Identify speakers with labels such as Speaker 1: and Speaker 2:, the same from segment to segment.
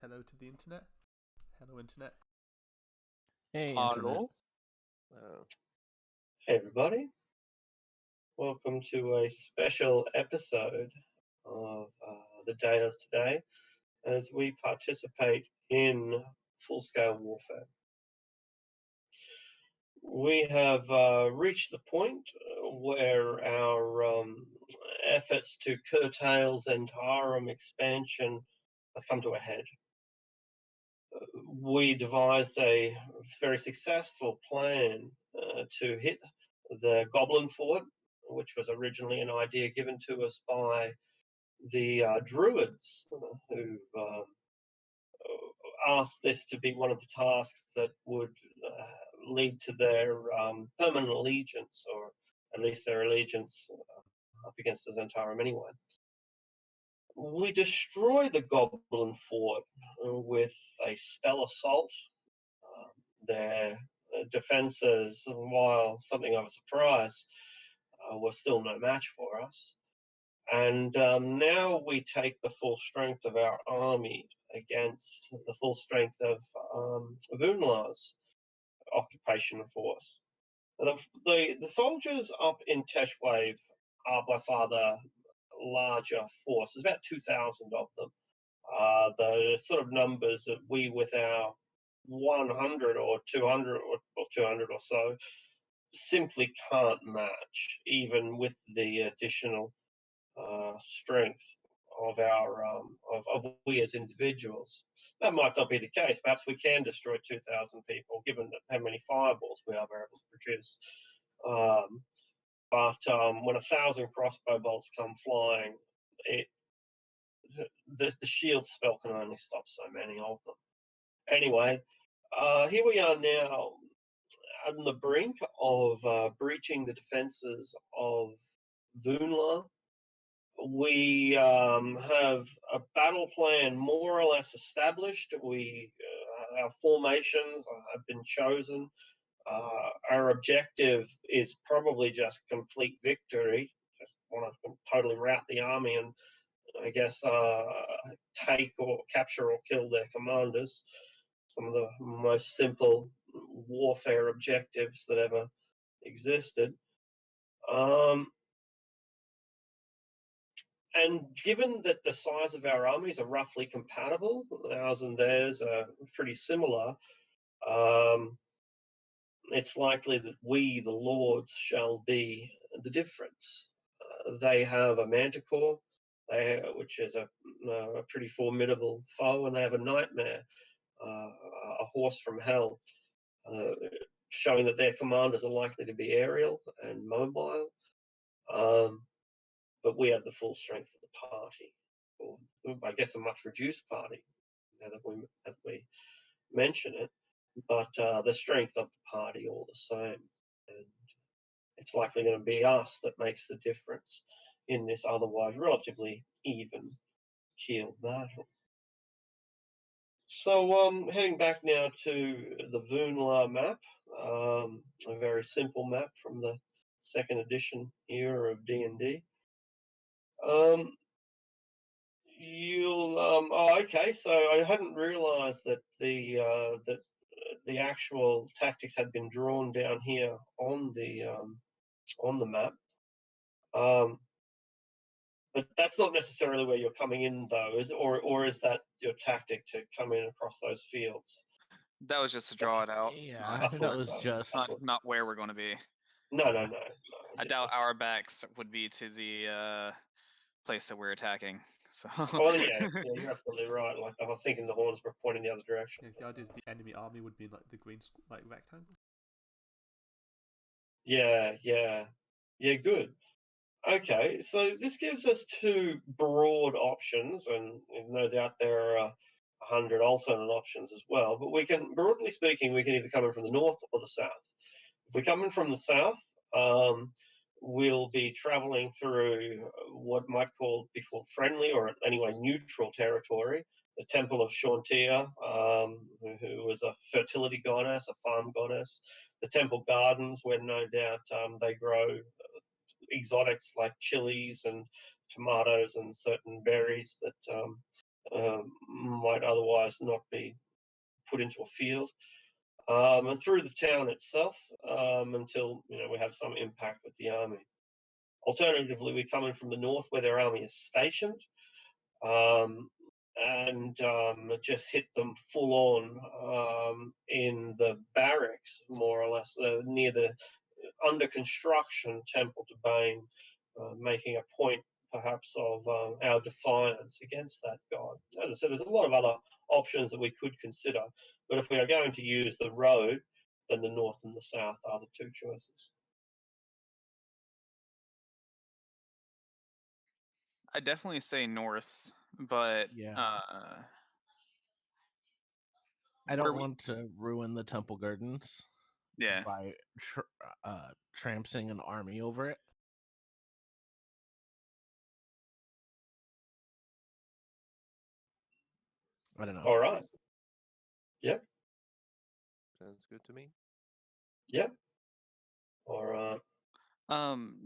Speaker 1: Hello to the internet. Hello, internet.
Speaker 2: Hey,
Speaker 3: Hello.
Speaker 4: Hey everybody, welcome to a special episode of The Data Today as we participate in full-scale warfare. We have reached the point where our efforts to curtail Zentarum expansion has come to a head. We devised a very successful plan to hit the Goblin Fort, which was originally an idea given to us by the Druids, who asked this to be one of the tasks that would lead to their permanent allegiance, or at least their allegiance up against the Zentarum anyway. We destroyed the Goblin Fort with a spell assault. Their defences, while something of a surprise, were still no match for us. And now we take the full strength of our army against the full strength of Vunlar's occupation force. The soldiers up in Teshwave are by far the larger force. There's about 2,000 of them. The sort of numbers that we, with our 100 or 200 or 200 or so, simply can't match, even with the additional strength of our of we as individuals. That might not be the case. Perhaps we can destroy 2,000 people, given that how many fireballs we are able to produce. But when 1,000 crossbow bolts come flying, the shield spell can only stop so many of them. Anyway, here we are now on the brink of breaching the defences of Vunlar. We have a battle plan more or less established. Our formations have been chosen. Our objective is probably just complete victory. Just want to totally rout the army and, I guess, take or capture or kill their commanders. Some of the most simple warfare objectives that ever existed. And given that the size of our armies are roughly compatible, ours and theirs are pretty similar, it's likely that we, the Lords, shall be the difference. They have a Manticore, which is a pretty formidable foe, and they have a Nightmare, a horse from hell, showing that their commanders are likely to be aerial and mobile. But we have the full strength of the party, or I guess a much reduced party, now that we mention it, but the strength of the party all the same. And it's likely going to be us that makes the difference in this otherwise relatively even keeled battle. So heading back now to the Vunlar map, a very simple map from the second edition era of D&D. Okay. So I hadn't realised that the actual tactics had been drawn down here on the map. But that's not necessarily where you're coming in, though, is it? Or is that your tactic to come in across those fields?
Speaker 3: That was just to draw it out.
Speaker 2: Yeah, I think that was just
Speaker 3: not where we're going to be.
Speaker 4: No.
Speaker 3: I doubt our backs would be to the place that we're attacking. So.
Speaker 4: Well, yeah, you're absolutely right. Like, I was thinking the horns were pointing the other direction.
Speaker 1: Yeah, the idea is the enemy army would be like the green rectangle.
Speaker 4: Yeah, good. Okay, so this gives us two broad options, and no doubt there are 100 alternate options as well. But we can, broadly speaking, we can either come in from the north or the south. If we come in from the south, we'll be traveling through what might be called friendly, or anyway neutral territory. The Temple of Shauntia, who was a fertility goddess, a farm goddess. The Temple Gardens, where no doubt they grow exotics like chilies and tomatoes and certain berries that might otherwise not be put into a field, and through the town itself, until we have some impact with the army. Alternatively, we come in from the north where their army is stationed, and just hit them full on in the barracks, more or less, near the under construction Temple to Bane, making a point perhaps of our defiance against that god. As I said, there's a lot of other options that we could consider, but if we are going to use the road, then the north and the south are the two choices.
Speaker 3: I definitely say north, but
Speaker 2: Yeah. I
Speaker 3: where
Speaker 2: don't
Speaker 3: we-
Speaker 2: want to ruin the temple gardens
Speaker 3: yeah.
Speaker 2: by trampsing an army over it. I don't know.
Speaker 4: All right. Yep.
Speaker 5: Sounds good to me.
Speaker 4: Yep. All right.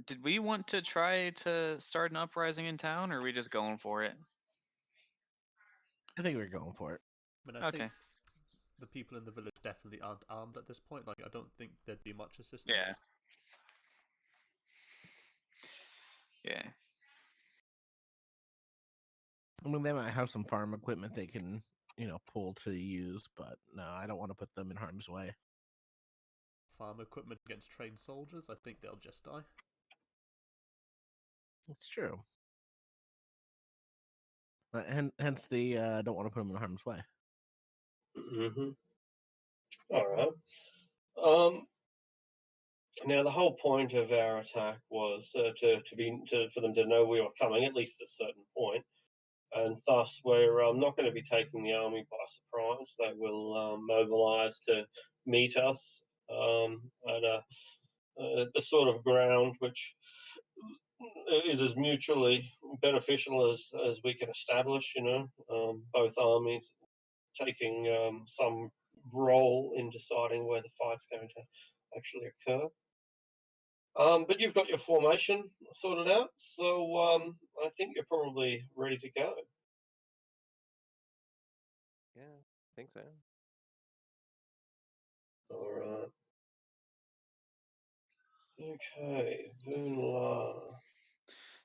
Speaker 3: Did we want to try to start an uprising in town, or are we just going for it?
Speaker 2: I think we're going for it.
Speaker 1: I mean, I
Speaker 3: Okay.
Speaker 1: think the people in the village definitely aren't armed at this point. Like, I don't think there'd be much assistance.
Speaker 3: Yeah. Yeah.
Speaker 2: I mean, they might have some farm equipment they can, pull to use, but no, I don't want to put them in harm's way.
Speaker 1: Farm equipment against trained soldiers, I think they'll just die.
Speaker 2: It's true. Hence the don't want to put them in harm's way.
Speaker 4: Mm-hmm. All right. Now the whole point of our attack was for them to know we were coming at least at a certain point, and thus we're not going to be taking the army by surprise. They will mobilise to meet us at the sort of ground which is as mutually beneficial as we can establish. Both armies taking some role in deciding where the fight's going to actually occur. But you've got your formation sorted out, so I think you're probably ready to go.
Speaker 5: Yeah, I think so.
Speaker 4: All right. Okay, Voonla.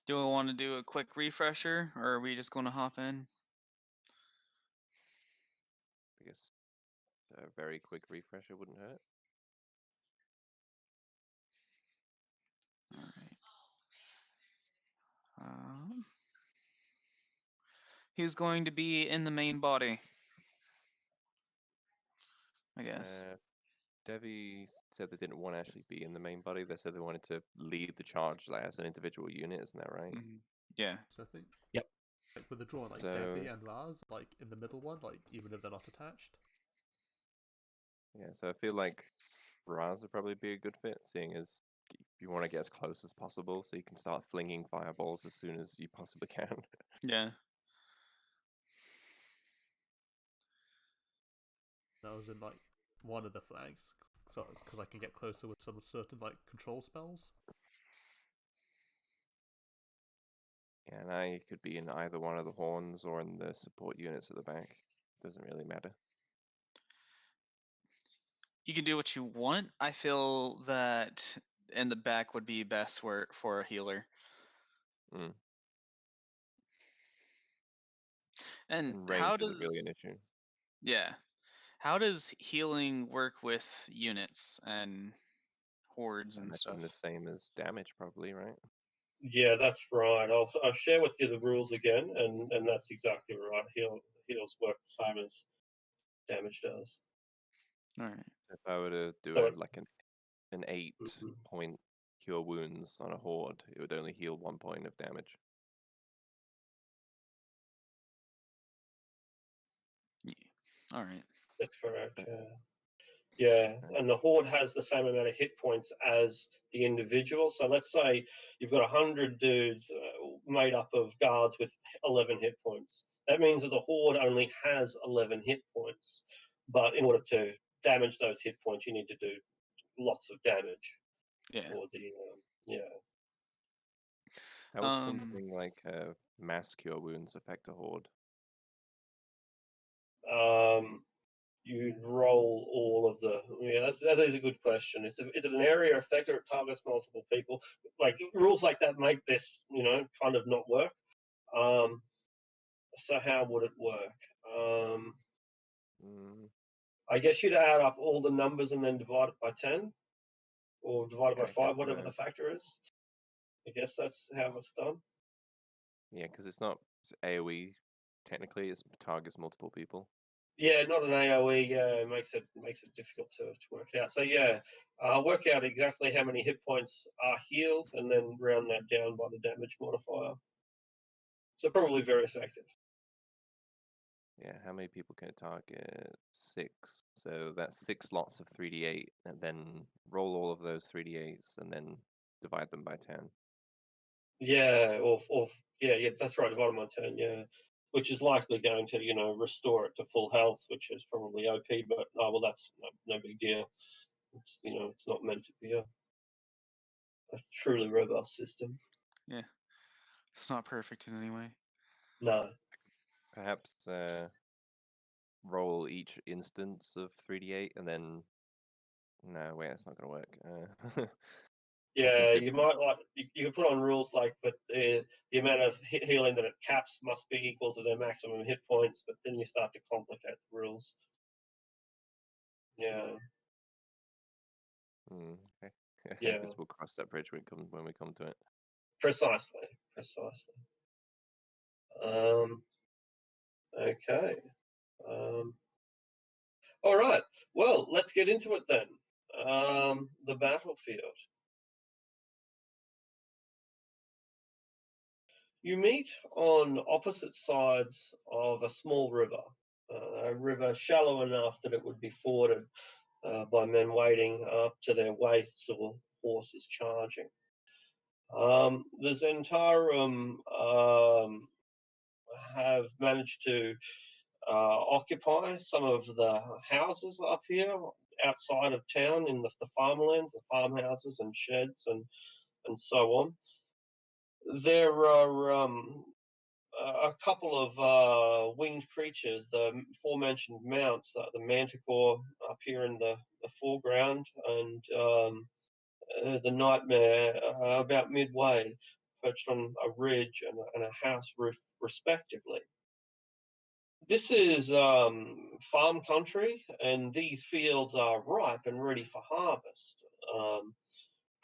Speaker 3: Do we want to do a quick refresher, or are we just going to hop in?
Speaker 5: I guess a very quick refresher wouldn't hurt.
Speaker 3: All right. He's going to be in the main body, I guess.
Speaker 5: Devi said they didn't want to actually be in the main body. They said they wanted to lead the charge like, as an individual unit. Isn't that right?
Speaker 3: Yeah.
Speaker 1: So I think,
Speaker 2: Yep.
Speaker 1: like with the drawing, like
Speaker 5: So-
Speaker 1: Devi and Raz, like in the middle one, like even if they're not attached.
Speaker 5: Yeah, so I feel like Raz would probably be a good fit, seeing as you want to get as close as possible so you can start flinging fireballs as soon as you possibly can.
Speaker 3: Yeah.
Speaker 1: That was in like one of the flags, so because I can get closer with some certain like control spells.
Speaker 5: Yeah, now you could be in either one of the horns or in the support units at the back. Doesn't really matter.
Speaker 3: You can do what you want. I feel that in the back would be best for a healer.
Speaker 5: Mm.
Speaker 3: And
Speaker 5: And range
Speaker 3: how
Speaker 5: isn't really
Speaker 3: does
Speaker 5: an issue.
Speaker 3: how does healing work with units and hordes
Speaker 5: I
Speaker 3: and
Speaker 5: imagine
Speaker 3: stuff?
Speaker 5: the same as damage, probably, right?
Speaker 4: Yeah, that's right. I'll share with you the rules again, and that's exactly right. Heals work the same as damage does.
Speaker 3: All right.
Speaker 5: If I were to do
Speaker 4: So
Speaker 5: an 8-point cure wounds on a horde, it would only heal 1 point of damage.
Speaker 3: All right.
Speaker 4: That's correct. Yeah, and the horde has the same amount of hit points as the individual. So let's say you've got 100 dudes made up of guards with 11 hit points. That means that the horde only has 11 hit points. But in order to damage those hit points, you need to do lots of damage.
Speaker 3: Yeah.
Speaker 4: For the yeah.
Speaker 5: How would something like mass cure wounds affect a horde?
Speaker 4: you'd roll all of the. Yeah, that is a good question. Is it an area effect or it targets multiple people? Like rules like that make this, kind of not work. So how would it work? I guess you'd add up all the numbers and then divide it by 10, or divide it by 5, whatever the factor is. I guess that's how it's done.
Speaker 5: Yeah, because it's not AoE. Technically, it targets multiple people.
Speaker 4: Yeah, not an AoE. Yeah, it makes it difficult to work out. So yeah, work out exactly how many hit points are healed, and then round that down by the damage modifier. So probably very effective.
Speaker 5: Yeah, how many people can it target? 6. So that's 6 lots of 3d8, and then roll all of those 3d8s, and then divide them by 10.
Speaker 4: Yeah, or yeah, that's right. Divide by 10. Yeah, which is likely going to restore it to full health, which is probably OP. But well, that's no big deal. It's it's not meant to be a truly robust system.
Speaker 3: Yeah, it's not perfect in any way.
Speaker 4: No.
Speaker 5: Perhaps roll each instance of 3d8, and then no, wait, that's not going to work.
Speaker 4: Yeah, you might you can put on rules like, but the amount of healing that it caps must be equal to their maximum hit points. But then you start to complicate the rules. Yeah.
Speaker 5: Okay.
Speaker 4: Yeah.
Speaker 5: I guess we'll cross that bridge when we come to it.
Speaker 4: Precisely. Okay. All right. Well, let's get into it then. The battlefield. You meet on opposite sides of a small river, a river shallow enough that it would be forded by men wading up to their waists or horses charging. The Zentarum have managed to occupy some of the houses up here outside of town in the farmlands, the farmhouses and sheds and so on. There are a couple of winged creatures, the aforementioned mounts, the manticore up here in the foreground, and the nightmare about midway, perched on a ridge and a house roof, respectively. This is farm country, and these fields are ripe and ready for harvest.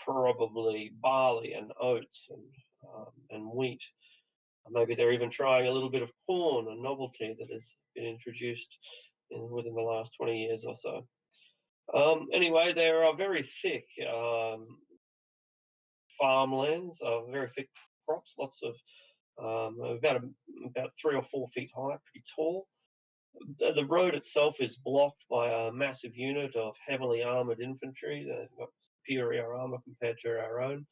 Speaker 4: Probably barley and oats and wheat. Maybe they're even trying a little bit of corn, a novelty that has been introduced within the last 20 years or so. Anyway, there are very thick farmlands, very thick crops, lots of about 3 or 4 feet high, pretty tall. The road itself is blocked by a massive unit of heavily armored infantry. They've got superior armor compared to our own.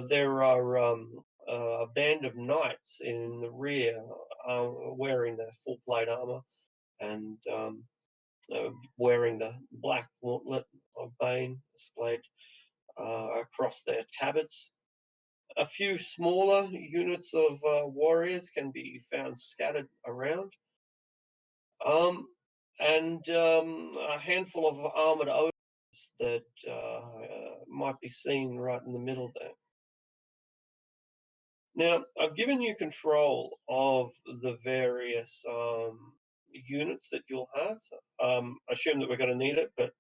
Speaker 4: There are a band of knights in the rear wearing their full plate armor and wearing the black gauntlet of Bane displayed across their tabards. A few smaller units of warriors can be found scattered around. And a handful of armored ogres that might be seen right in the middle there. Now, I've given you control of the various units that you'll have. I assume that we're going to need it, but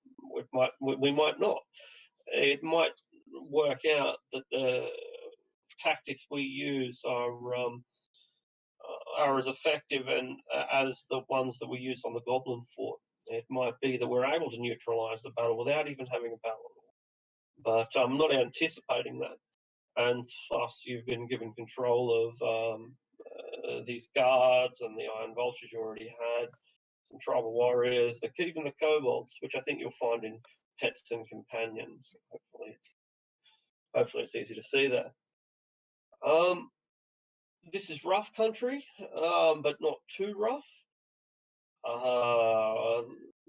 Speaker 4: we might not. It might work out that the tactics we use are as effective and as the ones that we use on the Goblin Fort. It might be that we're able to neutralize the battle without even having a battle. But I'm not anticipating that. And thus, you've been given control of these guards and the Iron Vultures you already had, some tribal warriors, even the kobolds, which I think you'll find in Pets and Companions. Hopefully it's easy to see that. This is rough country, but not too rough.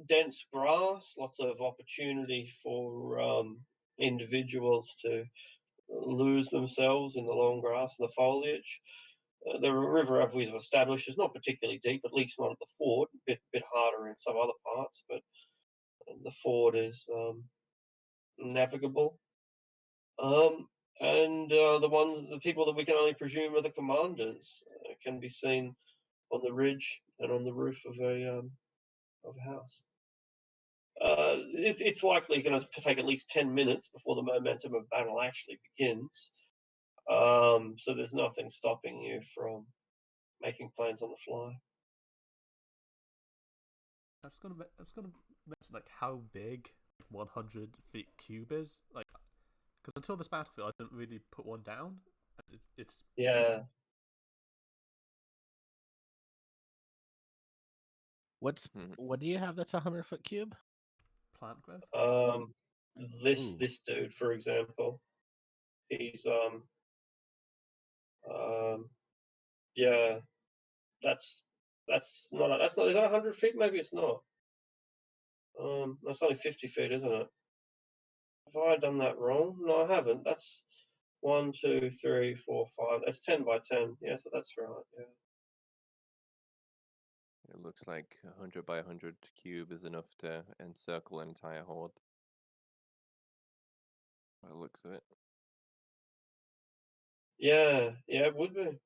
Speaker 4: Dense grass, lots of opportunity for individuals to lose themselves in the long grass and the foliage. The river, as we've established, is not particularly deep, at least not at the ford. A bit harder in some other parts, but the ford is navigable. And the people that we can only presume are the commanders, can be seen on the ridge and on the roof of a house. It's likely going to take at least 10 minutes before the momentum of battle actually begins. So there's nothing stopping you from making plans on the fly.
Speaker 1: I was gonna mention like how big 100 feet cube is, like, because until this battlefield, I didn't really put one down. It's
Speaker 4: Yeah.
Speaker 2: What do you have that's 100-foot cube?
Speaker 1: plant growth.
Speaker 2: Ooh.
Speaker 4: This dude, for example, he's yeah, that's not is that 100 feet? Maybe it's not. That's only 50 feet, isn't it? Have I done that wrong? No, I haven't. That's 1, 2, 3, 4, 5. That's 10 by 10. Yeah, so that's right. Yeah.
Speaker 5: It looks like 100 by 100 cube is enough to encircle an entire horde. By the looks of it.
Speaker 4: Yeah, it would be.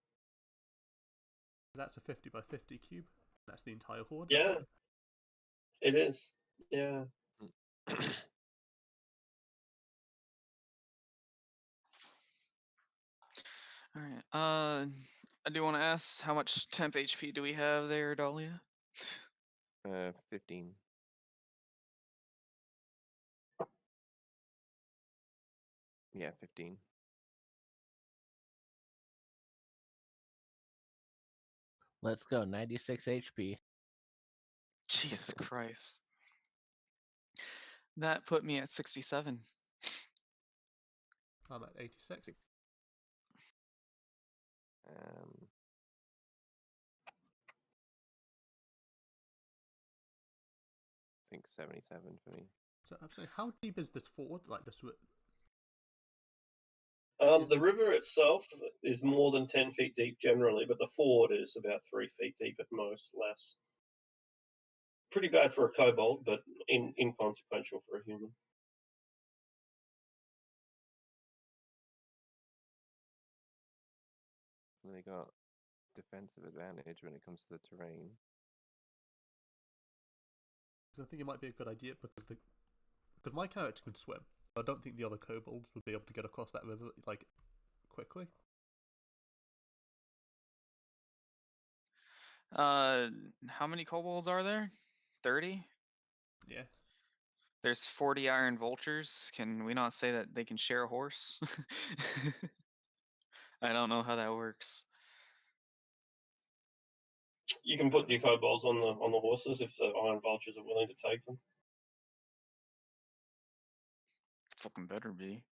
Speaker 1: That's a 50 by 50 cube. That's the entire horde.
Speaker 4: Yeah, it is. Yeah.
Speaker 3: All right. I do want to ask, how much temp HP do we have there, Dahlia?
Speaker 5: 15. Yeah, 15.
Speaker 2: Let's go. 96 HP.
Speaker 3: Jesus Christ. That put me at 67.
Speaker 1: I'm at 86.
Speaker 5: I think 77 for me.
Speaker 1: So I'm saying, how deep is this ford? Like this?
Speaker 4: The river itself is more than 10 feet deep generally, but the ford is about 3 feet deep at most, less. Pretty bad for a kobold, but inconsequential for a human.
Speaker 5: They got defensive advantage when it comes to the terrain.
Speaker 1: I think it might be a good idea because my character can swim. I don't think the other kobolds would be able to get across that river like quickly.
Speaker 3: How many kobolds are there? 30?
Speaker 1: Yeah.
Speaker 3: There's 40 iron vultures. Can we not say that they can share a horse? I don't know how that works.
Speaker 4: You can put your kobolds on the horses if the iron vultures are willing to take them.
Speaker 3: Fucking better be.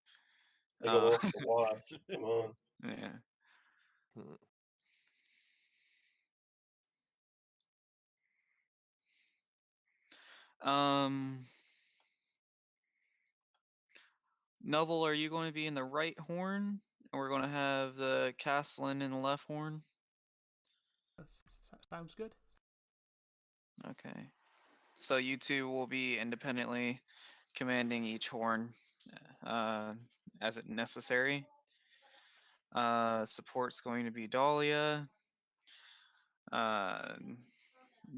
Speaker 4: They got orcs for wives. Come on.
Speaker 3: Yeah. Noble, are you going to be in the right horn? And we're going to have the Castellan in the left horn?
Speaker 1: That sounds good.
Speaker 3: Okay. So you two will be independently commanding each horn as it necessary. Support's going to be Dahlia.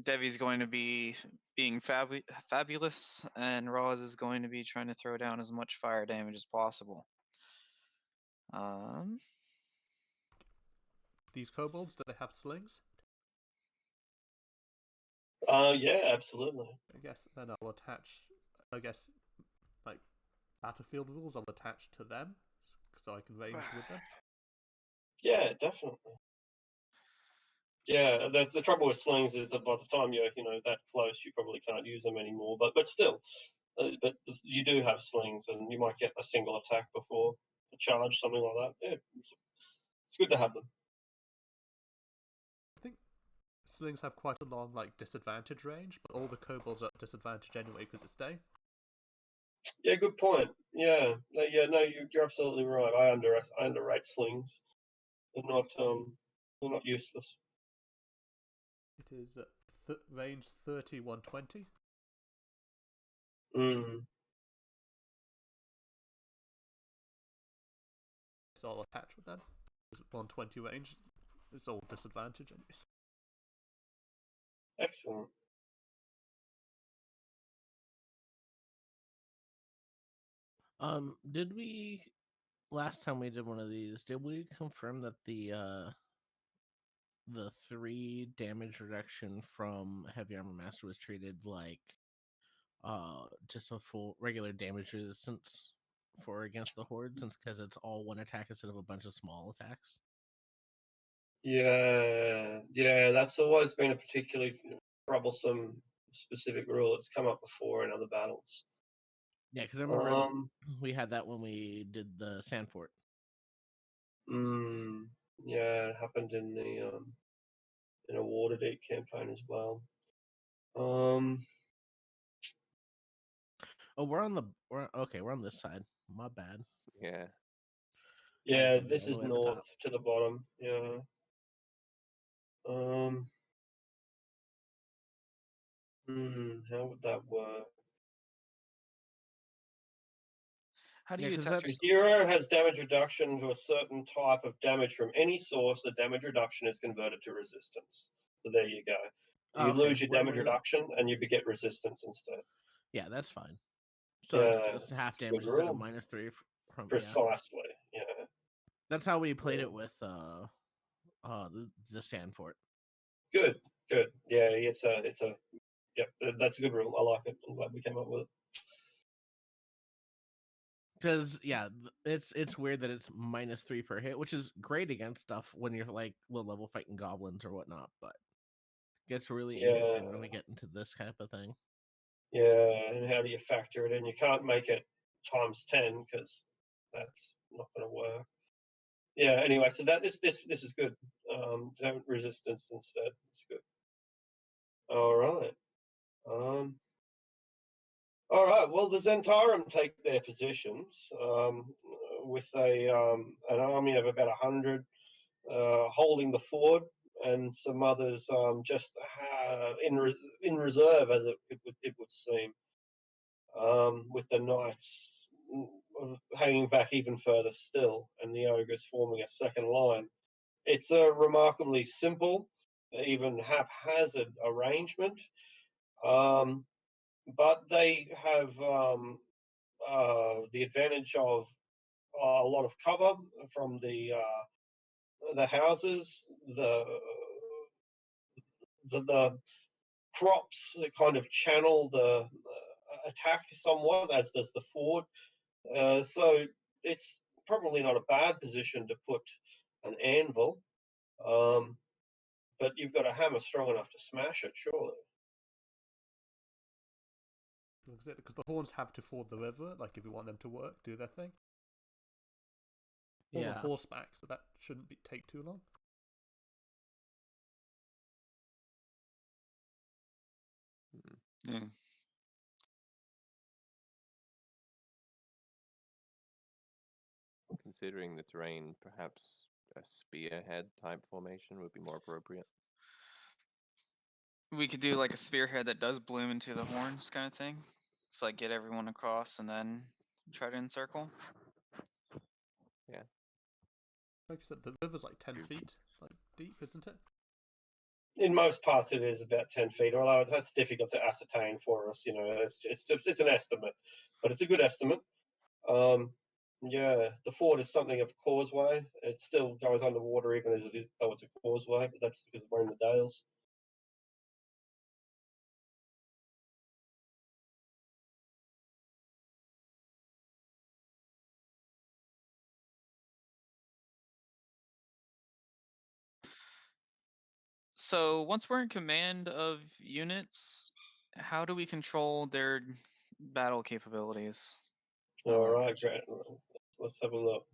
Speaker 3: Devi's going to be being fabulous, and Roz is going to be trying to throw down as much fire damage as possible.
Speaker 1: These kobolds, do they have slings?
Speaker 4: Yeah, absolutely.
Speaker 1: I guess then I'll attach. I guess like battlefield rules. I'll attach to them so I can range with them.
Speaker 4: Yeah, definitely. Yeah, the trouble with slings is that by the time you're that close, you probably can't use them anymore. But still, but you do have slings, and you might get a single attack before a charge, something like that. Yeah, it's good to have them.
Speaker 1: I think slings have quite a long disadvantage range, but all the kobolds are at disadvantage anyway because it's day.
Speaker 4: Yeah, good point. Yeah, no, you're absolutely right. I underrate slings. They're not They're not useless.
Speaker 1: It is range 30, 120.
Speaker 4: Mm.
Speaker 1: So I'll attach with them. 120 range. It's all disadvantage, anyways.
Speaker 4: Excellent.
Speaker 2: Did we last time we did one of these? Did we confirm that the 3 damage reduction from Heavy Armor Master was treated like just a full regular damage resistance for against the horde, since because it's all one attack instead of a bunch of small attacks?
Speaker 4: Yeah, that's always been a particularly troublesome specific rule. It's come up before in other battles.
Speaker 2: Yeah, because I remember we had that when we did the Sand Fort.
Speaker 4: Yeah, it happened in the in a Waterdeep campaign as well.
Speaker 2: Oh, we're on this side. My bad.
Speaker 5: Yeah.
Speaker 4: Yeah,
Speaker 2: to be
Speaker 4: this
Speaker 2: all the
Speaker 4: is
Speaker 2: way at the
Speaker 4: north
Speaker 2: top.
Speaker 4: to the bottom. Yeah. How would that work?
Speaker 3: How do
Speaker 2: Yeah,
Speaker 3: you
Speaker 2: 'cause
Speaker 3: attach
Speaker 2: that's-
Speaker 4: The hero has damage reduction to a certain type of damage from any source. The damage reduction is converted to resistance. So there you go. You
Speaker 2: okay,
Speaker 4: lose your damage
Speaker 2: whereas-
Speaker 4: reduction and you get resistance instead.
Speaker 2: Yeah, that's fine. So it's
Speaker 4: Yeah,
Speaker 2: just half
Speaker 4: it's a good
Speaker 2: damage instead of
Speaker 4: rule.
Speaker 2: -3 from yeah.
Speaker 4: Precisely. Yeah.
Speaker 2: That's how we played
Speaker 4: Yeah.
Speaker 2: it with the Sand Fort.
Speaker 4: Good. Yeah, it's a yep. That's a good rule. I like it. I'm glad we came up with it.
Speaker 2: Because yeah, it's weird that it's -3 per hit, which is great against stuff when you're like low level fighting goblins or whatnot, but it gets really interesting when we get into this type of thing.
Speaker 4: Yeah, and how do you factor it in? You can't make it times 10 because that's not going to work. Yeah. Anyway, so this is good. Damage resistance instead. It's good. All right. All right. Well, the Zentarum take their positions with an army of about 100 holding the ford, and some others just in reserve, as it would seem, with the knights hanging back even further still, and the ogres forming a second line. It's a remarkably simple, even haphazard arrangement. But they have the advantage of a lot of cover from the houses, the crops that kind of channel the attack somewhat, as does the ford. So it's probably not a bad position to put an anvil, but you've got a hammer strong enough to smash it, surely.
Speaker 1: Because the horns have to ford the river, like if you want them to work, do their thing. All
Speaker 2: Yeah.
Speaker 1: on horseback, so that shouldn't take too long.
Speaker 3: Yeah.
Speaker 5: Considering the terrain, perhaps a spearhead type formation would be more appropriate.
Speaker 3: We could do like a spearhead that does bloom into the horns kind of thing. So like get everyone across and then try to encircle.
Speaker 5: Yeah.
Speaker 1: Like you said, the river's like 10 feet deep, isn't it?
Speaker 4: In most parts, it is about 10 feet, although that's difficult to ascertain for us. It's an estimate, but it's a good estimate. Yeah, the ford is something of a causeway. It still goes underwater even as it is, though it's a causeway, but that's because we're in the Dales.
Speaker 3: So once we're in command of units, how do we control their battle capabilities?
Speaker 4: All right, great. Let's have a look.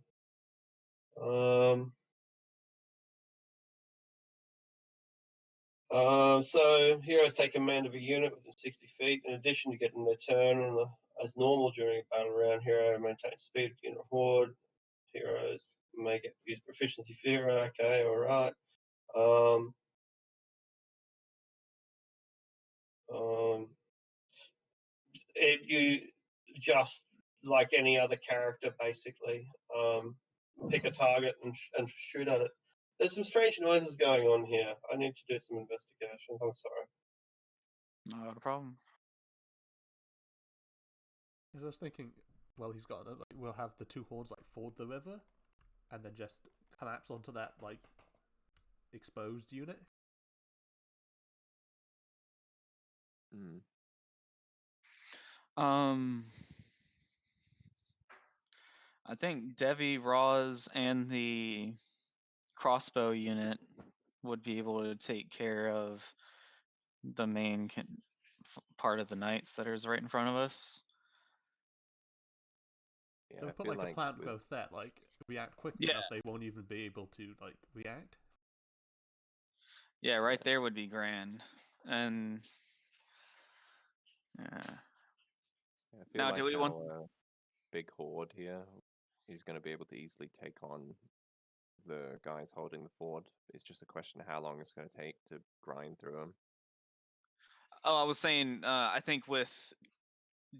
Speaker 4: So heroes take command of a unit within 60 feet. In addition to getting their turn as normal during a battle round, hero maintains speed of unit horde. Heroes may use proficiency for hero. Okay, all right. Um, um, you just like any other character, basically, pick a target and shoot at it. There's some strange noises going on here. I need to do some investigations. I'm sorry.
Speaker 3: Not a problem.
Speaker 1: Because I was thinking, well, he's got it. Like, we'll have the two horns like ford the river, and then just collapse onto that like exposed unit.
Speaker 5: Mm.
Speaker 3: I think Devi, Roz, and the crossbow unit would be able to take care of the main part of the knights that is right in front of us.
Speaker 5: Yeah,
Speaker 1: So we
Speaker 5: I
Speaker 1: put
Speaker 5: feel
Speaker 1: like a plant
Speaker 5: with,
Speaker 1: growth there, like react quickly
Speaker 3: Yeah.
Speaker 1: enough they won't even be able to like react.
Speaker 3: Yeah, right
Speaker 5: Yeah.
Speaker 3: there would be grand. And yeah.
Speaker 5: I feel
Speaker 3: Now,
Speaker 5: like
Speaker 3: do we want?
Speaker 5: our big horde here is going to be able to easily take on the guys holding the fort. It's just a question of how long it's going to take to grind through them.
Speaker 3: Oh, I was saying, I think with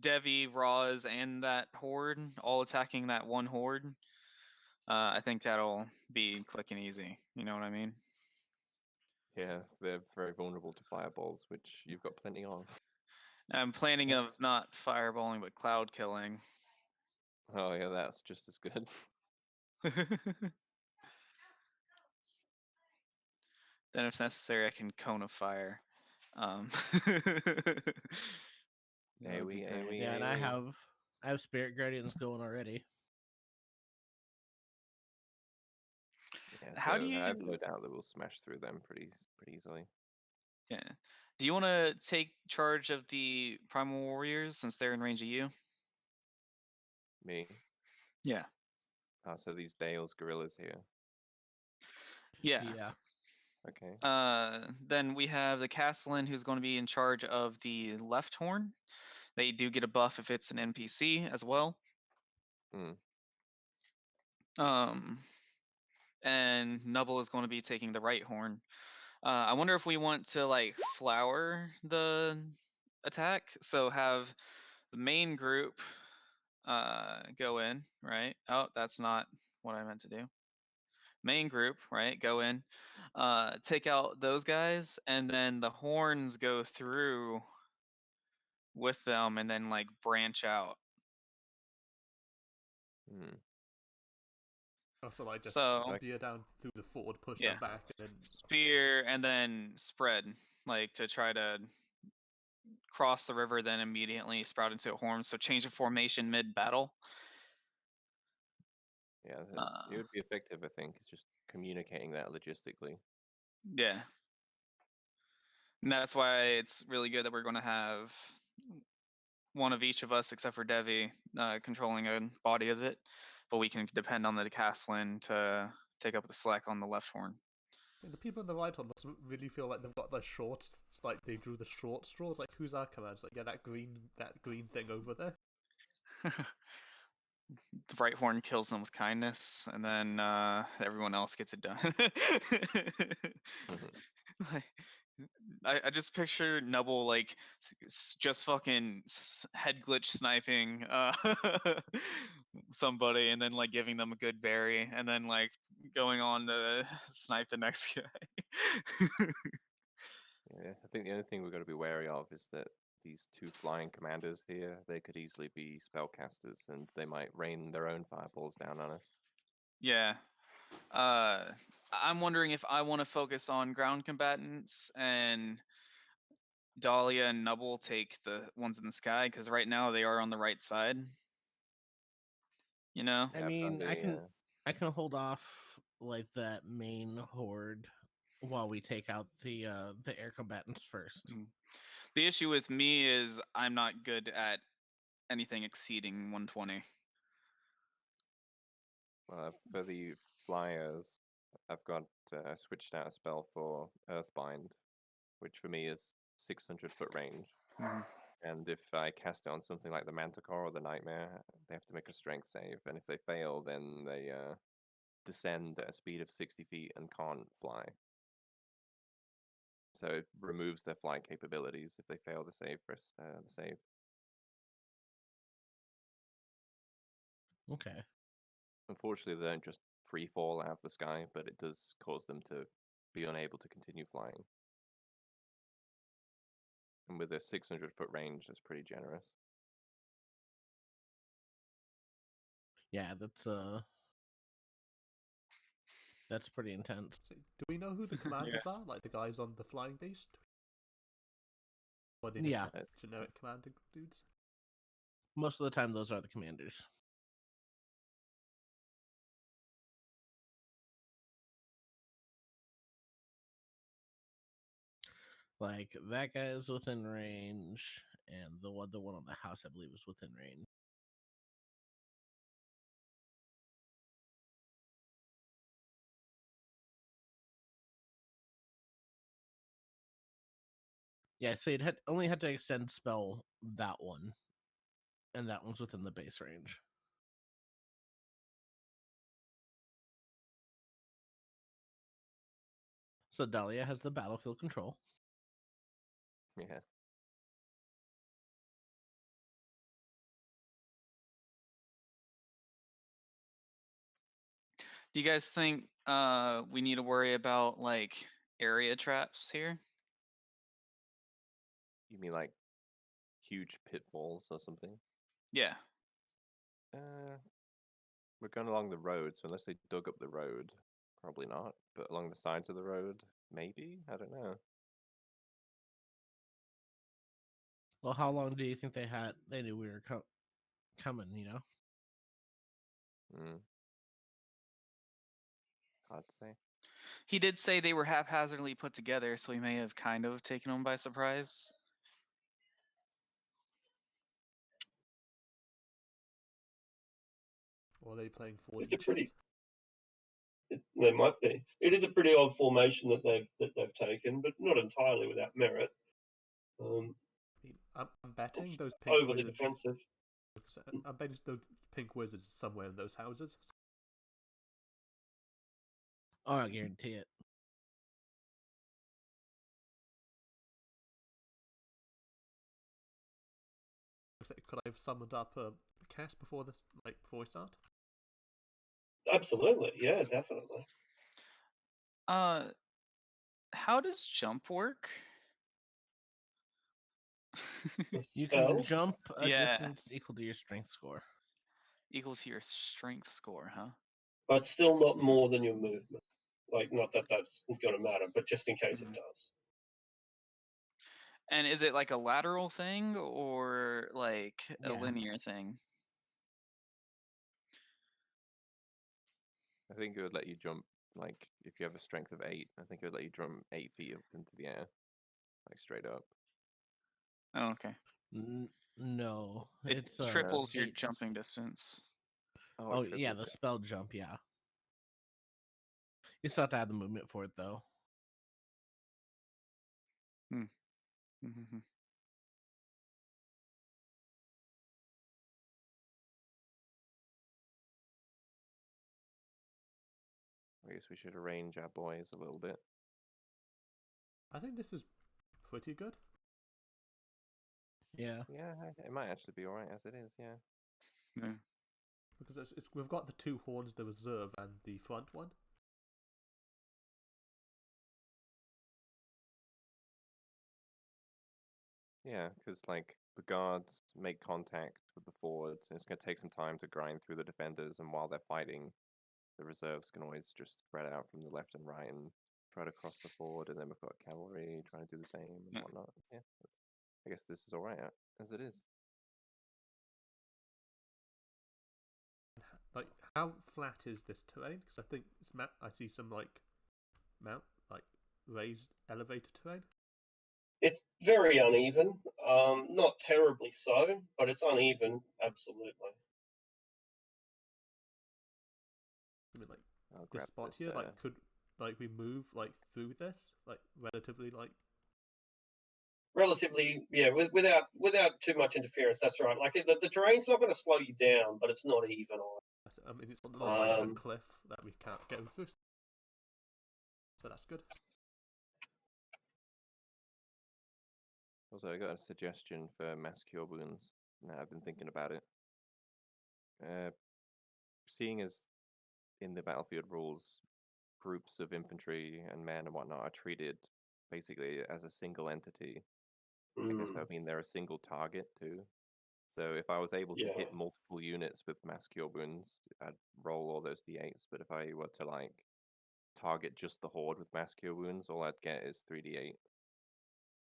Speaker 3: Devi, Roz, and that horde all attacking that one horde, I think that'll be quick and easy. You know what I mean?
Speaker 5: Yeah, they're very vulnerable to fireballs, which you've got plenty of.
Speaker 3: I'm planning of not fireballing, but cloud killing.
Speaker 5: Oh yeah, that's just as good.
Speaker 3: Then, if necessary, I can cone of fire. Um,
Speaker 2: That would be
Speaker 5: AoE,
Speaker 2: great.
Speaker 5: AoE,
Speaker 2: Yeah, and I
Speaker 5: AoE.
Speaker 2: have Spirit Guardians going already.
Speaker 5: Yeah,
Speaker 3: How do
Speaker 5: so I have
Speaker 3: you?
Speaker 5: no doubt that we'll smash through them pretty easily.
Speaker 3: Yeah. Do you want to take charge of the Primal Warriors since they're in range of you?
Speaker 5: Me.
Speaker 3: Yeah.
Speaker 5: So these Dale's gorillas here.
Speaker 3: Yeah.
Speaker 2: Yeah.
Speaker 5: Okay.
Speaker 3: Then we have the Castellan who's going to be in charge of the left horn. They do get a buff if it's an NPC as well.
Speaker 5: Mm.
Speaker 3: And Nubble is going to be taking the right horn. I wonder if we want to like flower the attack, so have the main group go in, right? Oh, that's not what I meant to do. Main group, right? Go in, take out those guys, and then the horns go through with them, and then like branch out.
Speaker 5: Mm.
Speaker 1: Also, like just
Speaker 3: So
Speaker 1: spear down through the ford, push
Speaker 3: yeah,
Speaker 1: them back, and then
Speaker 3: spear and then spread, like to try to cross the river, then immediately sprout into a horn. So change of formation mid battle.
Speaker 5: Yeah, it would be effective, I think. It's just communicating that logistically.
Speaker 3: Yeah. And that's why it's really good that we're going to have one of each of us, except for Devi, controlling a body of it. But we can depend on the Castellan to take up the slack on the left horn.
Speaker 1: the people in the right one must really feel like they've got the short, like they drew the short straws. Like, who's our command? It's like, yeah, that green thing over there.
Speaker 3: The right horn kills them with kindness, and then everyone else gets it done. Like, I just picture Nubble like just fucking head glitch sniping somebody, and then like giving them a good berry, and then like going on to snipe the next guy.
Speaker 5: Yeah, I think the only thing we've got to be wary of is that these two flying commanders here, they could easily be spellcasters, and they might rain their own fireballs down on us.
Speaker 3: Yeah. I'm wondering if I want to focus on ground combatants and Dahlia and Nubble take the ones in the sky, because right now they are on the right side. You know?
Speaker 2: I
Speaker 5: Yeah, I've done
Speaker 2: mean,
Speaker 5: the
Speaker 2: I can hold off like that main horde while we take out the air combatants first.
Speaker 3: Mm. The issue with me is I'm not good at anything exceeding 120.
Speaker 5: for the flyers, I've got switched out a spell for Earthbind, which for me is 600-foot range.
Speaker 3: Mhm.
Speaker 5: And if I cast it on something like the Manticore or the Nightmare, they have to make a strength save. And if they fail, then they descend at a speed of 60 feet and can't fly. So it removes their flying capabilities if they fail the save. The save.
Speaker 2: Okay.
Speaker 5: Unfortunately, they don't just free fall out of the sky, but it does cause them to be unable to continue flying. And with a 600-foot range, that's pretty generous.
Speaker 2: Yeah, that's pretty intense.
Speaker 1: So, do we know who the commanders are? Like the guys on the flying beast? Or are they just
Speaker 2: Yeah.
Speaker 1: generic commander dudes?
Speaker 2: Most of the time, those are the commanders. Like that guy is within range, and the one on the house, I believe, is within range. Yeah, so it only had to extend spell that one, and that one's within the base range. So Dahlia has the battlefield control.
Speaker 5: Yeah.
Speaker 3: Do you guys think we need to worry about like area traps here?
Speaker 5: You mean like huge pitfalls or something?
Speaker 3: Yeah.
Speaker 5: We're going along the road, so unless they dug up the road, probably not. But along the sides of the road, maybe? I don't know.
Speaker 2: Well, how long do you think they knew we were coming, you know?
Speaker 5: Hard to say.
Speaker 3: He did say they were haphazardly put together, so he may have kind of taken them by surprise.
Speaker 1: Or are they playing 4D
Speaker 4: It's a
Speaker 1: chess?
Speaker 4: pretty. They might be. It is a pretty odd formation that they've taken, but not entirely without merit.
Speaker 1: I mean, I'm betting
Speaker 4: It's
Speaker 1: those pink
Speaker 4: overly
Speaker 1: wizards.
Speaker 4: defensive.
Speaker 1: I'm betting those pink wizards somewhere in those houses.
Speaker 2: Oh, I guarantee it.
Speaker 1: Could I have summoned up a cast before we start?
Speaker 4: Absolutely, yeah, definitely.
Speaker 3: How does jump work?
Speaker 2: You
Speaker 4: Spell,
Speaker 2: can jump a
Speaker 3: Yeah.
Speaker 2: distance equal to your strength score.
Speaker 3: Equal to your strength score, huh?
Speaker 4: but still not more than your movement. Like, not that that's going to matter, but just in case
Speaker 3: Mhm.
Speaker 4: it does.
Speaker 3: And is it like a lateral thing or like a
Speaker 2: Yeah.
Speaker 3: linear thing?
Speaker 5: I think it would let you jump, like, if you have a strength of 8, I think it would let you jump 8 feet up into the air. Like, straight up.
Speaker 3: Oh, okay.
Speaker 2: No,
Speaker 3: It
Speaker 2: it's
Speaker 3: triples your
Speaker 2: it-
Speaker 3: jumping distance.
Speaker 2: Oh
Speaker 5: it
Speaker 2: yeah,
Speaker 5: triples
Speaker 2: the
Speaker 5: it.
Speaker 2: spell jump. Yeah, you still have to add the movement for it though.
Speaker 3: Mm-hmm.
Speaker 5: I guess we should arrange our boys a little bit.
Speaker 1: I think this is pretty good.
Speaker 2: Yeah.
Speaker 5: Yeah, it might actually be alright as it is, yeah.
Speaker 3: Yeah.
Speaker 1: Because we've got the 2 horns, the reserve, and the front one.
Speaker 5: Yeah, because, like, the guards make contact with the forward, and it's going to take some time to grind through the defenders, and while they're fighting, the reserves can always just spread out from the left and right and try to cross the forward, and then we've got cavalry trying to do the same and
Speaker 3: Yeah.
Speaker 5: whatnot. Yeah, I guess this is alright as it is.
Speaker 1: Like, how flat is this terrain? Because I think I see some raised elevator terrain.
Speaker 4: It's very uneven. Not terribly so, but it's uneven, absolutely.
Speaker 1: I mean, like
Speaker 5: I'll
Speaker 1: this
Speaker 5: grab
Speaker 1: spot
Speaker 5: this,
Speaker 1: here, could we move through this relatively
Speaker 4: Relatively, yeah, without too much interference. That's right. Like the terrain's not going to slow you down, but it's not even.
Speaker 1: I mean, it's not like a
Speaker 4: Um,
Speaker 1: cliff that we can't go through. So that's good.
Speaker 5: Also, I got a suggestion for mass cure wounds. Now I've been thinking about it. Seeing as in the battlefield rules, groups of infantry and men and whatnot are treated basically as a single entity. I guess that would mean they're a single target too. So if I was able to hit multiple units with mass cure wounds, I'd roll all those d8s. But if I were to like target just the horde with mass cure wounds, all I'd get is 3d8,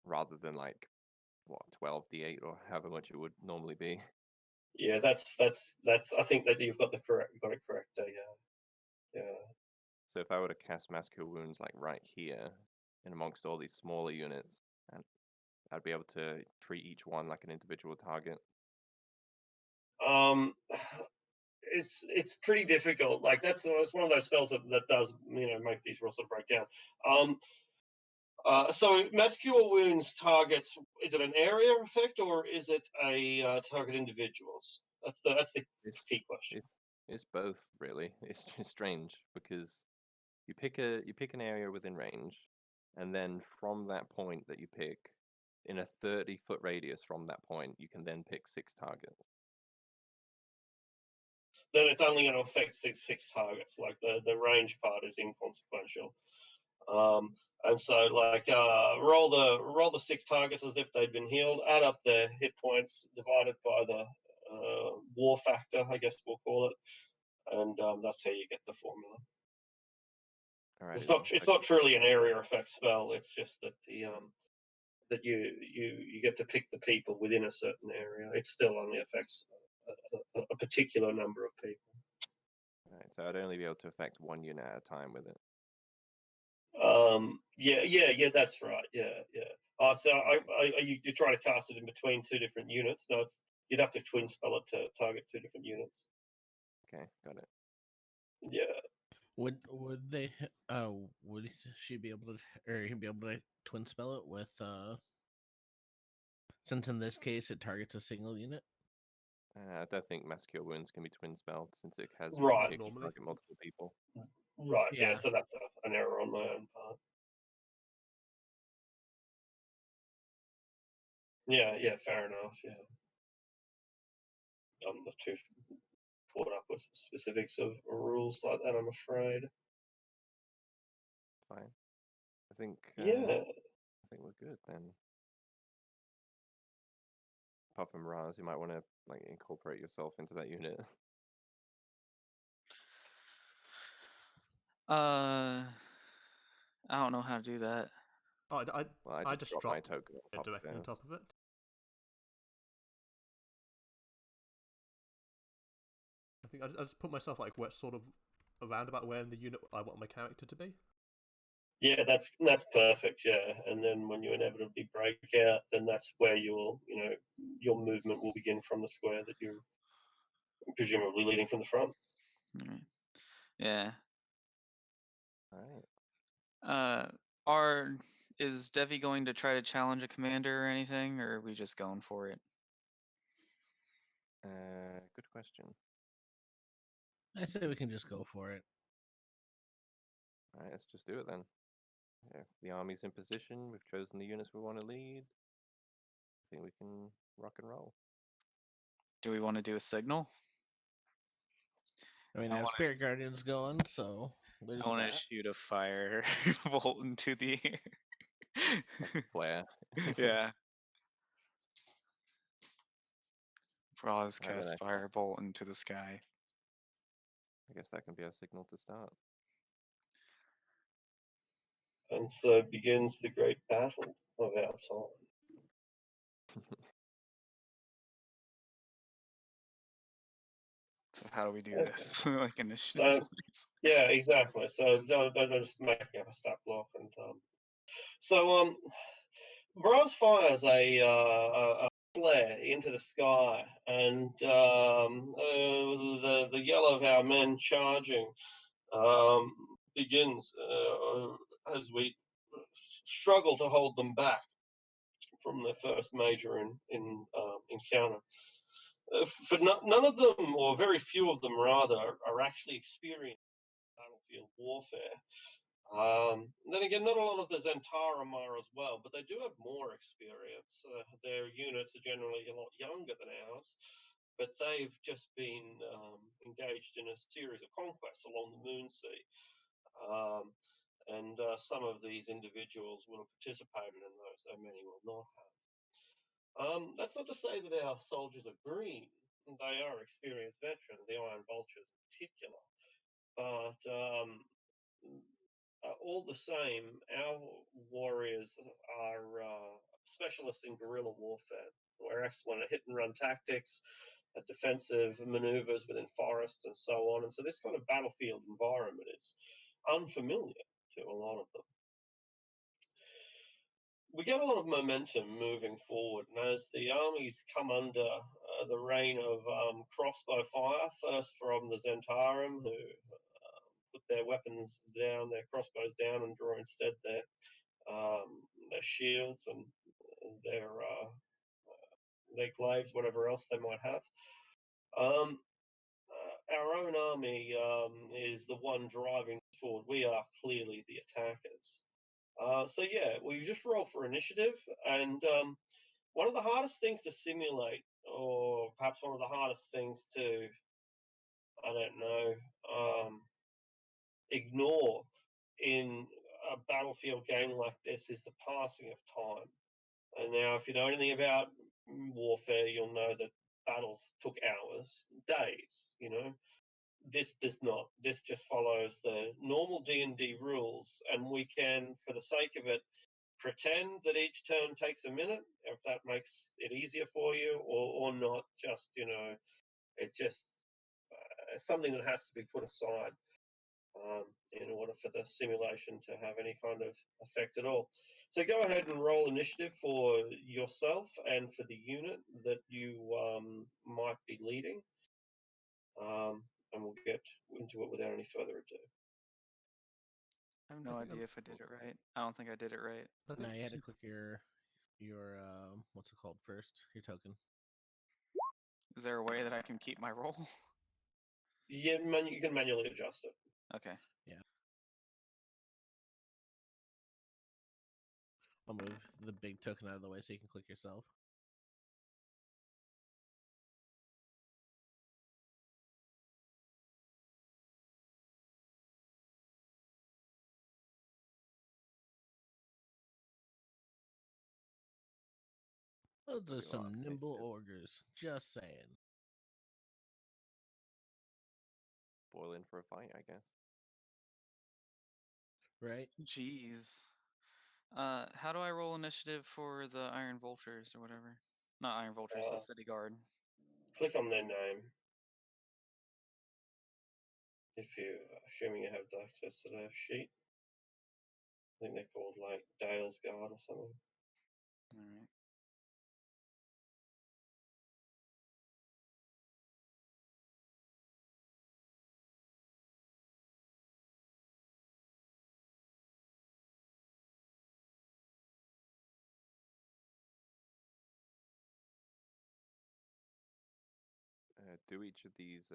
Speaker 5: rather than like what 12d8 or however much it would normally be.
Speaker 4: Yeah, that's. I think that you've got it correct there. Yeah.
Speaker 5: So if I were to cast mass cure wounds like right here, in amongst all these smaller units, and I'd be able to treat each one like an individual target.
Speaker 4: It's pretty difficult. Like that's one of those spells that does make these rules sort of break down. So mass cure wounds targets. Is it an area effect or is it a target individuals? That's the
Speaker 5: It's
Speaker 4: key question.
Speaker 5: it's both really. It's just strange because you pick an area within range, and then from that point that you pick, in a 30-foot radius from that point, you can then pick 6 targets.
Speaker 4: Then it's only going to affect six targets. Like the range part is inconsequential. And so like roll the 6 targets as if they'd been healed. Add up their hit points divided by the war factor, I guess we'll call it, and that's how you get the formula.
Speaker 5: Alrighty,
Speaker 4: It's not truly an area effect spell. It's just that that you get to pick the people within a certain area. It still only affects a particular number of people.
Speaker 5: Alright, so I'd only be able to affect 1 unit at a time with it.
Speaker 4: Yeah, that's right. Yeah. So you try to cast it in between 2 different units. No, you'd have to twin spell it to target 2 different units.
Speaker 5: Okay, got it.
Speaker 4: Yeah.
Speaker 2: Would they would she be able to, or he be able to twin spell it with since in this case it targets a single unit?
Speaker 5: I don't think mass cure wounds can be twin spelled since it has
Speaker 4: Right.
Speaker 5: ability to
Speaker 1: Normally.
Speaker 5: target multiple people.
Speaker 4: Right. Yeah.
Speaker 2: Yeah.
Speaker 4: So that's an error on my own part. Yeah. Fair enough. Yeah. I'm not too caught up with the specifics of rules like that, I'm afraid.
Speaker 5: Fine. I think
Speaker 4: Yeah.
Speaker 5: we're good then. Apart from Raz, you might want to like incorporate yourself into that unit.
Speaker 3: I don't know how to do that.
Speaker 1: Oh,
Speaker 5: Well,
Speaker 1: I
Speaker 5: I
Speaker 1: just
Speaker 5: dropped my
Speaker 1: dropped
Speaker 5: token on
Speaker 1: it
Speaker 5: top of
Speaker 1: directly on
Speaker 5: theirs.
Speaker 1: top of it. I think I just put myself like where sort of around about where in the unit I want my character to be.
Speaker 4: Yeah, that's perfect. Yeah, and then when you inevitably break out, then that's where your movement will begin from the square that you're presumably leading from the front.
Speaker 3: Alright. Yeah.
Speaker 5: Alright.
Speaker 3: Is Devi going to try to challenge a commander or anything, or are we just going for it?
Speaker 5: Good question.
Speaker 2: I say we can just go for it.
Speaker 5: Alright, let's just do it then. Yeah, the army's in position. We've chosen the units we want to lead. I think we can rock and roll.
Speaker 3: Do we want to do a signal?
Speaker 2: I mean,
Speaker 3: I
Speaker 2: I have
Speaker 3: wanna-
Speaker 2: Spirit Guardians going, so there's
Speaker 3: I want to
Speaker 2: that.
Speaker 3: shoot a fire bolt into the air.
Speaker 5: Flare.
Speaker 3: Yeah. Braz
Speaker 5: Alright, then
Speaker 3: cast firebolt into the sky.
Speaker 5: I guess that can be our signal to start.
Speaker 4: And so begins the great battle of our time.
Speaker 3: So how do we do
Speaker 4: Okay.
Speaker 3: this? Like initiative?
Speaker 4: Yeah, exactly. So don't just make up a stat block and so Braz fires a flare into the sky, and the yell of our men charging begins as we struggle to hold them back from their first major encounter. For none of them, or very few of them rather, are actually experiencing battlefield warfare. Then again, not a lot of the Zentarum are as well, but they do have more experience. Their units are generally a lot younger than ours, but they've just been engaged in a series of conquests along the Moonsea. And some of these individuals will have participated in those, though many will not have. That's not to say that our soldiers are green. They are experienced veterans, the Iron Vultures in particular. But all the same, our warriors are specialists in guerrilla warfare. We're excellent at hit and run tactics, at defensive maneuvers within forests, and so on. And so this kind of battlefield environment is unfamiliar to a lot of them. We get a lot of momentum moving forward, and as the armies come under the reign of crossbow fire, first from the Zentarum, who put their weapons down, their crossbows down, and draw instead their shields and their glaives, whatever else they might have. Our own army is the one driving forward. We are clearly the attackers. So yeah, we just roll for initiative, and one of the hardest things to simulate, or perhaps one of the hardest things to, I don't know, ignore in a battlefield game like this is the passing of time. And now, if you know anything about warfare, you'll know that battles took hours, days. You know, this does not. This just follows the normal D&D rules, and we can, for the sake of it, pretend that each turn takes a minute, if that makes it easier for you, or not. Just it's just something that has to be put aside in order for the simulation to have any kind of effect at all. So go ahead and roll initiative for yourself and for the unit that you might be leading, and we'll get into it without any further ado.
Speaker 3: I have no idea if I did it right. I don't think I did it right.
Speaker 2: No, you had to click your what's it called first? Your token.
Speaker 3: Is there a way that I can keep my roll?
Speaker 4: Yeah, you can manually adjust it.
Speaker 3: Okay.
Speaker 2: Yeah. I'll move the big token out of the way so you can click yourself. Those are
Speaker 5: You
Speaker 2: some
Speaker 5: are
Speaker 2: nimble
Speaker 5: initiative.
Speaker 2: ogres. Just saying.
Speaker 5: Boil in for a fight, I guess.
Speaker 2: Right?
Speaker 3: Jeez. How do I roll initiative for the Iron Vultures or whatever? Not Iron Vultures, the City Guard.
Speaker 4: Click on their name. If you, assuming you have access to their sheet. I think they're called like Dale's Guard or something.
Speaker 3: All right.
Speaker 5: Do each of these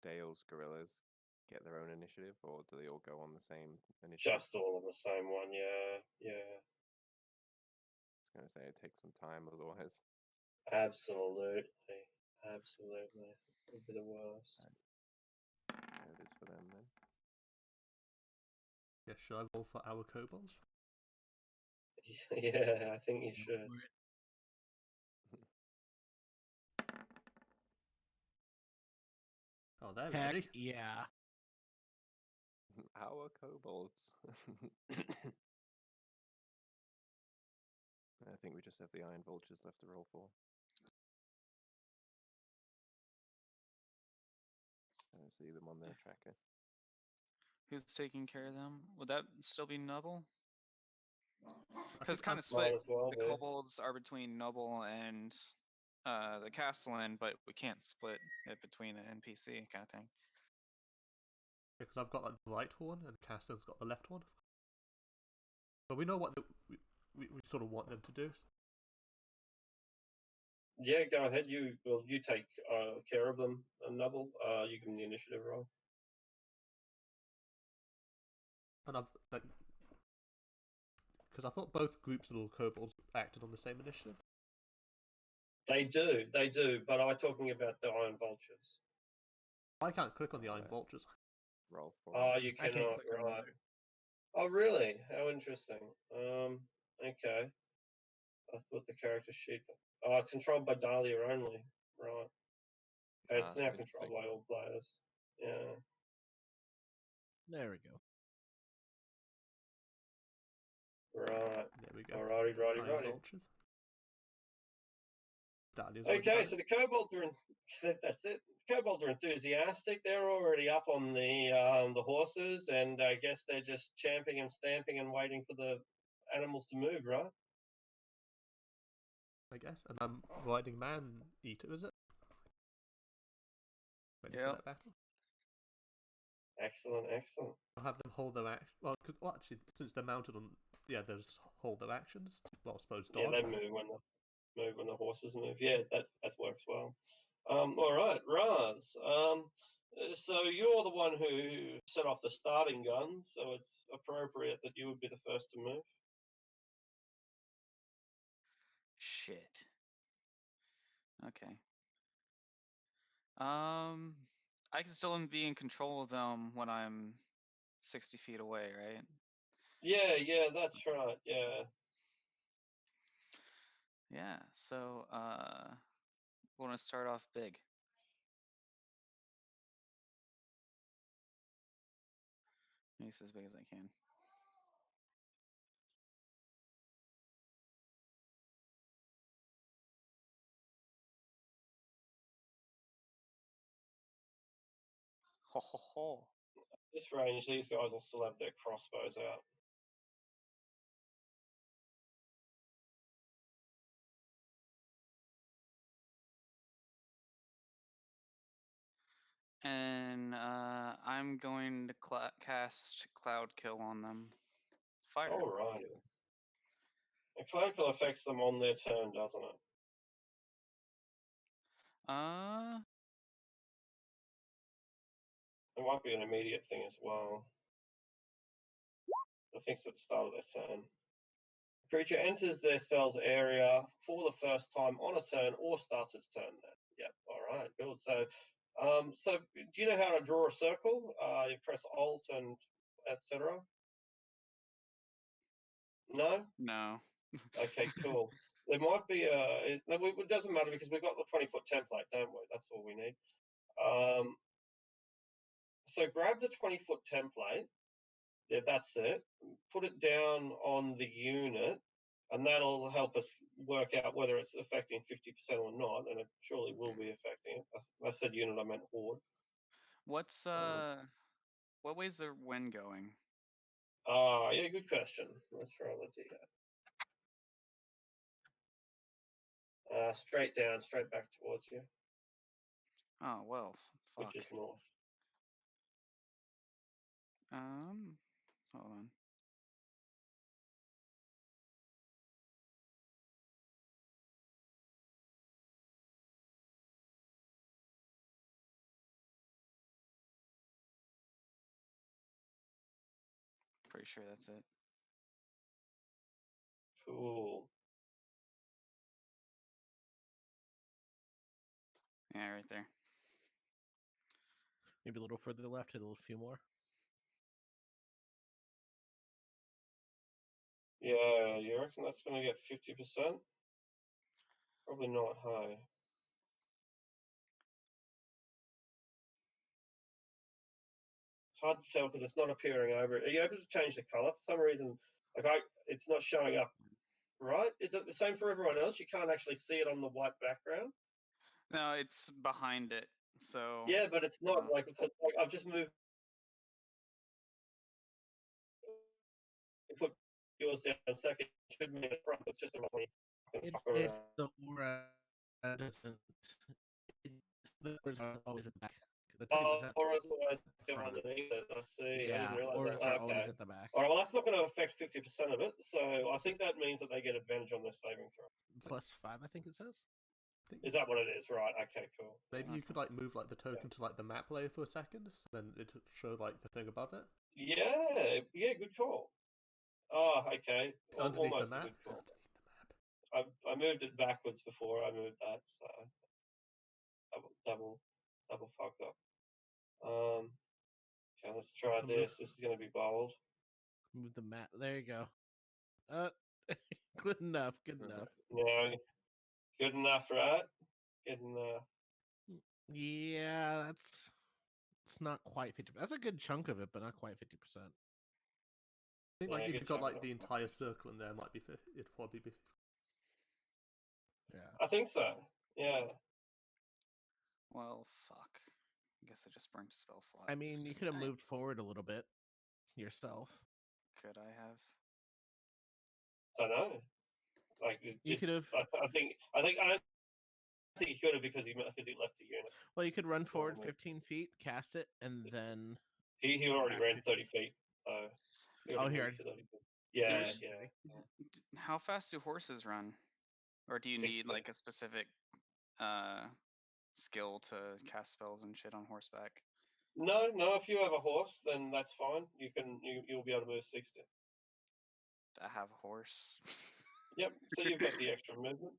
Speaker 5: Dale's gorillas get their own initiative, or do they all go on the same initiative?
Speaker 4: Just all on the same one, yeah.
Speaker 5: I was going to say it takes some time, otherwise.
Speaker 4: Absolutely. It would be the worst.
Speaker 5: There it is for them then.
Speaker 1: Yeah, should I roll for our kobolds?
Speaker 4: Yeah, I think you should.
Speaker 1: Oh, they're
Speaker 2: Heck
Speaker 1: ready.
Speaker 2: yeah.
Speaker 5: Our kobolds. I think we just have the Iron Vultures left to roll for. I see them on their tracker.
Speaker 3: Who's taking care of them? Would that still be Nubble?
Speaker 1: I
Speaker 3: Because
Speaker 1: think
Speaker 3: kind
Speaker 1: I'm-
Speaker 3: of split.
Speaker 4: Might as well
Speaker 3: The
Speaker 4: be.
Speaker 3: kobolds are between Nubble and the Castellan, but we can't split it between an NPC kind of thing.
Speaker 1: because I've got like the right horn and Castan's got the left horn. But we know what we sort of want them to do.
Speaker 4: Yeah, go ahead. You take care of them, Nubble. You give them the initiative roll.
Speaker 1: And I've like because I thought both groups of little kobolds acted on the same initiative.
Speaker 4: They do. But I'm talking about the Iron Vultures.
Speaker 1: I can't click on the Iron
Speaker 5: Right.
Speaker 1: Vultures.
Speaker 5: Roll for
Speaker 4: Oh,
Speaker 5: it.
Speaker 4: you
Speaker 2: I can't
Speaker 4: cannot,
Speaker 2: click on
Speaker 4: right?
Speaker 2: either.
Speaker 4: Oh, really? How interesting. Okay. I thought the character sheet. Oh, it's controlled by Dahlia only. Right. Okay, it's now
Speaker 5: Interesting.
Speaker 4: controlled by all players. Yeah.
Speaker 2: There we go.
Speaker 4: Right.
Speaker 1: There we go.
Speaker 4: Alrighty, righty,
Speaker 1: Iron
Speaker 4: righty.
Speaker 1: Vultures. Dahlia's already
Speaker 4: Okay,
Speaker 1: done
Speaker 4: so
Speaker 1: it.
Speaker 4: the kobolds are. That's it. Kobolds are enthusiastic. They're already up on the horses, and I guess they're just champing and stamping and waiting for the animals to move, right?
Speaker 1: I guess. And I'm riding Man Eater, is it? Ready for
Speaker 3: Yep.
Speaker 1: that battle.
Speaker 4: Excellent, excellent.
Speaker 1: I'll have them hold their action. Well, actually, since they're mounted on, they'll just hold their actions. Well, I suppose dodge.
Speaker 4: Yeah, they move when the horses move. Yeah, that works well. All right, Raz. So you're the one who set off the starting gun, so it's appropriate that you would be the first to move.
Speaker 3: Shit. Okay. I can still be in control of them when I'm 60 feet away, right?
Speaker 4: Yeah, that's right. Yeah.
Speaker 3: Yeah. So, we want to start off big. At least as big as I can. Ho ho ho.
Speaker 4: This range, these guys will still have their crossbows out.
Speaker 3: And I'm going to cast Cloud Kill on them. Fire Cloud
Speaker 4: Alrighty.
Speaker 3: Kill.
Speaker 4: The cloud kill affects them on their turn, doesn't it? It might be an immediate thing as well. I think it's at the start of their turn. Creature enters their spell's area for the first time on a turn or starts its turn then. Yep, alright, good. So do you know how to draw a circle? You press Alt and etc. No?
Speaker 3: No.
Speaker 4: Okay, cool. There might be it doesn't matter because we've got the 20-foot template, don't we? That's all we need. So grab the 20-foot template. Yeah, that's it. Put it down on the unit, and that'll help us work out whether it's affecting 50% or not, and it surely will be affecting it. I said unit, I meant horde.
Speaker 3: What's what way's the wind going?
Speaker 4: Yeah, good question. Let's roll a d8. Straight down, straight back towards you,
Speaker 3: Oh well, fuck.
Speaker 4: which is north.
Speaker 3: Hold on. Pretty sure that's it.
Speaker 4: Cool.
Speaker 3: Yeah, right there.
Speaker 2: Maybe a little further left, hit a few more.
Speaker 4: Yeah, you reckon that's going to get 50%? Probably not high. It's hard to tell because it's not appearing over it. Are you able to change the color? For some reason, it's not showing up. Right? Is it the same for everyone else? You can't actually see it on the white background.
Speaker 3: No, it's behind it. So
Speaker 4: Yeah, but it's not because I've just moved. Put yours down a second. It should be in front. It's just a
Speaker 2: It's the aura doesn't. The aura's always at the back. The 20%
Speaker 4: auras always go
Speaker 2: front.
Speaker 4: underneath it. I see. I
Speaker 2: Yeah,
Speaker 4: didn't realize
Speaker 2: auras
Speaker 4: that.
Speaker 2: are
Speaker 4: Okay.
Speaker 2: always at the back.
Speaker 4: All right. Well, that's not going to affect 50% of it. So I think that means that they get advantage on their saving throw.
Speaker 2: +5, I think it says.
Speaker 4: Is that what it is? Right. Okay. Cool.
Speaker 1: Maybe you could like move like the token to like the map layer for a second, so then it'd show like the thing above it.
Speaker 4: Yeah, good call. Oh, okay.
Speaker 1: It's underneath the
Speaker 4: Almost a
Speaker 1: map.
Speaker 4: good
Speaker 1: It's
Speaker 4: call.
Speaker 1: underneath the map.
Speaker 4: I moved it backwards before I moved that, so double fucked up. Okay, let's try
Speaker 2: So
Speaker 4: this. This is going to be bold.
Speaker 2: Move the map. There you go. Good enough. Good enough.
Speaker 4: Yeah, good enough, right? Good enough.
Speaker 2: Yeah, it's not quite 50. That's a good chunk of it, but not quite 50%.
Speaker 1: I think like
Speaker 4: Yeah,
Speaker 1: if
Speaker 4: good
Speaker 1: you've got
Speaker 4: chunk
Speaker 1: like
Speaker 4: of
Speaker 1: the
Speaker 4: it.
Speaker 1: entire circle in there, it might be 50. It'd probably be 50.
Speaker 2: Yeah.
Speaker 4: I think so. Yeah.
Speaker 3: Well, fuck. I guess I just burnt a spell slot.
Speaker 2: I mean, you could have
Speaker 3: Alright.
Speaker 2: moved forward a little bit yourself.
Speaker 3: Could I have?
Speaker 4: I don't know. Like
Speaker 2: You could have.
Speaker 4: I don't think he could have because he left the unit.
Speaker 2: Well, you could run
Speaker 4: Well,
Speaker 2: forward
Speaker 4: I mean-
Speaker 2: 15 feet, cast it, and then.
Speaker 4: He already
Speaker 2: Back
Speaker 4: ran
Speaker 2: to-
Speaker 4: 30 feet. So he
Speaker 2: Oh,
Speaker 4: already
Speaker 2: here.
Speaker 4: moved for 30 feet. Yeah,
Speaker 3: we-
Speaker 4: yeah.
Speaker 3: How fast do horses run? Or do you need
Speaker 4: 60.
Speaker 3: like a specific skill to cast spells and shit on horseback?
Speaker 4: No. If you have a horse, then that's fine. You'll be able to move 60.
Speaker 3: I have a horse.
Speaker 4: Yep. So you've got the extra movement.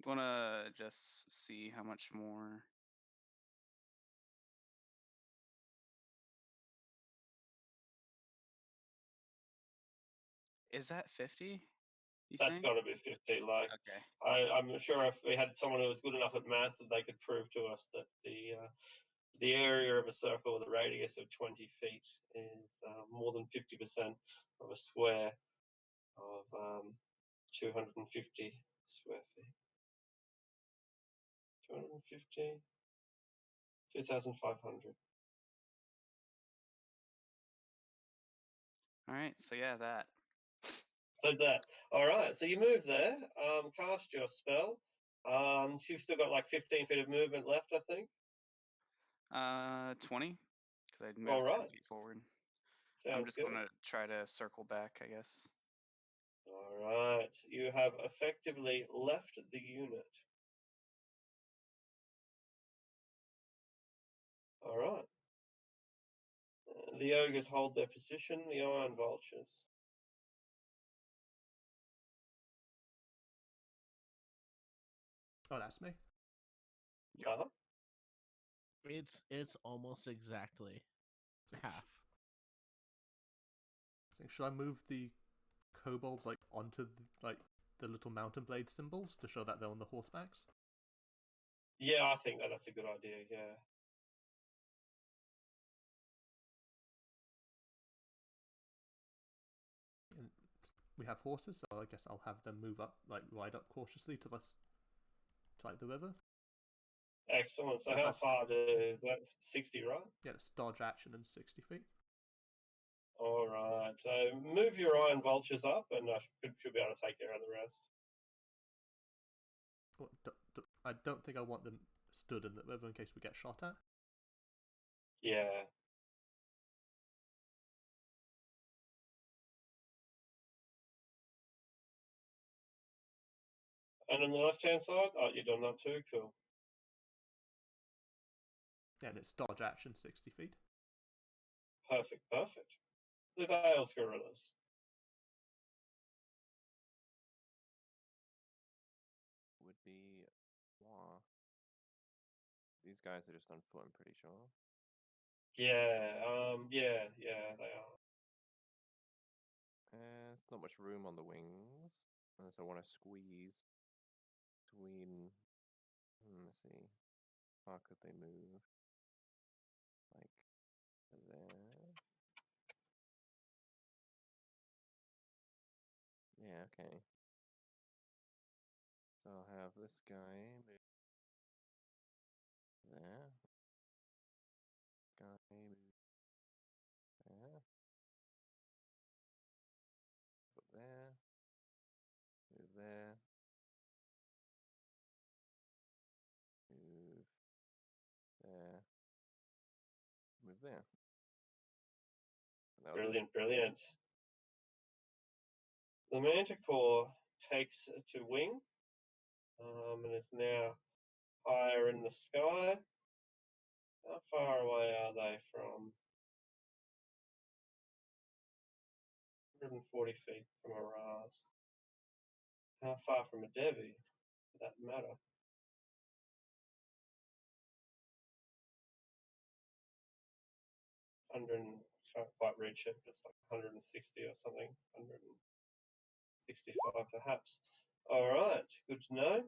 Speaker 3: Wanna just see how much more? Is that 50?
Speaker 4: That's
Speaker 3: think?
Speaker 4: got to be 50. Like
Speaker 3: Okay.
Speaker 4: I'm sure if we had someone who was good enough at math, that they could prove to us that the area of a circle with a radius of 20 feet is more than 50% of a square of 250 square feet. 250, 2,500.
Speaker 3: All right. So yeah, that.
Speaker 4: So that. All right. So you move there, cast your spell. You've still got like 15 feet of movement left, I think.
Speaker 3: 20, because I'd moved
Speaker 4: All
Speaker 3: 10
Speaker 4: right.
Speaker 3: feet forward.
Speaker 4: Sounds
Speaker 3: I'm just
Speaker 4: good.
Speaker 3: gonna try to circle back, I guess.
Speaker 4: All right. You have effectively left the unit. All right. The ogres hold their position. The iron vultures.
Speaker 1: Oh, that's me.
Speaker 4: Uh-huh.
Speaker 2: It's almost exactly half.
Speaker 1: So should I move the kobolds like onto the little mountain blade symbols to show that they're on the horsebacks?
Speaker 4: Yeah, I think that's a good idea. Yeah.
Speaker 1: And we have horses, so I guess I'll have them move up, like ride up cautiously to the river.
Speaker 4: Excellent. So
Speaker 1: Yes,
Speaker 4: how
Speaker 1: that's-
Speaker 4: far to that? 60, right?
Speaker 1: Yeah, it's dodge action and 60 feet.
Speaker 4: All right. So move your iron vultures up, and I should be able to take care of the rest.
Speaker 1: Well, I don't think I want them stood in the river in case we get shot at.
Speaker 4: Yeah. And on the left-hand side, oh, you've done that too. Cool.
Speaker 1: Yeah, and it's dodge action 60 feet.
Speaker 4: Perfect. The Vales gorillas.
Speaker 5: Would be wow. These guys are just on foot, I'm pretty sure.
Speaker 4: Yeah. Yeah. They are.
Speaker 5: There's not much room on the wings, so I want to squeeze between. Let's see. How far could they move? Like there. Yeah. Okay. So I'll have this guy move there. Guy move there. Put there. Move there. Move there. Move there. And that'll do it.
Speaker 4: Brilliant. The manticore takes to wing, and is now higher in the sky. How far away are they from? 140 feet from a Raz. How far from a Devi, for that matter? 100, can't quite reach it, it's like 160 or something, 165 perhaps. All right, good to know.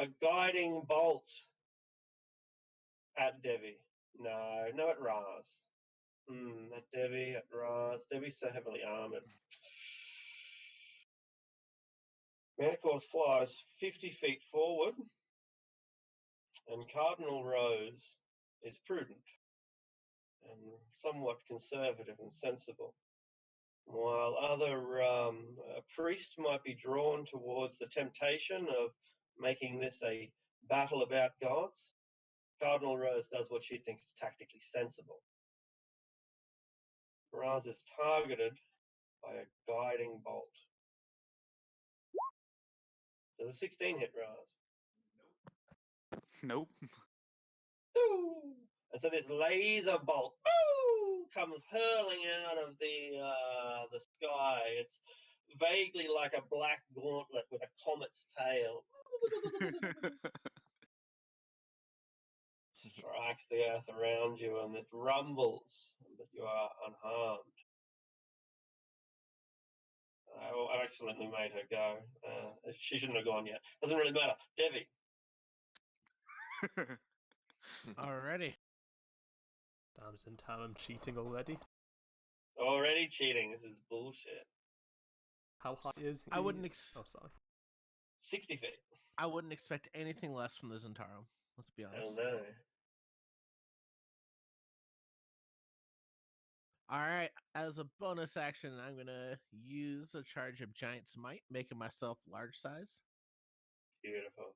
Speaker 4: A guiding bolt at Devi. No, at Raz. At Devi, at Raz. Devi's so heavily armored. Manicord flies 50 feet forward, and Cardinal Rose is prudent and somewhat conservative and sensible, while other priests might be drawn towards the temptation of making this a battle about gods. Cardinal Rose does what she thinks is tactically sensible. Raz is targeted by a guiding bolt. Does a 16 hit Raz?
Speaker 3: Nope.
Speaker 4: And so this laser bolt comes hurling out of the sky. It's vaguely like a black gauntlet with a comet's tail. Strikes the earth around you, and it rumbles, but you are unharmed. I accidentally made her go. She shouldn't have gone yet. Doesn't really matter. Devi.
Speaker 2: Alrighty.
Speaker 1: Damn, Zentarum cheating already.
Speaker 4: Already cheating. This is bullshit.
Speaker 1: How high is the...
Speaker 2: I wouldn't.
Speaker 1: Oh, sorry.
Speaker 4: 60 feet.
Speaker 2: I wouldn't expect anything less from the Zentarum. Let's be honest.
Speaker 4: Hell no.
Speaker 2: Alright, as a bonus action, I'm gonna use a charge of Giant's Might, making myself large size.
Speaker 4: Beautiful.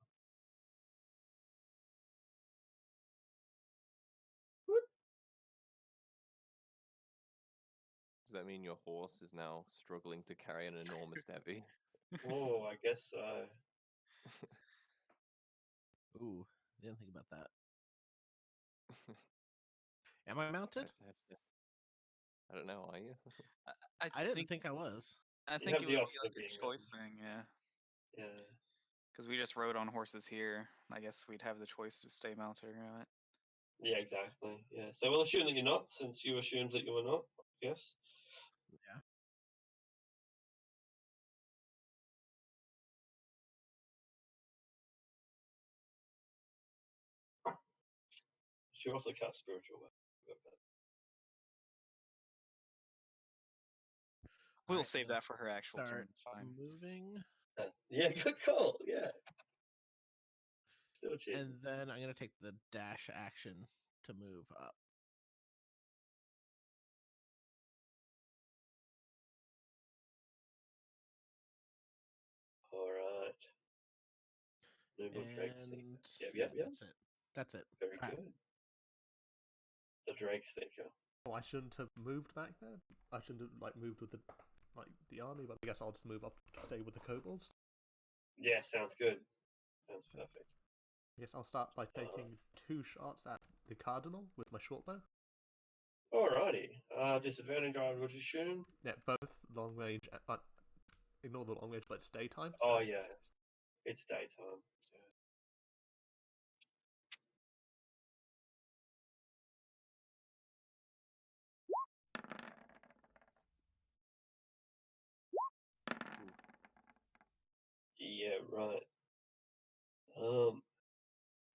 Speaker 5: Does that mean your horse is now struggling to carry an enormous Devi?
Speaker 4: Oh, I guess so.
Speaker 2: Ooh, didn't think about that. Am I mounted?
Speaker 5: I don't know, are you?
Speaker 2: I didn't think I was.
Speaker 3: I
Speaker 4: You
Speaker 3: think
Speaker 4: have
Speaker 3: it
Speaker 4: the
Speaker 3: would be
Speaker 4: option
Speaker 3: like
Speaker 4: of
Speaker 3: a
Speaker 4: being
Speaker 3: choice thing, yeah.
Speaker 4: Yeah.
Speaker 3: Because we just rode on horses here. I guess we'd have the choice to stay mounted or not.
Speaker 4: Yeah, exactly. Yeah. So we'll assume that you're not, since you assumed that you were not, I guess.
Speaker 2: Yeah.
Speaker 4: She also cast spiritual weapon.
Speaker 3: We'll
Speaker 2: Alright,
Speaker 3: save
Speaker 2: then
Speaker 3: that for her actual turn.
Speaker 2: start
Speaker 3: It's fine.
Speaker 2: moving.
Speaker 4: Yeah, good call. Yeah. Still cheating.
Speaker 2: And then I'm gonna take the dash action to move up.
Speaker 4: All right. Noble Drake
Speaker 2: And
Speaker 4: Seeker. Yep.
Speaker 2: that's it. That's it.
Speaker 4: Very
Speaker 2: Crap.
Speaker 4: good. The Drake Seeker.
Speaker 1: Oh, I shouldn't have moved back there. I shouldn't have moved with the army, but I guess I'll just move up to stay with the kobolds.
Speaker 4: Yeah, sounds good. Sounds perfect.
Speaker 1: I guess I'll start by taking 2 shots at the cardinal with my shortbow.
Speaker 4: Alrighty. Disadvantage, I would assume.
Speaker 1: Yeah, both long range. Ignore the long range, but it's daytime.
Speaker 4: Oh, yeah. It's daytime. Yeah, right.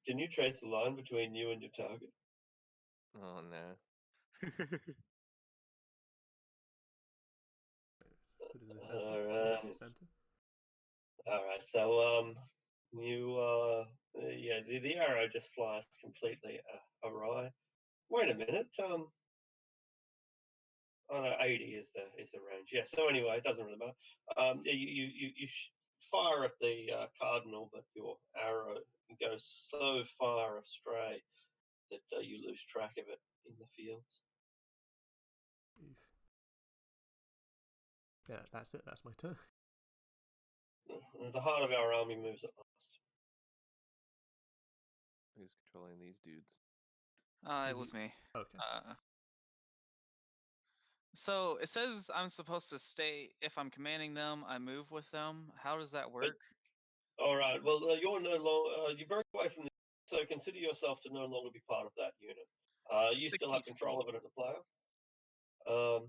Speaker 4: Can you trace the line between you and your target?
Speaker 5: Oh no.
Speaker 1: Put it in the center.
Speaker 4: Alright.
Speaker 1: In the center.
Speaker 4: Alright, so you the arrow just flies completely awry. Wait a minute. Oh no, 80 is the range. Yeah. So anyway, it doesn't really matter. You fire at the cardinal, but your arrow goes so far astray that you lose track of it in the fields.
Speaker 1: Oof. Yeah, that's it. That's my turn.
Speaker 4: The heart of our army moves at last.
Speaker 5: Who's controlling these dudes?
Speaker 3: It was me.
Speaker 1: Okay.
Speaker 3: So it says I'm supposed to stay if I'm commanding them. I move with them. How does that work?
Speaker 4: All right. Well, you're no longer. You broke away from the. So consider yourself to no longer be part of that unit. You still
Speaker 3: 60
Speaker 4: have control
Speaker 3: feet.
Speaker 4: of it as a player. Um,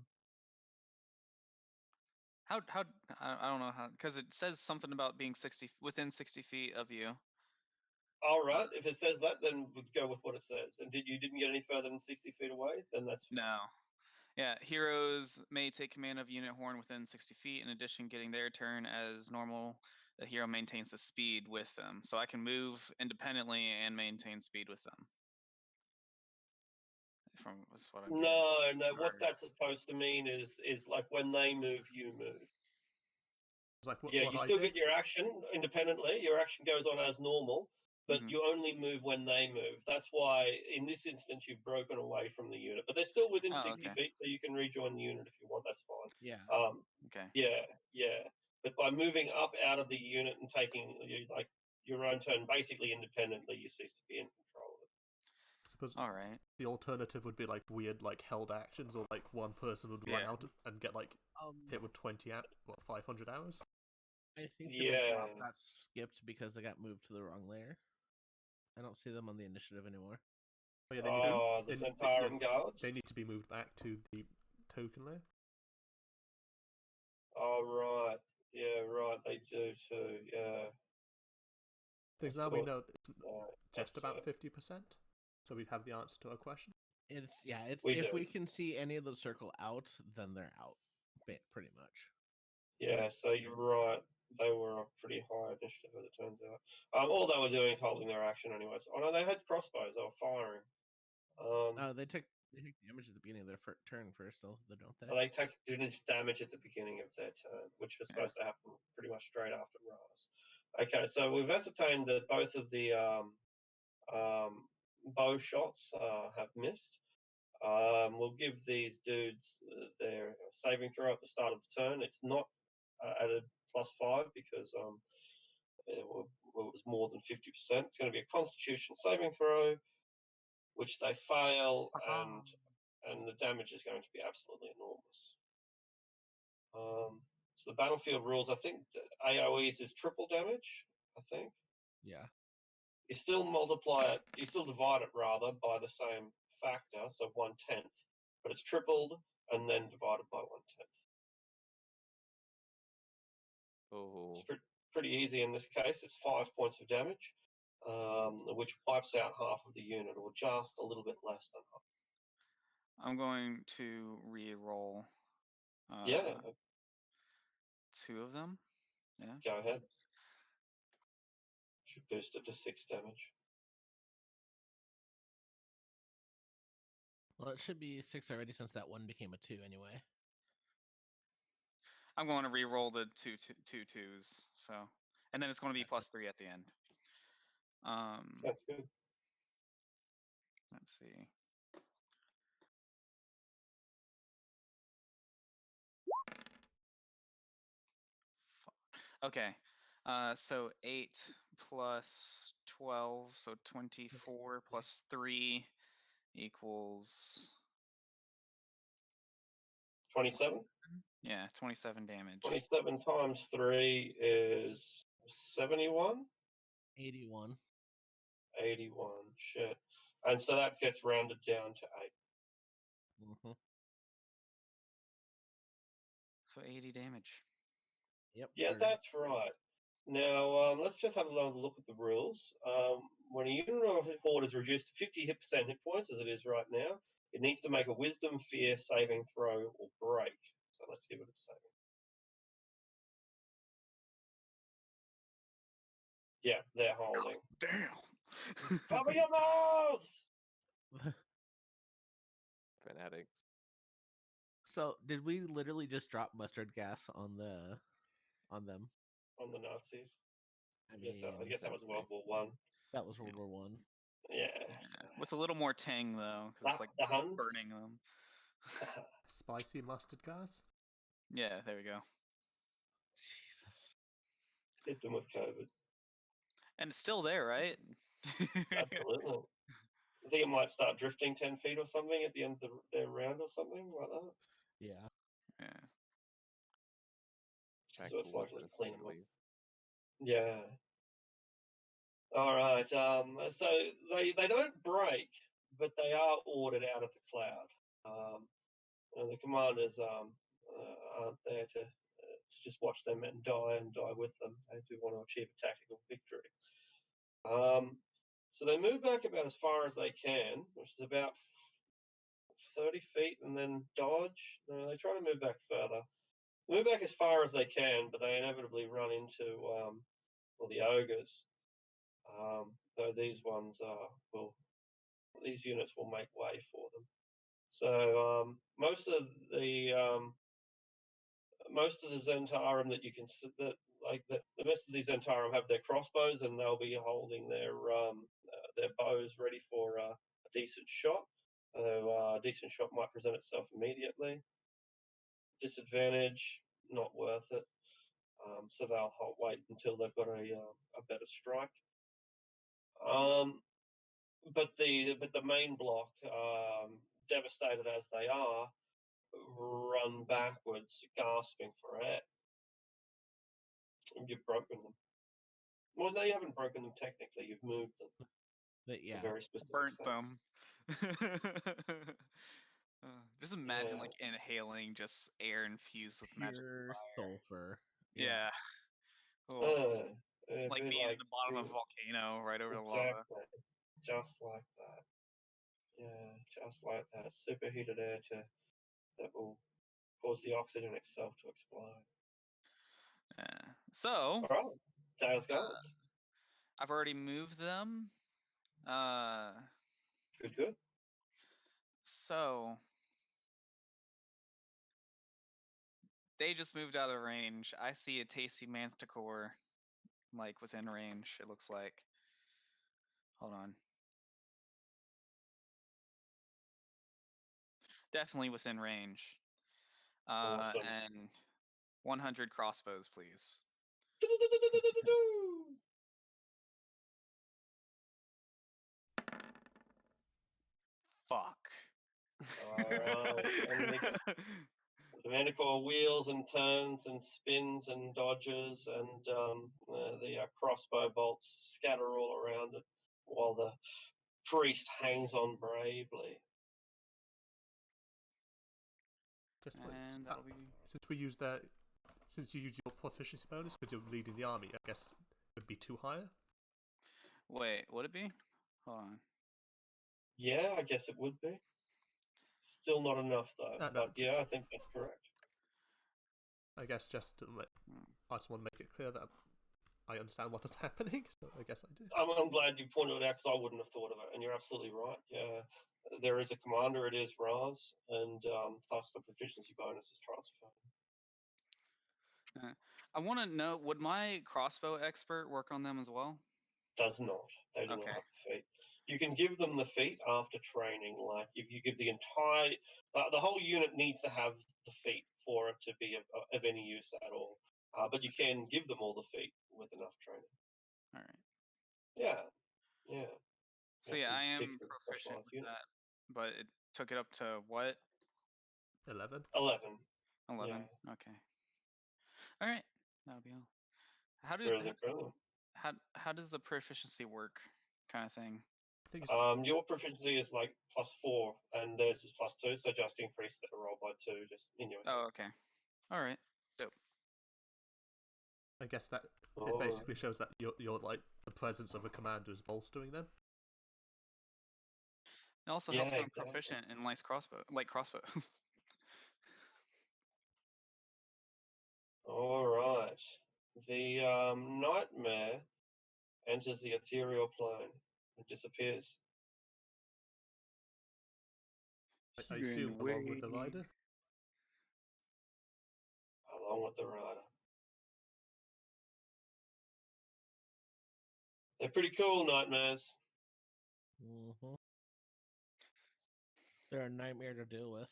Speaker 3: How I don't know how, because it says something about being within 60 feet of you.
Speaker 4: all right. If it says that, then we'd go with what it says. And you didn't get any further than 60 feet away? Then that's fine.
Speaker 3: No. Yeah, heroes may take command of unit horn within 60 feet. In addition, getting their turn as normal, the hero maintains the speed with them. So I can move independently and maintain speed with them. From that's what I'm getting.
Speaker 4: No. What that's supposed to mean is like when they move, you move.
Speaker 1: It's like what,
Speaker 4: Yeah,
Speaker 1: what
Speaker 4: you
Speaker 1: I
Speaker 4: still
Speaker 1: did.
Speaker 4: get your action independently. Your action goes on as normal, but
Speaker 3: Mhm.
Speaker 4: you only move when they move. That's why, in this instance, you've broken away from the unit. But they're still within
Speaker 3: Oh,
Speaker 4: 60
Speaker 3: okay.
Speaker 4: feet, so you can rejoin the unit if you want. That's fine.
Speaker 2: Yeah.
Speaker 3: Okay.
Speaker 4: Yeah. But by moving up out of the unit and taking like your own turn, basically independently, you cease to be in control of it.
Speaker 1: I suppose
Speaker 3: All right.
Speaker 1: the alternative would be like weird, like held actions, or like one person would run
Speaker 3: Yeah.
Speaker 1: out and get like hit with 500 hours.
Speaker 2: I think
Speaker 4: Yeah.
Speaker 2: that skipped because they got moved to the wrong layer. I don't see them on the initiative anymore.
Speaker 1: Oh yeah, they need,
Speaker 4: The Zentarum guards.
Speaker 1: they need to be moved back to the token layer.
Speaker 4: Oh right. Yeah, right. They do too. Yeah.
Speaker 1: Because
Speaker 4: I
Speaker 1: now we
Speaker 4: thought-
Speaker 1: know it's just
Speaker 4: that's
Speaker 1: about 50%, so we'd have the answer to our question.
Speaker 2: It's
Speaker 4: We
Speaker 2: if
Speaker 4: do.
Speaker 2: we can see any of the circle out, then they're out, pretty much.
Speaker 4: Yeah, so you're right. They were a pretty high initiative, as it turns out. All they were doing is holding their action, anyways. Oh no, they had crossbows. They were firing.
Speaker 2: They take damage at the beginning of their turn first, though, don't they?
Speaker 4: They take damage at the beginning of their turn, which was supposed to happen pretty much straight after Raz. Okay, so we've ascertained that both of the bow shots have missed. We'll give these dudes their saving throw at the start of the turn. It's not added +5 because it was more than 50%. It's going to be a Constitution saving throw, which they fail, and the damage is going to be absolutely enormous. So the battlefield rules, I think AOE's is triple damage. I think.
Speaker 2: Yeah.
Speaker 4: You still multiply it. You still divide it rather by the same factor, so 1/10, but it's tripled and then divided by 1/10.
Speaker 5: Oh,
Speaker 4: It's pretty easy in this case. It's 5 points of damage, which wipes out half of the unit, or just a little bit less than half.
Speaker 3: I'm going to re-roll.
Speaker 4: Yeah,
Speaker 3: 2 of them. Yeah.
Speaker 4: go ahead. Should boost it to 6 damage.
Speaker 2: Well, it should be 6 already since that one became a 2 anyway.
Speaker 3: I'm going to re-roll the two twos. So, and then it's going to be +3 at the end.
Speaker 4: That's good.
Speaker 3: Let's see. Okay. So 8 plus 12, so 24 plus 3 equals
Speaker 4: 27.
Speaker 3: Yeah, 27 damage.
Speaker 4: 27 times 3 is 71.
Speaker 2: 81.
Speaker 4: 81. Shit. And so that gets rounded down to 8.
Speaker 2: Mm-hmm.
Speaker 3: So 80 damage.
Speaker 2: Yep.
Speaker 4: Yeah, that's right. Now, let's just have a look at the rules. When a unit or horde is reduced to 50% hit points, as it is right now, it needs to make a Wisdom, Fear, saving throw, or break. So let's give it a saving. Yeah, they're holding.
Speaker 3: Damn.
Speaker 4: Cover your mouths!
Speaker 5: fanatics.
Speaker 2: So, did we literally just drop mustard gas on them?
Speaker 4: On the Nazis.
Speaker 2: I
Speaker 4: I guess that was
Speaker 5: exactly.
Speaker 4: World War One.
Speaker 2: That was World War One.
Speaker 4: Yeah.
Speaker 3: With a little more tang though, because it's like
Speaker 4: The Huns.
Speaker 3: burning them.
Speaker 1: Spicy mustard gas.
Speaker 3: Yeah, there we go.
Speaker 2: Jesus.
Speaker 4: Hit them with COVID.
Speaker 3: And it's still there, right?
Speaker 4: Absolutely. I think it might start drifting 10 feet or something at the end of their round or something like that.
Speaker 2: Yeah.
Speaker 3: Yeah.
Speaker 5: Check
Speaker 4: So
Speaker 5: the
Speaker 4: it's
Speaker 5: water
Speaker 4: likely to
Speaker 5: before
Speaker 4: clean
Speaker 5: you
Speaker 4: them up.
Speaker 5: leave.
Speaker 4: Yeah. All right. So they don't break, but they are ordered out of the cloud. And the commanders aren't there to just watch them and die with them. They do want to achieve a tactical victory. So they move back about as far as they can, which is about 30 feet, and then dodge. No, they try to move back further. Move back as far as they can, but they inevitably run into the ogres. Though these ones these units will make way for them. So most of the Zentarum that you can see, the rest of these Zentarum have their crossbows, and they'll be holding their bows ready for a decent shot. Although a decent shot might present itself immediately. Disadvantage, not worth it. So they'll wait until they've got a better strike. But the main block, devastated as they are, run backwards, gasping for air. You've broken them. Well, no, you haven't broken them technically. You've moved them.
Speaker 2: But yeah.
Speaker 4: Very specific
Speaker 3: Burnt
Speaker 4: sense.
Speaker 3: them. Just imagine
Speaker 4: Yeah.
Speaker 3: like inhaling just air infused with magic
Speaker 2: Pure
Speaker 3: fire.
Speaker 2: sulfur.
Speaker 3: Yeah. Oh, like
Speaker 4: Bit
Speaker 3: being at the bottom of a volcano right over the lava.
Speaker 4: exactly, just like that. Yeah, just like that. Superheated air that will cause the oxygen itself to explode.
Speaker 3: Yeah. So
Speaker 4: All right, Dale's guards.
Speaker 3: I've already moved them.
Speaker 4: Good.
Speaker 3: So they just moved out of range. I see a tasty manticore like within range, it looks like. Hold on. Definitely within range.
Speaker 4: Awesome.
Speaker 3: And 100 crossbows, please. Fuck.
Speaker 4: All right. And the Manticore wheels and turns and spins and dodges, and the crossbow bolts scatter all around it, while the priest hangs on bravely.
Speaker 1: Just wait.
Speaker 3: And that'll be
Speaker 1: Since you use your proficiency bonus because you're leading the army, I guess it would be 2 higher.
Speaker 3: Wait, would it be? Hold on.
Speaker 4: Yeah, I guess it would be. Still not enough though.
Speaker 1: No,
Speaker 4: But yeah, I think that's correct.
Speaker 1: I guess just I just want to make it clear that I understand what is happening, so I guess I do.
Speaker 4: I'm glad you pointed it out because I wouldn't have thought of it, and you're absolutely right. Yeah, there is a commander. It is Raz, and thus the proficiency bonus is transferred.
Speaker 3: I want to know, would my crossbow expert work on them as well?
Speaker 4: Does not. They do not
Speaker 3: Okay.
Speaker 4: have the feat. You can give them the feat after training. Like if you give the entire, the whole unit needs to have the feat for it to be of any use at all. But you can give them all the feat with enough training.
Speaker 3: All right.
Speaker 4: Yeah.
Speaker 3: So
Speaker 4: Makes
Speaker 3: yeah,
Speaker 4: them
Speaker 3: I am
Speaker 4: particularly
Speaker 3: proficient
Speaker 4: specialised
Speaker 3: with
Speaker 4: unit.
Speaker 3: that, but it took it up to what?
Speaker 1: 11.
Speaker 4: 11.
Speaker 3: 11.
Speaker 4: Yeah.
Speaker 3: Okay. All right. That'll be all. How
Speaker 4: Brilliant.
Speaker 3: how does the proficiency work, kind of thing?
Speaker 1: I think it's
Speaker 4: Your proficiency is like +4, and theirs is +2, so just increase the roll by 2, just in your head.
Speaker 3: Oh, okay. All right. Dope.
Speaker 1: I guess that it
Speaker 4: Oh.
Speaker 1: basically shows that you're like the presence of a commander is bolstering them.
Speaker 3: It also
Speaker 4: Yeah,
Speaker 3: helps them
Speaker 4: exactly.
Speaker 3: proficient in crossbows.
Speaker 4: All right. The nightmare enters the ethereal plane and disappears.
Speaker 1: I assume along with the rider.
Speaker 4: Along with the rider. They're pretty cool, nightmares.
Speaker 2: Mm-hmm. They're a nightmare to deal with.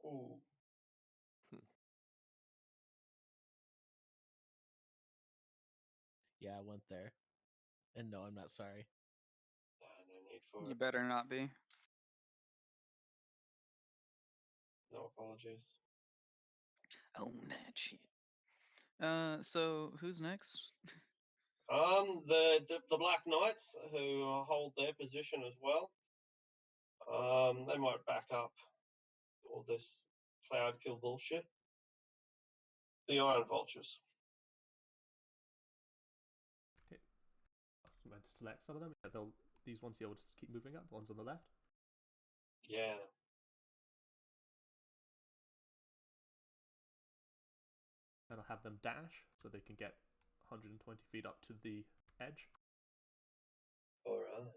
Speaker 4: Ooh.
Speaker 2: Yeah, I went there. And no, I'm not sorry.
Speaker 4: No need for
Speaker 3: You
Speaker 4: it.
Speaker 3: better not be.
Speaker 4: No apologies.
Speaker 3: Oh, that shit. So who's next?
Speaker 4: The Black Knights who hold their position as well. They might back up all this cloud kill bullshit. The Iron Vultures.
Speaker 1: Okay. I was meant to select some of them. Yeah, these ones here will just keep moving up. The ones on the left.
Speaker 4: Yeah.
Speaker 1: And I'll have them dash so they can get 120 feet up to the edge.
Speaker 4: All right.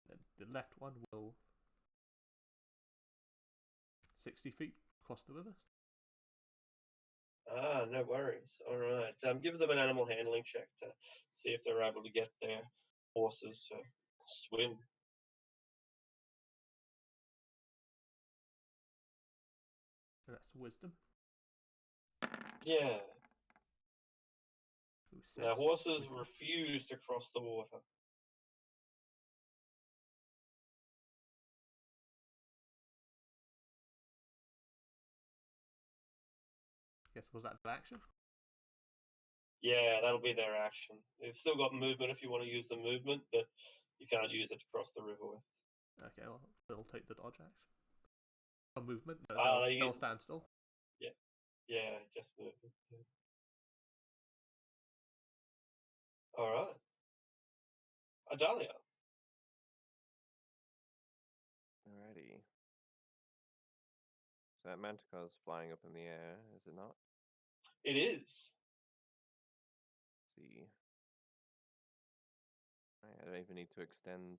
Speaker 1: Then the left one will 60 feet across the river.
Speaker 4: Ah, no worries. All right. Give them an animal handling check to see if they're able to get their horses to swim.
Speaker 1: And that's wisdom.
Speaker 4: Yeah.
Speaker 1: Ooh,
Speaker 4: Now,
Speaker 1: 6.
Speaker 4: horses
Speaker 1: With-
Speaker 4: refuse to cross the water.
Speaker 1: Yes, was that the action?
Speaker 4: Yeah, that'll be their action. They've still got movement if you want to use the movement, but you can't use it to cross the river with.
Speaker 1: Okay, well, they'll take the dodge action. A movement? No,
Speaker 4: they
Speaker 1: they'll
Speaker 4: use-
Speaker 1: stand still.
Speaker 4: Yeah, just movement. Yeah. All right. Adalia.
Speaker 5: Alrighty. So that Manticore's flying up in the air, is it not?
Speaker 4: It is.
Speaker 5: Let's see. I don't even need to extend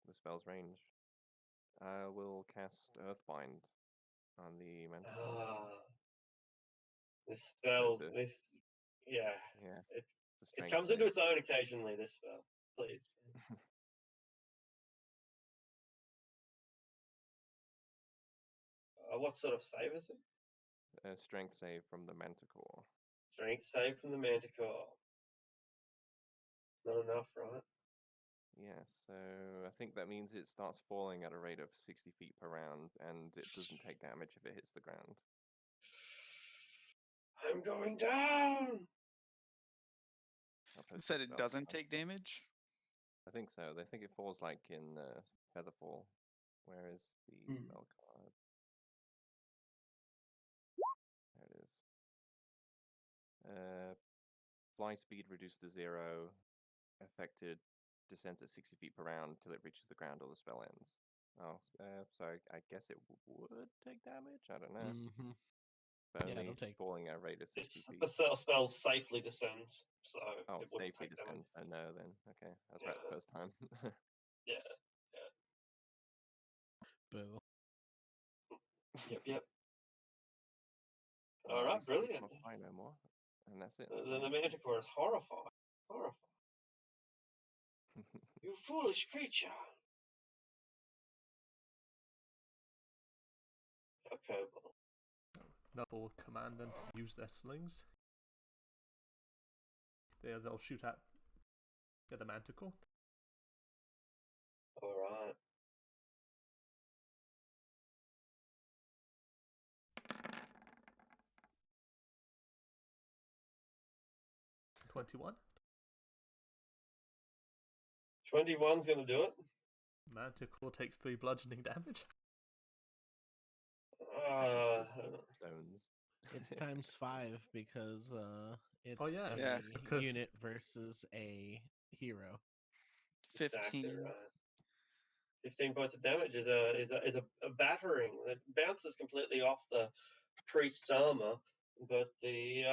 Speaker 5: the spell's range. I will cast Earthbind on the Manticore.
Speaker 4: Ah, this spell.
Speaker 5: That's it.
Speaker 4: This. Yeah.
Speaker 5: Yeah,
Speaker 4: It
Speaker 5: the
Speaker 4: it
Speaker 5: strength
Speaker 4: comes into
Speaker 5: save.
Speaker 4: its own occasionally. This spell, please. What sort of save is it?
Speaker 5: Strength save from the Manticore.
Speaker 4: Strength save from the Manticore. Not enough, right?
Speaker 5: Yeah, so I think that means it starts falling at a rate of 60 feet per round, and it doesn't take damage if it hits the ground.
Speaker 4: I'm going down.
Speaker 5: I'll
Speaker 3: You
Speaker 5: post
Speaker 3: said
Speaker 5: the
Speaker 3: it
Speaker 5: spell
Speaker 3: doesn't
Speaker 5: cost.
Speaker 3: take damage?
Speaker 5: I think so. They think it falls like in Featherfall. Where is the spell card? There it is. Fly speed reduced to 0. Affected descends at 60 feet per round till it reaches the ground or the spell ends. Oh, so I guess it would take damage? I don't know.
Speaker 2: Mm-hmm.
Speaker 5: But
Speaker 2: Yeah,
Speaker 5: only
Speaker 2: it'll take-
Speaker 5: falling at a rate of 60
Speaker 4: It's
Speaker 5: feet.
Speaker 4: the spell safely descends, so
Speaker 5: Oh,
Speaker 4: it wouldn't
Speaker 5: safely
Speaker 4: take damage.
Speaker 5: descends. I know then. Okay, that's right the first time.
Speaker 4: Yeah.
Speaker 2: Boo.
Speaker 4: Yep.
Speaker 5: Well,
Speaker 4: All
Speaker 5: at
Speaker 4: right,
Speaker 5: least we
Speaker 4: brilliant.
Speaker 5: can't fly no more. And that's it.
Speaker 4: The Manticore is horrified. Horrified. You foolish creature. Okay, well,
Speaker 1: Noble will command them to use their slings. They'll shoot at the Manticore.
Speaker 4: all right.
Speaker 1: 21.
Speaker 4: 21's going to do it.
Speaker 1: Manticore takes 3 bludgeoning damage.
Speaker 5: Stones.
Speaker 2: It's times 5 because it's
Speaker 1: Oh, yeah.
Speaker 2: a
Speaker 3: Yeah.
Speaker 1: Because-
Speaker 2: unit versus a hero.
Speaker 3: 15.
Speaker 4: Exactly right. 15 points of damage is a battering that bounces completely off the priest's armor, but the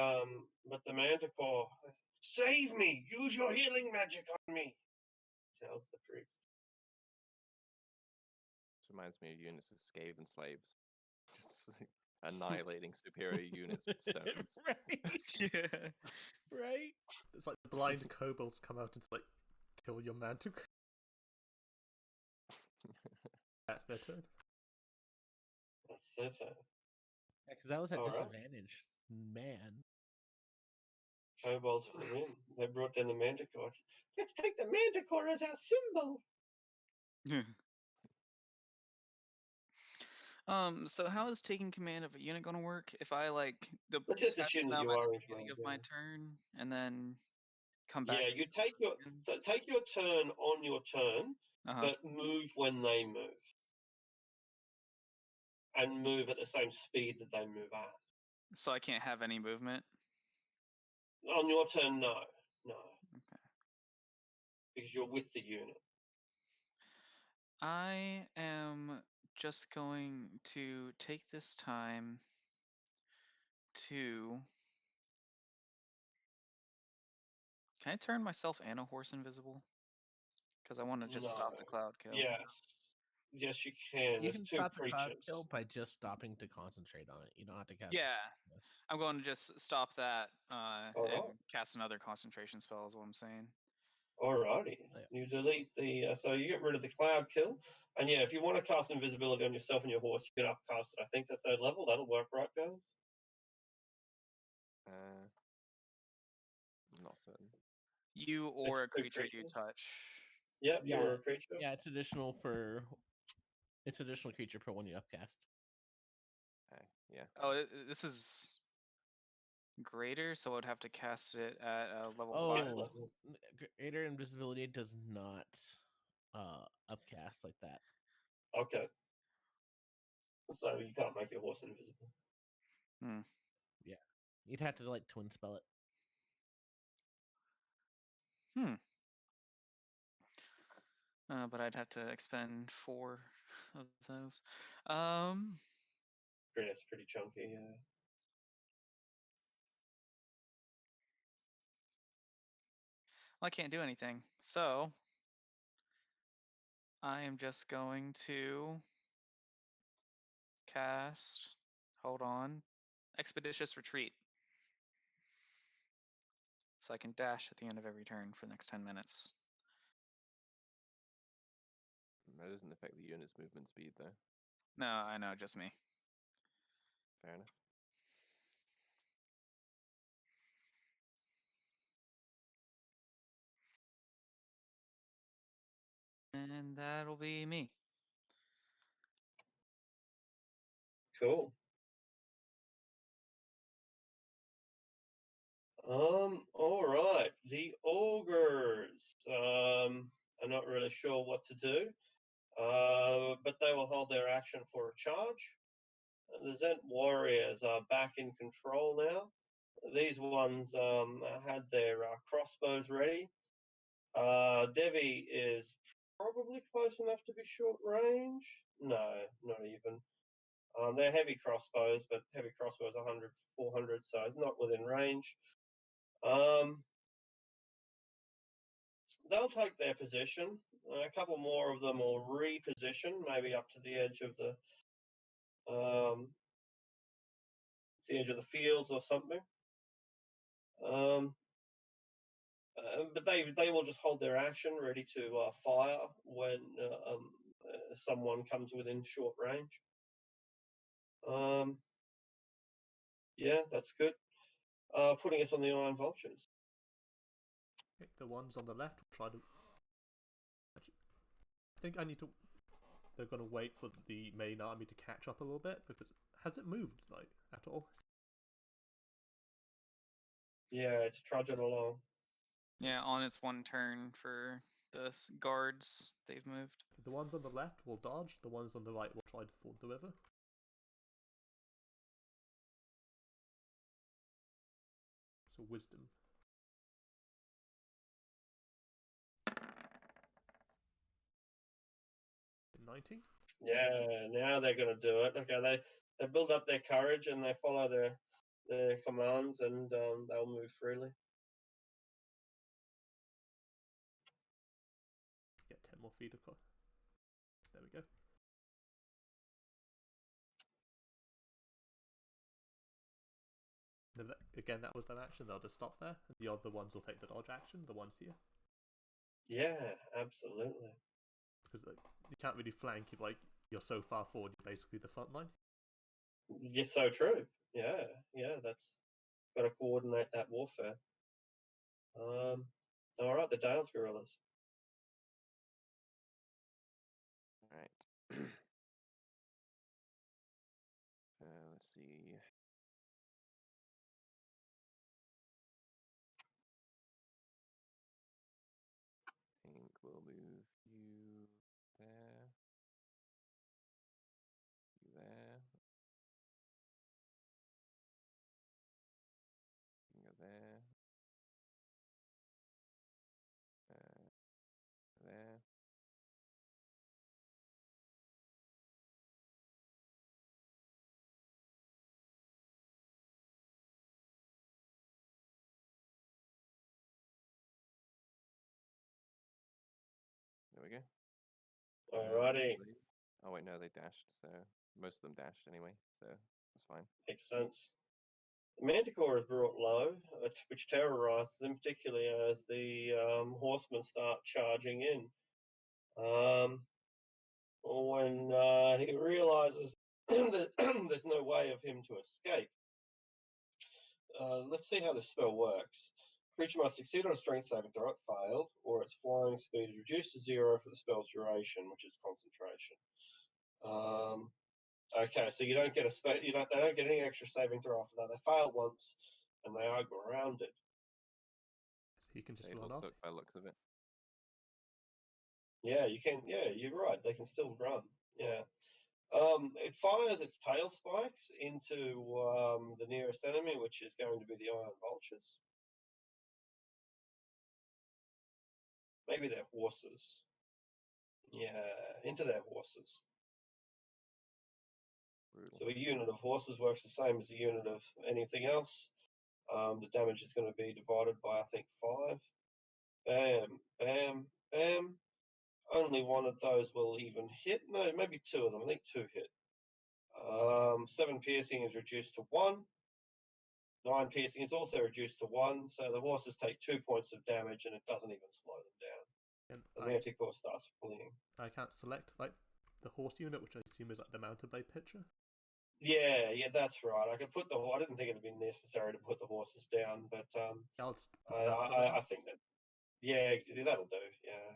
Speaker 4: Manticore, save me! Use your healing magic on me! Tells the priest.
Speaker 5: This reminds me of units of Skaven slaves. Just like, annihilating superior units with stones.
Speaker 2: Right.
Speaker 3: Yeah.
Speaker 2: Right.
Speaker 1: It's like the blind kobolds come out and like kill your manticore. That's their turn.
Speaker 4: That's their turn.
Speaker 2: Yeah, because that was at
Speaker 4: All right.
Speaker 2: disadvantage. Man.
Speaker 4: Kobolds for the win. They brought down the manticore. Let's take the manticore as our symbol.
Speaker 3: So how is taking command of a unit going to work? If I like
Speaker 4: Let's just
Speaker 3: test
Speaker 4: assume that
Speaker 3: them
Speaker 4: you
Speaker 3: at
Speaker 4: are
Speaker 3: the
Speaker 4: in
Speaker 3: beginning
Speaker 4: command.
Speaker 3: of my turn and then come back.
Speaker 4: Yeah, you take your turn on your turn,
Speaker 3: Uh-huh.
Speaker 4: but move when they move, and move at the same speed that they move at.
Speaker 3: So I can't have any movement.
Speaker 4: On your turn, no,
Speaker 3: Okay.
Speaker 4: because you're with the unit.
Speaker 3: I am just going to take this time to. Can I turn myself and a horse invisible? Because I want to just stop the
Speaker 4: No.
Speaker 3: cloud kill.
Speaker 4: Yes, you can.
Speaker 2: You
Speaker 4: There's
Speaker 2: can
Speaker 4: two
Speaker 2: stop the cloud
Speaker 4: creatures.
Speaker 2: kill by just stopping to concentrate on it. You don't have to cast.
Speaker 3: Yeah, I'm going to just stop that
Speaker 4: Alright.
Speaker 3: and cast another concentration spell. Is what I'm saying.
Speaker 4: Alrighty.
Speaker 2: Yeah.
Speaker 4: You delete the so you get rid of the cloud kill, and yeah, if you want to cast invisibility on yourself and your horse, you can upcast it. I think to third level. That'll work, right, guys?
Speaker 5: Not certain.
Speaker 3: You or a
Speaker 4: It's two
Speaker 3: creature you
Speaker 4: creatures.
Speaker 3: touch.
Speaker 4: Yep,
Speaker 2: Yeah.
Speaker 4: you're a creature.
Speaker 2: Yeah, it's additional for. It's additional creature per one you upcast.
Speaker 5: Yeah.
Speaker 3: Oh, this is greater, so I would have to cast it at level 5.
Speaker 2: Oh,
Speaker 4: level.
Speaker 2: greater invisibility does not upcast like that.
Speaker 4: Okay. So you can't make your horse invisible.
Speaker 2: Yeah, you'd have to like twin spell it.
Speaker 3: But I'd have to expend 4 of those.
Speaker 4: Yeah, it's pretty chunky. Yeah.
Speaker 3: Well, I can't do anything. So I am just going to cast. Hold on. Expeditious Retreat. So I can dash at the end of every turn for the next 10 minutes.
Speaker 5: That doesn't affect the unit's movement speed, though.
Speaker 3: No, I know, just me.
Speaker 5: Fair enough.
Speaker 3: And that'll be me.
Speaker 4: Cool. All right. The ogres. I'm not really sure what to do. But they will hold their action for a charge. The Zent warriors are back in control now. These ones had their crossbows ready. Devi is probably close enough to be short range. No, not even. They're heavy crossbows, but heavy crossbows 100, 400, so it's not within range. They'll take their position. A couple more of them will reposition, maybe up to the edge of the fields or something. But they will just hold their action, ready to fire when someone comes within short range. Yeah, that's good. Putting us on the Iron Vultures.
Speaker 1: The ones on the left will try to. I think I need to. They're gonna wait for the main army to catch up a little bit because has it moved like at all?
Speaker 4: Yeah, it's trudging along.
Speaker 3: Yeah, on its one turn for the guards, they've moved.
Speaker 1: The ones on the left will dodge. The ones on the right will try to ford the river. So wisdom. 19.
Speaker 4: Yeah, now they're going to do it. Okay, they build up their courage and they follow their commands, and they'll move freely.
Speaker 1: Get 10 more feet across. There we go. Again, that was their action. They'll just stop there. And the other ones will take the dodge action. The ones here.
Speaker 4: Yeah, absolutely.
Speaker 1: Because you can't really flank if like you're so far forward. You're basically the front line.
Speaker 4: You're so true. Yeah, that's got to coordinate that warfare. All right, the Dales guerrillas.
Speaker 5: All right. Let's see. I think we'll move you there. You there. You can go there. There. There we go.
Speaker 4: Alrighty,
Speaker 5: Oh wait, no, they dashed. So most of them dashed anyway. So that's fine.
Speaker 4: makes sense. The Manticore is brought low, which terrorizes him, particularly as the horsemen start charging in. When he realizes there's no way of him to escape. Let's see how this spell works. Creature must succeed on a strength saving throw. It failed, or its flying speed is reduced to 0 for the spell's duration, which is concentration. Okay, so you don't get they don't get any extra saving throw after that. They failed once, and they are grounded.
Speaker 1: So he can just
Speaker 5: They
Speaker 1: run
Speaker 5: will
Speaker 1: off.
Speaker 5: suck by the looks of it.
Speaker 4: Yeah, you can. Yeah, you're right. They can still run. Yeah. It fires its tail spikes into the nearest enemy, which is going to be the Iron Vultures. Maybe they're horses. Yeah, into their horses.
Speaker 5: Brutal.
Speaker 4: So a unit of horses works the same as a unit of anything else. The damage is going to be divided by, I think, 5. Bam, bam, bam. Only one of those will even hit. No, maybe 2 of them. I think 2 hit. 7 piercing is reduced to 1. 9 piercing is also reduced to 1. So the horses take 2 points of damage, and it doesn't even slow them down.
Speaker 1: And
Speaker 4: The Manticore starts fleeing.
Speaker 1: I can't select like the horse unit, which I assume is like the mounted blade picture.
Speaker 4: Yeah, that's right. I could put I didn't think it'd be necessary to put the horses down, but
Speaker 1: I'll just put the mounts on it.
Speaker 4: I think that that'll do. Yeah,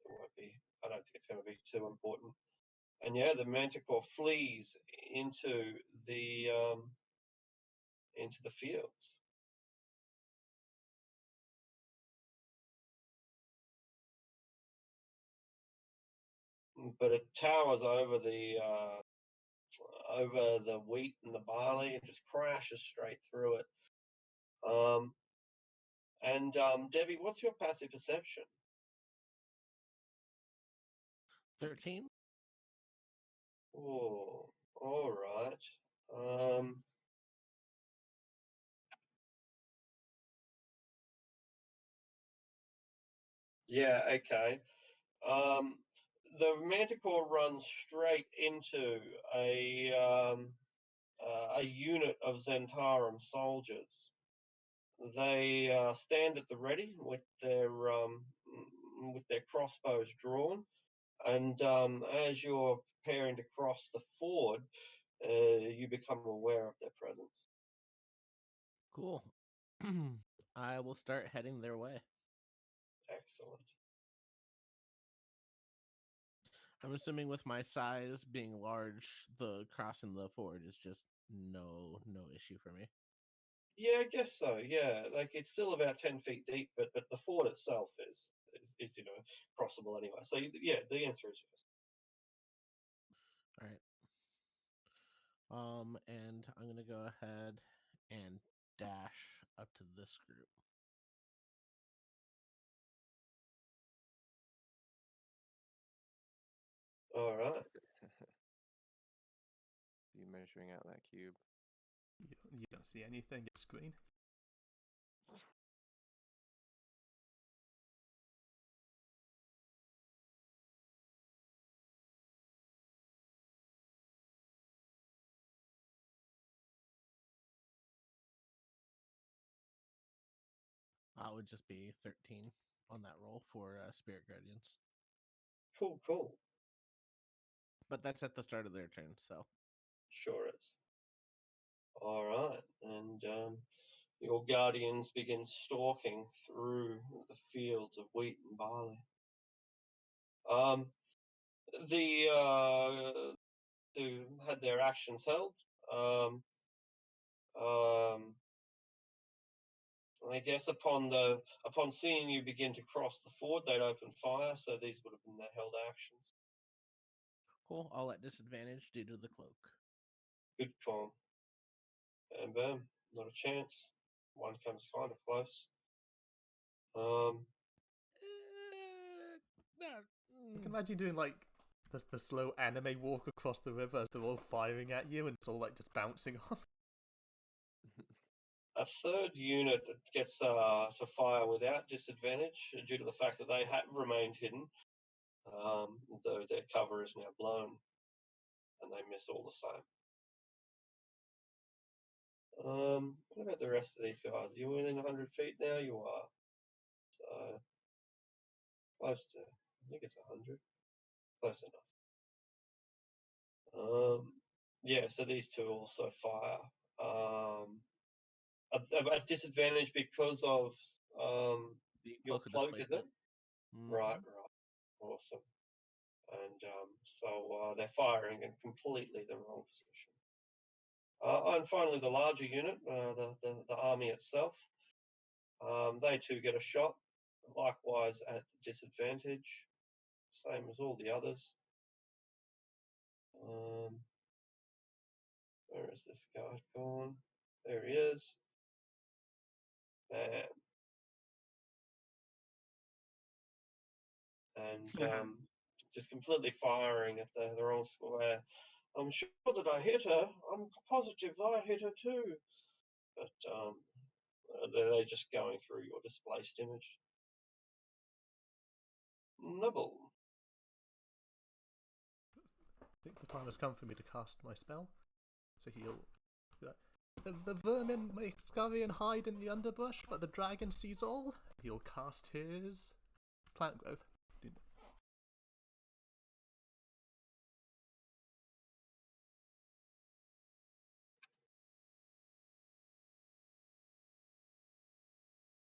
Speaker 4: it won't be. I don't think it's going to be too important. And yeah, the Manticore flees into the fields. But it towers over the wheat and the barley and just crashes straight through it. Debbie, what's your passive perception?
Speaker 2: 13.
Speaker 4: Oh, all right. Yeah, okay. The Manticore runs straight into a unit of Zentarum soldiers. They stand at the ready with their crossbows drawn, and as you're preparing to cross the ford, you become aware of their presence.
Speaker 2: Cool. I will start heading their way.
Speaker 4: Excellent.
Speaker 2: I'm assuming with my size being large, the crossing the ford is just no issue for me.
Speaker 4: Yeah, I guess so. Yeah, like it's still about 10 feet deep, but the fort itself is crossable anyway. So yeah, the answer is yes.
Speaker 2: All right. And I'm gonna go ahead and dash up to this group.
Speaker 4: All right.
Speaker 5: You measuring out that cube?
Speaker 1: You don't see anything. It's green.
Speaker 2: That would just be 13. on that roll for Spirit Guardians.
Speaker 4: Cool.
Speaker 2: But that's at the start of their turn, so.
Speaker 4: Sure is. All right, and your guardians begin stalking through the fields of wheat and barley. Who had their actions held. I guess upon seeing you begin to cross the ford, they'd open fire. So these would have been their held actions.
Speaker 2: Cool. All at disadvantage due to the cloak.
Speaker 4: Good call. Bam, bam. Not a chance. One comes kind of close.
Speaker 1: I can imagine doing like the slow anime walk across the river as they're all firing at you and it's all like just bouncing off.
Speaker 4: A third unit gets to fire without disadvantage due to the fact that they had remained hidden, though their cover is now blown, and they miss all the same. What about the rest of these guys? You're within 100 feet now? You are. So, close to, I think it's 100. Close enough. Yeah, so these two also fire. A disadvantage because of
Speaker 2: The
Speaker 4: your
Speaker 2: cloak of
Speaker 4: cloak, is it?
Speaker 2: displacement. Mhm.
Speaker 4: Right. Awesome. And so they're firing in completely the wrong position. And finally, the larger unit, the army itself, they too get a shot, likewise at disadvantage, same as all the others. Where is this guy gone? There he is. Bam. And just completely firing at the wrong square. I'm sure that I hit her. I'm positive I hit her too. But they're just going through your displaced image. Nibble.
Speaker 1: I think the time has come for me to cast my spell. So he'll. The vermin may scurry and hide in the underbrush, but the dragon sees all. He'll cast his plant growth.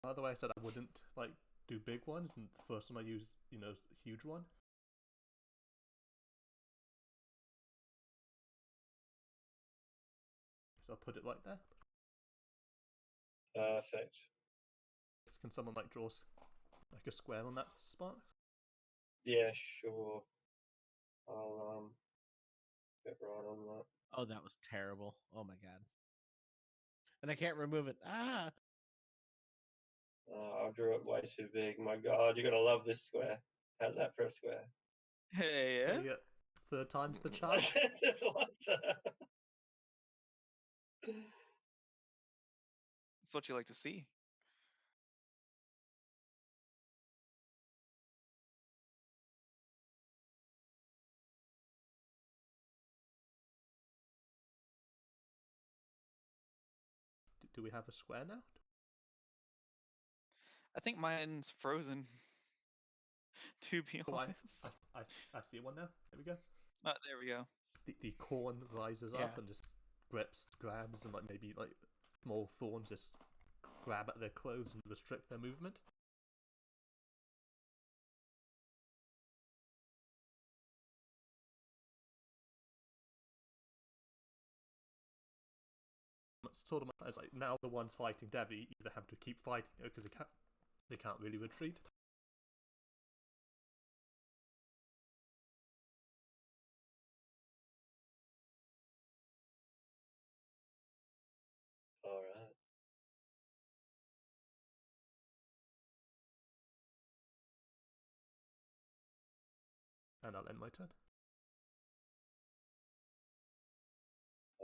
Speaker 1: By the way, I said I wouldn't like do big ones, and the first one I use, huge one. So I'll put it like that.
Speaker 4: Perfect.
Speaker 1: Can someone like draw like a square on that spot?
Speaker 4: Yeah, sure. I'll get right on that.
Speaker 2: Oh, that was terrible. Oh my god. And I can't remove it. Ah!
Speaker 4: I drew it way too big. My God, you're gonna love this square. How's that for a square?
Speaker 3: Hey, yeah.
Speaker 1: Yeah. Third time's the charm.
Speaker 4: What the-
Speaker 3: That's what you like to see.
Speaker 1: Do we have a square now?
Speaker 3: I think mine's frozen. To be
Speaker 1: Oh,
Speaker 3: honest.
Speaker 1: I see one now. There we go.
Speaker 3: There we go.
Speaker 1: The corn rises up
Speaker 2: Yeah.
Speaker 1: and just grabs, and like maybe like small thorns just grab at their clothes and restrict their movement. It's sort of it's like now the ones fighting Devi either have to keep fighting because they can't really retreat.
Speaker 4: All right.
Speaker 1: And I'll end my turn.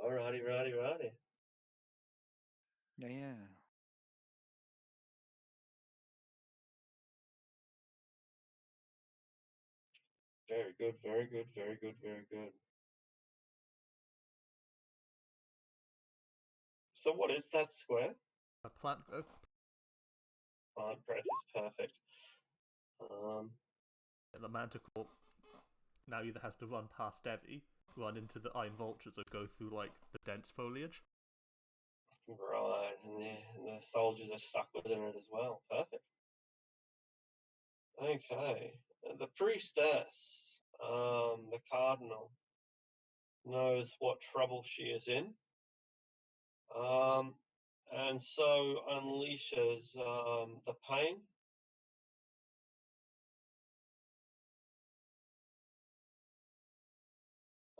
Speaker 4: Alrighty.
Speaker 3: Yeah.
Speaker 4: Very good. So what is that square?
Speaker 1: A plant growth.
Speaker 4: Plant growth is perfect.
Speaker 1: And the Manticore now either has to run past Devi, run into the Iron Vultures, or go through like the dense foliage.
Speaker 4: Right, and the soldiers are stuck within it as well. Perfect. Okay, the priestess, the cardinal, knows what trouble she is in, and so unleashes the pain.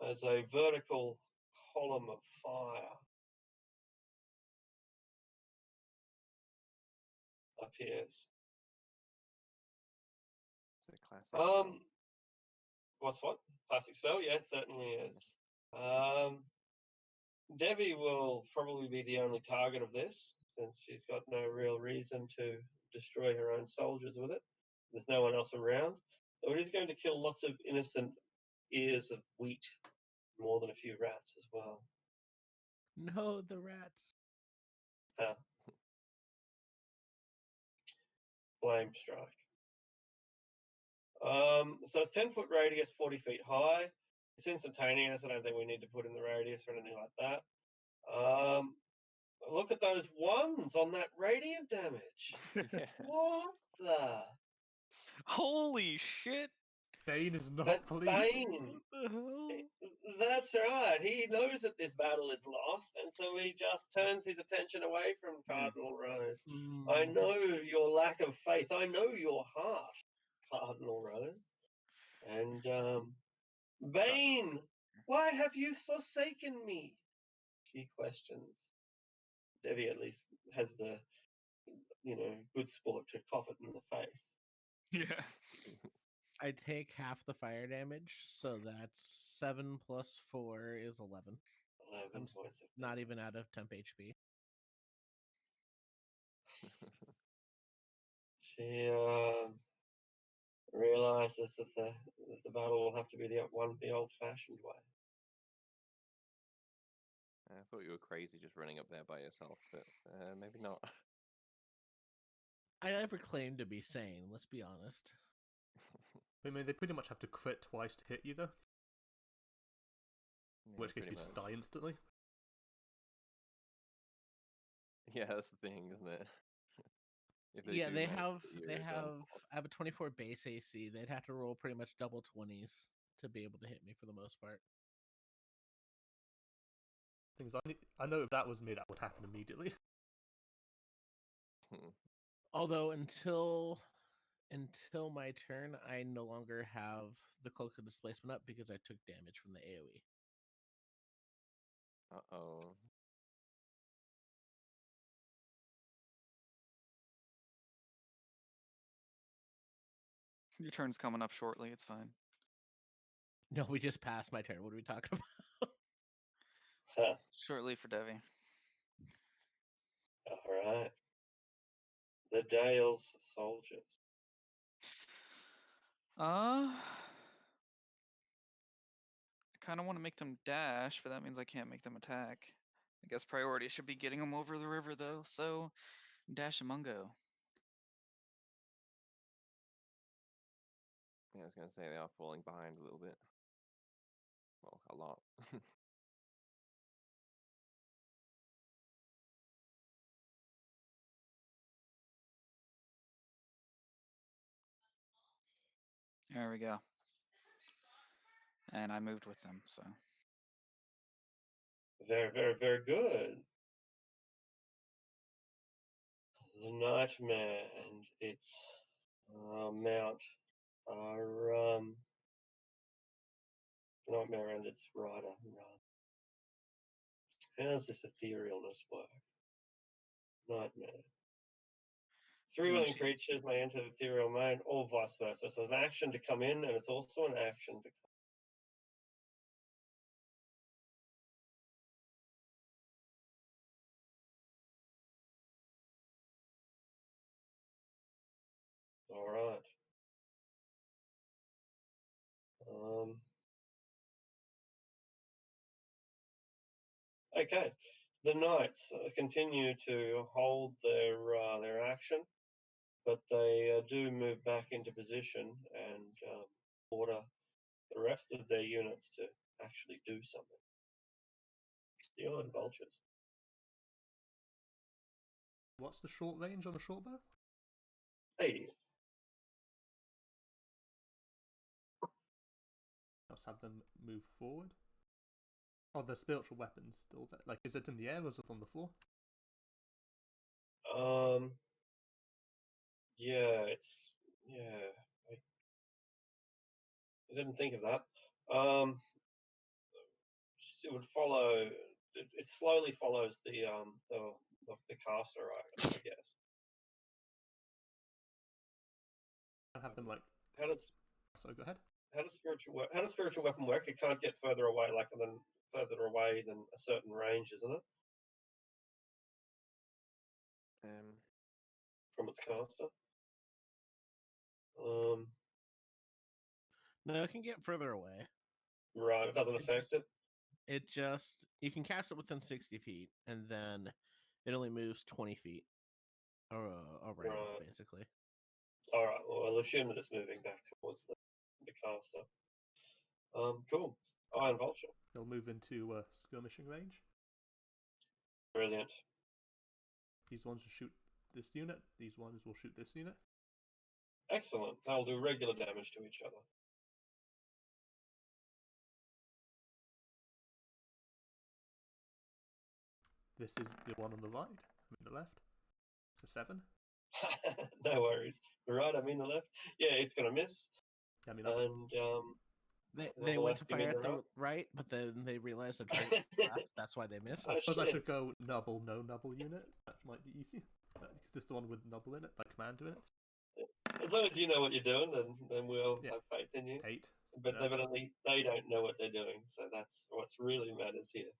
Speaker 4: As a vertical column of fire appears.
Speaker 5: It's a classic. spell.
Speaker 4: What's what? Classic spell? Yes, certainly is. Debbie will probably be the only target of this, since she's got no real reason to destroy her own soldiers with it. There's no one else around. So it is going to kill lots of innocent ears of wheat, more than a few rats as well.
Speaker 2: No, the rats.
Speaker 4: Flame strike. So it's 10-foot radius, 40 feet high. It's instantaneous. I don't think we need to put in the radius or anything like that. Look at those ones on that radiant damage.
Speaker 5: Yeah.
Speaker 4: What the?
Speaker 3: Holy shit!
Speaker 1: Bane is not
Speaker 4: But
Speaker 1: pleased.
Speaker 4: Bane,
Speaker 3: What the hell?
Speaker 4: that's right. He knows that this battle is lost, and so he just turns his attention away from Cardinal Rose. I know your lack of faith. I know your heart, Cardinal Rose. And Bane, why have you forsaken me? She questions. Debbie at least has the, good sport to cough it in the face.
Speaker 3: Yeah.
Speaker 2: I take half the fire damage, so that's 7 plus 4 is 11.
Speaker 4: 11
Speaker 2: I'm
Speaker 4: points of
Speaker 2: not
Speaker 4: damage.
Speaker 2: even out of temp HP.
Speaker 4: She realizes that the battle will have to be the old-fashioned way.
Speaker 5: I thought you were crazy just running up there by yourself, but maybe not.
Speaker 2: I never claimed to be sane, let's be honest.
Speaker 1: I mean, they pretty much have to crit twice to hit you, though. In
Speaker 5: Yeah,
Speaker 1: which case
Speaker 5: pretty
Speaker 1: you just
Speaker 5: much.
Speaker 1: die instantly.
Speaker 5: Yeah, that's the thing, isn't it? If
Speaker 2: Yeah,
Speaker 5: do
Speaker 2: they
Speaker 5: manage to
Speaker 2: have
Speaker 5: hit you,
Speaker 2: they
Speaker 5: you're done.
Speaker 2: have a 24 base AC. They'd have to roll pretty much double 20s to be able to hit me for the most part.
Speaker 1: Things I know if that was me, that would happen immediately.
Speaker 2: Although until my turn, I no longer have the cloak of displacement up because I took damage from the AoE.
Speaker 5: Uh-oh.
Speaker 3: Your turn's coming up shortly. It's fine.
Speaker 2: No, we just passed my turn. What are we talking about?
Speaker 4: Huh.
Speaker 3: Shortly for Devi.
Speaker 4: All right. The Dale's soldiers.
Speaker 3: I kind of want to make them dash, but that means I can't make them attack. I guess priority should be getting them over the river, though. So, dash and mungo.
Speaker 5: Yeah, I was gonna say they are falling behind a little bit. Well, a lot.
Speaker 3: There we go. And I moved with them, so.
Speaker 4: Very, very, very good. The Nightmare and its mount are Nightmare and its rider. How does this etherealness work? Nightmare. Three
Speaker 3: Doing
Speaker 4: willing
Speaker 3: shit.
Speaker 4: creatures may enter the ethereal mode, or vice versa. So it's an action to come in, and it's also an action to come. All right. Okay. The knights continue to hold their action. but they do move back into position and order the rest of their units to actually do something. The Iron Vultures.
Speaker 1: What's the short range on the short bow?
Speaker 4: Hey,
Speaker 1: Let's have them move forward. Oh, the spiritual weapon's still there. Like, is it in the air or is it on the floor?
Speaker 4: yeah, I didn't think of that. It would follow. It slowly follows the caster, I guess.
Speaker 1: I'll have them like.
Speaker 4: How does
Speaker 1: So go ahead.
Speaker 4: how does spiritual weapon work? It can't get further away than a certain range, isn't it, from its caster?
Speaker 2: No, it can get further away.
Speaker 4: Right, it doesn't affect it.
Speaker 2: It just you can cast it within 60 feet, and then it only moves 20 feet around,
Speaker 4: Right.
Speaker 2: basically.
Speaker 4: All right. Well, I'll assume that it's moving back towards the caster. Cool. Iron Vulture.
Speaker 1: They'll move into skirmishing range.
Speaker 4: Brilliant.
Speaker 1: These ones will shoot this unit. These ones will shoot this unit.
Speaker 4: Excellent. They'll do regular damage to each other.
Speaker 1: This is the one on the right. I mean the left. So 7.
Speaker 4: No worries. The right, I mean the left. Yeah, it's gonna miss.
Speaker 1: Yeah, I mean
Speaker 4: And
Speaker 2: They
Speaker 4: the
Speaker 2: went
Speaker 4: left,
Speaker 2: to
Speaker 4: you mean
Speaker 2: fire at
Speaker 4: the
Speaker 2: the right, but then they realized the target was left. That's why they missed.
Speaker 1: I suppose I
Speaker 4: shit.
Speaker 1: should go Nubble, no Nubble unit. That might be easy. Because this is the one with Nubble in it, like commander in it.
Speaker 4: As long as you know what you're doing, then we'll
Speaker 1: Yeah.
Speaker 4: have faith in you.
Speaker 1: 8.
Speaker 4: But evidently, they don't know what they're doing, so that's what's really matters here.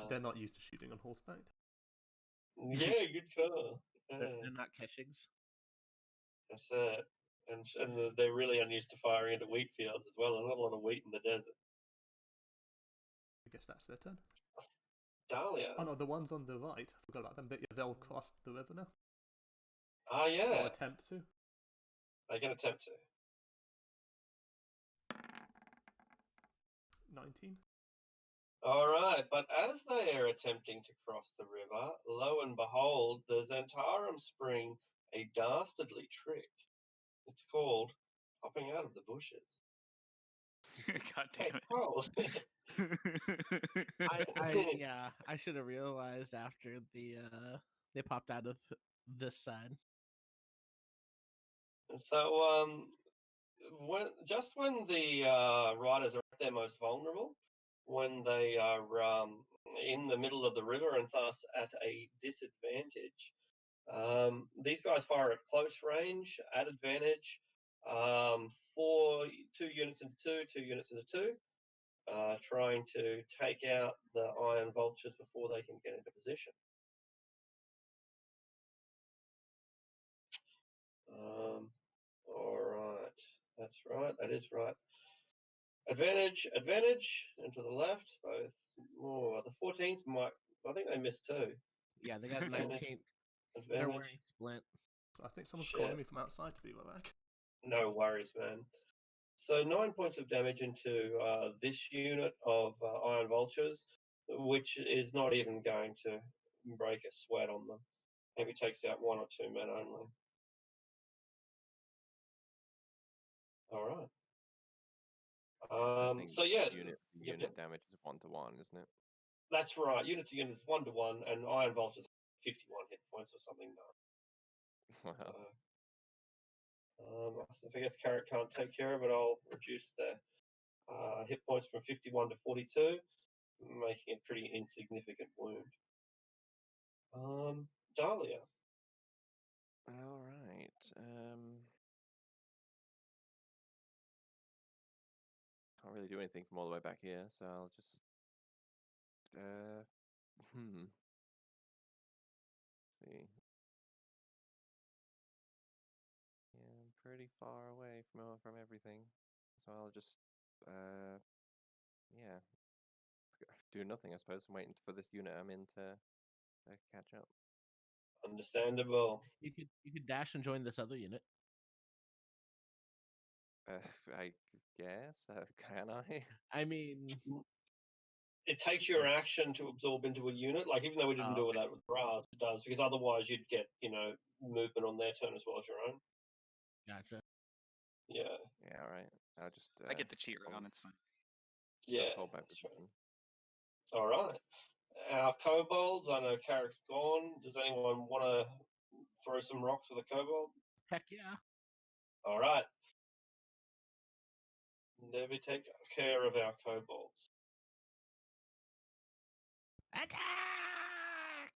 Speaker 1: They're not used to shooting on horseback.
Speaker 4: Yeah, good call.
Speaker 2: They're not Keshings.
Speaker 4: That's it. And they're really unused to firing into wheat fields as well. There's not a lot of wheat in the desert.
Speaker 1: I guess that's their turn.
Speaker 4: Dahlia.
Speaker 1: Oh no, the ones on the right. I forgot about them. They'll cross the river now.
Speaker 4: Oh, yeah.
Speaker 1: Or attempt to.
Speaker 4: They can attempt to.
Speaker 1: 19.
Speaker 4: All right, but as they are attempting to cross the river, lo and behold, the Zentarum spring a dastardly trick. It's called popping out of the bushes.
Speaker 3: God
Speaker 4: Hey,
Speaker 3: damn
Speaker 4: Cole.
Speaker 3: it.
Speaker 2: I should have realized after they popped out of this side.
Speaker 4: So, when the riders are at their most vulnerable, when they are in the middle of the river and thus at a disadvantage, these guys fire at close range, at advantage, for 2 units into 2 units into 2, trying to take out the Iron Vultures before they can get into position. All right, that's right. That is right. Advantage, and to the left, both. Oh, the 14s might. I think they missed 2.
Speaker 2: Yeah, they got a 19. They're
Speaker 4: Advantage.
Speaker 2: wearing splint.
Speaker 1: So I think someone's
Speaker 4: Shit.
Speaker 1: calling me from outside to be right back.
Speaker 4: No worries, man. So 9 points of damage into this unit of Iron Vultures, which is not even going to break a sweat on them. Maybe takes out 1 or 2 men only. All right. So yeah,
Speaker 5: unit damage is 1-to-1, isn't it?
Speaker 4: that's right. Unit to unit is 1-to-1, and Iron Vultures 51 hit points or something.
Speaker 5: Wow.
Speaker 4: Since I guess Carrot can't take care of it, I'll reduce the hit points from 51 to 42, making a pretty insignificant wound. Dahlia.
Speaker 5: All right. Can't really do anything from all the way back here, so I'll just see. Yeah, I'm pretty far away from everything, so I'll just yeah, do nothing. I suppose I'm waiting for this unit I'm in to catch up.
Speaker 4: Understandable.
Speaker 2: You could dash and join this other unit.
Speaker 5: I guess. Can I?
Speaker 2: I mean,
Speaker 4: It takes your action to absorb into a unit. Like, even though we didn't do
Speaker 2: okay.
Speaker 4: that with Raz, it does, because otherwise you'd get, movement on their turn as well as your own.
Speaker 2: Gotcha.
Speaker 4: Yeah.
Speaker 5: Yeah, all right. I'll just.
Speaker 3: I get the cheat
Speaker 5: hold-
Speaker 3: round. It's fine.
Speaker 4: Yeah.
Speaker 5: Let's hold my
Speaker 4: That's right.
Speaker 5: position.
Speaker 4: All right. Our kobolds, I know Carrick's gone. Does anyone want to throw some rocks with a kobold?
Speaker 2: Heck yeah.
Speaker 4: All right. Never take care of our kobolds.
Speaker 2: Attack!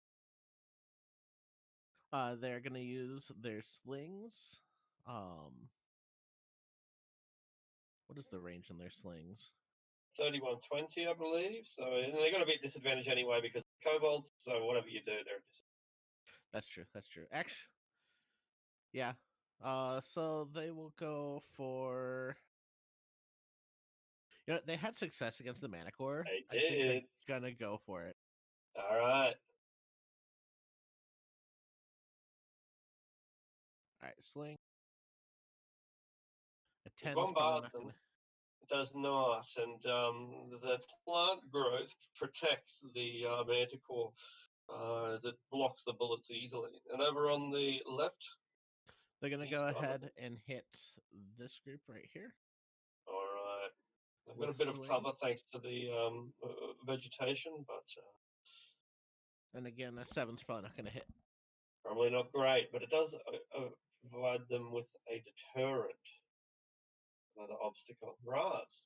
Speaker 2: They're gonna use their slings. What is the range on their slings?
Speaker 4: 3120, I believe. So and they're going to be at disadvantage anyway because of kobolds. So whatever you do, they're at disadvantage.
Speaker 2: That's true. That's true. Actually, yeah. So they will go for. You know, they had success against the Manicore.
Speaker 4: They
Speaker 2: I think they're
Speaker 4: did.
Speaker 2: gonna go for it.
Speaker 4: All right.
Speaker 2: All right, sling. A 10 is probably
Speaker 4: Bombard
Speaker 2: not
Speaker 4: them.
Speaker 2: gonna.
Speaker 4: Does not, and the plant growth protects the manticore as it blocks the bullets easily. And over on the left,
Speaker 2: They're gonna
Speaker 4: east
Speaker 2: go
Speaker 4: on the-
Speaker 2: ahead and hit this group right here.
Speaker 4: all right. I've got a
Speaker 2: With
Speaker 4: bit of
Speaker 2: sling.
Speaker 4: cover thanks to the vegetation, but
Speaker 2: And again, a 7's probably not gonna hit.
Speaker 4: probably not great. But it does provide them with a deterrent. Another obstacle. Raz.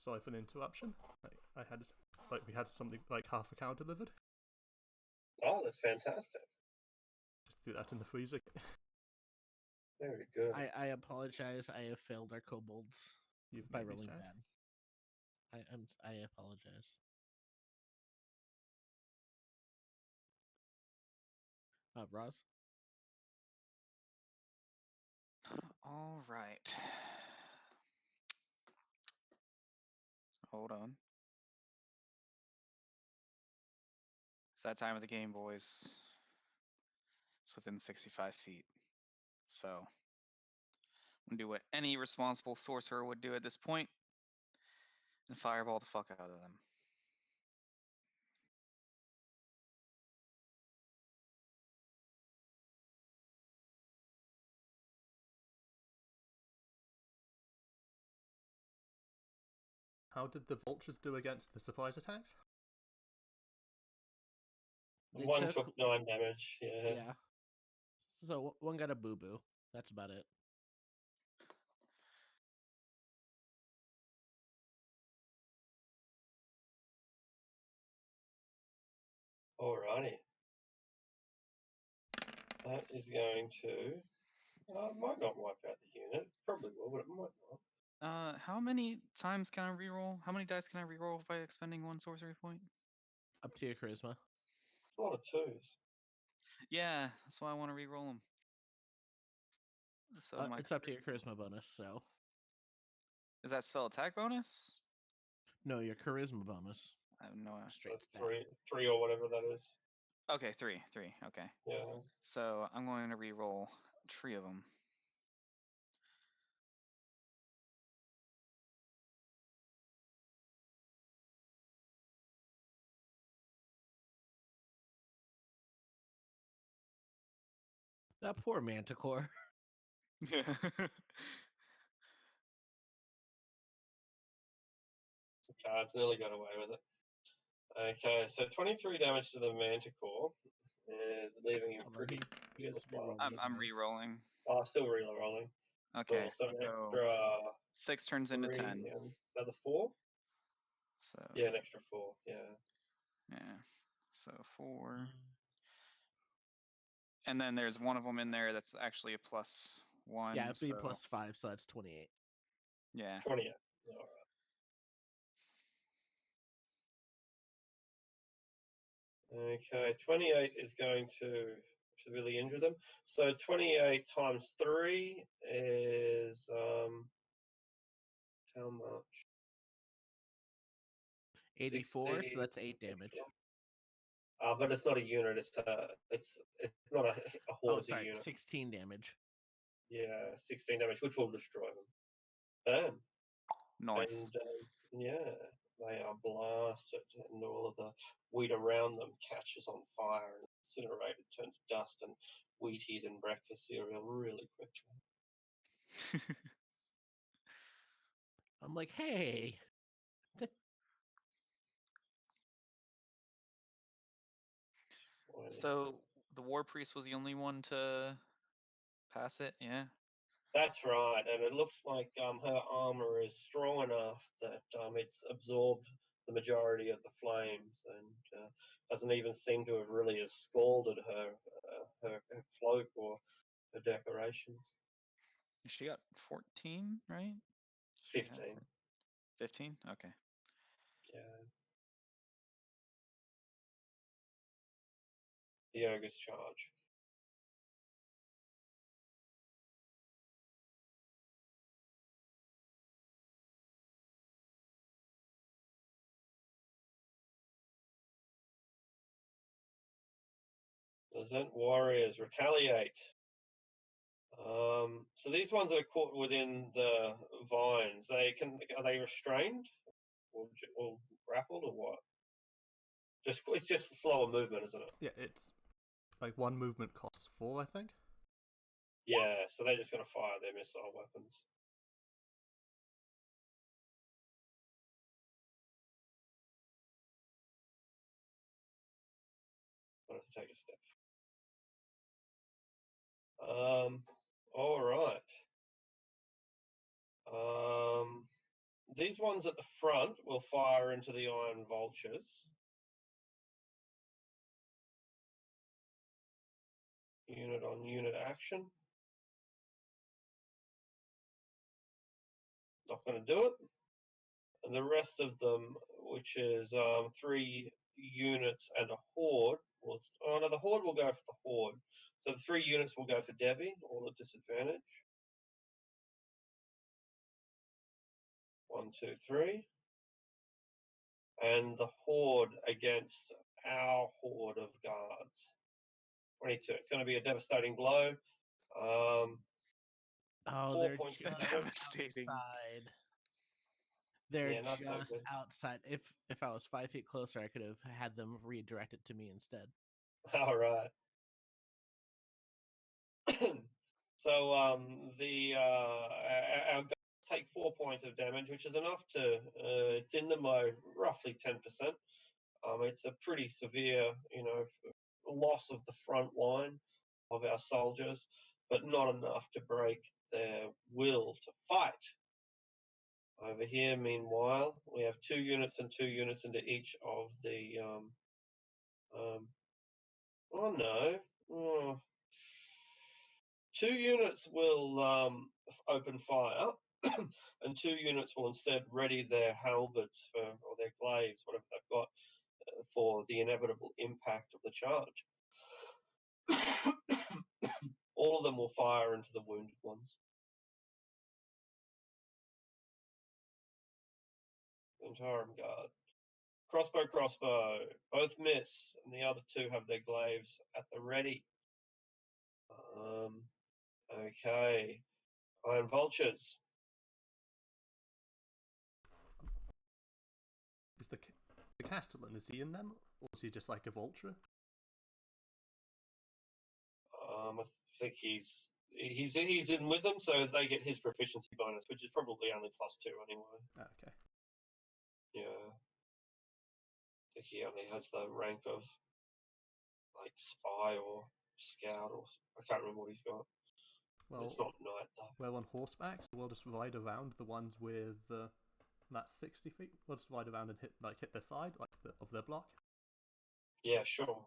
Speaker 1: Sorry for the interruption. We had something like half a cow delivered.
Speaker 4: Oh, that's fantastic.
Speaker 1: Just threw that in the freezer.
Speaker 4: Very good.
Speaker 2: I apologize. I have failed our kobolds
Speaker 1: You've
Speaker 2: by
Speaker 1: made me
Speaker 2: rolling
Speaker 1: sad.
Speaker 2: bad. I apologize. Roz.
Speaker 3: All right. Hold on. It's that time of the game, boys. It's within 65 feet. So I'm gonna do what any responsible sorcerer would do at this point and fireball the fuck out of them.
Speaker 1: How did the vultures do against the surprise attacks?
Speaker 2: They
Speaker 4: One
Speaker 2: took-
Speaker 4: took 9 damage. Yeah.
Speaker 2: Yeah. So one got a boo boo. That's about it.
Speaker 4: Alrighty. That is going to. Might not wipe out the unit. Probably will, but it might not.
Speaker 3: How many times can I reroll? How many dice can I reroll by expending one sorcery point?
Speaker 2: Up to your charisma.
Speaker 4: It's a lot of 2s.
Speaker 3: Yeah, that's why I want to reroll them. So
Speaker 2: It's up to your charisma bonus. So
Speaker 3: is that spell attack bonus?
Speaker 2: no, your charisma bonus.
Speaker 3: I have no idea.
Speaker 2: Straight stat.
Speaker 4: Three or whatever that is.
Speaker 3: Okay, three. Okay.
Speaker 4: Yeah.
Speaker 3: So I'm going to reroll 3 of them.
Speaker 2: That poor Manticore.
Speaker 3: Yeah.
Speaker 4: It's nearly got away with it. Okay, so 23 damage to the Manticore is leaving him
Speaker 2: Hold on,
Speaker 4: pretty.
Speaker 2: he's
Speaker 4: well.
Speaker 2: rerolling
Speaker 3: I'm
Speaker 2: again.
Speaker 3: re-rolling.
Speaker 4: Oh, still rolling.
Speaker 3: Okay.
Speaker 4: Cool. So an
Speaker 3: So
Speaker 4: extra
Speaker 3: 6 turns into
Speaker 4: 3
Speaker 3: 10.
Speaker 4: and another 4.
Speaker 3: So
Speaker 4: Yeah, an extra 4. Yeah.
Speaker 3: yeah. So 4. And then there's one of them in there that's actually a +1.
Speaker 2: Yeah, it'd be
Speaker 3: so,
Speaker 2: +5, so that's 28.
Speaker 3: Yeah.
Speaker 4: 28. All right. Okay, 28 is going to severely injure them. So 28 times 3 is how much?
Speaker 2: 84,
Speaker 4: 60.
Speaker 2: so that's 8 damage.
Speaker 4: But it's not a unit. It's not a horde.
Speaker 2: Oh,
Speaker 4: It's a
Speaker 2: sorry,
Speaker 4: unit.
Speaker 2: 16 damage.
Speaker 4: Yeah, 16 damage, which will destroy them. Bam.
Speaker 3: Nice.
Speaker 4: And yeah, they are blasted, and all of the wheat around them catches on fire and incinerated, turns to dust and Wheaties and breakfast cereal really quickly.
Speaker 2: I'm like, hey.
Speaker 3: So the war priest was the only one to pass it, yeah.
Speaker 4: That's right, and it looks like her armor is strong enough that it's absorbed the majority of the flames, and doesn't even seem to have really scalded her cloak or her decorations.
Speaker 3: She got 14, right? She had
Speaker 4: 15.
Speaker 3: 15? Okay.
Speaker 4: Yeah. The ogre's charge. The Zent warriors retaliate. So these ones that are caught within the vines, are they restrained or grappled or what? It's just a slower movement, isn't it?
Speaker 1: Yeah, it's like one movement costs 4, I think.
Speaker 4: Yeah, so they're just going to fire their missile weapons. I have to take a step. All right. These ones at the front will fire into the iron vultures. Unit on unit action. Not going to do it. And the rest of them, which is 3 units and a horde. Oh no, the horde will go for the horde. So the 3 units will go for Debbie, all at disadvantage. 1, 2, 3. And the horde against our horde of guards. 22. It's going to be a devastating blow.
Speaker 2: Oh,
Speaker 4: 4
Speaker 2: they're
Speaker 4: points
Speaker 2: just
Speaker 4: of damage.
Speaker 3: Devastating.
Speaker 2: outside. They're
Speaker 4: Yeah, not
Speaker 2: just
Speaker 4: so good.
Speaker 2: outside. If I was 5 feet closer, I could have had them redirected to me instead.
Speaker 4: All right. So our guys take 4 points of damage, which is enough to thin them by roughly 10%. It's a pretty severe, loss of the front line of our soldiers, but not enough to break their will to fight. Over here, meanwhile, we have 2 units and 2 units into each of the. Oh no. Oh. 2 units will open fire, and 2 units will instead ready their halberds or their glaives, whatever they've got, for the inevitable impact of the charge. All of them will fire into the wounded ones. Interim guard. Crossbow, crossbow. Both miss, and the other 2 have their glaives at the ready. Okay. Iron vultures.
Speaker 1: Is the Castellan, is he in them? Or is he just like a vulture?
Speaker 4: I think he's in with them, so they get his proficiency bonus, which is probably only +2 anyway.
Speaker 1: Okay.
Speaker 4: Yeah. I think he only has the rank of like spy or scout, or I can't remember what he's got.
Speaker 1: Well,
Speaker 4: it's not knight though.
Speaker 1: we're on horseback, so we'll just ride around the ones with that's 60 feet. We'll just ride around and hit their side, of their block.
Speaker 4: Yeah, sure.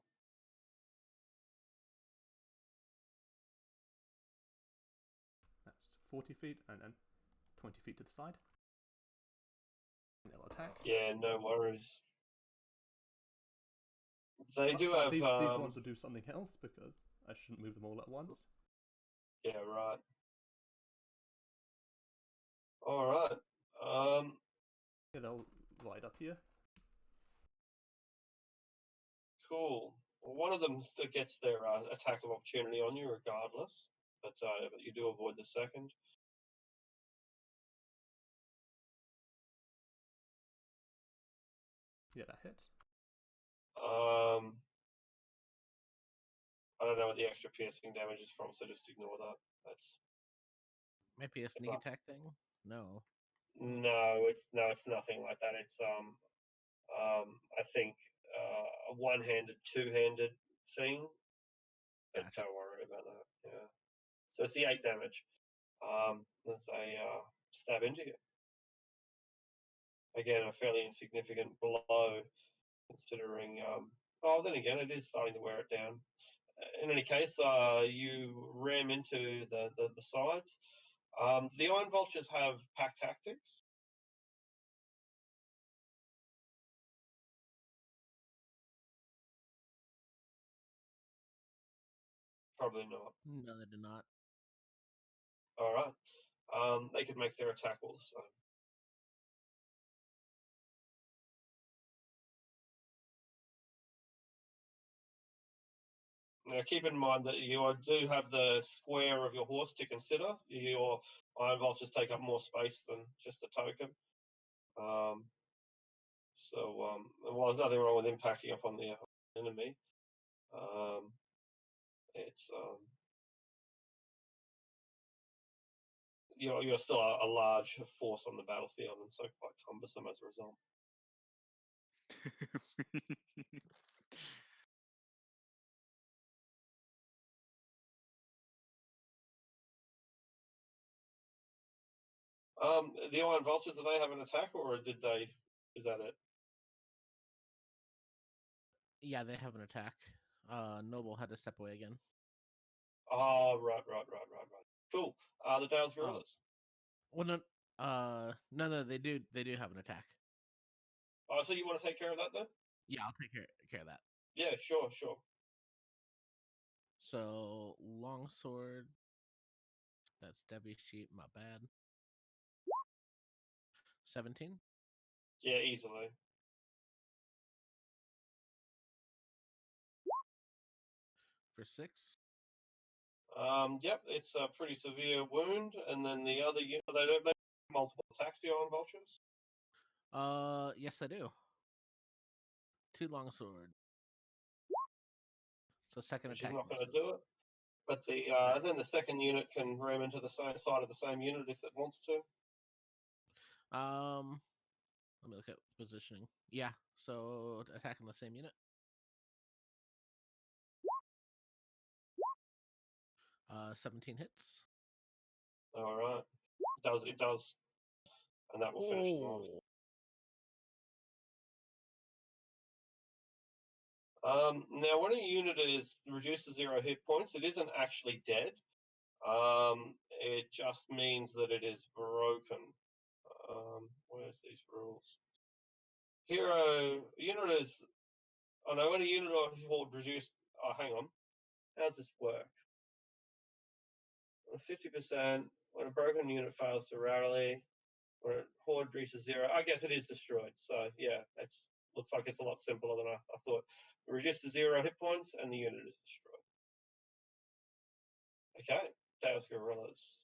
Speaker 1: That's 40 feet and then 20 feet to the side. And they'll attack.
Speaker 4: Yeah, no worries. They do have
Speaker 1: these ones will do something else because I shouldn't move them all at once.
Speaker 4: Yeah, right. All right.
Speaker 1: Yeah, they'll ride up here.
Speaker 4: Cool. Well, one of them still gets their attack of opportunity on you regardless, but you do avoid the second.
Speaker 1: Yeah, that hits.
Speaker 4: I don't know what the extra piercing damage is from, so just ignore that. That's
Speaker 2: Might be a sneak
Speaker 4: Plus-
Speaker 2: attack thing. No.
Speaker 4: it's nothing like that. It's I think a one-handed, two-handed thing. But
Speaker 2: Gotcha.
Speaker 4: don't worry about that. Yeah. So it's the 8 damage. As they stab into you. Again, a fairly insignificant blow, considering. Oh, then again, it is starting to wear it down. In any case, you ram into the sides. The Iron Vultures have pack tactics. Probably not.
Speaker 2: No, they do not.
Speaker 4: All right. They could make their attack all the same. Now, keep in mind that you do have the square of your horse to consider. Your Iron Vultures take up more space than just a token. Well, there's nothing wrong with impacting upon the enemy. It's you're still a large force on the battlefield, and so quite cumbersome as a result. The Iron Vultures, do they have an attack, or did they? Is that it?
Speaker 2: Yeah, they have an attack. Noble had to step away again.
Speaker 4: Oh, right. Cool. The Dale's Gorillas.
Speaker 2: Well, no, they do have an attack.
Speaker 4: Oh, so you want to take care of that then?
Speaker 2: Yeah, I'll take care of that.
Speaker 4: Yeah, sure.
Speaker 2: So longsword. That's Debbie sheep. My bad. 17
Speaker 4: Yeah, easily.
Speaker 2: for 6.
Speaker 4: Yep, it's a pretty severe wound, and then the other unit, they have multiple attacks, the Iron Vultures.
Speaker 2: Yes, I do. 2 longsword. So second
Speaker 4: Which
Speaker 2: attack
Speaker 4: is not going to
Speaker 2: misses.
Speaker 4: do it. But then the second unit can ram into the same side of the same unit if it wants to.
Speaker 2: Let me look at positioning. Yeah, so attacking the same unit. 17 hits.
Speaker 4: All right. It does. And that will finish them off. Now, when a unit is reduced to 0 hit points, it isn't actually dead. It just means that it is broken. Where's these rules? Unit is. Oh no, when a unit or horde reduced. Oh, hang on. How's this work? 50%. When a broken unit fails to rally, when a horde reaches 0, I guess it is destroyed. So yeah, that's looks like it's a lot simpler than I thought. Reduced to 0 hit points, and the unit is destroyed. Okay, Chaos Gorillas.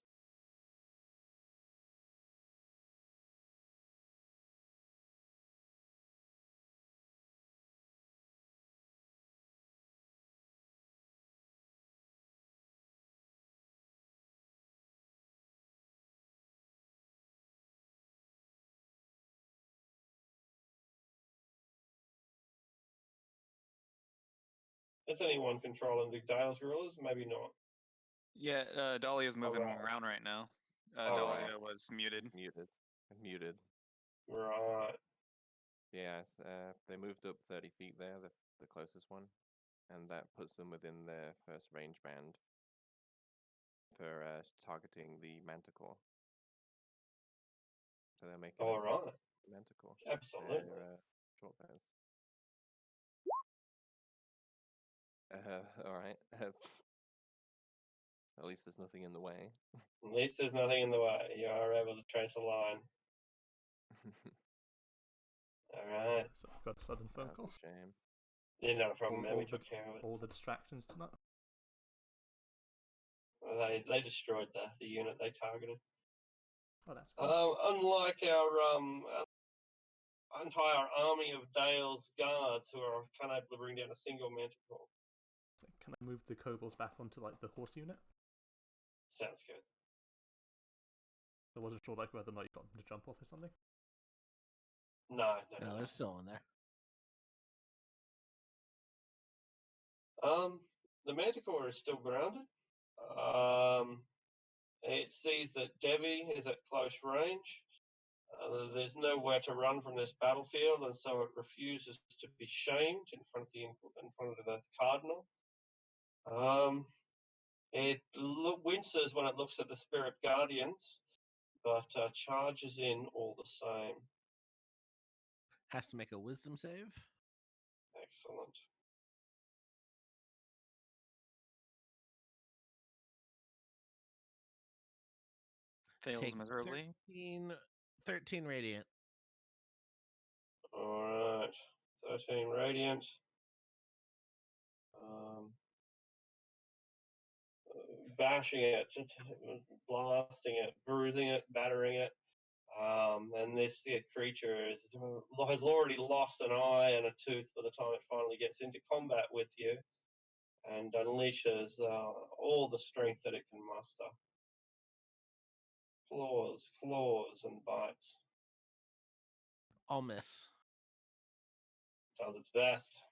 Speaker 4: Is anyone controlling the Dale's Gorillas? Maybe not.
Speaker 3: Yeah, Dahlia's moving
Speaker 4: Alright.
Speaker 3: around right now.
Speaker 4: Alright.
Speaker 3: Dahlia was muted.
Speaker 5: Muted.
Speaker 4: Right.
Speaker 5: Yes, they moved up 30 feet there, the closest one, and that puts them within their first range band for targeting the Manticore. So they're making
Speaker 4: All
Speaker 5: an attack
Speaker 4: right.
Speaker 5: on the Manticore.
Speaker 4: Absolutely.
Speaker 5: They're short bows. All right. At least there's nothing in the way.
Speaker 4: At least there's nothing in the way. You are able to trace a line. All right.
Speaker 1: So I've got a sudden phone
Speaker 5: That's
Speaker 1: call.
Speaker 5: a shame.
Speaker 4: Yeah, no problem, man.
Speaker 1: All
Speaker 4: We
Speaker 1: the,
Speaker 4: took care of it.
Speaker 1: all the distractions tonight.
Speaker 4: They destroyed the unit they targeted.
Speaker 1: Oh, that's cool.
Speaker 4: Unlike our entire army of Dale's guards who are unable to bring down a single manticore.
Speaker 1: So can I move the kobolds back onto like the horse unit?
Speaker 4: Sounds good.
Speaker 1: I wasn't sure like whether or not you got them to jump off or something.
Speaker 4: No.
Speaker 2: No, they're still in there.
Speaker 4: The manticore is still grounded. It sees that Devi is at close range. There's nowhere to run from this battlefield, and so it refuses to be shamed in front of the cardinal. It winces when it looks at the spirit guardians, but charges in all the same.
Speaker 2: Has to make a wisdom save.
Speaker 4: Excellent.
Speaker 3: Fails
Speaker 2: Take
Speaker 3: miserably.
Speaker 2: 13 radiant.
Speaker 4: All right. 13 radiant. Bashing it, blasting it, bruising it, battering it. And this creature has already lost an eye and a tooth by the time it finally gets into combat with you and unleashes all the strength that it can muster. Claws, and bites.
Speaker 2: I'll miss.
Speaker 4: Does its best.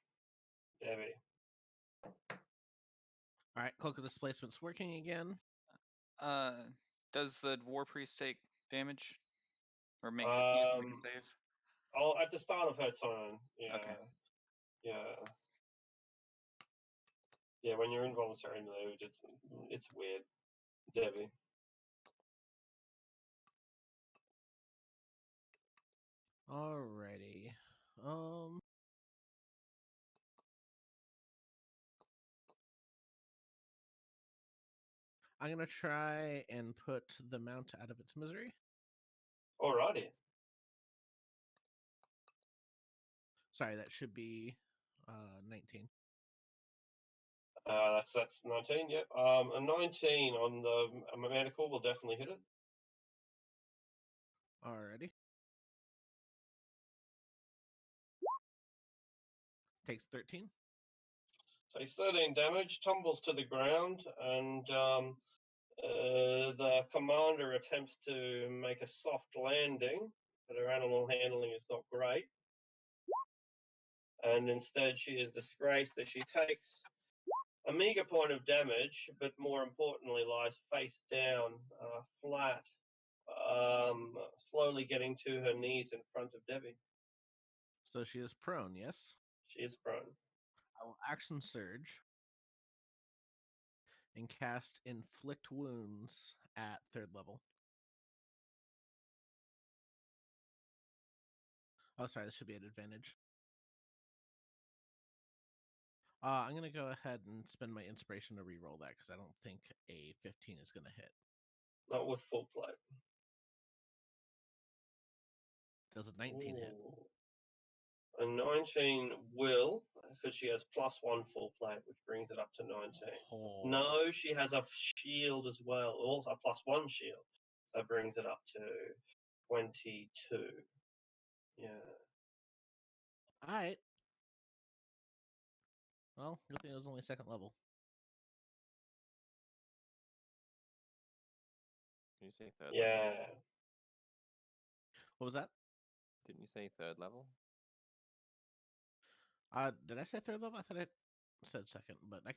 Speaker 4: Debbie.
Speaker 2: All right, cloak of displacement's working again.
Speaker 3: Does the war priest take damage, or needs to make a save?
Speaker 4: Oh, at the start of her turn. Yeah.
Speaker 3: Okay.
Speaker 4: Yeah, when you're involuntary mood, it's weird. Debbie.
Speaker 2: Alrighty. I'm gonna try and put the mount out of its misery.
Speaker 4: Alrighty.
Speaker 2: Sorry, that should be 19.
Speaker 4: That's 19. Yep. A 19 on the manacle will definitely hit it.
Speaker 2: Alrighty. Takes 13.
Speaker 4: Takes 13 damage, tumbles to the ground, and the commander attempts to make a soft landing, but her animal handling is not great. And instead, she is disgraced as she takes a meager point of damage, but more importantly, lies face down, flat, slowly getting to her knees in front of Debbie.
Speaker 2: So she is prone, yes?
Speaker 4: She is prone.
Speaker 2: I will action surge and cast inflict wounds at 3rd level. Oh, sorry, this should be an advantage. I'm going to go ahead and spend my inspiration to re-roll that because I don't think a 15 is going to hit.
Speaker 4: Not with full plate.
Speaker 2: Does a 19 hit?
Speaker 4: A 19 will, because she has +1 full plate, which brings it up to 19.
Speaker 2: Oh.
Speaker 4: No, she has a shield as well, also a +1 shield. So that brings it up to 22. Yeah.
Speaker 2: Alright. Well, good thing it was only 2nd level.
Speaker 5: Did you say 3rd
Speaker 4: Yeah.
Speaker 5: level?
Speaker 2: What was that?
Speaker 5: Didn't you say 3rd level?
Speaker 2: Did I say 3rd level? I thought I said 2nd, but I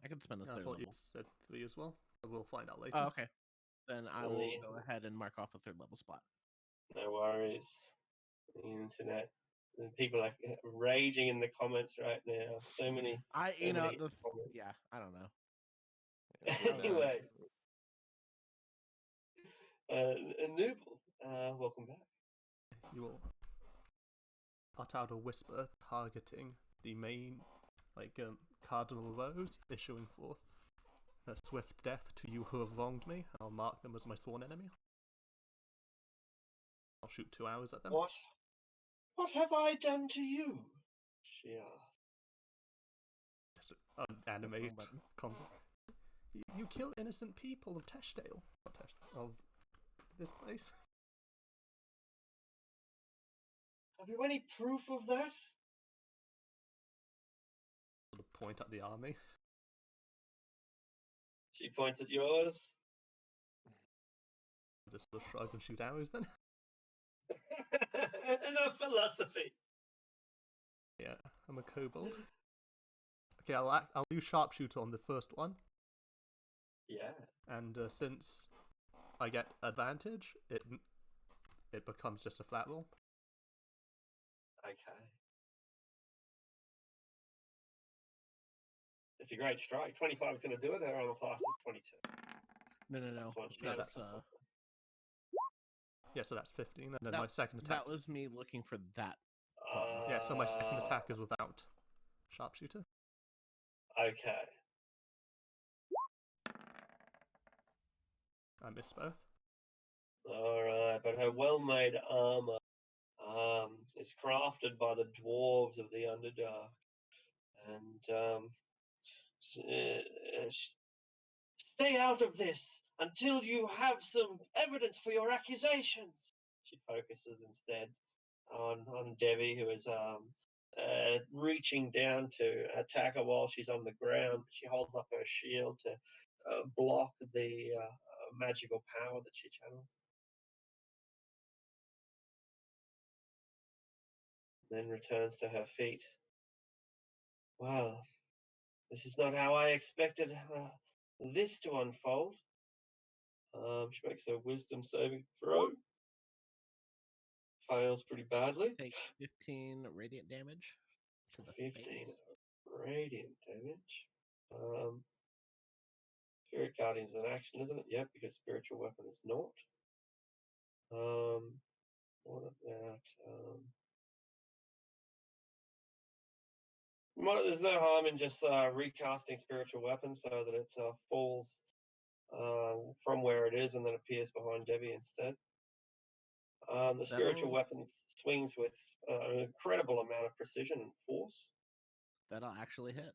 Speaker 2: can spend the 3rd
Speaker 1: I thought
Speaker 2: level.
Speaker 1: you said 3 as well. But we'll find out later.
Speaker 2: Oh, okay. Then I will
Speaker 4: Really?
Speaker 2: go ahead and mark off a 3rd level spot.
Speaker 4: No worries. The internet. People are raging in the comments right now. So many.
Speaker 2: Yeah,
Speaker 4: comments.
Speaker 2: I don't know.
Speaker 4: Anyway. Nooble, welcome back.
Speaker 1: You will utter out a whisper targeting the main, Cardinal Rose issuing forth. a swift death to you who have wronged me. I'll mark them as my sworn enemy. I'll shoot 2 arrows at them.
Speaker 4: What have I done to you? She asked.
Speaker 1: Just animate.
Speaker 2: button.
Speaker 1: You kill innocent people of Teshdale. Not Teshdale, of this place.
Speaker 4: Have you any proof of that?
Speaker 1: Sort of point at the army.
Speaker 4: She points at yours.
Speaker 1: Just sort of shrug and shoot arrows then.
Speaker 4: Enough philosophy.
Speaker 1: Yeah, I'm a kobold. Okay, I'll do sharpshooter on the first one,
Speaker 4: Yeah.
Speaker 1: and since I get advantage, it becomes just a flat roll.
Speaker 4: Okay. It's a great strike. 25 is going to do it. Her armor class is 22.
Speaker 2: No.
Speaker 4: That's what she
Speaker 1: Yeah,
Speaker 4: has.
Speaker 2: That's
Speaker 1: Yeah, so that's 15, and then
Speaker 2: that,
Speaker 1: my second attack.
Speaker 2: that was me looking for that.
Speaker 1: Yeah, so my second attack is without sharpshooter.
Speaker 4: Okay.
Speaker 1: I miss both.
Speaker 4: Alright, but her well-made armor is crafted by the dwarves of the Underdark. And stay out of this until you have some evidence for your accusations. She focuses instead on Debbie, who is reaching down to attack her while she's on the ground. She holds up her shield to block the magical power that she channels. Then returns to her feet. Well, this is not how I expected this to unfold. She makes a wisdom saving throw. Fails pretty badly.
Speaker 2: Take 15 radiant damage to the
Speaker 4: 15
Speaker 2: face.
Speaker 4: radiant damage. Spirit Guardian is an action, isn't it? Yep, because spiritual weapon is not. What about there's no harm in just recasting spiritual weapon so that it falls from where it is and then appears behind Debbie instead. The spiritual weapon swings with an incredible amount of precision and force.
Speaker 2: That'll actually hit.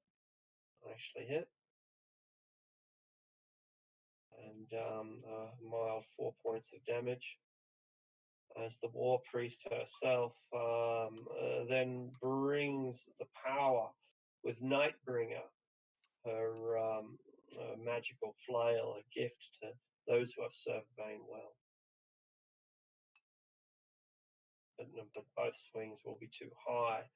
Speaker 4: Actually hit. And a mild 4 points of damage. As the war priest herself then brings the power with Nightbringer, her magical flail, a gift to those who have served Bane well. But both swings will be too high.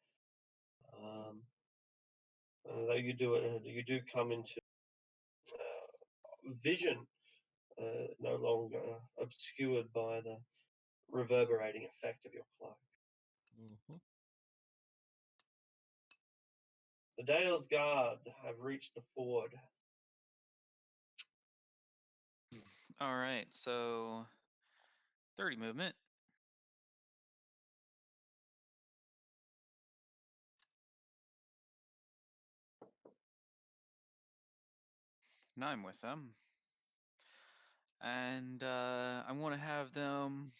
Speaker 4: Though you do come into vision, no longer obscured by the reverberating effect of your cloak.
Speaker 2: Mm-hmm.
Speaker 4: The Dale's Guard have reached the ford.
Speaker 3: All right, so 30 movement. Now I'm with them. And I want to have them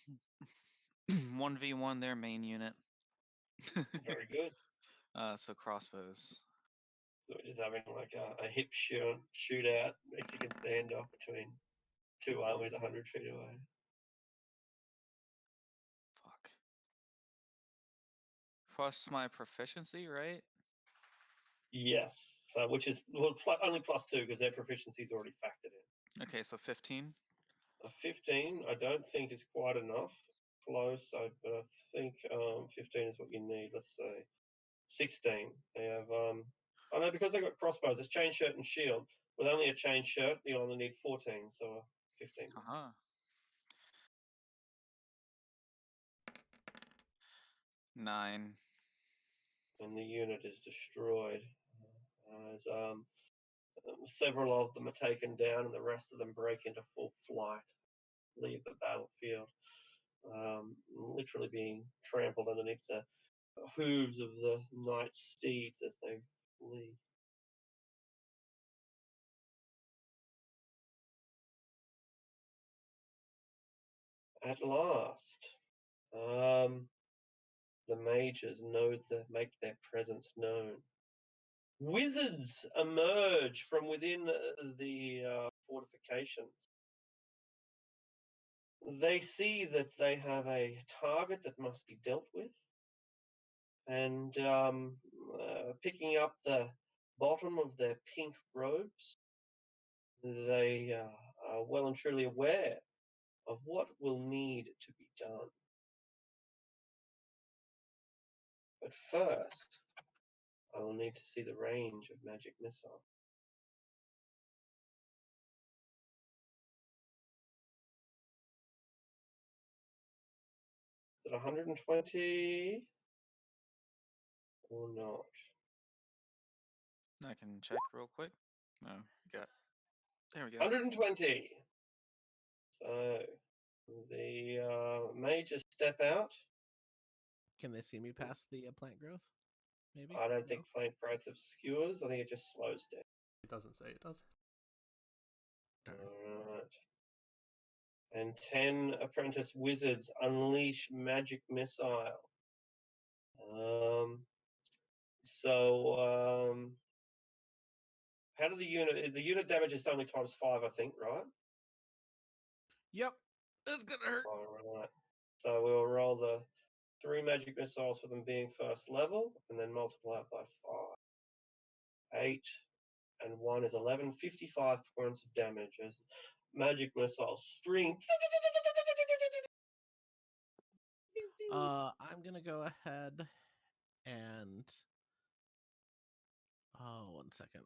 Speaker 3: 1v1 their main unit.
Speaker 4: Very good.
Speaker 3: So crossbows.
Speaker 4: So we're just having like a hip shootout, Mexican standoff between two armies 100 feet away.
Speaker 3: Fuck. Plus my proficiency, right?
Speaker 4: Yes, which is only +2 because their proficiency is already factored in.
Speaker 3: Okay, so 15.
Speaker 4: A 15, I don't think is quite enough. Close, but I think 15 is what you need. Let's say 16. They have I know because they got crossbows. It's chain shirt and shield. With only a chain shirt, you only need 14, so 15.
Speaker 3: Uh-huh. 9.
Speaker 4: And the unit is destroyed. As several of them are taken down, and the rest of them break into full flight, leave the battlefield, literally being trampled underneath the hooves of the knight's steeds as they flee. At last, the mages make their presence known. Wizards emerge from within the fortifications. They see that they have a target that must be dealt with, and picking up the bottom of their pink robes, they are well and truly aware of what will need to be done. But first, I will need to see the range of magic missile. Is it 120 or not?
Speaker 3: I can check real quick. No, there we go.
Speaker 4: 120. So the mages step out.
Speaker 2: Can they see me past the plant growth? Maybe.
Speaker 4: I don't
Speaker 2: No?
Speaker 4: think plant growth obscures. I think it just slows down.
Speaker 1: It doesn't say it does.
Speaker 2: Darn.
Speaker 4: Alright. And 10 apprentice wizards unleash magic missile. How do the unit damage is only times 5, I think, right?
Speaker 2: Yep. It's gonna hurt.
Speaker 4: Alright. So we'll roll the 3 magic missiles for them being first level, and then multiply it by 5. 8 and 1 is 11, 55 points of damage as magic missiles string.
Speaker 2: I'm gonna go ahead and one second.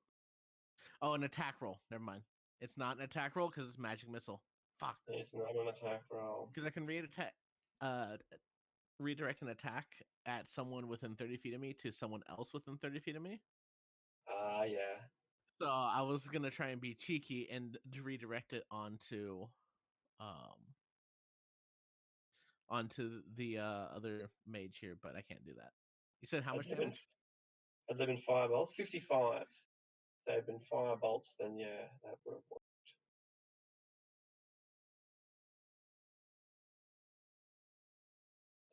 Speaker 2: Oh, an attack roll. Never mind. It's not an attack roll because it's magic missile. Fuck.
Speaker 4: It's not an attack roll.
Speaker 2: Because I can redirect an attack at someone within 30 feet of me to someone else within 30 feet of me.
Speaker 4: Yeah.
Speaker 2: So I was gonna try and be cheeky and redirect it onto the other mage here, but I can't do that. You said how much damage?
Speaker 4: Had there been firebolts? 55. If there had been firebolts, then yeah, that would have worked.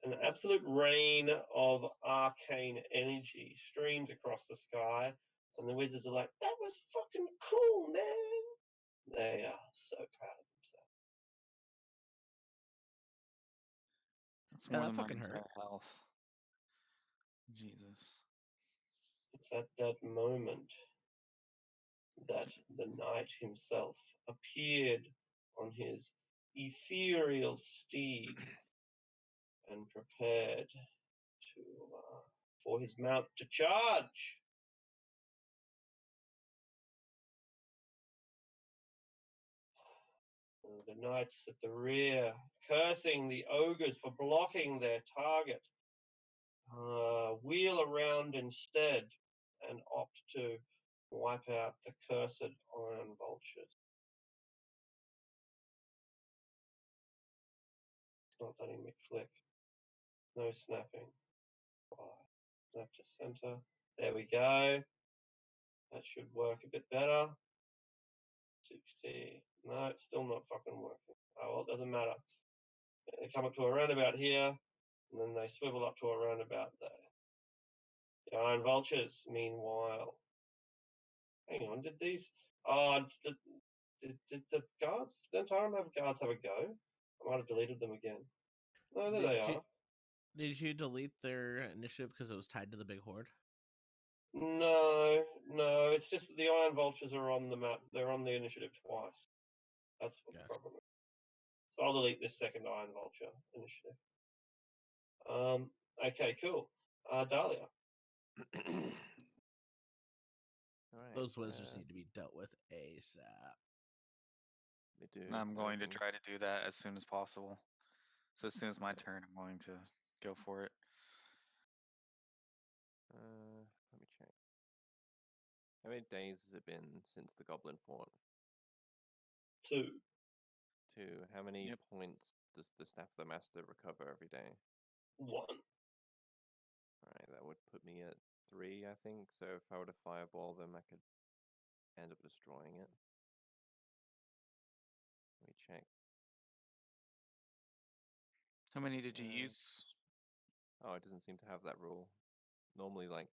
Speaker 4: An absolute rain of arcane energy streams across the sky, and the wizards are like, that was fucking cool, man. They are so proud of themselves.
Speaker 3: That's
Speaker 2: Yeah,
Speaker 3: more
Speaker 2: that
Speaker 3: than my
Speaker 2: fucking hurt.
Speaker 3: entire health. Jesus.
Speaker 4: It's at that moment that the knight himself appeared on his ethereal steed and prepared for his mount to charge. The knights at the rear, cursing the ogres for blocking their target, wheel around instead and opt to wipe out the cursed iron vultures. It's not letting me click. No snapping. Snap to center. There we go. That should work a bit better. 60. No, it's still not fucking working. Oh, well, it doesn't matter. They come up to a roundabout here, and then they swivel up to a roundabout there. The iron vultures, meanwhile. Hang on, did these... did the guards, Zentarum guards have a go? I might have deleted them again. No, there they are.
Speaker 2: Did you delete their initiative because it was tied to the big horde?
Speaker 4: No, it's just that the iron vultures are on the map. They're on the initiative twice. That's what the problem is. So I'll delete this second iron vulture initiative. Okay, cool. Dahlia.
Speaker 5: Alright,
Speaker 2: Those wizards need to be dealt with ASAP.
Speaker 5: They do.
Speaker 3: I'm going to
Speaker 5: everything's-
Speaker 3: try to do that as soon as possible. So as soon as my turn, I'm going to go for it.
Speaker 5: Let me check. How many days has it been since the Goblin fort?
Speaker 4: 2.
Speaker 5: 2. How many
Speaker 3: Yep.
Speaker 5: points does the Staff of the Master recover every day?
Speaker 4: 1.
Speaker 5: Alright, that would put me at 3, I think. So if I were to fireball them, I could end up destroying it. Let me check.
Speaker 3: How many did you
Speaker 5: Uh,
Speaker 3: use?
Speaker 5: Oh, it doesn't seem to have that rule. Normally, like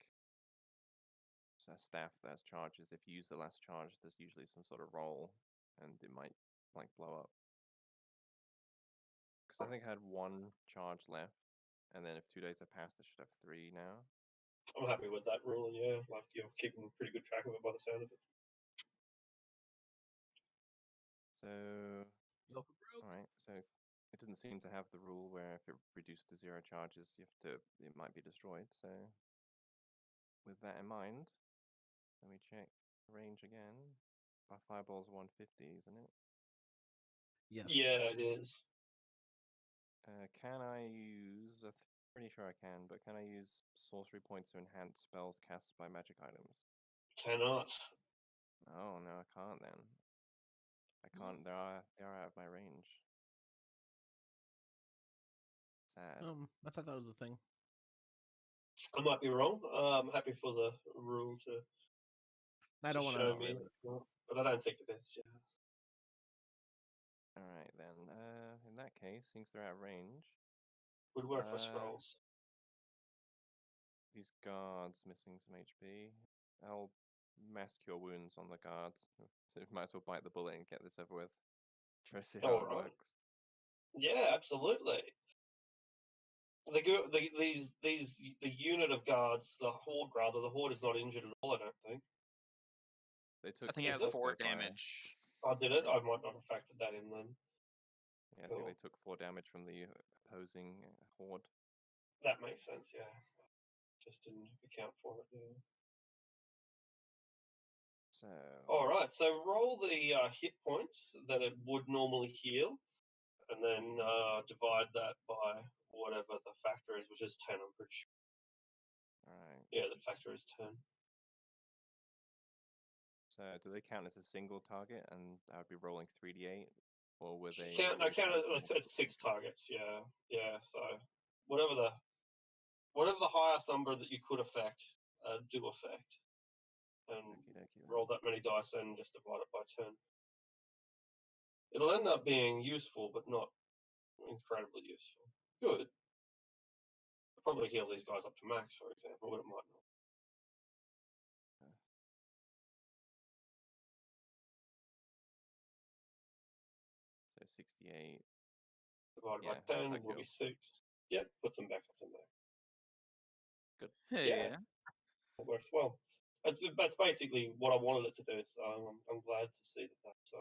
Speaker 5: a staff that has charges, if you use the last charge, there's usually some sort of roll, and it might like blow up. Because I think I had 1 charge left, and then if 2 days have passed, I should have 3 now.
Speaker 4: I'm happy with that rule. Yeah, like you're keeping pretty good track of it by the sound of it.
Speaker 5: So,
Speaker 2: Go for broke.
Speaker 5: all right. So it doesn't seem to have the rule where if it reduced to 0 charges, it might be destroyed. So with that in mind, let me check range again. Our fireball's 150, isn't it?
Speaker 2: Yes.
Speaker 4: Yeah, it is.
Speaker 5: Can I use? Pretty sure I can, but can I use sorcery points to enhance spells cast by magic items?
Speaker 4: Cannot.
Speaker 5: Oh no, I can't then. I can't. They are out of my range. Sad.
Speaker 2: I thought that was the thing.
Speaker 4: I might be wrong. I'm happy for the rule to
Speaker 2: I don't want
Speaker 4: show
Speaker 2: to.
Speaker 4: me,
Speaker 5: really?
Speaker 4: but I don't think it is. Yeah.
Speaker 5: All right then. In that case, since they're out of range,
Speaker 4: Would work for
Speaker 5: Uh,
Speaker 4: scrolls.
Speaker 5: these guards missing some HP. I'll mass cure wounds on the guards. So might as well bite the bullet and get this over with. Try to see how it
Speaker 4: Alright.
Speaker 5: works.
Speaker 4: Yeah, absolutely. The unit of guards, the horde rather. The horde is not injured at all. I don't think.
Speaker 5: They
Speaker 3: I
Speaker 5: took
Speaker 3: think it
Speaker 5: 2
Speaker 3: has
Speaker 4: Is it?
Speaker 3: 4
Speaker 5: crossbow fire.
Speaker 3: damage.
Speaker 4: I did it. I might not have factored that in then.
Speaker 5: Yeah, I
Speaker 4: Cool.
Speaker 5: think they took 4 damage from the opposing horde.
Speaker 4: That makes sense. Yeah. Just didn't account for it. Yeah.
Speaker 5: So
Speaker 4: All right. So roll the hit points that it would normally heal, and then divide that by whatever the factor is, which is 10. I'm pretty sure.
Speaker 5: all right.
Speaker 4: Yeah, the factor is 10.
Speaker 5: So do they count as a single target, and I would be rolling 3d8, or were they?
Speaker 4: Count
Speaker 5: do they count as multiple
Speaker 4: it's 6
Speaker 5: targets?
Speaker 4: targets. Yeah, yeah. So whatever the highest number that you could affect, do affect, and
Speaker 5: Okie dokie then.
Speaker 4: roll that many dice and just divide it by 10. It'll end up being useful, but not incredibly useful. Good. I'll probably heal these guys up to max, for example, but it might not.
Speaker 5: So 68.
Speaker 4: Divided
Speaker 5: Yeah,
Speaker 4: by
Speaker 5: looks
Speaker 4: 10
Speaker 5: like
Speaker 4: will be
Speaker 5: heals.
Speaker 4: 6. Yep, puts them back up to max.
Speaker 5: Good.
Speaker 3: Hey,
Speaker 4: Yeah. It works well. That's basically what I wanted it to do, so I'm glad to see that that's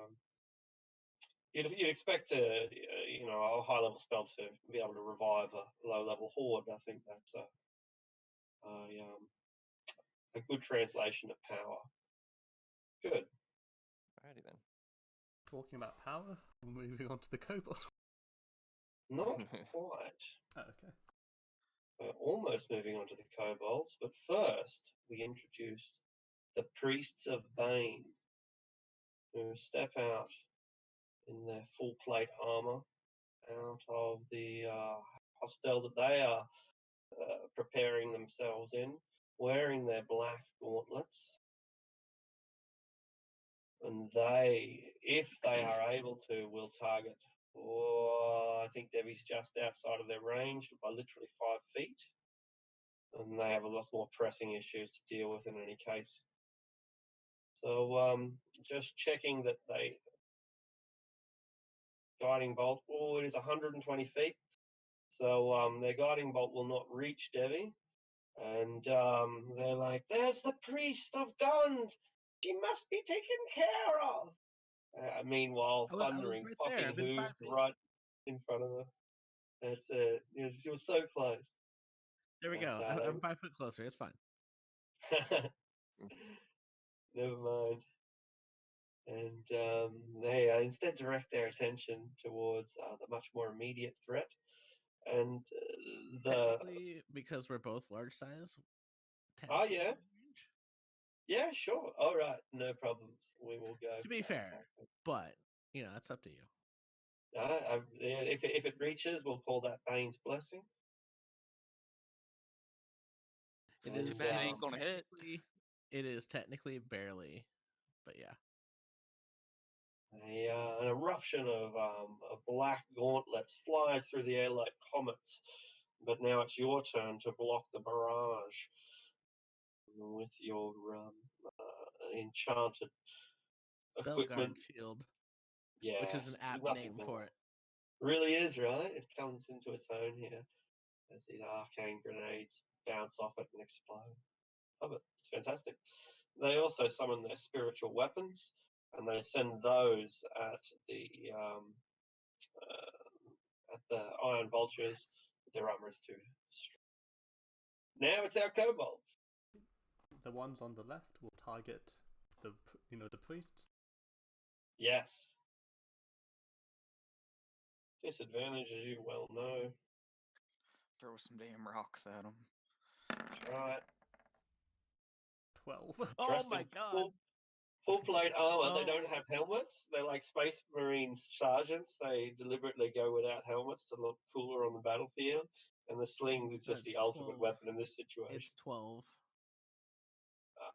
Speaker 4: you'd expect a high level spell to be able to revive a low level horde. I think that's a good translation of power. Good.
Speaker 5: Alrighty then.
Speaker 1: Talking about power, moving on to the kobold.
Speaker 4: Not quite.
Speaker 1: Oh, okay.
Speaker 4: We're almost moving on to the kobolds, but first we introduce the priests of Bane, who step out in their full plate armor out of the hostel that they are preparing themselves in, wearing their black gauntlets. And they, if they are able to, will target. I think Debbie's just outside of their range by literally 5 feet. And they have a lot more pressing issues to deal with in any case. So just checking that they guiding bolt. Oh, it is 120 feet. So their guiding bolt will not reach Debbie. And they're like, "There's the priest of Gund. She must be taken care of." Meanwhile,
Speaker 2: I was
Speaker 4: thundering
Speaker 2: right there.
Speaker 4: fucking
Speaker 2: I've been
Speaker 4: who
Speaker 2: 5 feet.
Speaker 4: right in front of her. That's it. She was so close.
Speaker 2: There we go.
Speaker 4: But,
Speaker 2: I'm 5 foot closer. It's fine.
Speaker 4: never mind. And they instead direct their attention towards the much more immediate threat. And
Speaker 2: Technically, because we're both large size.
Speaker 4: Oh, yeah.
Speaker 2: range.
Speaker 4: Yeah, sure. All right, no problems. We will go.
Speaker 2: To be
Speaker 4: for that
Speaker 2: fair,
Speaker 4: attack.
Speaker 2: but it's up to you.
Speaker 4: If it reaches, we'll call that Bane's blessing.
Speaker 2: It
Speaker 4: And,
Speaker 2: is
Speaker 3: too bad it ain't gonna hit.
Speaker 2: technically- It is technically barely, but yeah.
Speaker 4: An eruption of black gauntlets flies through the air like comets. But now it's your turn to block the barrage with your enchanted
Speaker 2: Belguard
Speaker 4: equipment.
Speaker 2: shield,
Speaker 4: Yeah,
Speaker 2: which is an apt
Speaker 4: nothing
Speaker 2: name
Speaker 4: more.
Speaker 2: for it.
Speaker 4: Really is, right? It comes into its own here as these arcane grenades bounce off it and explode. Love it. It's fantastic. They also summon their spiritual weapons, and they send those at the iron vultures. Their armor is too strong. Now it's our kobolds.
Speaker 1: The ones on the left will target the priests.
Speaker 4: Yes. Disadvantage, as you well know.
Speaker 3: Throw some damn rocks at them.
Speaker 4: That's right.
Speaker 1: 12.
Speaker 2: Oh
Speaker 4: Dressed
Speaker 2: my
Speaker 4: in
Speaker 2: god!
Speaker 4: full plate armor. They
Speaker 2: Oh.
Speaker 4: don't have helmets. They're like Space Marine sergeants. They deliberately go without helmets to look cooler on the battlefield. And the slings is just the
Speaker 2: That's
Speaker 4: ultimate
Speaker 2: 12.
Speaker 4: weapon in this situation.
Speaker 2: It's 12.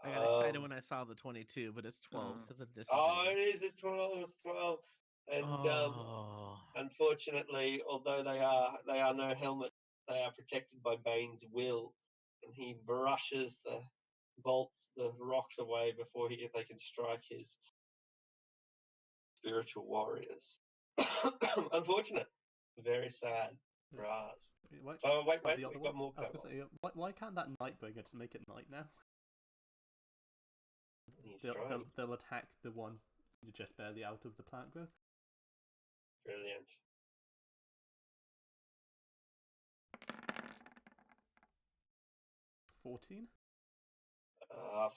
Speaker 2: I got excited
Speaker 4: Um,
Speaker 2: when I saw the 22, but it's 12 because of
Speaker 4: Oh,
Speaker 2: disadvantage.
Speaker 4: it is. It's 12. It's 12. And
Speaker 2: Oh.
Speaker 4: unfortunately, although they are no helmet, they are protected by Bane's will, and he brushes the rocks away before they can strike his spiritual warriors. Unfortunate. Very sad. Raz.
Speaker 1: Wait,
Speaker 4: Oh, wait,
Speaker 1: the other
Speaker 4: we've
Speaker 1: one?
Speaker 4: got more
Speaker 1: I was
Speaker 4: kobolds.
Speaker 1: gonna say, why can't that Nightbringer just make it night now?
Speaker 4: He's trying.
Speaker 1: They'll attack the ones you're just barely out of the plant growth.
Speaker 4: Brilliant.
Speaker 1: 14.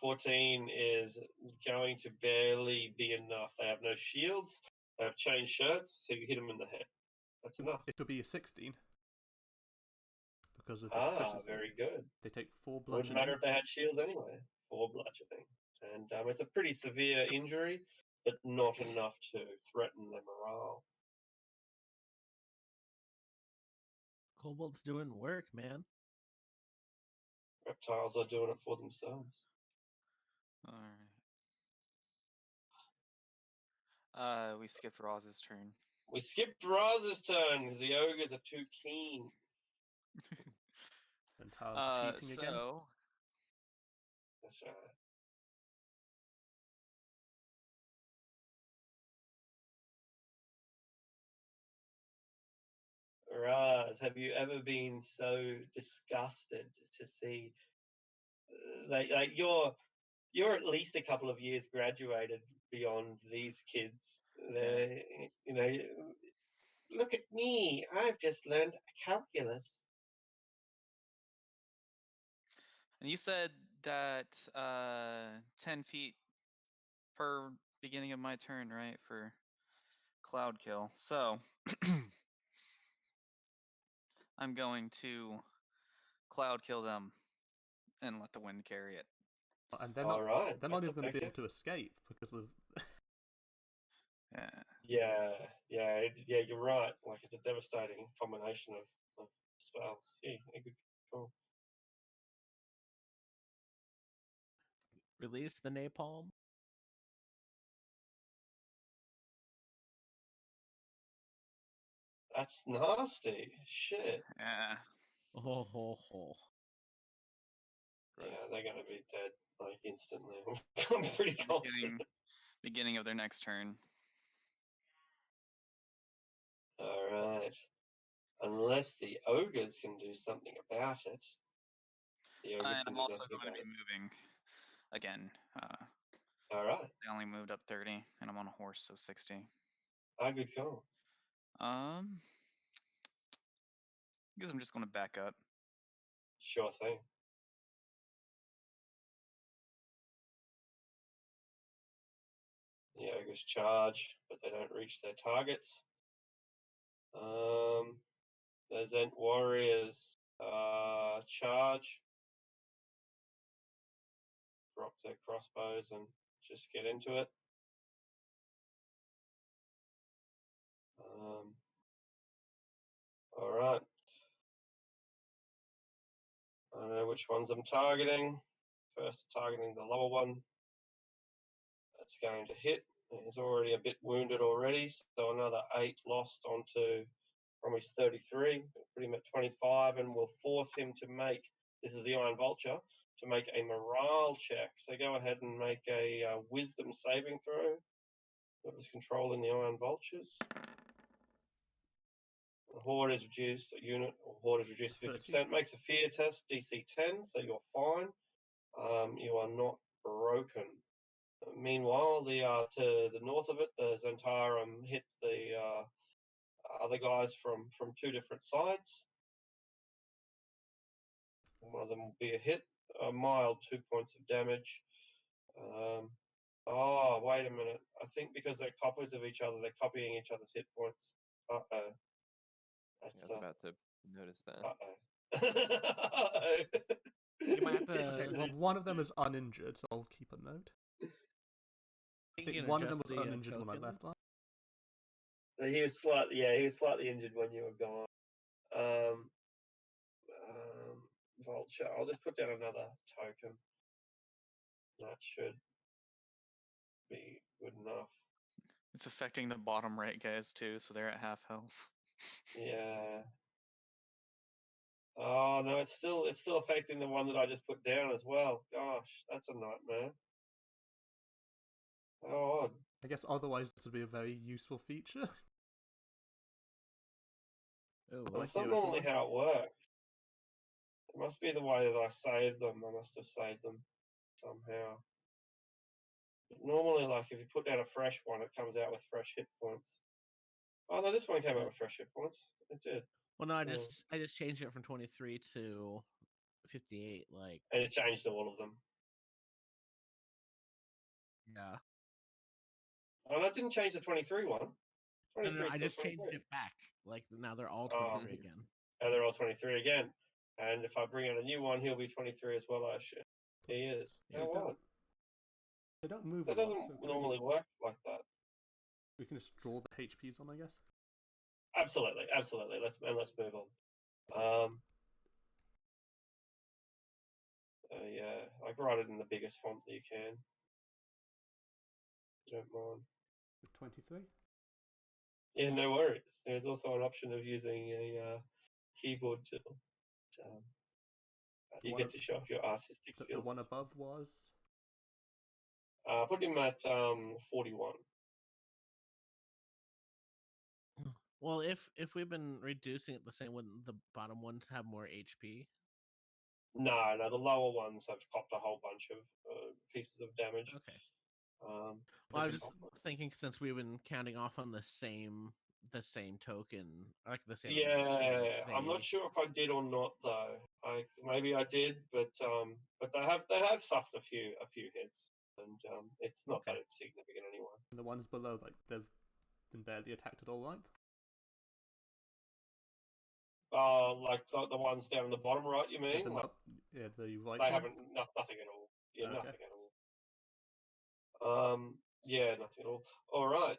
Speaker 4: 14 is going to barely be enough. They have no shields. They have chain shirts, so you hit them in the head. That's enough.
Speaker 1: It'll be a 16 because of the proficiency.
Speaker 4: Very good.
Speaker 1: They take 4
Speaker 4: It wouldn't
Speaker 1: bludgeoning.
Speaker 4: matter if they had shields anyway. 4 bludgeoning. And it's a pretty severe injury, but not enough to threaten their morale.
Speaker 2: Kobold's doing work, man.
Speaker 4: Reptiles are doing it for themselves.
Speaker 3: Alright. We skipped Roz's turn.
Speaker 4: We skipped Raz's turn because the ogres are too keen.
Speaker 1: And cheating again.
Speaker 3: So
Speaker 4: That's right. Raz, have you ever been so disgusted to see like you're at least a couple of years graduated beyond these kids? They, you know, look at me. I've just learned calculus.
Speaker 3: and you said that 10 feet per beginning of my turn, right? For cloud kill. So I'm going to cloud kill them and let the wind carry it.
Speaker 1: And they're
Speaker 4: All
Speaker 1: not,
Speaker 4: right,
Speaker 1: they're not
Speaker 4: that's
Speaker 1: even going to be able
Speaker 4: effective.
Speaker 1: to escape because of.
Speaker 3: Yeah.
Speaker 4: Yeah, you're right. Like it's a devastating combination of spells. Yeah, good call.
Speaker 2: Release the napalm.
Speaker 4: That's nasty. Shit.
Speaker 3: Yeah.
Speaker 2: Oh, ho, ho.
Speaker 4: Yeah, they're gonna be dead like instantly. I'm pretty confident.
Speaker 3: Beginning of their next turn.
Speaker 4: All right. Unless the ogres can do something about it. The ogres
Speaker 3: And
Speaker 4: can
Speaker 3: I'm
Speaker 4: do
Speaker 3: also
Speaker 4: nothing
Speaker 3: going to
Speaker 4: about
Speaker 3: be moving again.
Speaker 4: All right.
Speaker 3: They only moved up 30, and I'm on a horse, so 60.
Speaker 4: Good call.
Speaker 3: I guess I'm just going to back up.
Speaker 4: Sure thing. The ogres charge, but they don't reach their targets. The Zent warriors charge, drop their crossbows, and just get into it. All right. I know which ones I'm targeting. First, targeting the lower one. That's going to hit. He's already a bit wounded already, so another 8 lost onto from his 33. Put him at 25, and we'll force him to make. This is the Iron Vulture to make a morale check. So go ahead and make a Wisdom saving throw. That was controlling the Iron Vultures. The Horde is reduced. A unit or Horde is reduced 50%. Makes a Fear test, DC 10, so you're fine. You are not broken. Meanwhile, to the north of it, the Zentarum hit the other guys from 2 different sides. One of them will be a hit, a mild 2 points of damage. Oh, wait a minute. I think because they're copies of each other, they're copying each other's hit points. Uh-oh.
Speaker 5: I was about to notice that.
Speaker 4: Uh-oh.
Speaker 2: You might have to.
Speaker 1: Well, one of them is uninjured, so I'll keep a note. I think one of them was uninjured when I left.
Speaker 4: He was slightly injured when you were gone. Vulture. I'll just put down another token. That should be good enough.
Speaker 3: It's affecting the bottom right guys too, so they're at half health.
Speaker 4: Yeah. Oh no, it's still affecting the one that I just put down as well. Gosh, that's a nightmare. How odd.
Speaker 1: I guess otherwise this would be a very useful feature.
Speaker 2: Oh,
Speaker 4: Well, that's not normally how it works. It must be the way that I saved them. I must have saved them somehow. But normally, like if you put down a fresh one, it comes out with fresh hit points. Oh no, this one came out with fresh hit points. It did.
Speaker 2: well, no, I just changed it from 23 to 58. Like,
Speaker 4: and it changed all of them.
Speaker 2: yeah.
Speaker 4: Oh, no, it didn't change the 23 one. 23
Speaker 2: No, I just changed it back. Like now they're all 23 again.
Speaker 4: And they're all 23 again. And if I bring in a new one, he'll be 23 as well, I assume. He is.
Speaker 1: Yeah, they don't move.
Speaker 4: That doesn't normally work like that.
Speaker 1: We can just draw the HPs on, I guess.
Speaker 4: Absolutely. Let's move on. Yeah, like write it in the biggest font that you can. Don't mind.
Speaker 1: 23.
Speaker 4: Yeah, no worries. There's also an option of using a keyboard tool. You get to show off your artistic skills.
Speaker 1: The one above was?
Speaker 4: Put him at 41.
Speaker 2: Well, if we've been reducing it the same, wouldn't the bottom ones have more HP?
Speaker 4: No, the lower ones have copped a whole bunch of pieces of damage.
Speaker 2: Okay.
Speaker 4: Well,
Speaker 2: I was just thinking since we've been counting off on the same token, like the same.
Speaker 4: Yeah, I'm not sure if I did or not though. Maybe I did, but they have suffered a few hits, and it's not that it's significant anyway.
Speaker 1: And the ones below, like they've been barely attacked at all, right?
Speaker 4: Like the ones down in the bottom right, you mean?
Speaker 1: Yeah, the right.
Speaker 4: They haven't nothing at all. Yeah,
Speaker 1: okay.
Speaker 4: Nothing at all. Yeah, nothing at all. All right.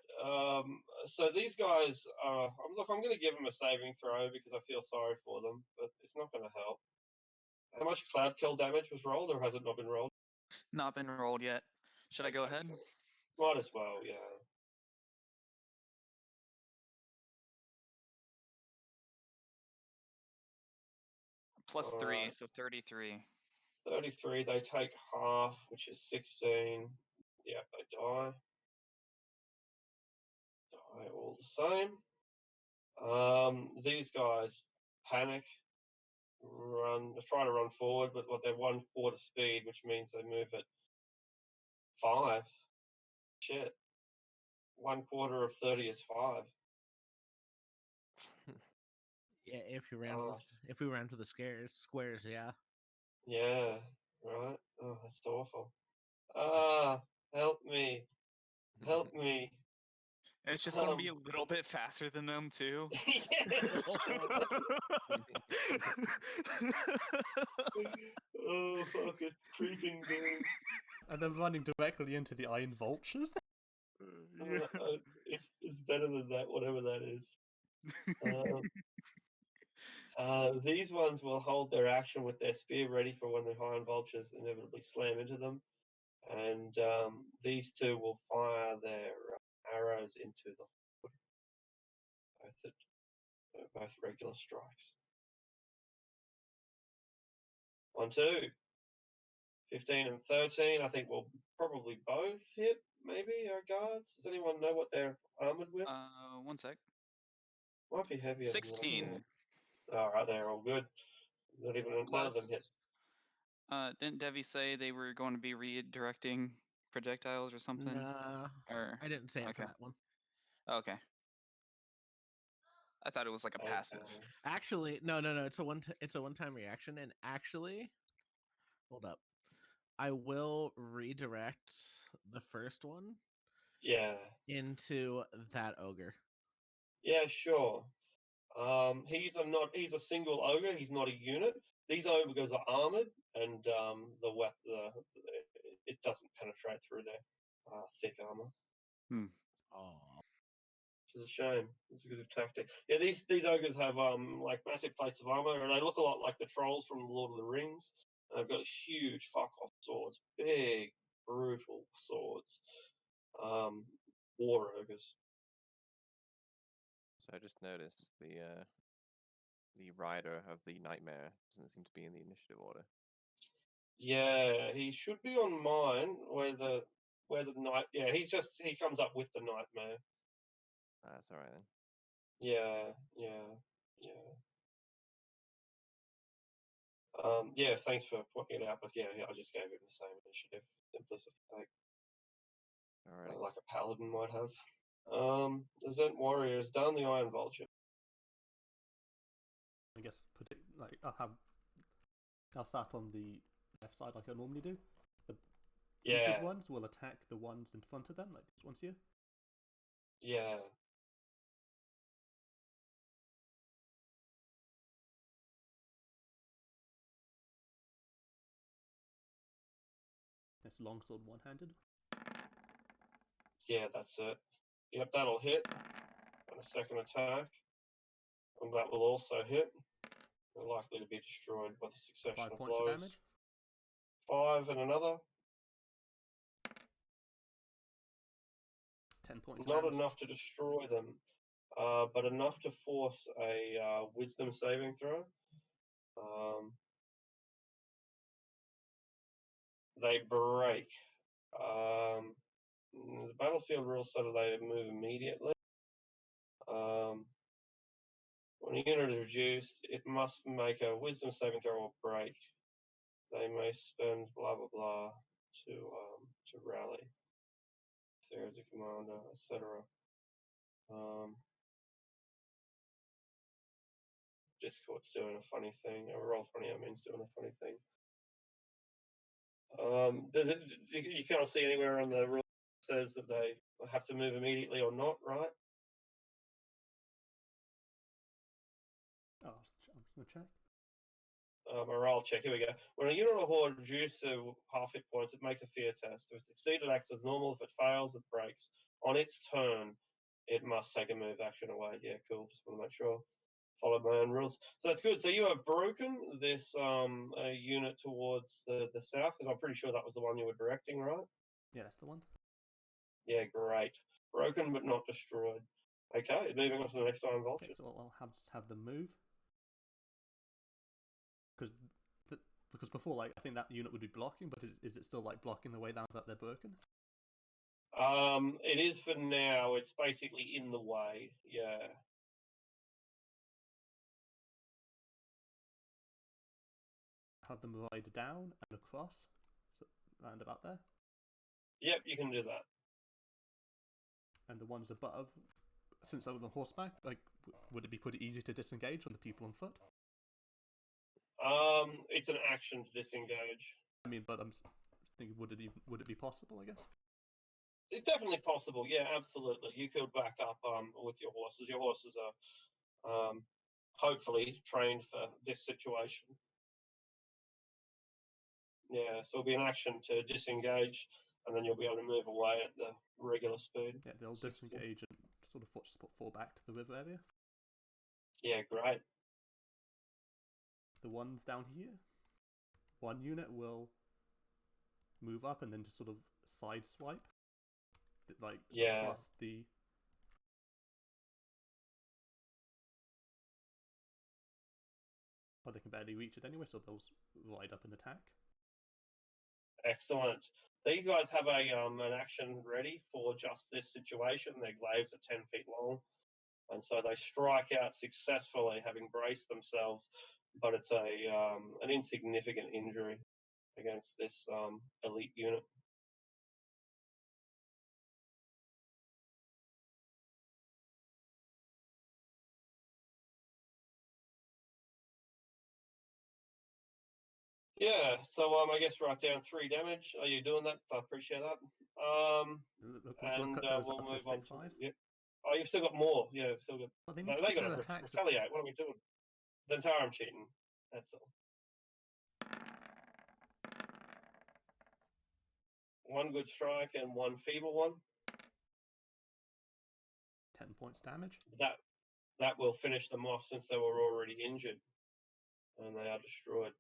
Speaker 4: So these guys are. I'm going to give them a saving throw because I feel sorry for them, but it's not going to help. How much cloud kill damage was rolled, or has it not been rolled?
Speaker 3: Not been rolled yet. Should I go ahead?
Speaker 4: Might as well, yeah.
Speaker 3: Plus 3, so 33.
Speaker 4: 33, they take half, which is 16. Yeah, they die. Die all the same. These guys panic, try to run forward, but they're 1/4 speed, which means they move at 5. Shit. 1/4 of 30 is 5.
Speaker 2: Yeah, if we ran to the squares, yeah.
Speaker 4: Yeah, right. Oh, that's awful. Help me. Help me.
Speaker 3: And it's just going to be a little bit faster than them too.
Speaker 4: Oh fuck, it's creeping down.
Speaker 1: And then running directly into the Iron Vultures.
Speaker 4: It's better than that, whatever that is. These ones will hold their action with their spear ready for when the Iron Vultures inevitably slam into them. and these two will fire their arrows into the horde. Both regular strikes. 1, 2. 15 and 13, I think we'll probably both hit, maybe, our guards. Does anyone know what they're armored with?
Speaker 3: 1 sec.
Speaker 4: Might be heavier than what I
Speaker 3: 16
Speaker 4: thought. Alright, they're all good. Not even none of them hit.
Speaker 3: plus. Didn't Devi say they were going to be redirecting projectiles or something?
Speaker 2: Nah,
Speaker 3: Or
Speaker 2: I didn't say it for
Speaker 3: okay.
Speaker 2: that one.
Speaker 3: Okay. I thought it was like a passive.
Speaker 4: Okay.
Speaker 2: Actually, no. It's a one-time reaction, and actually, hold up. I will redirect the first one
Speaker 4: Yeah.
Speaker 2: into that ogre.
Speaker 4: Yeah, sure. He's a single ogre. He's not a unit. These ogres are armored, and it doesn't penetrate through their thick armor,
Speaker 2: Oh,
Speaker 4: which is a shame. It's a good tactic. Yeah, these ogres have like massive plates of armor, and they look a lot like the trolls from Lord of the Rings. And they've got huge fuck off swords, big, brutal swords. War ogres.
Speaker 5: So I just noticed the rider of the nightmare doesn't seem to be in the initiative order.
Speaker 4: Yeah, he should be on mine. Where the night? Yeah, he comes up with the nightmare.
Speaker 5: That's all right then.
Speaker 4: Yeah. Yeah, thanks for pointing it out. But yeah, I just gave him the same initiative, simplicity sake,
Speaker 5: Alrighty.
Speaker 4: like a paladin might have. The Zent warrior is down the Iron Vulture.
Speaker 1: I guess put it like I'll start on the left side like I normally do. The
Speaker 4: Yeah,
Speaker 1: injured ones will attack the ones in front of them, like these ones here.
Speaker 4: yeah.
Speaker 1: It's longsword one-handed.
Speaker 4: Yeah, that's it. Yep, that'll hit. And a second attack. And that will also hit. They're likely to be destroyed by the succession
Speaker 1: 5
Speaker 4: of
Speaker 1: points
Speaker 4: blows.
Speaker 1: of damage.
Speaker 4: 5 and another.
Speaker 1: 10 points
Speaker 4: Not
Speaker 1: of damage.
Speaker 4: enough to destroy them, but enough to force a wisdom saving throw. They break. The battlefield rules so that they move immediately. When a unit is reduced, it must make a wisdom saving throw or break. They may spend blah blah blah to rally. If there is a commander, etc. Discord's doing a funny thing. Roll20 means doing a funny thing. You can't see anywhere on the rule that says that they have to move immediately or not, right?
Speaker 1: Oh, I'm just gonna check.
Speaker 4: Morale check. Here we go. When a unit or horde reduced to half hit points, it makes a fear test. If it succeeds, it acts as normal. If it fails, it breaks. On its turn, it must take a move action away. Yeah, cool. Just want to make sure. Follow my own rules. So that's good. So you have broken this unit towards the south, because I'm pretty sure that was the one you were directing, right?
Speaker 1: Yeah, that's the one.
Speaker 4: Yeah, great. Broken but not destroyed. Okay, moving on to the next Iron Vulture.
Speaker 1: Okay, so I'll just have them move. Because before, like, I think that unit would be blocking, but is it still like blocking the way now that they're broken?
Speaker 4: It is for now. It's basically in the way. Yeah.
Speaker 1: Have them ride down and across, so land about there.
Speaker 4: Yep, you can do that.
Speaker 1: And the ones above, since they're on horseback, like, would it be pretty easy to disengage from the people on foot?
Speaker 4: It's an action to disengage.
Speaker 1: I mean, but I'm thinking, would it be possible? I guess.
Speaker 4: It's definitely possible. Yeah, absolutely. You could back up with your horses. Your horses are hopefully trained for this situation. Yeah, so it'll be an action to disengage, and then you'll be able to move away at the regular speed.
Speaker 1: Yeah, they'll
Speaker 4: 60.
Speaker 1: disengage and sort of fall back to the river area.
Speaker 4: Yeah, great.
Speaker 1: The ones down here, one unit will move up and then just sort of side swipe. Like,
Speaker 4: Yeah.
Speaker 1: plus the. Oh, they can barely reach it anyway, so they'll ride up and attack.
Speaker 4: Excellent. These guys have an action ready for just this situation. Their glaives are 10 feet long, and so they strike out successfully, having braced themselves. But it's an insignificant injury against this elite unit. Yeah, so I guess right down 3 damage. Are you doing that? I appreciate that.
Speaker 1: Look
Speaker 4: And
Speaker 1: at those
Speaker 4: we'll move
Speaker 1: artistic
Speaker 4: on to.
Speaker 1: fives.
Speaker 4: Yep. Oh, you've still got more. Yeah, you've still got.
Speaker 1: Well, they need
Speaker 4: No,
Speaker 1: to
Speaker 4: they
Speaker 1: keep
Speaker 4: got
Speaker 1: their
Speaker 4: to
Speaker 1: attacks.
Speaker 4: retaliate. What are we doing? Zentarum cheating. That's all. 1 good strike and 1 feeble one.
Speaker 1: 10 points damage.
Speaker 4: That will finish them off since they were already injured, and they are destroyed.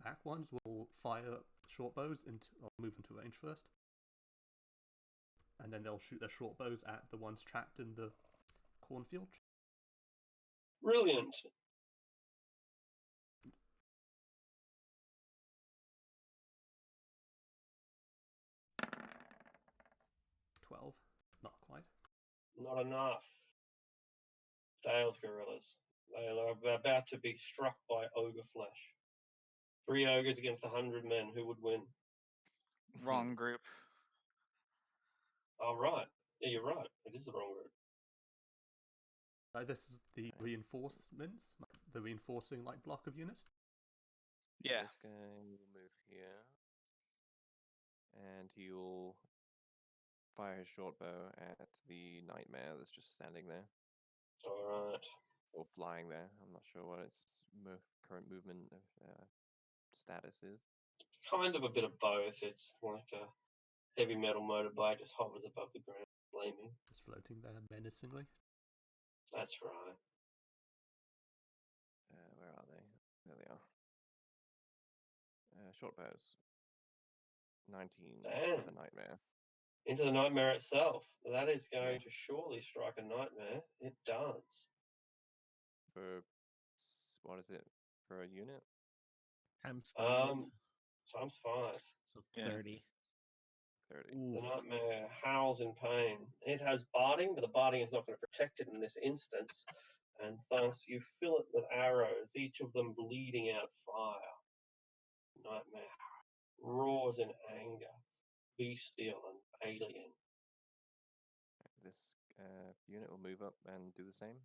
Speaker 1: Back ones will fire short bows into. I'll move into range first. And then they'll shoot their short bows at the ones trapped in the cornfield.
Speaker 4: Brilliant.
Speaker 1: $12. Not quite.
Speaker 4: Not enough. Dale's gorillas. They are about to be struck by ogre flesh. 3 ogres against 100 men. Who would win?
Speaker 3: Wrong group.
Speaker 4: Oh, right. Yeah, you're right. It is the wrong group.
Speaker 1: This is the reinforcements, the reinforcing block of units.
Speaker 3: Yeah.
Speaker 5: This guy will move here, and he'll fire his short bow at the nightmare that's just standing there.
Speaker 4: All right.
Speaker 5: Or flying there. I'm not sure what its current movement status is.
Speaker 4: Kind of a bit of both. It's like a heavy metal motorbike just hovers above the ground, flaming.
Speaker 1: Just floating there menacingly.
Speaker 4: That's right.
Speaker 5: Where are they? There they are. Short bows. 19 for the nightmare.
Speaker 4: Into the nightmare itself. That is going to surely strike a nightmare. It does.
Speaker 5: For what is it? For a unit?
Speaker 2: Times 5.
Speaker 4: Times 5.
Speaker 2: So
Speaker 3: Yeah.
Speaker 2: 30.
Speaker 5: 30.
Speaker 4: The nightmare howls in pain. It has barding, but the barding is not going to protect it in this instance. And thus you fill it with arrows, each of them bleeding out fire. Nightmare roars in anger, bestial and alien.
Speaker 5: This unit will move up and do the same.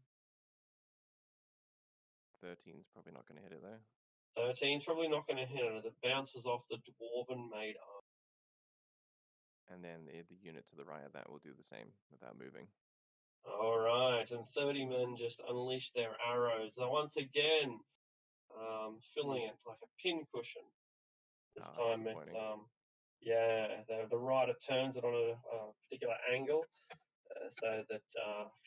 Speaker 5: 13's probably not going to hit it though.
Speaker 4: 13's probably not going to hit it as it bounces off the dwarven made arm.
Speaker 5: And then the unit to the right of that will do the same without moving.
Speaker 4: All right, and 30 men just unleash their arrows. So once again, filling it like a pincushion. This time it's the rider turns it on a particular angle so that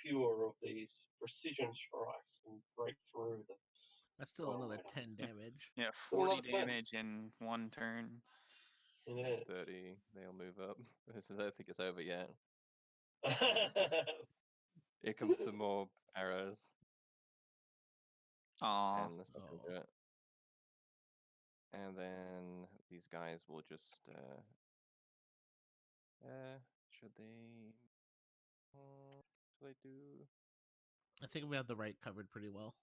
Speaker 4: fewer of these precision strikes can break through the.
Speaker 2: That's still another 10 damage.
Speaker 3: Yeah,
Speaker 4: Still
Speaker 3: 40
Speaker 4: another 10.
Speaker 3: damage in 1 turn.
Speaker 4: It is.
Speaker 5: 30, they'll move up. I don't think it's over yet. Here comes some more arrows.
Speaker 3: Aw.
Speaker 5: 10, that's not going to do it. And then these guys will just should they do?
Speaker 2: I think we have the right covered pretty well.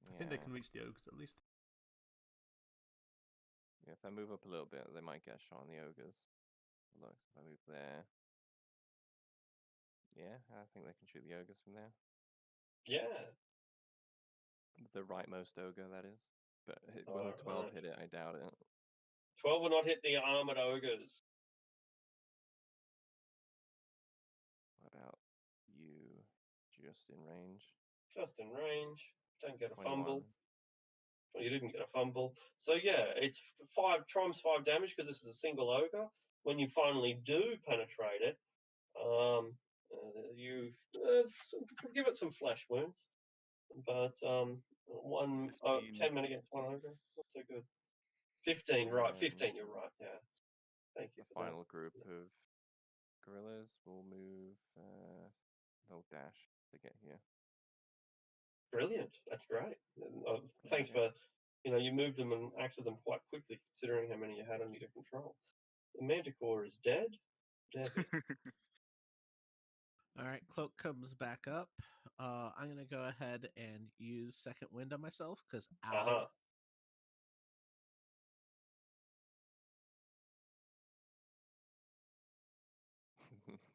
Speaker 1: I think they can reach the ogres at least.
Speaker 5: Yeah, if I move up a little bit, they might get a shot on the ogres. Look, if I move there. Yeah, I think they can shoot the ogres from there.
Speaker 4: Yeah.
Speaker 5: The rightmost ogre, that is. But will a 12 hit it? I doubt it.
Speaker 4: 12 will not hit the armored ogres.
Speaker 5: What about you? Just in range?
Speaker 4: Just in range. Don't get a
Speaker 5: 21.
Speaker 4: fumble. Well, you didn't get a fumble. So yeah, it's 5 times 5 damage because this is a single ogre. When you finally do penetrate it, you give it some flesh wounds. But 10 men against 1 ogre, not so good. 15, right?
Speaker 5: And
Speaker 4: 15. You're right. Yeah. Thank you
Speaker 5: the
Speaker 4: for that.
Speaker 5: final group of gorillas will move. They'll dash to get here.
Speaker 4: Brilliant. That's great. And, thanks
Speaker 5: Yeah.
Speaker 4: for, you moved them and acted them quite quickly, considering how many you had under your control. The Manticore is dead. Debbie.
Speaker 2: All right, Cloak comes back up. I'm gonna go ahead and use Second Wind on myself because ow.
Speaker 4: Uh-huh.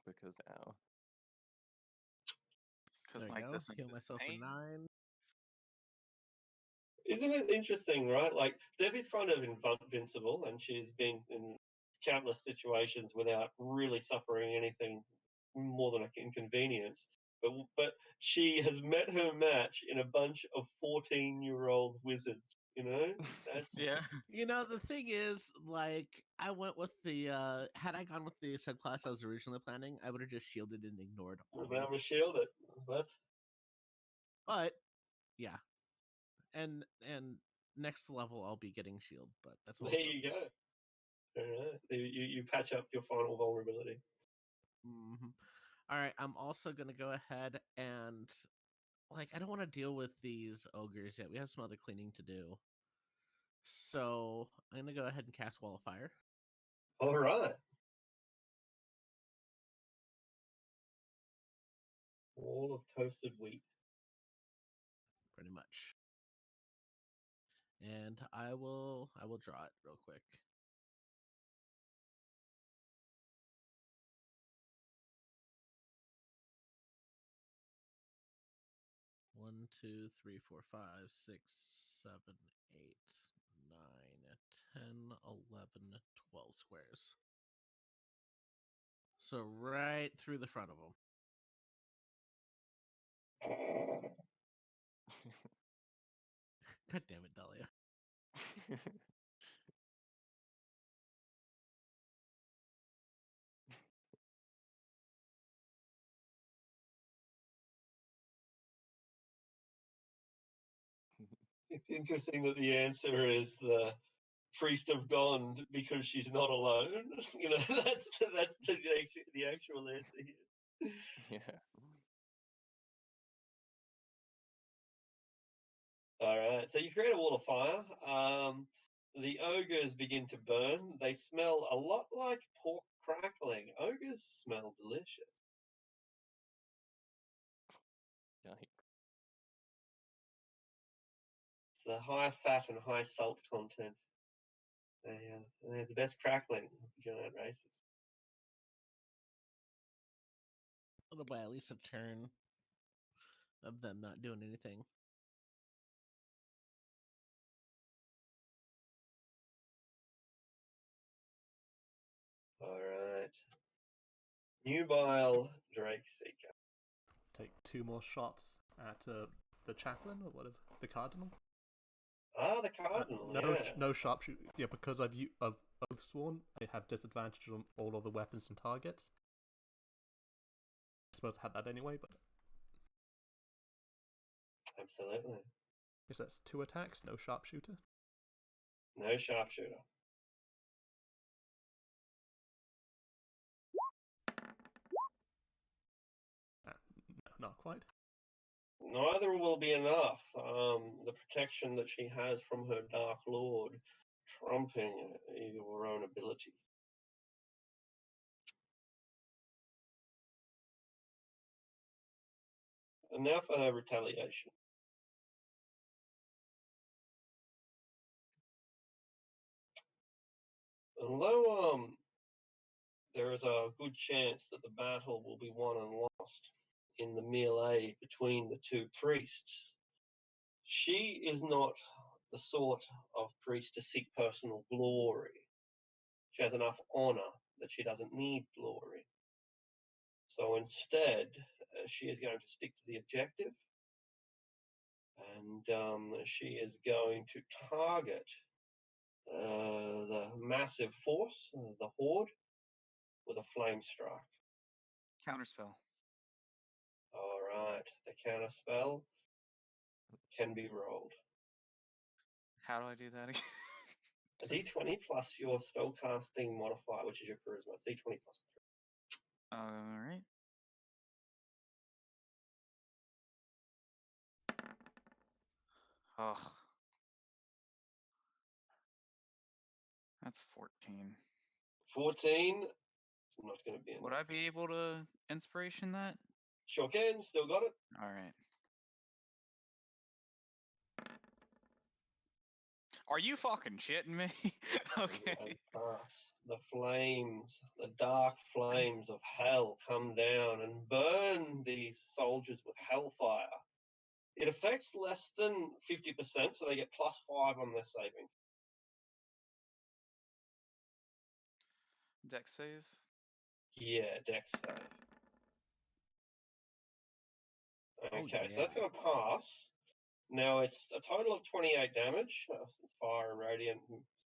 Speaker 5: Because ow.
Speaker 3: Because
Speaker 2: There
Speaker 3: my
Speaker 2: we go.
Speaker 3: existence
Speaker 2: Heal
Speaker 3: is
Speaker 2: myself for
Speaker 3: pain.
Speaker 2: 9.
Speaker 4: Isn't it interesting, right? Like, Debbie's kind of invincible, and she's been in countless situations without really suffering anything more than an inconvenience. But she has met her match in a bunch of 14-year-old wizards. That's
Speaker 3: Yeah.
Speaker 2: You know, the thing is, like, I went with the had I gone with the subclass I was originally planning, I would have just shielded and ignored all of
Speaker 4: now
Speaker 2: it.
Speaker 4: shielded.
Speaker 2: But yeah, and next level I'll be getting shield, but that's all.
Speaker 4: There you go. All right. You patch up your final vulnerability.
Speaker 2: All right, I'm also gonna go ahead and like I don't want to deal with these ogres yet. We have some other cleaning to do. So I'm gonna go ahead and cast Wall of Fire.
Speaker 4: All right. Wall of toasted wheat.
Speaker 2: Pretty much. And I will draw it real quick. One, 2, 3, 4, 5, 6, 7, 8, 9, 10, 11, 12 squares. So right through the front of them. God damn it, Dahlia.
Speaker 4: It's interesting that the answer is the priest of Gond because she's not alone. That's the actual answer here.
Speaker 5: Yeah.
Speaker 4: All right. So you create a wall of fire. The ogres begin to burn. They smell a lot like pork crackling. Ogres smell delicious.
Speaker 5: Yikes.
Speaker 4: The high fat and high salt content. They have the best crackling giant races.
Speaker 2: It'll buy at least a turn of them not doing anything.
Speaker 4: All right. Nubile Drake Seeker.
Speaker 1: Take 2 more shots at the chaplain or whatever, the cardinal.
Speaker 4: Ah, the cardinal.
Speaker 1: No sharpshooter. Yeah, because I've oath sworn, I have disadvantage on all other weapons and targets. I suppose I had that anyway, but
Speaker 4: Absolutely.
Speaker 1: guess that's 2 attacks, no sharpshooter.
Speaker 4: No sharpshooter.
Speaker 1: No, not quite.
Speaker 4: Neither will be enough. The protection that she has from her Dark Lord trumping your own ability. And now for her retaliation. Although there is a good chance that the battle will be won and lost in the melee between the 2 priests, she is not the sort of priest to seek personal glory. She has enough honor that she doesn't need glory. So instead, she is going to stick to the objective, and she is going to target the massive force, the horde, with a flame strike.
Speaker 3: Counterspell.
Speaker 4: All right, the counter spell can be rolled.
Speaker 3: How do I do that again?
Speaker 4: A d20 plus your spellcasting modifier, which is your charisma. It's d20 plus 3.
Speaker 3: All right. Ugh. That's 14.
Speaker 4: 14. It's not going to be enough.
Speaker 3: Would I be able to inspiration that?
Speaker 4: Sure can. Still got it.
Speaker 3: All right. Are you fucking shitting me? Okay.
Speaker 4: And fast. The flames, the dark flames of hell come down and burn these soldiers with hellfire. It affects less than 50%, so they get +5 on their saving.
Speaker 3: Dex save.
Speaker 4: Yeah, dex save.
Speaker 2: Oh,
Speaker 4: Okay, so
Speaker 2: yeah.
Speaker 4: that's going to pass. Now it's a total of 28 damage. Since fire and radiant,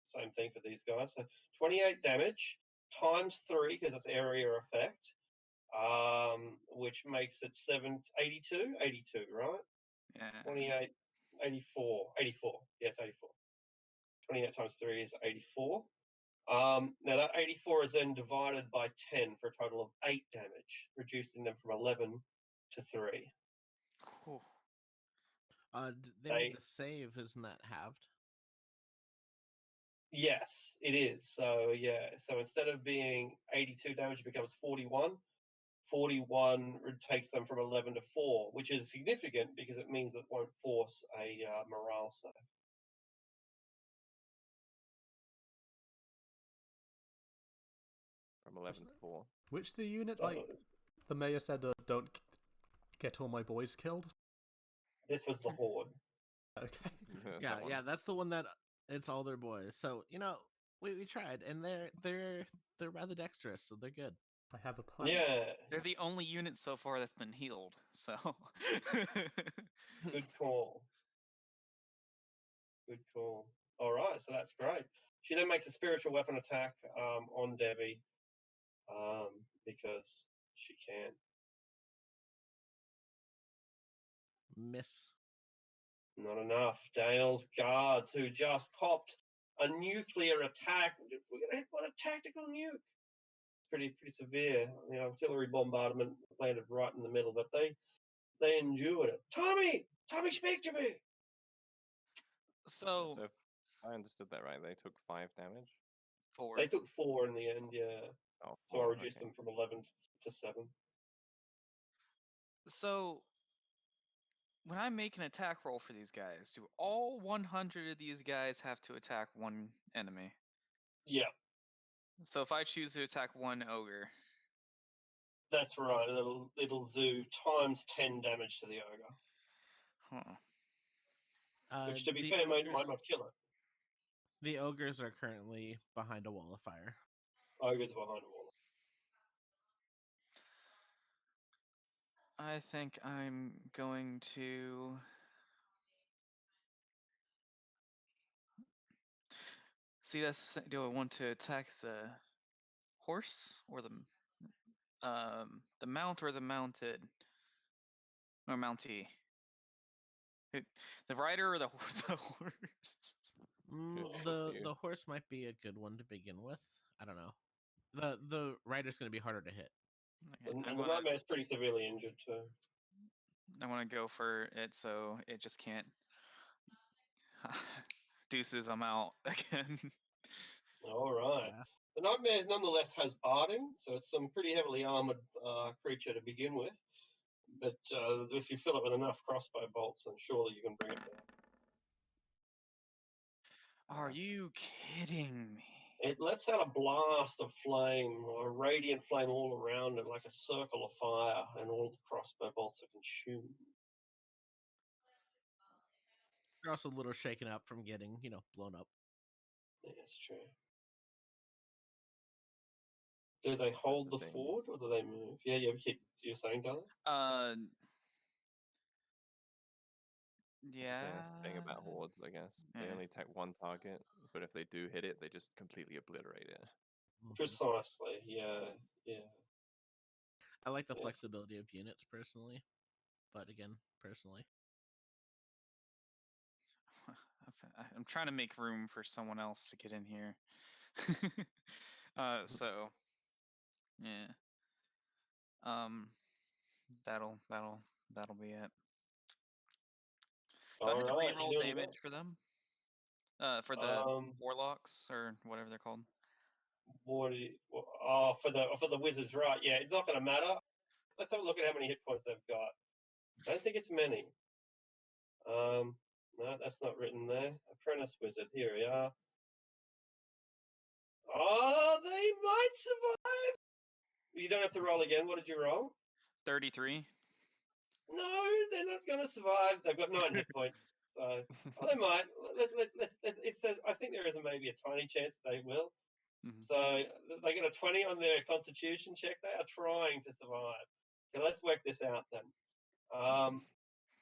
Speaker 4: same thing for these guys. So 28 damage times 3 because it's area effect, which makes it 82, right?
Speaker 3: Yeah.
Speaker 4: 28, 84, 84. Yeah, it's 84. 28 times 3 is 84. Now that 84 is then divided by 10 for a total of 8 damage, reducing them from 11 to 3.
Speaker 3: Whew.
Speaker 2: They made the save, isn't that halved?
Speaker 4: Yes, it is. So yeah, so instead of being 82 damage, it becomes 41. 41 takes them from 11 to 4, which is significant because it means that it won't force a morale save.
Speaker 5: From 11 to 4.
Speaker 1: Which the unit,
Speaker 4: So
Speaker 1: like, the mayor said, don't get all my boys killed?
Speaker 4: this was the horde.
Speaker 1: Okay.
Speaker 2: Yeah,
Speaker 5: That one.
Speaker 2: yeah, that's the one that it's all their boys. So we tried, and they're rather dexterous, so they're good.
Speaker 1: I have a plan.
Speaker 4: Yeah,
Speaker 3: They're the only unit so far that's been healed. So.
Speaker 4: good call. Good call. All right, so that's great. She then makes a spiritual weapon attack on Debbie because she can.
Speaker 2: Miss.
Speaker 4: Not enough. Dale's guards, who just copped a nuclear attack. We're going to hit by a tactical nuke. Pretty severe. You know, artillery bombardment landed right in the middle, but they endured it. Tommy, speak to me.
Speaker 3: So.
Speaker 5: So if I understood that right, they took 5 damage.
Speaker 3: 4.
Speaker 4: They took 4 in the end, yeah.
Speaker 5: Oh,
Speaker 4: So I
Speaker 5: 4,
Speaker 4: reduced
Speaker 5: okay.
Speaker 4: them from 11 to 7.
Speaker 3: So. When I make an attack roll for these guys, do all 100 of these guys have to attack one enemy?
Speaker 4: Yeah,
Speaker 3: So if I choose to attack one ogre.
Speaker 4: that's right. It'll do times 10 damage to the ogre,
Speaker 3: Huh.
Speaker 4: which, to be
Speaker 2: The
Speaker 4: fair, might
Speaker 2: ogres,
Speaker 4: not kill it.
Speaker 2: the ogres are currently behind a wall of fire.
Speaker 4: Ogres are behind a wall.
Speaker 3: I think I'm going to. See, do I want to attack the horse or the mount or the mounted or mountee? The rider or the the horse?
Speaker 2: The horse might be a good one to begin with. I don't know. The rider's going to be harder to hit.
Speaker 3: Okay,
Speaker 4: And the nightmare's pretty severely injured too.
Speaker 3: I want to go for it, so it just can't. Deuces, I'm out again.
Speaker 4: All right.
Speaker 2: Yeah.
Speaker 4: The nightmare nonetheless has barding, so it's some pretty heavily armored creature to begin with. But if you fill it with enough crossbow bolts, then surely you can bring it down.
Speaker 3: Are you kidding me?
Speaker 4: It lets out a blast of flame, a radiant flame all around it, like a circle of fire, and all the crossbow bolts are consumed.
Speaker 2: They're also a little shaken up from getting, blown up.
Speaker 4: Yeah, that's true. Do they hold the
Speaker 5: thing.
Speaker 4: fort or do they move? Yeah, you're saying, Darren?
Speaker 3: Yeah.
Speaker 5: Saying that's the thing about hordes, I guess. They
Speaker 3: Yeah.
Speaker 5: only attack one target, but if they do hit it, they just completely obliterate it.
Speaker 4: Precisely, yeah.
Speaker 2: I like the
Speaker 4: Yeah.
Speaker 2: flexibility of units personally, but again, personally.
Speaker 3: I'm trying to make room for someone else to get in here. So yeah. That'll be it. Do I have to
Speaker 4: Alright,
Speaker 3: reroll
Speaker 4: you're doing
Speaker 3: damage for them? For the
Speaker 4: well.
Speaker 3: warlocks or whatever they're called.
Speaker 4: Oh, for the wizards, right? Yeah, it's not going to matter. Let's have a look at how many hit points they've got. I don't think it's many. No, that's not written there. Apprentice wizard. Here we are. Oh, they might survive. You don't have to roll again. What did you roll?
Speaker 3: 33.
Speaker 4: No, they're not going to survive. They've got 9 hit points. So, oh, they might. It says, I think there is maybe a tiny chance they will.
Speaker 3: Mhm.
Speaker 4: So they get a 20 on their constitution check. They are trying to survive. Okay, let's work this out then.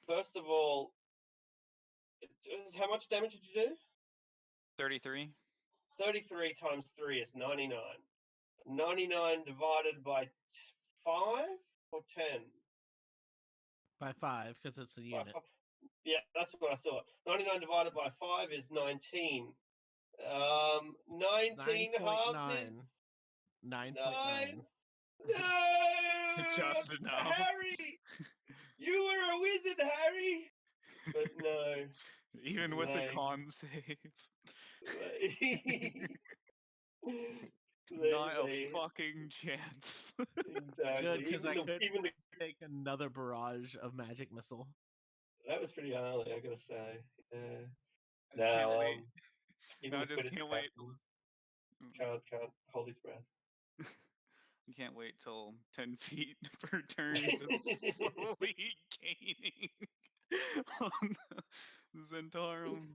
Speaker 4: First of all, how much damage did you do?
Speaker 3: 33.
Speaker 4: 33 times 3 is 99. 99 divided by 5 or 10?
Speaker 2: By 5, because it's a unit.
Speaker 4: Yeah, that's what I thought. 99 divided by 5 is 19. 19 halved is
Speaker 2: 9.9.
Speaker 4: 9. No!
Speaker 3: Just enough.
Speaker 4: Harry! You were a wizard, Harry! But no.
Speaker 3: Even with the
Speaker 4: No.
Speaker 3: con save.
Speaker 4: They-
Speaker 3: Not a
Speaker 4: they-
Speaker 3: fucking chance.
Speaker 4: Exactly.
Speaker 2: Good, because I could
Speaker 4: Even the
Speaker 2: take another barrage of magic missile.
Speaker 4: that was pretty early, I gotta say. Yeah.
Speaker 3: I just can't
Speaker 4: Now,
Speaker 3: wait.
Speaker 4: even
Speaker 3: No, I
Speaker 4: the
Speaker 3: just
Speaker 4: Quidditch
Speaker 3: can't wait till
Speaker 4: captain can't hold his breath.
Speaker 3: you can't wait till 10 feet per turn just slowly gaining on the Zentarum.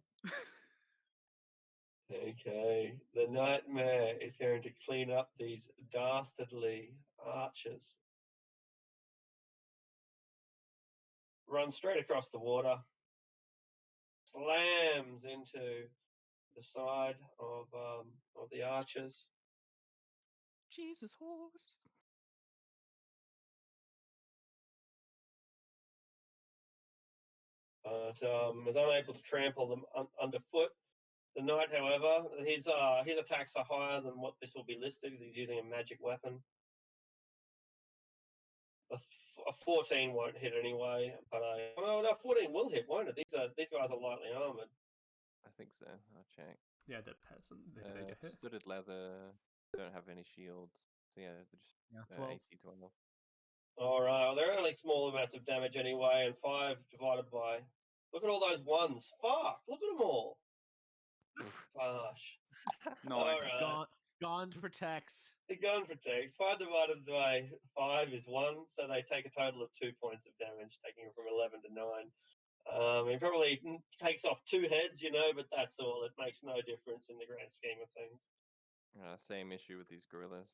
Speaker 4: Okay, the nightmare is going to clean up these dastardly archers. Runs straight across the water, slams into the side of the archers.
Speaker 3: Jesus horse.
Speaker 4: But is unable to trample them underfoot. The knight, however, his attacks are higher than what this will be listed because he's using a magic weapon. A 14 won't hit anyway, but no, 14 will hit, won't it? These guys are lightly armored.
Speaker 5: I think so. I'll check.
Speaker 1: Yeah, they're peasant. They get hit.
Speaker 5: Studded leather. Don't have any shields. So yeah, they're just
Speaker 2: Yeah, 12.
Speaker 5: AC 12.
Speaker 4: All right, well, they're only small amounts of damage anyway, and 5 divided by. Look at all those ones. Fuck! Look at them all. Gosh. All
Speaker 3: Nice.
Speaker 4: right.
Speaker 2: Gone protects.
Speaker 4: The gun protects. 5 divided by 5 is 1, so they take a total of 2 points of damage, taking it from 11 to 9. It probably takes off 2 heads, but that's all. It makes no difference in the grand scheme of things.
Speaker 5: Same issue with these gorillas.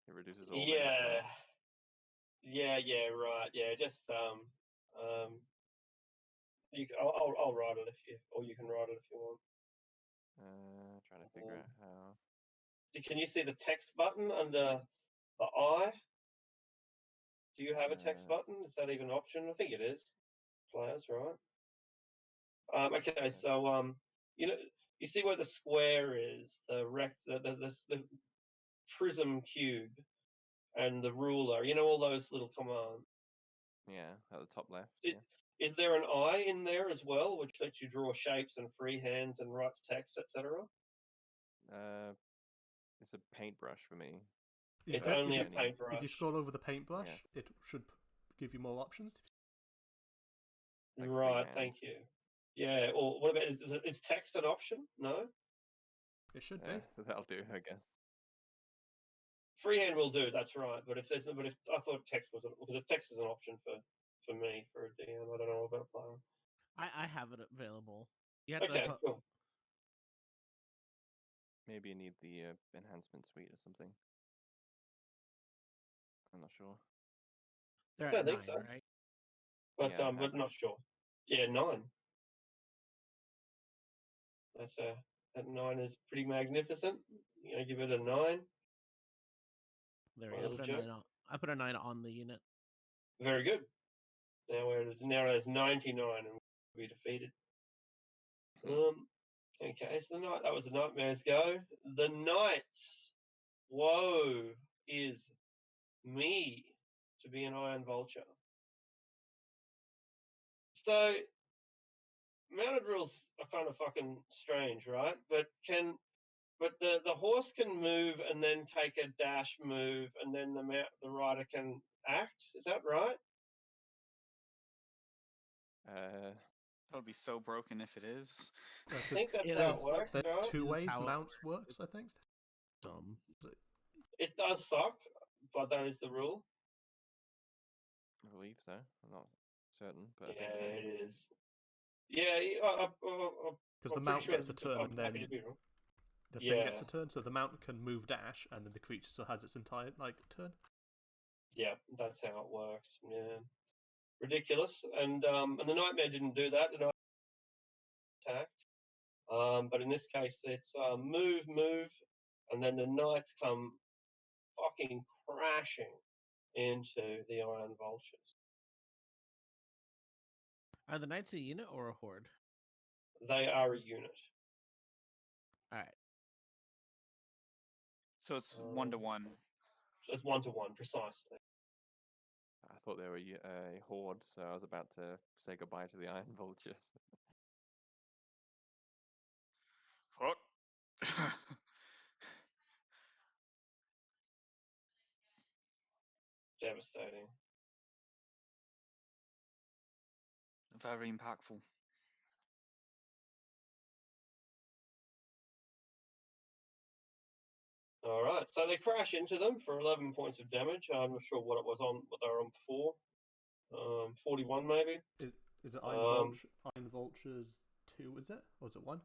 Speaker 5: It reduces all
Speaker 4: Yeah. Yeah, right. Yeah, just I'll write it or you can write it if you want.
Speaker 5: Trying to figure out how.
Speaker 4: Can you see the text button under the eye? Do you have a text button? Is that even an option? I think it is. Players, right? Okay, so you see where the square is, the prism cube, and the ruler. All those little commands.
Speaker 5: Yeah, at the top left.
Speaker 4: Is there an eye in there as well, which lets you draw shapes and freehands and writes text, etc.?
Speaker 5: It's a paintbrush for me.
Speaker 4: It's
Speaker 1: If
Speaker 4: only
Speaker 1: you-
Speaker 4: a paintbrush.
Speaker 1: If you scroll over the paintbrush, it should give you more options.
Speaker 5: Like
Speaker 4: Right,
Speaker 5: freehand.
Speaker 4: thank you. Yeah, or what about is text an option? No?
Speaker 1: It should be.
Speaker 5: So that'll do, I guess.
Speaker 4: Freehand will do, that's right. But if I thought text was because text is an option for me for a DM. I don't know about a player.
Speaker 2: I have it available. You have
Speaker 4: Okay,
Speaker 2: to
Speaker 4: cool.
Speaker 5: Maybe you need the enhancement suite or something. I'm not sure.
Speaker 2: They're
Speaker 4: I don't
Speaker 2: at
Speaker 4: think
Speaker 2: 9,
Speaker 4: so.
Speaker 2: right?
Speaker 4: But
Speaker 5: Yeah,
Speaker 4: but not sure. Yeah, 9. That 9 is pretty magnificent. Give it a 9.
Speaker 2: There
Speaker 4: My
Speaker 2: we go.
Speaker 4: little joke.
Speaker 2: I put a 9 on the unit.
Speaker 4: Very good. Now it is 99 and will be defeated. Hang Okay, so that was the Nightmares go. The Knights. Woe is me to be an Iron Vulture. So mounted rules are kind of fucking strange, right? But the horse can move and then take a dash move, and then the rider can act. Is that right?
Speaker 3: That would be so broken if it is.
Speaker 1: No,
Speaker 4: I
Speaker 1: 'cause
Speaker 4: think that's
Speaker 2: it
Speaker 4: how
Speaker 2: is-
Speaker 4: it works,
Speaker 1: there's
Speaker 4: right?
Speaker 1: two
Speaker 2: Is
Speaker 1: ways
Speaker 2: how it
Speaker 1: mounts
Speaker 2: works.
Speaker 1: works, I think.
Speaker 2: Dumb.
Speaker 4: It does suck, but that is the rule.
Speaker 5: I believe so. I'm not certain, but I
Speaker 4: Yeah,
Speaker 5: think it is.
Speaker 4: it is. Yeah,
Speaker 1: Because the
Speaker 4: I'm pretty
Speaker 1: mount
Speaker 4: sure
Speaker 1: gets a turn,
Speaker 4: I'm
Speaker 1: and
Speaker 4: happy
Speaker 1: then
Speaker 4: to be wrong.
Speaker 1: the thing gets
Speaker 4: Yeah.
Speaker 1: a turn, so the mount can move dash, and then the creature still has its entire turn.
Speaker 4: Yeah, that's how it works. Yeah, ridiculous. And the Nightmare didn't do that. The Nightmare attacked. But in this case, it's move, and then the Knights come fucking crashing into the Iron Vultures.
Speaker 2: Are the knights a unit or a horde?
Speaker 4: They are a unit.
Speaker 2: All right.
Speaker 3: So it's 1-to-1.
Speaker 4: It's 1-to-1, precisely.
Speaker 5: I thought they were a horde, so I was about to say goodbye to the Iron Vultures.
Speaker 3: Fuck.
Speaker 4: Devastating.
Speaker 3: Very impactful.
Speaker 4: All right, so they crash into them for 11 points of damage. I'm not sure what it was on, what they were on before. 41 maybe.
Speaker 1: Is it Iron Vultures 2, is it? Or is it 1?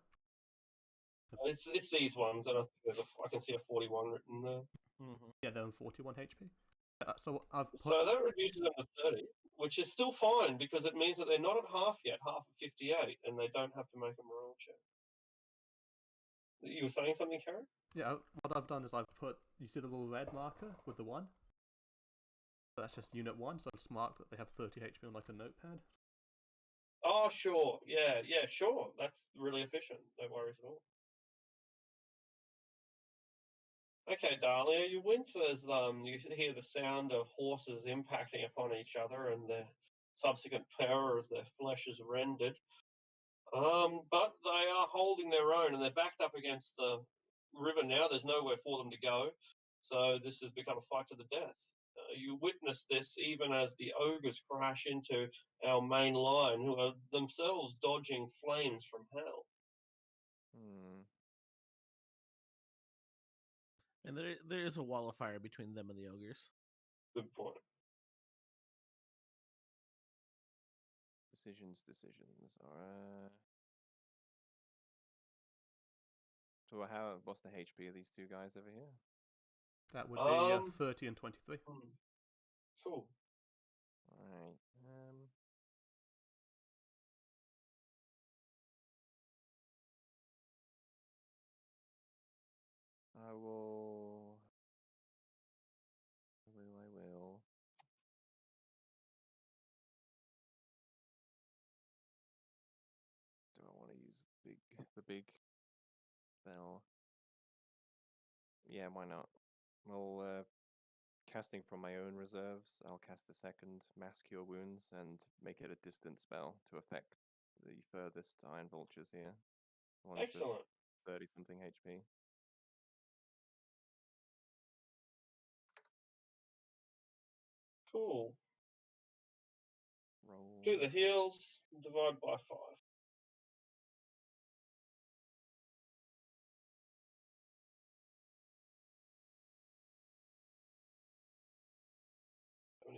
Speaker 4: It's these ones, and I think I can see a 41 written there.
Speaker 2: Mm-hmm.
Speaker 1: Yeah, they're on 41 HP. So I've put.
Speaker 4: So that reduces them to 30, which is still fine because it means that they're not at half yet, half of 58, and they don't have to make a morale check. You were saying something, Karen?
Speaker 1: Yeah, what I've done is I've put. You see the little red marker with the 1? That's just unit 1, so I've just marked that they have 30 HP on like a notepad.
Speaker 4: Oh, sure. Yeah, sure. That's really efficient. No worries at all. Okay, Dahlia, you wince as you hear the sound of horses impacting upon each other and their subsequent terror as their flesh is rendered. But they are holding their own, and they're backed up against the river now. There's nowhere for them to go, so this has become a fight to the death. You witness this even as the ogres crash into our main line, who are themselves dodging flames from hell.
Speaker 5: Hmm.
Speaker 2: And there is a wall of fire between them and the ogres.
Speaker 4: Good point.
Speaker 5: Decisions. So what's the HP of these two guys over here?
Speaker 1: That would be 30 and 23.
Speaker 4: Cool.
Speaker 5: Alright. I will. I will. Do I want to use the big spell? Yeah, why not? Well, casting from my own reserves, I'll cast a second Mass Cure Wounds and make it a distant spell to affect the furthest Iron Vultures here. Ones with
Speaker 4: Excellent.
Speaker 5: 30 something HP.
Speaker 4: Cool.
Speaker 5: Roll.
Speaker 4: Do the heals, divide by 5.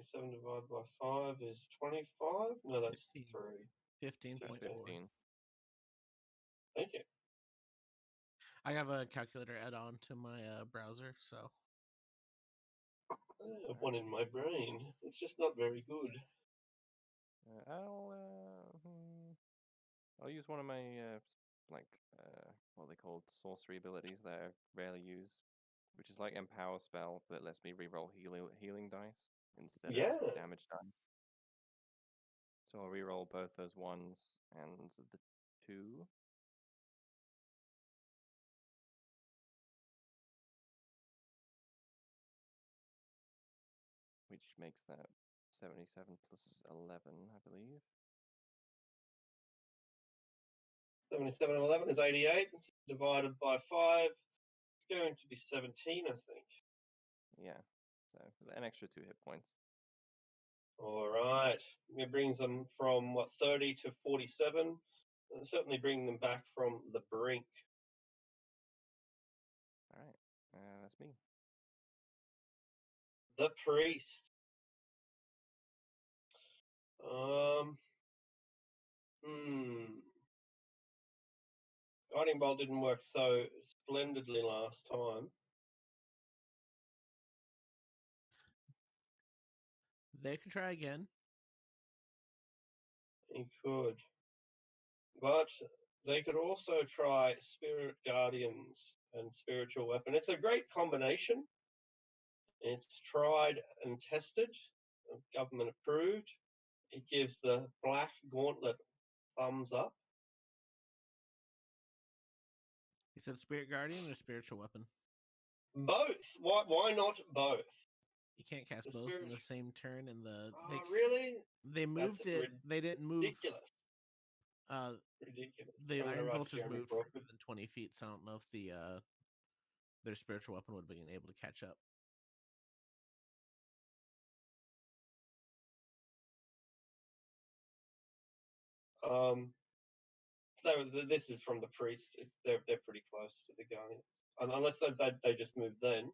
Speaker 4: Seven divided by 5 is 25. No, that's
Speaker 2: 15.
Speaker 4: 3.
Speaker 2: 15.4.
Speaker 5: 15.
Speaker 4: Thank you.
Speaker 2: I have a calculator add-on to my browser, so
Speaker 4: I have one in my brain. It's just not very good.
Speaker 5: I'll use one of my what are they called, sorcery abilities that I rarely use, which is like Empower spell, but lets me reroll healing dice instead
Speaker 4: Yeah.
Speaker 5: of damage dice. So I'll reroll both those ones and the 2. makes that 77 plus 11, I believe.
Speaker 4: 77 and 11 is 88. Divided by 5. It's going to be 17, I think.
Speaker 5: Yeah, so an extra 2 hit points.
Speaker 4: All right. It brings them from, 30 to 47. Certainly bringing them back from the brink.
Speaker 5: All right, that's me.
Speaker 4: The priest. Guiding bolt didn't work so splendidly last time.
Speaker 2: They could try again.
Speaker 4: He could. But they could also try Spirit Guardians and Spiritual Weapon. It's a great combination. It's tried and tested, government approved. It gives the Black Gauntlet thumbs up.
Speaker 2: You said Spirit Guardian or Spiritual Weapon?
Speaker 4: Both. Why not both?
Speaker 2: You can't cast
Speaker 4: The
Speaker 2: both in the
Speaker 4: spirit-
Speaker 2: same turn. In the
Speaker 4: Oh, really?
Speaker 2: they moved
Speaker 4: That's
Speaker 2: it. They didn't move.
Speaker 4: Ridiculous.
Speaker 2: Uh,
Speaker 4: Ridiculous.
Speaker 2: the
Speaker 4: I'm gonna
Speaker 2: Iron
Speaker 4: write
Speaker 2: Vultures
Speaker 4: Jeremy
Speaker 2: moved
Speaker 4: Brook.
Speaker 2: further than 20 feet, so I don't know if the their spiritual weapon would have been able to catch up.
Speaker 4: This is from the priest. They're pretty close to the Guardians, unless they just moved then.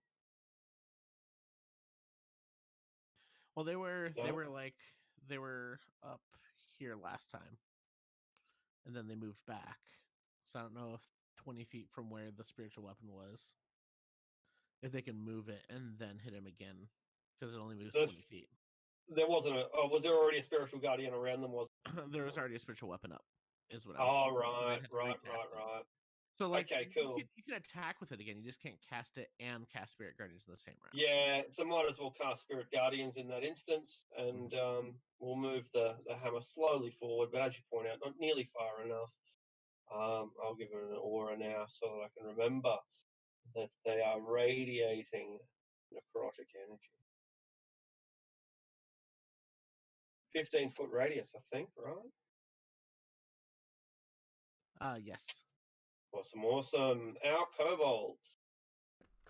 Speaker 2: Well, they were
Speaker 4: No?
Speaker 2: they were up here last time, and then they moved back. So I don't know if 20 feet from where the spiritual weapon was, if they can move it and then hit him again, because it only moves 20 feet.
Speaker 4: There wasn't a. Oh, was there already a spiritual guardian around them? Was
Speaker 2: There was already a spiritual weapon up, is what I
Speaker 4: Oh,
Speaker 2: was. So they
Speaker 4: right,
Speaker 2: had to
Speaker 4: right,
Speaker 2: recast
Speaker 4: right,
Speaker 2: it.
Speaker 4: right.
Speaker 2: So like,
Speaker 4: Okay, cool.
Speaker 2: You can attack with it again. You just can't cast it and cast Spirit Guardians in the same round.
Speaker 4: Yeah, so might as well cast Spirit Guardians in that instance, and we'll move the hammer slowly forward. But as you point out, not nearly far enough. I'll give it an aura now so that I can remember that they are radiating necrotic energy. 15-foot radius, I think, right?
Speaker 2: Yes.
Speaker 4: Awesome, awesome. Our kobolds.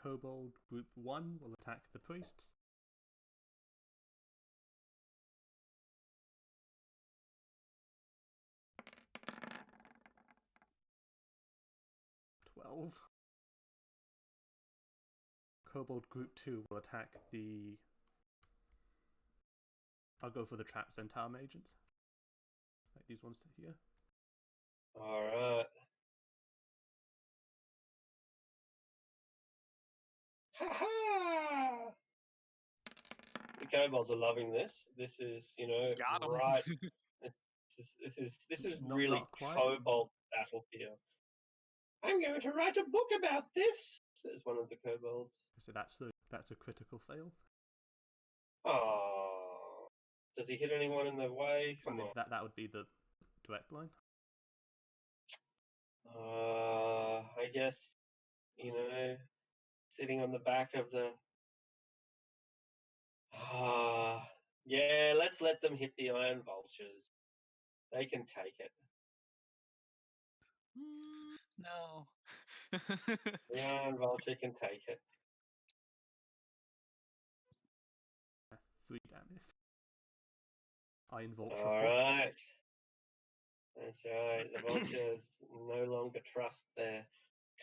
Speaker 1: Kobold Group 1 will attack the priests. Kobold Group 2 will attack the... I'll go for the Trap Centaur Agents. Like these ones here.
Speaker 4: Alright. Ha-ha! The kobolds are loving this. This is,
Speaker 3: Got 'em.
Speaker 4: right. This is really
Speaker 1: not quite.
Speaker 4: kobold battlefield. I'm going to write a book about this, says one of the kobolds.
Speaker 1: So that's a critical fail.
Speaker 4: Oh, does he hit anyone in the way? Come on.
Speaker 1: That would be the direct line.
Speaker 4: I guess, sitting on the back of the... yeah, let's let them hit the Iron Vultures. They can take it.
Speaker 3: No.
Speaker 4: The Iron Vulture can take it.
Speaker 1: 3 damage. Iron Vulture.
Speaker 4: Alright. That's right. The Vultures no longer trust their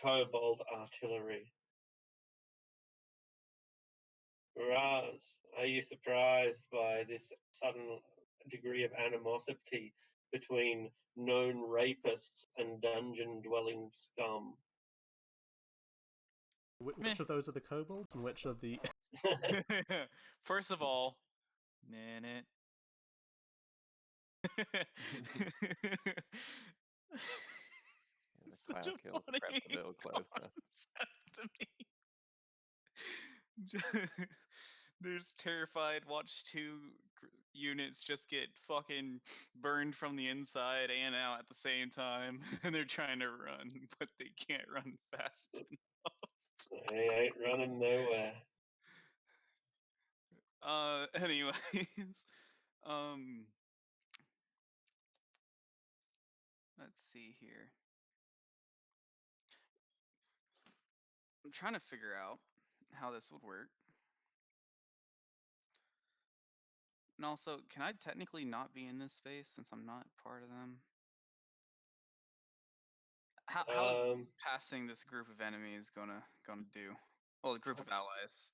Speaker 4: kobold artillery. Raz, are you surprised by this sudden degree of animosity between known rapists and dungeon-dwelling scum?
Speaker 1: Which of those are the kobolds and which are the...
Speaker 3: First of all, minute.
Speaker 5: The cloud kill crept a little closer.
Speaker 3: To me. There's terrified. Watch 2 units just get fucking burned from the inside and out at the same time, and they're trying to run, but they can't run fast enough.
Speaker 4: They ain't running nowhere.
Speaker 3: Anyways, um, let's see here. I'm trying to figure out how this would work. And also, can I technically not be in this space since I'm not part of them? How is passing this group of enemies gonna do? Well, the group of allies.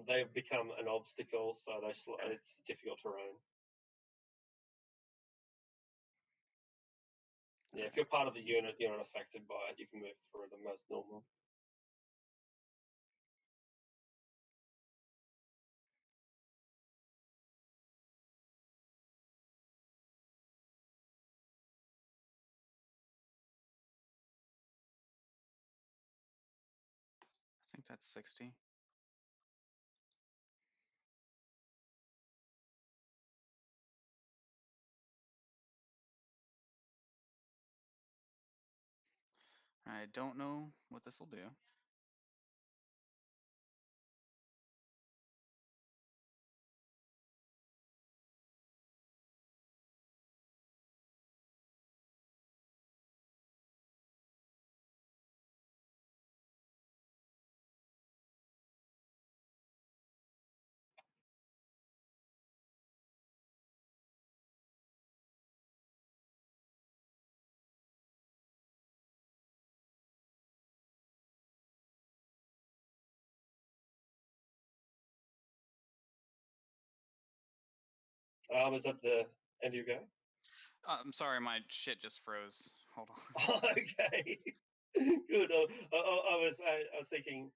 Speaker 4: They've become an obstacle, so it's difficult terrain. Yeah, if you're part of the unit, you're not affected by it. You can move through them as normal.
Speaker 3: I think that's 60. I don't know what this will do.
Speaker 4: Is that the end you go?
Speaker 3: I'm sorry, my shit just froze. Hold on.
Speaker 4: Okay, good. I was thinking,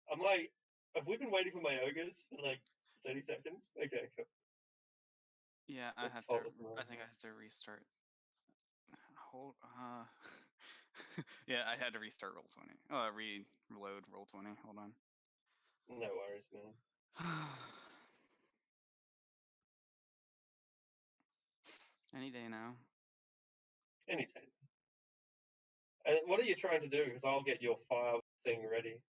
Speaker 4: have we been waiting for my ogres for like 30 seconds? Okay, cool.
Speaker 3: Yeah, I
Speaker 4: What
Speaker 3: have to.
Speaker 4: fault was mine?
Speaker 3: I think I have to restart. Hold. Yeah, I had to restart roll 20. Reload roll 20. Hold on.
Speaker 4: No worries, man.
Speaker 3: Any day now.
Speaker 4: Anytime. And what are you trying to do? Because I'll get your fire thing ready.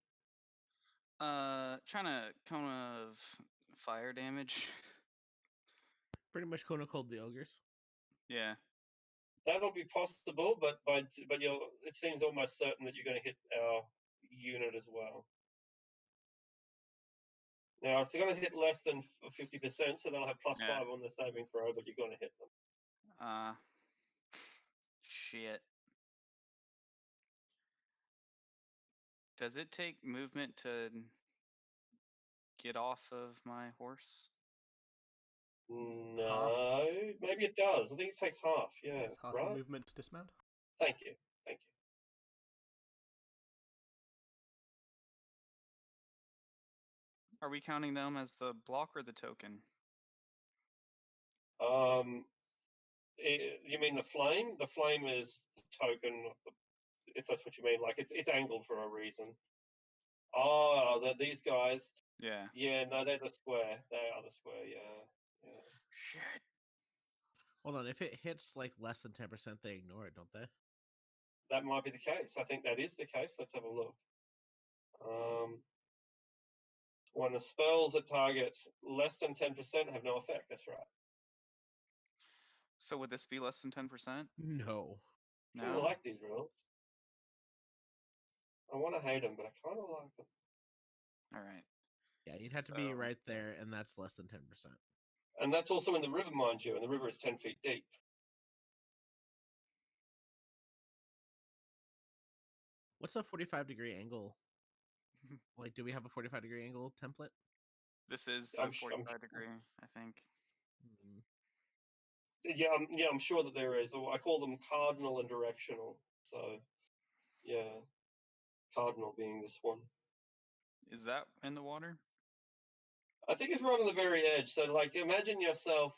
Speaker 3: Trying to cone of fire damage.
Speaker 2: Pretty much Kona called the ogres.
Speaker 3: Yeah.
Speaker 4: That'll be possible, but it seems almost certain that you're going to hit our unit as well. Now, it's going to hit less than 50%, so they'll have +5
Speaker 3: Yeah.
Speaker 4: on the saving throw, but you're going to hit them.
Speaker 3: Shit. Does it take movement to get off of my horse?
Speaker 4: No, maybe it does. I think it takes half. Yeah,
Speaker 1: It's half
Speaker 4: right.
Speaker 1: a movement to dismount.
Speaker 4: Thank you. Thank
Speaker 3: Are we counting them as the block or the token?
Speaker 4: you. You mean the flame? The flame is the token, if that's what you mean. Like it's angled for a reason. Oh, these guys.
Speaker 3: Yeah.
Speaker 4: Yeah, no, they're the square. They are the square. Yeah.
Speaker 3: Shit.
Speaker 2: Hold on, if it hits like less than 10%, they ignore it, don't they?
Speaker 4: That might be the case. I think that is the case. Let's have a look. When the spells that target less than 10% have no effect. That's right.
Speaker 3: So would this be less than 10%?
Speaker 2: No.
Speaker 4: I kind
Speaker 3: No.
Speaker 4: of like these rules. I want to hate them, but I kind of like them.
Speaker 3: All right.
Speaker 2: Yeah, you'd have to be right there, and that's less than 10%.
Speaker 4: And that's also in the river, mind you, and the river is 10 feet deep.
Speaker 2: What's a 45-degree angle? Like, do we have a 45-degree angle template?
Speaker 3: This is the 45 degree, I think.
Speaker 4: I'm sure that there is. I call them cardinal and directional. So, yeah, cardinal being this one.
Speaker 3: Is that in the water?
Speaker 4: I think it's right on the very edge. So, like, imagine yourself,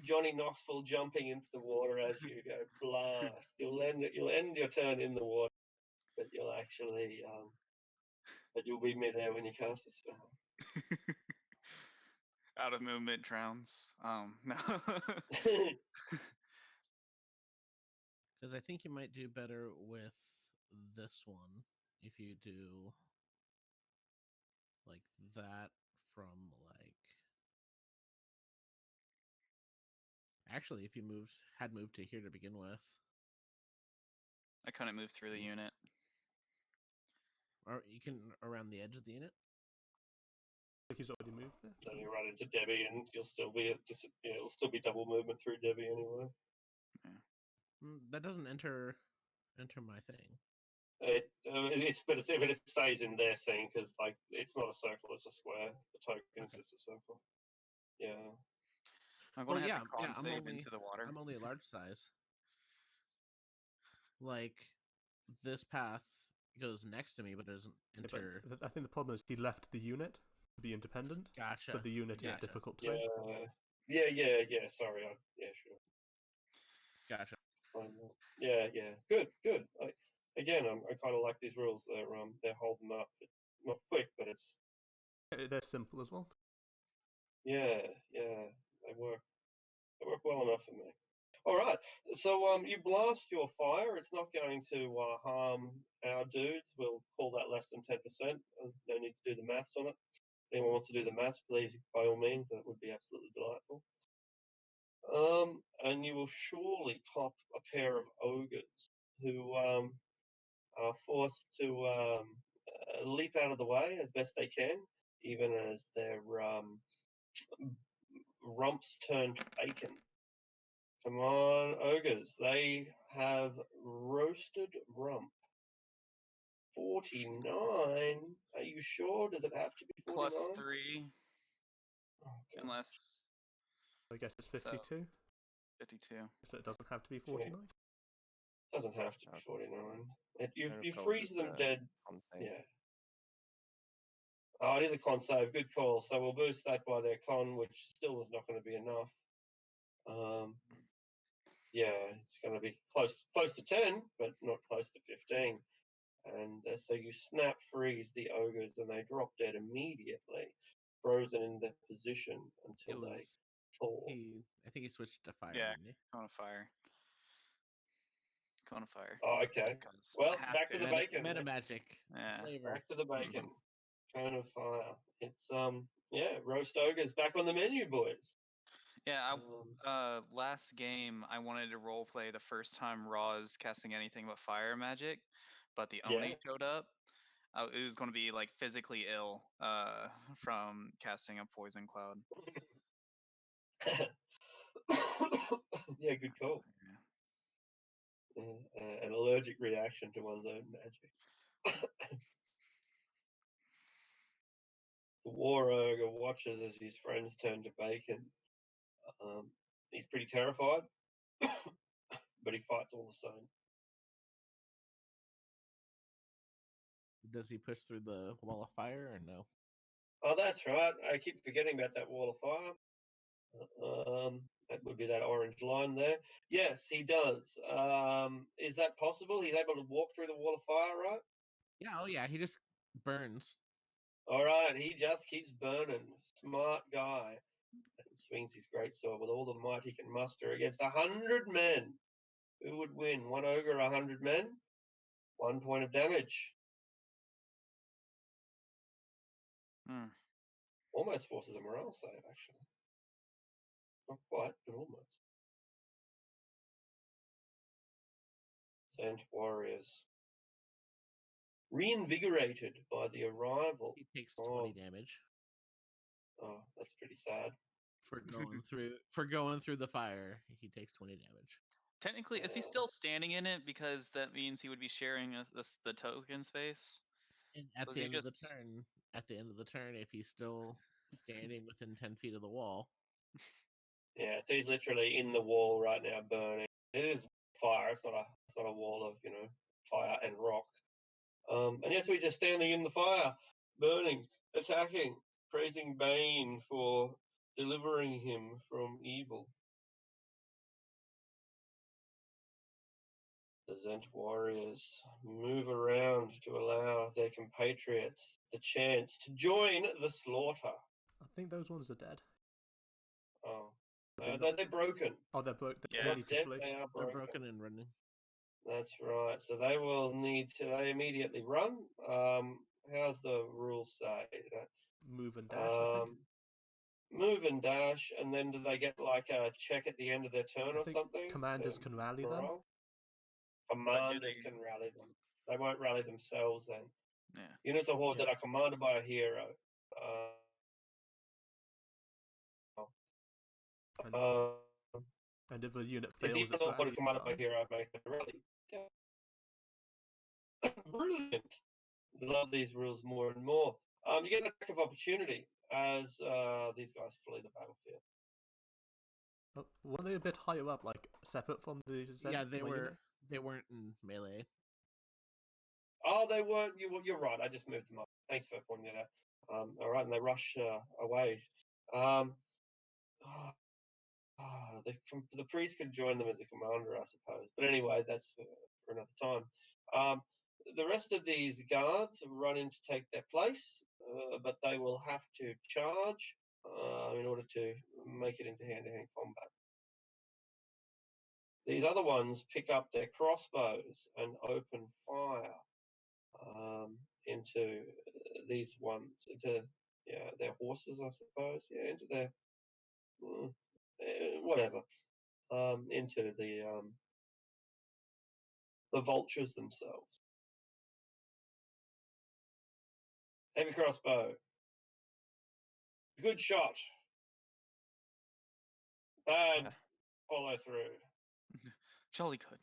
Speaker 4: Johnny Knoxville, jumping into the water as you go blast. You'll end your turn in the water, but you'll actually, but you'll be midair when you cast the spell.
Speaker 3: Out of movement drowns. No.
Speaker 2: Because I think you might do better with this one if you do like that from like Actually, if you had moved to here to begin with,
Speaker 3: I couldn't move through the unit.
Speaker 2: or you can around the edge of the unit.
Speaker 1: I think he's already moved there.
Speaker 4: Then you run into Debbie, and you'll still be it'll still be double movement through Debbie anyway.
Speaker 2: That doesn't enter my thing.
Speaker 4: But it stays in their thing because like it's not a circle, it's a square. The token is
Speaker 2: Okay.
Speaker 4: just a circle. Yeah.
Speaker 3: I'm gonna
Speaker 2: Well,
Speaker 3: have to con
Speaker 2: I'm
Speaker 3: save
Speaker 2: only
Speaker 3: into the water.
Speaker 2: I'm only a large size. Like this path goes next to me, but doesn't
Speaker 1: Yeah,
Speaker 2: enter.
Speaker 1: but I think the problem is he left the unit to be independent,
Speaker 2: Gotcha.
Speaker 1: but the unit is
Speaker 2: Gotcha.
Speaker 1: difficult to
Speaker 4: Yeah.
Speaker 1: make.
Speaker 4: Yeah. Sorry. Yeah, sure.
Speaker 2: Gotcha.
Speaker 4: Yeah. Good. Again, I kind of like these rules. They're holding up. It's not quick, but it's
Speaker 1: They're simple as well.
Speaker 4: yeah. They work. They work well enough for me. All right. So you blast your fire. It's not going to harm our dudes. We'll call that less than 10%. No need to do the maths on it. If anyone wants to do the maths, please, by all means. That would be absolutely delightful. And you will surely pop a pair of ogres who are forced to leap out of the way as best they can, even as their rumps turn to bacon. Come on, ogres. They have roasted rump. 49. Are you sure? Does it have to be 49?
Speaker 3: +3,
Speaker 4: Okay.
Speaker 3: unless
Speaker 1: I guess it's
Speaker 3: So-
Speaker 1: 52,
Speaker 3: 52.
Speaker 1: so it doesn't have to be 49.
Speaker 4: Doesn't have to be 49. You
Speaker 5: Cold
Speaker 4: freeze
Speaker 5: is
Speaker 4: them
Speaker 5: a
Speaker 4: dead.
Speaker 5: con save.
Speaker 4: Yeah. Oh, it is a con save. Good call. So we'll boost that by their con, which still is not going to be enough. Yeah, it's going to be close to 10, but not close to 15. And so you snap freeze the ogres, and they drop dead immediately, frozen in their position until they fall.
Speaker 2: I think he switched to fire.
Speaker 3: Yeah.
Speaker 2: Didn't he?
Speaker 3: Cone of fire. Cone of fire.
Speaker 4: Oh, okay.
Speaker 3: Just 'cause
Speaker 4: Well,
Speaker 3: I have
Speaker 4: back to the bacon.
Speaker 2: Meta magic
Speaker 3: Yeah.
Speaker 2: flavor.
Speaker 4: Back to the bacon. Kind of fire. It's roast ogres back on the menu, boys.
Speaker 3: Yeah, last game I wanted to roleplay the first time Roz casting anything but fire magic, but the Oni showed up. It was going to be like physically ill from casting a poison cloud.
Speaker 4: Yeah, good call. An allergic reaction to one's own magic. The war ogre watches as his friends turn to bacon. He's pretty terrified, but he fights all the same.
Speaker 2: Does he push through the wall of fire or no?
Speaker 4: Oh, that's right. I keep forgetting about that wall of fire. That would be that orange line there. Yes, he does. Is that possible? He's able to walk through the wall of fire, right?
Speaker 2: Yeah. Oh yeah. He just burns.
Speaker 4: All right, he just keeps burning. Smart guy. And swings his greatsword with all the might he can muster against 100 men. Who would win? One ogre, 100 men? 1 point of damage. Almost forces a morale save, actually. Not quite, but almost. Sent warriors. Reinvigorated by the arrival.
Speaker 2: He takes 20
Speaker 4: of...
Speaker 2: damage
Speaker 4: Oh, that's pretty sad.
Speaker 2: for going through the fire. He takes 20 damage.
Speaker 3: Technically, is he still standing in it? Because that means he would be sharing the token space.
Speaker 2: And at the end of the turn, if he's still standing within 10 feet of the wall.
Speaker 4: Yeah, so he's literally in the wall right now, burning. It is fire. It's not a wall of fire and rock. And yes, he's just standing in the fire, burning, attacking, praising Bane for delivering him from evil. The Zent warriors move around to allow their compatriots the chance to join the slaughter.
Speaker 1: I think those ones are dead.
Speaker 4: Oh,
Speaker 1: Are they
Speaker 4: they're broken.
Speaker 1: Oh, they're broken.
Speaker 3: Yeah.
Speaker 1: They
Speaker 4: Not
Speaker 1: need to
Speaker 4: dead,
Speaker 1: flee.
Speaker 4: they are
Speaker 2: They're
Speaker 4: broken.
Speaker 2: broken and running.
Speaker 4: That's right. So they will need to. They immediately run. How's the rule say?
Speaker 1: Move and dash, I think.
Speaker 4: move and dash, and then do they get like a check at the end of their turn
Speaker 1: I
Speaker 4: or
Speaker 1: think
Speaker 4: something?
Speaker 1: commanders
Speaker 4: to
Speaker 1: can rally them.
Speaker 4: roll?
Speaker 3: But do
Speaker 4: Commanders
Speaker 3: they?
Speaker 4: can rally them. They won't rally themselves then.
Speaker 3: Yeah.
Speaker 4: Units of horde
Speaker 1: Yeah.
Speaker 4: that are commanded by a hero.
Speaker 1: And,
Speaker 4: Uh,
Speaker 1: and if a unit
Speaker 4: if the
Speaker 1: fails
Speaker 4: unit
Speaker 1: its
Speaker 4: of horde
Speaker 1: rally,
Speaker 4: is
Speaker 1: it
Speaker 4: commanded by a
Speaker 1: dies.
Speaker 4: hero, make a rally. Yeah. Brilliant. Love these rules more and more. You get an attack of opportunity as these guys flee the battlefield.
Speaker 1: Were they a bit higher up, like separate from the Zen?
Speaker 2: Yeah, they
Speaker 1: my
Speaker 2: were.
Speaker 1: unit?
Speaker 2: They weren't in melee.
Speaker 4: Oh, they weren't. You're right. I just moved them up. Thanks for pointing that out. All right, and they rush away. Um, the priest could join them as a commander, I suppose. But anyway, that's for another time. The rest of these guards run in to take their place, but they will have to charge in order to make it into hand-to-hand combat. These other ones pick up their crossbows and open fire into these ones, into their horses, I suppose. Yeah, into their whatever, into the vultures themselves. Heavy crossbow. Good shot. Bad follow through.
Speaker 3: Jolly good.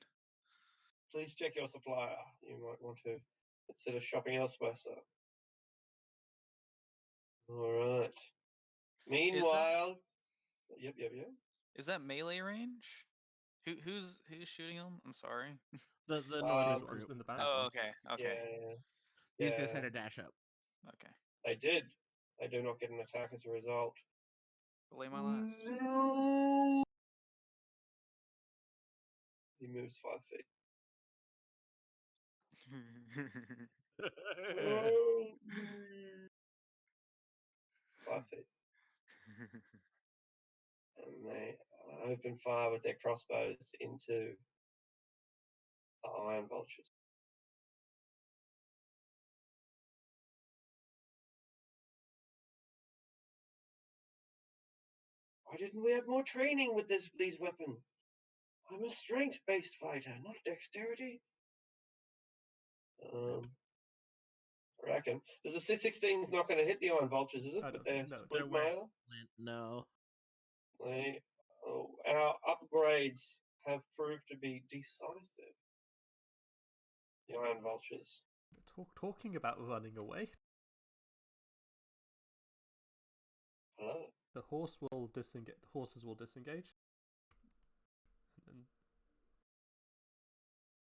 Speaker 4: Please check your supplier. You might want to consider shopping elsewhere, sir. All right. Meanwhile, yep.
Speaker 3: Is that melee range? Who's shooting them? I'm sorry.
Speaker 2: The
Speaker 1: These
Speaker 2: northern
Speaker 1: ones
Speaker 2: group.
Speaker 1: in the back.
Speaker 3: Oh, okay. Okay.
Speaker 4: Yeah,
Speaker 2: These guys had to dash up.
Speaker 3: Okay.
Speaker 4: they did. They do not get an attack as a result.
Speaker 3: Belay my last.
Speaker 4: He moves 5 feet. 5 feet. And they open fire with their crossbows into the iron vultures. Why didn't we have more training with these weapons? I'm a strength-based fighter, not dexterity. I reckon. Does the C-16 is not going to hit the iron vultures, is it?
Speaker 1: I
Speaker 4: With
Speaker 1: don't-
Speaker 4: their
Speaker 1: no.
Speaker 4: split
Speaker 2: They're wearing
Speaker 4: mail?
Speaker 2: No.
Speaker 4: Our upgrades have proved to be decisive. The iron vultures.
Speaker 1: Talking about running away,
Speaker 4: Hello.
Speaker 1: the horse will disengage. The horses will disengage. And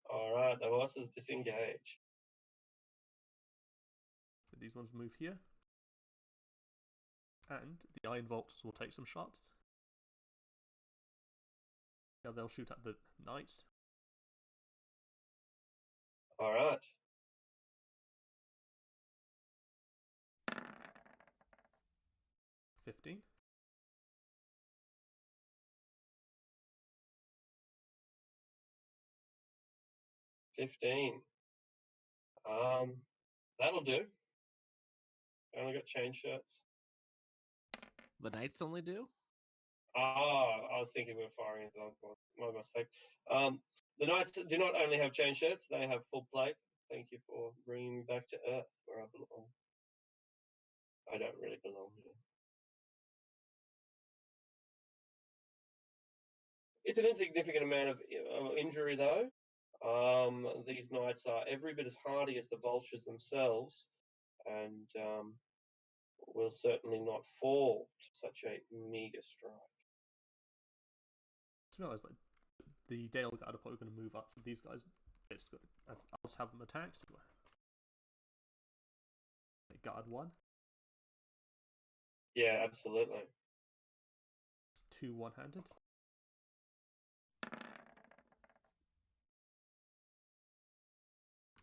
Speaker 4: All right, the horses disengage.
Speaker 1: these ones move here. And the iron vultures will take some shots. Now they'll shoot at the knights.
Speaker 4: All right.
Speaker 1: $15.
Speaker 4: 15. That'll do. I only got chain shirts.
Speaker 2: The knights only do?
Speaker 4: I was thinking we were firing into the other one. My mistake. The knights do not only have chain shirts, they have full plate. Thank you for bringing me back to Earth, where I belong. I don't really belong here. It's an insignificant amount of injury, though. These knights are every bit as hardy as the vultures themselves, and will certainly not fall to such a meager strike.
Speaker 1: To be honest, like, the Dale Guard are probably going to move up, so these guys, it's good. I'll just have them attack. So they guard 1.
Speaker 4: Yeah, absolutely.
Speaker 1: 2 one-handed.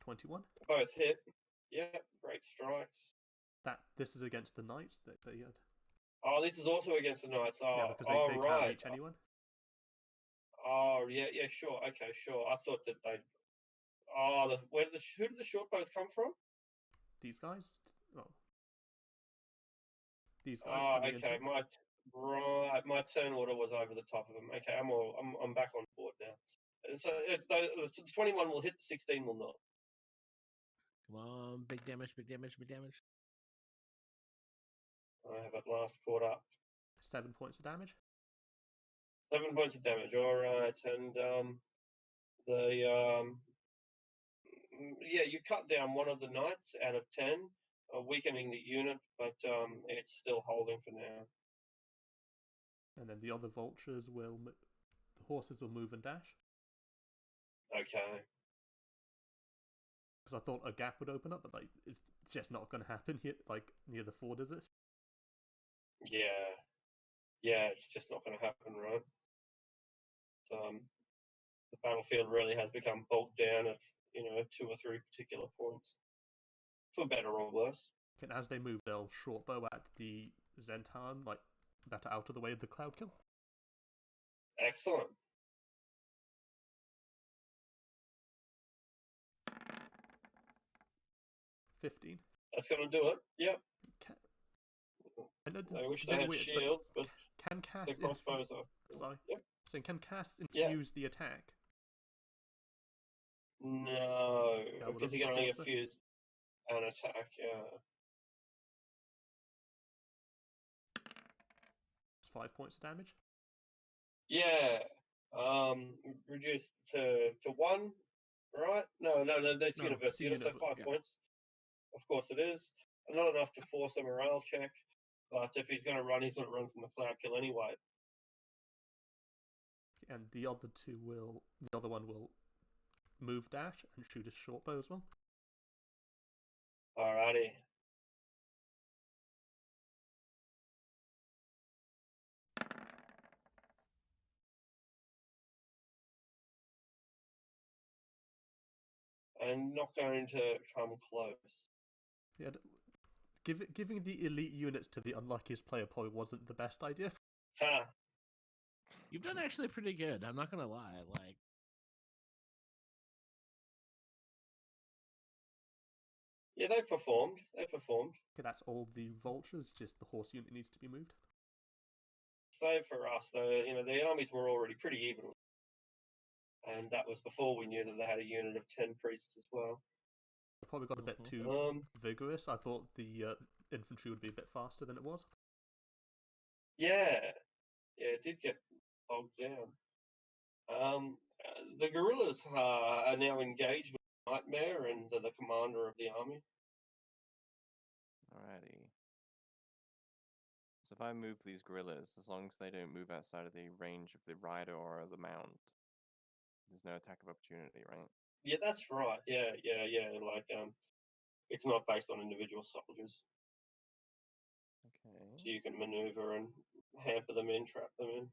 Speaker 1: 21.
Speaker 4: Both hit. Yeah, great strikes.
Speaker 1: This is against the knights that they had.
Speaker 4: Oh, this is also against the knights. Oh,
Speaker 1: Yeah, because they can't
Speaker 4: right.
Speaker 1: reach anyone.
Speaker 4: Oh, yeah, sure. Okay, sure. I thought that they. Oh, who did the short bows come from?
Speaker 1: These guys. Oh. These guys
Speaker 4: Oh,
Speaker 1: coming
Speaker 4: okay.
Speaker 1: into.
Speaker 4: Right, my turn order was over the top of him. Okay, I'm back on board now. So the 21 will hit, the 16 will not.
Speaker 2: Come on, big damage, big damage, big damage.
Speaker 4: I have at last caught up.
Speaker 1: 7 points of damage.
Speaker 4: 7 points of damage. All right, and you cut down one of the knights out of 10, weakening the unit, but it's still holding for now.
Speaker 1: And then the other vultures will... The horses will move and dash.
Speaker 4: Okay.
Speaker 1: Because I thought a gap would open up, but like it's just not going to happen here, like near the ford, is it?
Speaker 4: Yeah, it's just not going to happen, right? The battlefield really has become bogged down at 2 or 3 particular points, for better or worse.
Speaker 1: And as they move, they'll short bow at the Zentarn, like that are out of the way of the cloud kill.
Speaker 4: Excellent.
Speaker 1: $15.
Speaker 4: That's going to do it. Yep.
Speaker 1: I know
Speaker 4: I
Speaker 1: this
Speaker 4: wish
Speaker 1: is a
Speaker 4: they
Speaker 1: bit
Speaker 4: had
Speaker 1: weird,
Speaker 4: shield, but
Speaker 1: can Cass
Speaker 4: the crossbows are.
Speaker 1: Sorry.
Speaker 4: Yep.
Speaker 1: So can Cass
Speaker 4: Yeah.
Speaker 1: infuse the attack?
Speaker 4: No,
Speaker 1: Yeah,
Speaker 4: because he
Speaker 1: well,
Speaker 4: can only
Speaker 1: also-
Speaker 4: infuse an attack. Yeah.
Speaker 1: It's 5 points of damage.
Speaker 4: Yeah. Reduced to 1, right? No, that's
Speaker 1: No,
Speaker 4: universal
Speaker 1: it's
Speaker 4: unit, so 5
Speaker 2: yeah.
Speaker 4: points. Of course it is. Not enough to force a morale check, but if he's going to run, he's going to run from the cloud kill anyway.
Speaker 1: And the other one will move dash and shoot a short bow as well.
Speaker 4: Alrighty. And not going to come close.
Speaker 1: Yeah, giving the elite units to the unluckiest player probably wasn't the best idea.
Speaker 4: Ha!
Speaker 2: You've done actually pretty good. I'm not gonna lie. Like,
Speaker 4: Yeah, they performed.
Speaker 1: Okay, that's all the vultures, just the horse unit needs to be moved.
Speaker 4: Save for us, though, the armies were already pretty even. And that was before we knew that they had a unit of 10 priests as well.
Speaker 1: I probably got a bit too vigorous. I thought the infantry would be a bit faster than it was.
Speaker 4: Yeah, it did get bogged down. The guerrillas are now engaged with Nightmare and the commander of the army.
Speaker 5: Alrighty. So if I move these guerrillas, as long as they don't move outside of the range of the rider or the mount, there's no attack of opportunity, right?
Speaker 4: Yeah, that's right. Yeah. Like, it's not based on individual soldiers, so
Speaker 5: Okay.
Speaker 4: you can maneuver and hamper them in, trap them in.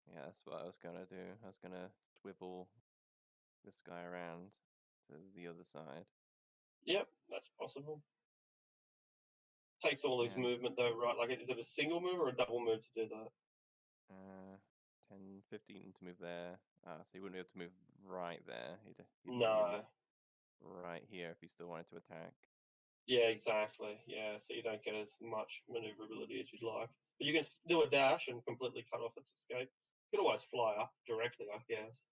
Speaker 5: Yeah, that's what I was gonna do. I was gonna swivel this guy around to the other side.
Speaker 4: Yep, that's possible. Takes all his
Speaker 5: And
Speaker 4: movement though, right? Like, is it a single move or a double move to do that?
Speaker 5: 10, 15 to move there. So he wouldn't be able to move right there. He'd
Speaker 4: No.
Speaker 5: move right here if he still wanted to attack.
Speaker 4: Yeah, exactly. Yeah, so you don't get as much maneuverability as you'd like. But you can do a dash and completely cut off its escape. You can always fly up directly, I guess.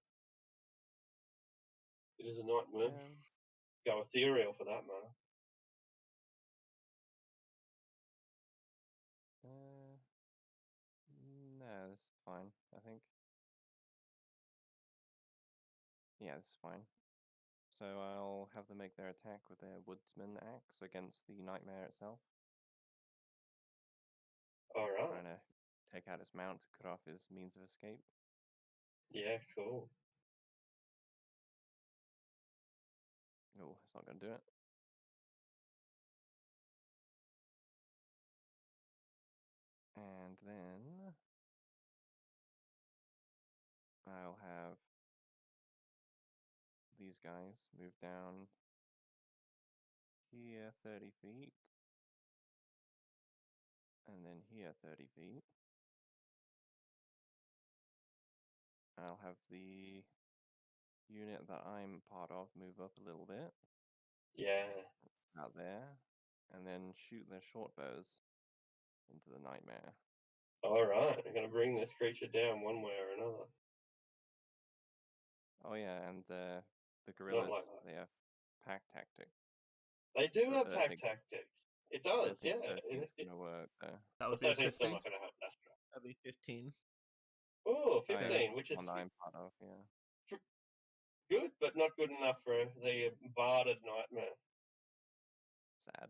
Speaker 4: It is a night move. Go ethereal for that matter.
Speaker 5: No, this is fine, I think. Yeah, this is fine. So I'll have them make their attack with their woodsman axe against the nightmare itself.
Speaker 4: Alright.
Speaker 5: Trying to take out his mount to cut off his means of escape.
Speaker 4: Yeah, cool.
Speaker 5: Oh, it's not going to do it. And then I'll have these guys move down here 30 feet. And then here 30 feet. I'll have the unit that I'm part of move up a little bit.
Speaker 4: Yeah.
Speaker 5: Out there. And then shoot their short bows into the nightmare.
Speaker 4: All right, I'm going to bring this creature down one way or another.
Speaker 5: Oh yeah, and the
Speaker 4: Not
Speaker 5: gorillas
Speaker 4: like that.
Speaker 5: they have pack tactic.
Speaker 4: They do
Speaker 5: But
Speaker 4: have
Speaker 5: I
Speaker 4: pack
Speaker 5: think
Speaker 4: tactics. It
Speaker 5: I
Speaker 4: does,
Speaker 5: don't think
Speaker 4: yeah.
Speaker 5: 13's gonna work though.
Speaker 1: That
Speaker 4: The
Speaker 1: would be a
Speaker 4: 13's still
Speaker 1: 15.
Speaker 4: not going to help. That's right.
Speaker 2: That'd be 15.
Speaker 4: Oh,
Speaker 5: Oh yeah,
Speaker 4: 15,
Speaker 5: that's
Speaker 4: which is
Speaker 5: one I'm part of. Yeah.
Speaker 4: good, but not good enough for the barded nightmare.
Speaker 5: Sad.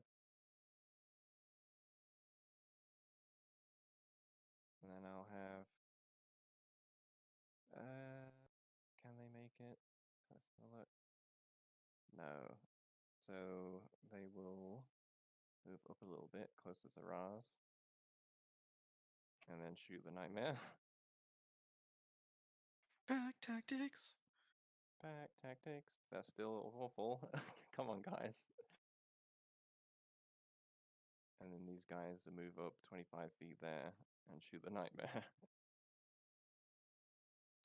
Speaker 5: And then I'll have. Can they make it? Let's have a look. No. So they will move up a little bit closer to Raz, and then shoot the nightmare.
Speaker 3: Pack tactics.
Speaker 5: Pack tactics. That's still awful. Come on, guys. And then these guys will move up 25 feet there and shoot the nightmare.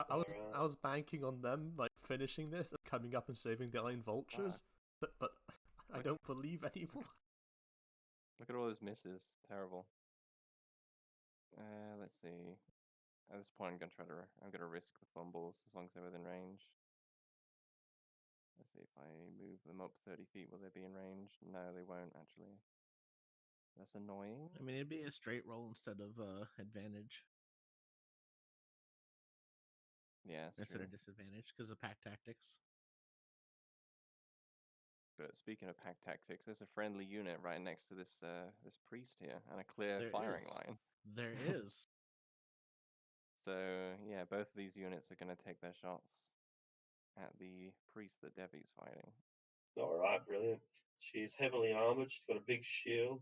Speaker 1: I was banking on them like finishing this and coming up and saving the Iron Vultures, but I
Speaker 5: Look.
Speaker 1: don't believe anymore.
Speaker 5: Look at all those misses. Terrible. Let's see. At this point, I'm gonna risk the fumbles as long as they're within range. Let's see if I move them up 30 feet, will they be in range? No, they won't actually. That's annoying.
Speaker 2: I mean, it'd be a straight roll instead of advantage,
Speaker 5: Yeah, it's
Speaker 2: instead
Speaker 5: true.
Speaker 2: of disadvantage because of pack tactics.
Speaker 5: But speaking of pack tactics, there's a friendly unit right next to this this priest here, and a clear
Speaker 2: There
Speaker 5: firing
Speaker 2: is.
Speaker 5: line.
Speaker 2: There is.
Speaker 5: So yeah, both of these units are going to take their shots at the priest that Devi's fighting.
Speaker 4: All right, brilliant. She's heavily armored. She's got a big shield.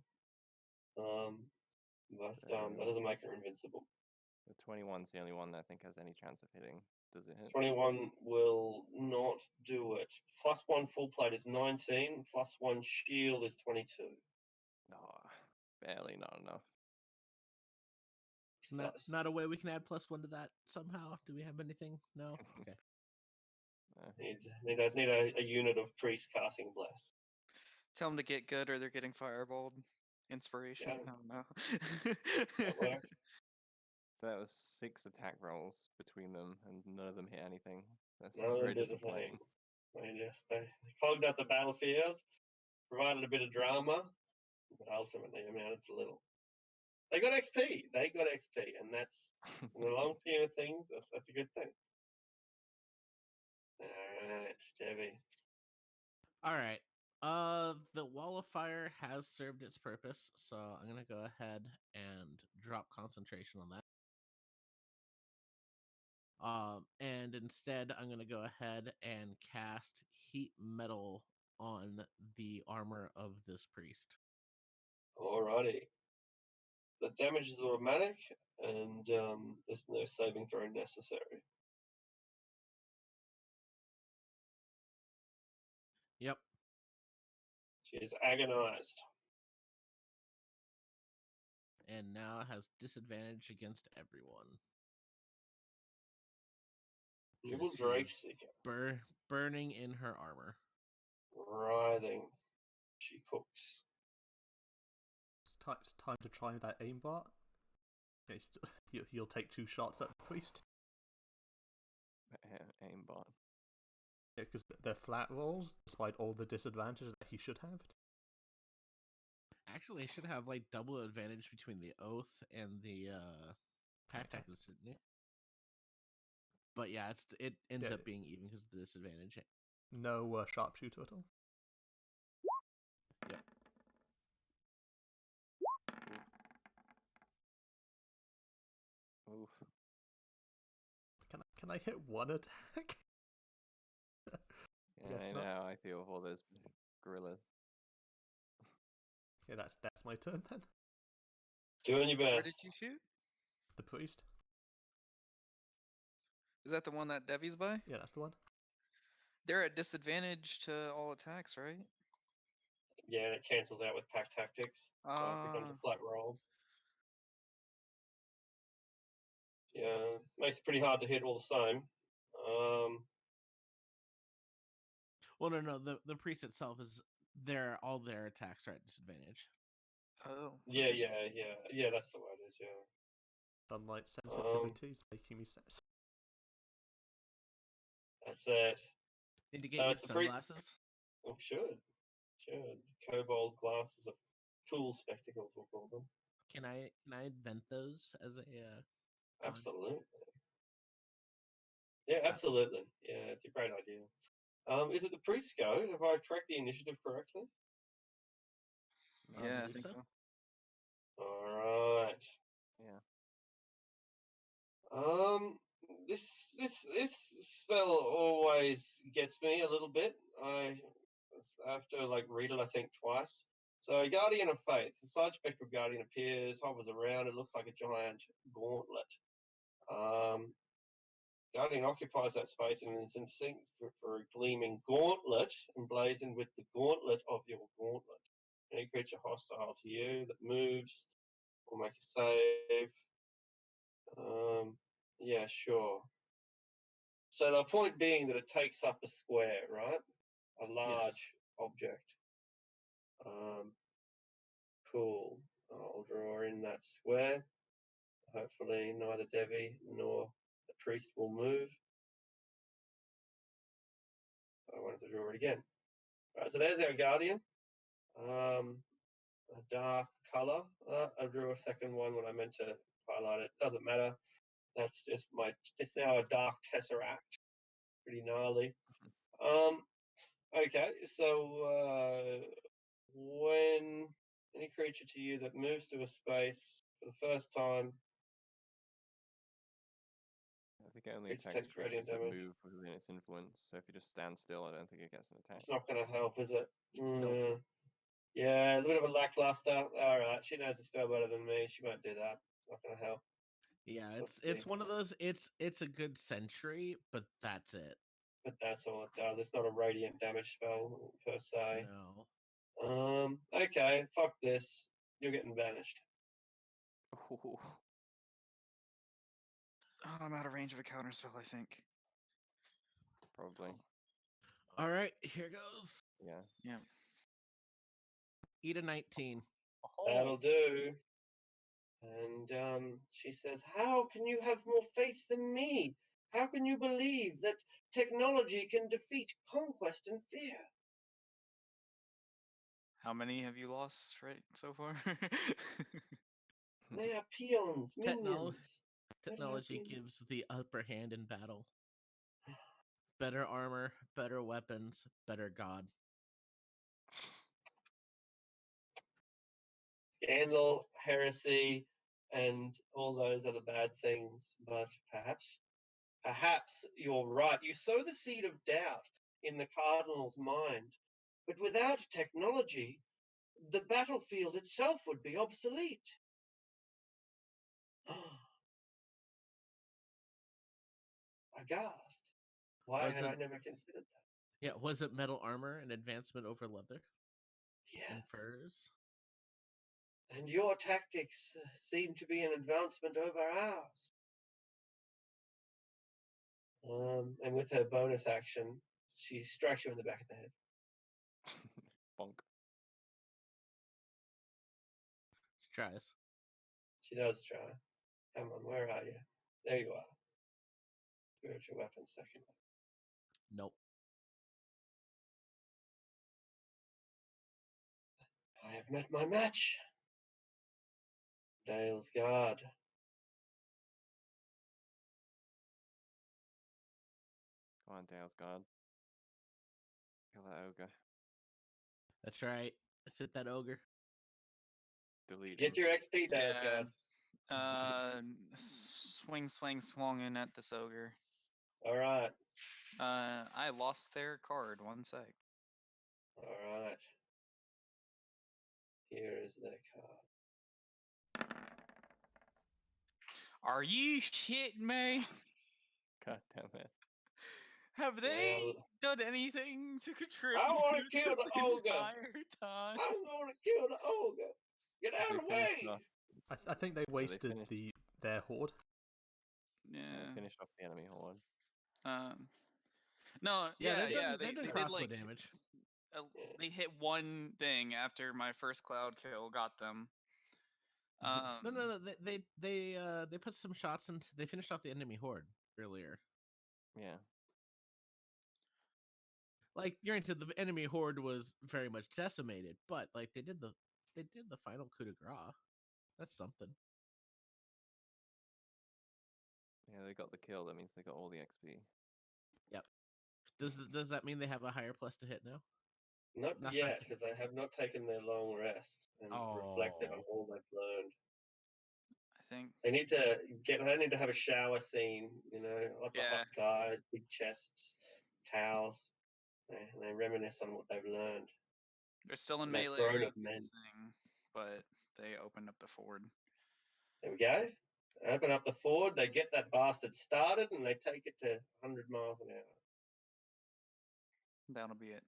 Speaker 4: But that doesn't make her invincible.
Speaker 5: The 21's the only one that I think has any chance of hitting. Does it hit?
Speaker 4: 21 will not do it. +1 full plate is 19. +1 shield is 22.
Speaker 5: No, barely, not enough.
Speaker 2: Not a way we can add +1 to that somehow. Do we have anything? No. Okay.
Speaker 4: Need a unit of priest casting bless.
Speaker 3: Tell them to get good or they're getting fireballed. Inspiration.
Speaker 4: Yeah.
Speaker 3: I don't know.
Speaker 4: That works.
Speaker 5: So that was 6 attack rolls between them, and none of them hit anything. That's
Speaker 4: None of them
Speaker 5: very
Speaker 4: did the
Speaker 5: disappointing.
Speaker 4: thing. They clogged up the battlefield, provided a bit of drama, but ultimately amounted to little. They got XP. And that's in the long scheme of things. That's a good thing. All right, Debbie.
Speaker 2: All right. The wall of fire has served its purpose, so I'm gonna go ahead and drop concentration on that. And instead, I'm gonna go ahead and cast heat metal on the armor of this priest.
Speaker 4: Alrighty. The damage is automatic, and there's no saving throw necessary.
Speaker 2: Yep.
Speaker 4: She is agonized.
Speaker 2: And now it has disadvantage against everyone.
Speaker 4: Evil
Speaker 2: She's
Speaker 4: Drake Seeker.
Speaker 2: burning in her armor.
Speaker 4: Writhing. She cooks.
Speaker 1: It's time to try that aimbot. Okay, he'll take 2 shots at the priest.
Speaker 5: Aimbot.
Speaker 1: Yeah, because they're flat rolls, despite all the disadvantages that he should have.
Speaker 2: Actually, I should have like double advantage between the oath and the pack tactics, didn't it? But yeah, it ends up being even because of the disadvantage.
Speaker 1: No sharpshooter at all.
Speaker 2: Yep.
Speaker 5: Oof.
Speaker 1: Can I hit 1 attack?
Speaker 5: Yeah, I know how I feel with all those gorillas.
Speaker 1: Okay, that's my turn then.
Speaker 4: Doing your best.
Speaker 3: Where did you shoot?
Speaker 1: The priest.
Speaker 3: Is that the one that Devi's by?
Speaker 1: Yeah, that's the one.
Speaker 3: They're at disadvantage to all attacks, right?
Speaker 4: Yeah, and it cancels out with pack tactics. So it becomes a flat roll. Yeah, makes it pretty hard to hit all the same.
Speaker 2: Well, no. The priest itself is all their attacks are at disadvantage.
Speaker 3: Oh.
Speaker 4: Yeah, that's the way it is. Yeah.
Speaker 1: Sunlight sensitivity is making me sense.
Speaker 4: That's it.
Speaker 2: Need to get
Speaker 4: So
Speaker 2: you
Speaker 4: it's the priest.
Speaker 2: sunglasses.
Speaker 4: Oh, should. Cobalt glasses of cool spectacles, we'll call them.
Speaker 2: Can I invent those as a god?
Speaker 4: Absolutely. Yeah, absolutely. Yeah, it's a great idea. Is it the priest go? Have I tracked the initiative correctly?
Speaker 3: Yeah, I
Speaker 2: believe
Speaker 3: think
Speaker 2: so.
Speaker 3: so.
Speaker 4: All right.
Speaker 5: Yeah.
Speaker 4: This spell always gets me a little bit. I have to like read it, I think, twice. So, Guardian of Faith. Side spectral guardian appears, hovers around. It looks like a giant gauntlet. Guardian occupies that space and is instinct for a gleaming gauntlet emblazoned with the gauntlet of your gauntlet. Any creature hostile to you that moves will make a save. Yeah, sure. So the point being that it takes up a square, right? A large object. Cool. I'll draw in that square. Hopefully neither Devi nor the priest will move. I wanted to draw it again. Right, so there's our guardian. A dark color. I drew a second one when I meant to highlight it. Doesn't matter. That's just it's now a dark tesseract. Pretty gnarly. Okay, so when any creature to you that moves to a space for the first time,
Speaker 5: I think it only
Speaker 4: It
Speaker 5: attacks
Speaker 4: takes
Speaker 5: creatures
Speaker 4: radiant
Speaker 5: that
Speaker 4: damage.
Speaker 5: move within its influence. So if you just stand still, I don't think it gets an attack.
Speaker 4: it's not going to help, is it?
Speaker 2: No.
Speaker 4: Yeah, a little bit of a lackluster. All right, she knows the spell better than me. She won't do that. It's not going to help.
Speaker 2: Yeah,
Speaker 4: Let's
Speaker 2: it's
Speaker 4: see.
Speaker 2: one of those. It's a good sentry, but that's it.
Speaker 4: But that's all it does. It's not a radiant damage spell per se.
Speaker 2: No.
Speaker 4: Okay, fuck this. You're getting banished.
Speaker 5: Ooh,
Speaker 3: Oh, I'm out of range of a counter spell, I think.
Speaker 5: probably.
Speaker 2: All right, here goes.
Speaker 5: Yeah.
Speaker 3: Yeah.
Speaker 2: Eat a 19.
Speaker 4: That'll do. And she says, "How can you have more faith than me? How can you believe that technology can defeat conquest and fear?"
Speaker 3: How many have you lost right so far?
Speaker 4: They are peons,
Speaker 2: Technol-
Speaker 4: minions.
Speaker 2: Technology gives the upper hand in battle. Better armor, better weapons, better god.
Speaker 4: Scandal, heresy, and all those are the bad things. But perhaps you're right. You sow the seed of doubt in the cardinal's mind. But without technology, the battlefield itself would be obsolete. Aghast. Why
Speaker 2: Was
Speaker 4: had
Speaker 2: it-
Speaker 4: I never considered that?
Speaker 2: Yeah, was it metal armor, an advancement over leather and
Speaker 4: Yes.
Speaker 2: furs?
Speaker 4: And your tactics seem to be an advancement over ours. And with her bonus action, she strikes you in the back of the head.
Speaker 5: Bonk.
Speaker 2: She tries.
Speaker 4: She does try. Come on, where are you? There you are. Spiritual weapon, second.
Speaker 2: Nope.
Speaker 4: I have met my match. Dale's guard.
Speaker 5: Come on, Dale's God. Kill that ogre.
Speaker 2: That's right. Let's hit that ogre.
Speaker 5: Delete
Speaker 4: Get
Speaker 5: him.
Speaker 4: your XP, Dale's
Speaker 3: Yeah.
Speaker 4: guard.
Speaker 3: Swung in at this ogre.
Speaker 4: All right.
Speaker 3: I lost their card. 1 sec.
Speaker 4: All right. Here is their card.
Speaker 3: Are you shitting me?
Speaker 5: God damn it.
Speaker 3: Have they
Speaker 4: Well,
Speaker 3: done anything to contribute
Speaker 4: I want to kill
Speaker 3: this
Speaker 4: the ogre.
Speaker 3: entire time?
Speaker 4: I'm going to kill the ogre. Get
Speaker 5: Have
Speaker 4: out
Speaker 5: they
Speaker 4: of the
Speaker 5: finished
Speaker 4: way.
Speaker 5: off?
Speaker 1: I think they wasted
Speaker 5: finished?
Speaker 1: their horde.
Speaker 5: They
Speaker 3: Yeah.
Speaker 5: finished off the enemy horde.
Speaker 3: No.
Speaker 2: Yeah,
Speaker 3: Yeah.
Speaker 2: they've
Speaker 3: Yeah.
Speaker 2: done, they've done
Speaker 3: They did
Speaker 2: crossbow
Speaker 3: like.
Speaker 2: damage.
Speaker 3: They hit one thing after my first cloud kill got them.
Speaker 2: No. They put some shots into. They finished off the enemy horde earlier.
Speaker 5: Yeah.
Speaker 2: Like, granted, the enemy horde was very much decimated, but like they did the final coup de grace. That's something.
Speaker 5: Yeah, they got the kill. That means they got all the XP.
Speaker 2: Yep. Does that mean they have a higher plus to hit now?
Speaker 4: Not
Speaker 2: Not
Speaker 4: yet,
Speaker 2: fact-
Speaker 4: because they have not taken their long rest and reflected on
Speaker 2: Oh.
Speaker 4: all they've learned.
Speaker 3: I think.
Speaker 4: They need to They need to have a shower scene. Lots of
Speaker 3: Yeah.
Speaker 4: hot guys, big chests, towels. And they reminisce on what they've learned.
Speaker 3: They're still in
Speaker 4: And that
Speaker 3: melee
Speaker 4: throne
Speaker 3: range,
Speaker 4: of men.
Speaker 3: but they opened up the ford.
Speaker 4: There we go. Open up the ford. They get that bastard started, and they take it to 100 miles an hour.
Speaker 3: That'll be it.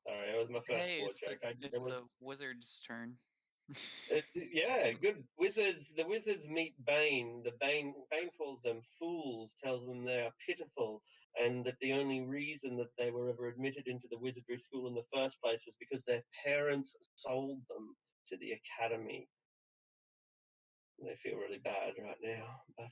Speaker 4: Sorry, that was my first
Speaker 3: Hey,
Speaker 4: board
Speaker 3: it's
Speaker 4: joke.
Speaker 3: the wizard's turn.
Speaker 4: Yeah, good. Wizards. The wizards meet Bane. Bane calls them fools, tells them they are pitiful, and that the only reason that they were ever admitted into the wizardry school in the first place was because their parents sold them to the academy. They feel really bad right now, but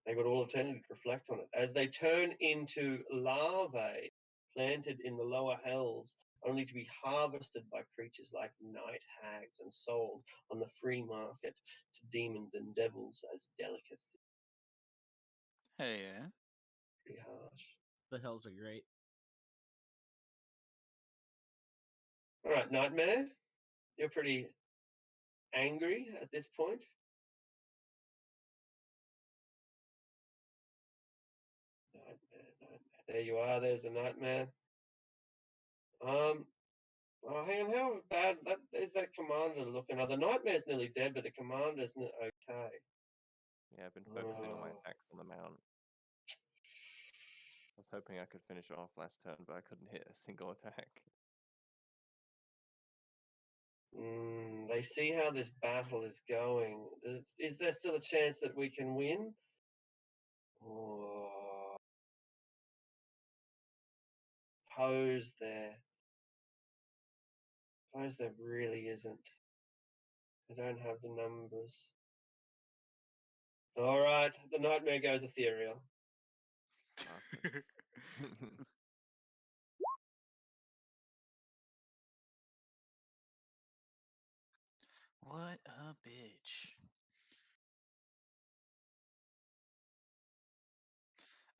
Speaker 4: they got all eternity to reflect on it. As they turn into larvae planted in the lower hells, only to be harvested by creatures like night hags and sold on the free market to demons and devils as delicacy.
Speaker 3: Hey, yeah.
Speaker 4: Pretty harsh.
Speaker 2: The hells are great.
Speaker 4: All right, Nightmare, you're pretty angry at this point. Nightmare. There you are. There's a Nightmare. Oh, hang on. How bad is that commander looking? The Nightmare's nearly dead, but the commander's okay.
Speaker 5: Yeah, I've been focusing on my
Speaker 4: Oh.
Speaker 5: attacks on the mount. I was hoping I could finish it off last turn, but I couldn't hit a single attack.
Speaker 4: They see how this battle is going. Is there still a chance that we can win? Oh, suppose there really isn't. I don't have the numbers. All right, the Nightmare goes ethereal.
Speaker 5: Bastard.
Speaker 3: What a bitch.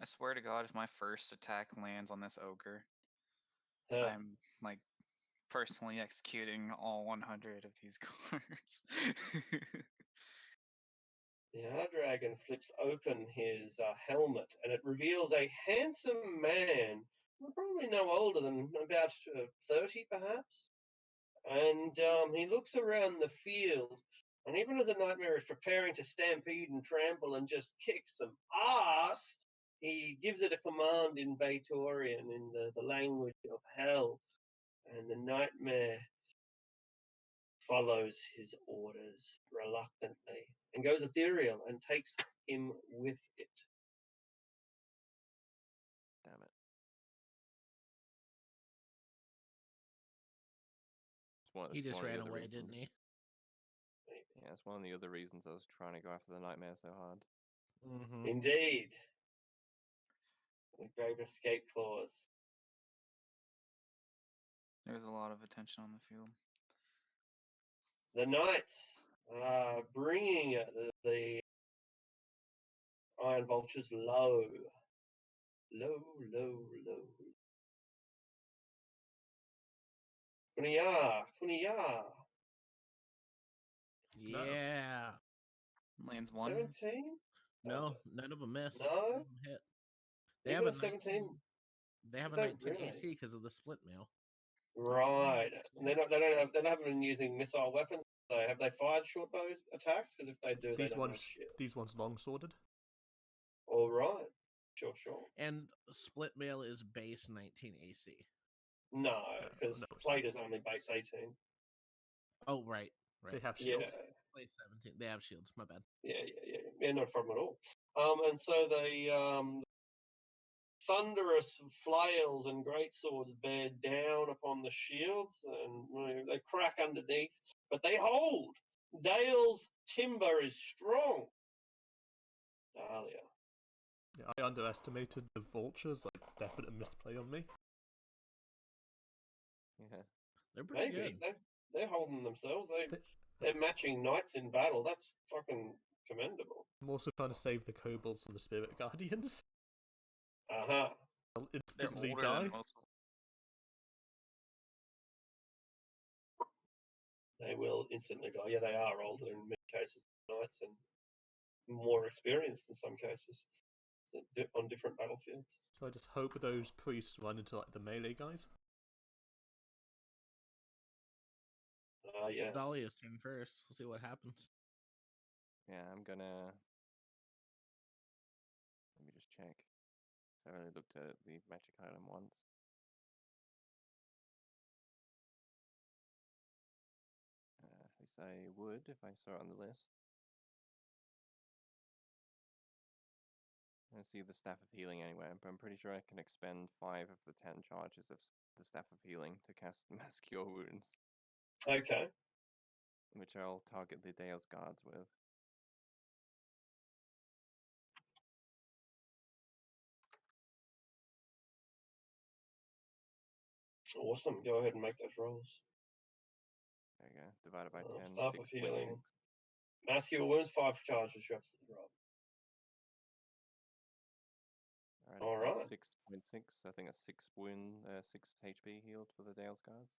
Speaker 3: I swear to God, if my first attack lands on this ogre,
Speaker 4: Huh.
Speaker 3: I'm like personally executing all 100 of these cards.
Speaker 4: The dragon flips open his helmet, and it reveals a handsome man, probably no older than about 30, perhaps. And he looks around the field, and even as the Nightmare is preparing to stampede and trample and just kick some ass, he gives it a command in Vatorian, in the language of hell, and the Nightmare follows his orders reluctantly and goes ethereal and takes him with it.
Speaker 5: Damn it.
Speaker 2: He just
Speaker 5: one of the
Speaker 2: ran
Speaker 5: other
Speaker 2: away,
Speaker 5: reasons.
Speaker 2: didn't he?
Speaker 5: Yeah, it's one of the other reasons I was trying to go after the Nightmare so hard.
Speaker 2: Mm-hmm.
Speaker 4: Indeed. The grave escape clause.
Speaker 3: There's a lot of attention on the field.
Speaker 4: The knights are bringing the Iron Vultures low. Low, low, low. Kunia, Kunia.
Speaker 2: Yeah.
Speaker 3: Lands one.
Speaker 4: 17?
Speaker 2: No, none of them miss.
Speaker 4: No?
Speaker 2: None of 'em hit. They
Speaker 4: Even
Speaker 2: have
Speaker 4: a
Speaker 2: a
Speaker 4: 17?
Speaker 2: 19. They have a
Speaker 4: Is that
Speaker 2: 19
Speaker 4: really?
Speaker 2: AC because of the split mail.
Speaker 4: Right. And they haven't been using missile weapons. Have they fired short bow attacks? Because if they do, they don't have shit.
Speaker 1: These ones long sworded.
Speaker 4: All right. Sure.
Speaker 2: And split mail is base 19 AC.
Speaker 4: No, because
Speaker 1: no,
Speaker 4: plate is only base 18.
Speaker 2: Oh, right.
Speaker 1: They have
Speaker 4: Yeah.
Speaker 1: shields.
Speaker 2: Play 17. They have shields. My bad.
Speaker 4: Yeah, not a problem at all. And so they thunderous flails and greatswords bear down upon the shields, and they crack underneath, but they hold. Dale's timber is strong. Dahlia.
Speaker 1: Yeah, I underestimated the vultures, like definite misplay on me.
Speaker 5: Yeah.
Speaker 2: They're pretty
Speaker 4: Maybe
Speaker 2: good.
Speaker 4: they're holding themselves.
Speaker 1: They-
Speaker 4: They're matching knights in battle. That's fucking commendable.
Speaker 1: I'm also trying to save the kobolds from the spirit guardians.
Speaker 4: Uh-huh.
Speaker 1: They'll
Speaker 3: They're
Speaker 1: instantly
Speaker 3: older
Speaker 1: die.
Speaker 3: than most.
Speaker 4: They will instantly die. Yeah, they are older in many cases, knights, and more experienced in some cases on different battlefields.
Speaker 1: So I just hope those priests run into like the melee guys.
Speaker 4: Yes.
Speaker 2: Dahlia's turn first. We'll see what happens.
Speaker 5: Yeah, I'm gonna. Let me just check. So I only looked at the magic item once. At least I would if I saw it on the list. I see the Staff of Healing anyway, but I'm pretty sure I can expend 5 of the 10 charges of the Staff of Healing to cast Mass Cure Wounds,
Speaker 4: Okay.
Speaker 5: which I'll target the Dale's Guards with.
Speaker 4: Awesome. Go ahead and make those rolls.
Speaker 5: There you go. Divided by 10,
Speaker 4: Staff of
Speaker 5: 6.6.
Speaker 4: Healing. Mass Cure Wounds, 5 charges. You're absolutely right.
Speaker 5: Alright,
Speaker 4: Alright.
Speaker 5: so 6.6. I think that's 6 wound, 6 HP healed for the Dale's Guards.